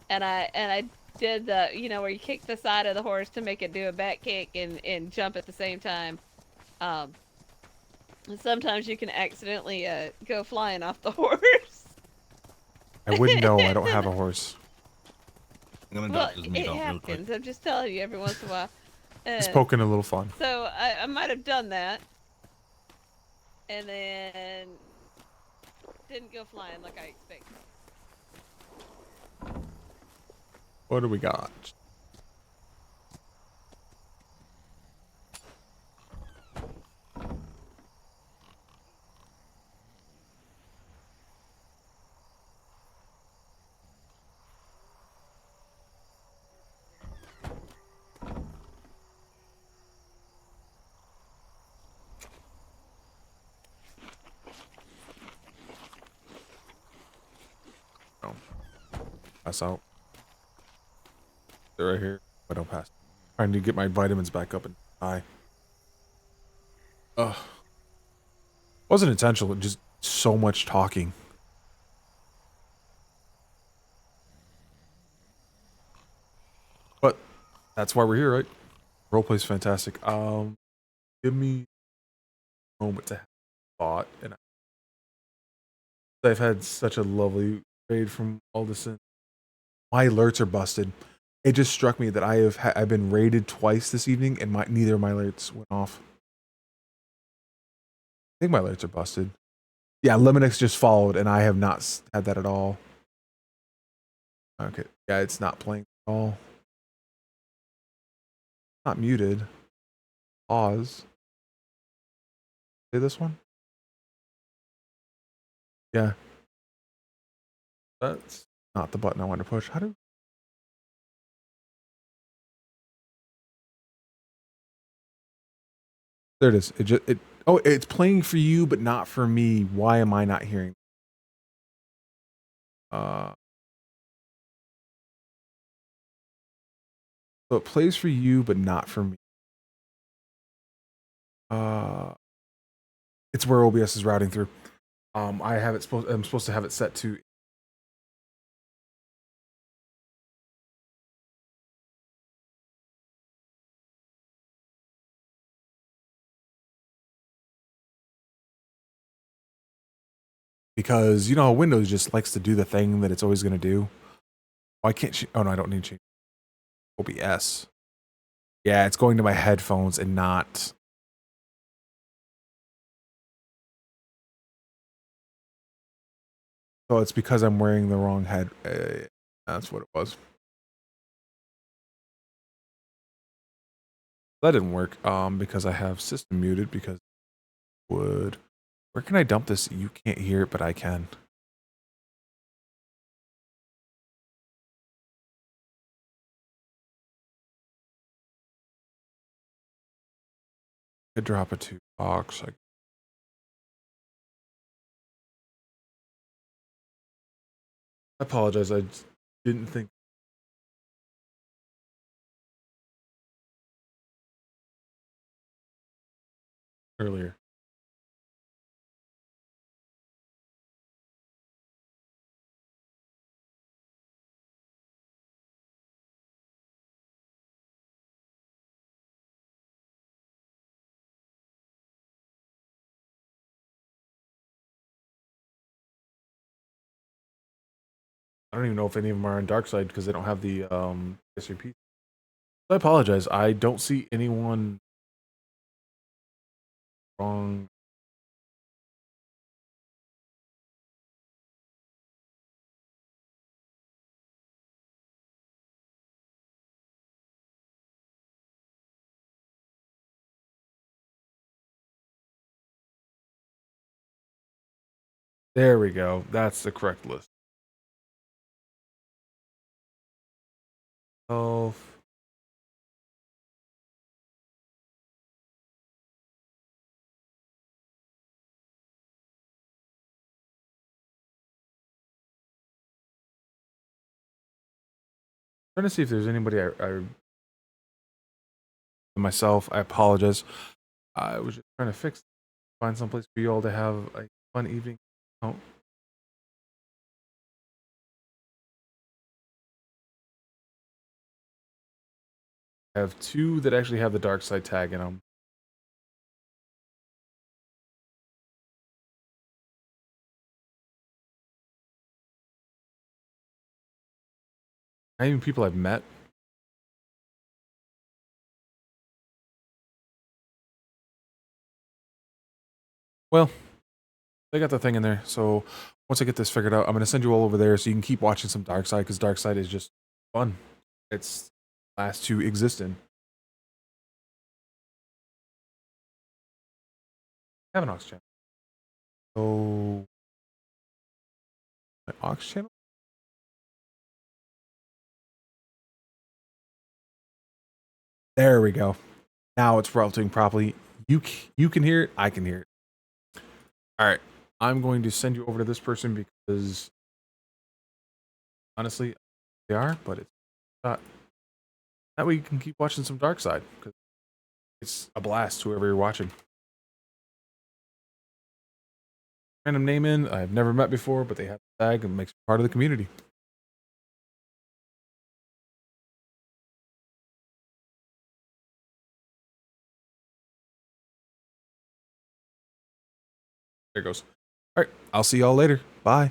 and I did the, where you kick the side of the horse to make it do a back kick and jump at the same time. And sometimes you can accidentally go flying off the horse. I wouldn't know. I don't have a horse. I'm gonna Well, dust this meat it off real quick. happens. I'm just telling you every once in a while. It's poking a little fun. So I might have done that, and then didn't go flying like I expected. What do we got? Oh. Pass out. They're right here. I don't pass. Trying to get my vitamins back up and die. Ugh. Wasn't intentional, just so much talking. But that's why we're here, right? Roleplay's fantastic. Give me a moment to have thought and I've had such a lovely raid from Alderson. My alerts are busted. It just struck me that I've been raided twice this evening, and neither of my alerts went off. I think my alerts are busted. Yeah, Liminix just followed, and I have not had that at all. Okay, yeah, it's not playing at all. Not muted. Pause. Say this one. Yeah. That's not the button I want to push. How do? There it is. Oh, it's playing for you, but not for me. Why am I not hearing? So it plays for you, but not for me. It's where OBS is routing through. I'm supposed to have it set to. Because Windows just likes to do the thing that it's always going to do. Why can't she? Oh no, I don't need to change OBS. Yeah, it's going to my headphones and not. So it's because I'm wearing the wrong head. That's what it was. That didn't work. Because I have system muted. Because where can I dump this? You can't hear it, but I can. I drop it to box. I apologize. I didn't think. Earlier. I don't even know if any of them are on Darkside because they don't have the SRP. I apologize. I don't see anyone wrong. There we go. That's the correct list. Health. Trying to see if there's anybody myself. I apologize. I was just trying to find some place for you all to have a fun evening. Oh. I have two that actually have the dark side tag in them. Not even people I've met. Well, they got the thing in there. So once I get this figured out, I'm going to send you all over there so you can keep watching some Dark Side because Dark Side is just fun. It's last to exist in. I have an aux channel. So my aux channel. There we go. Now it's routing properly. You can hear it. I can hear it. All right. I'm going to send you over to this person because honestly, they are, but it's not. That way you can keep watching some Dark Side because it's a blast. Whoever you're watching. Random name in. I've never met before, but they have a tag and makes me part of the community. There it goes. All right. I'll see y'all later. Bye.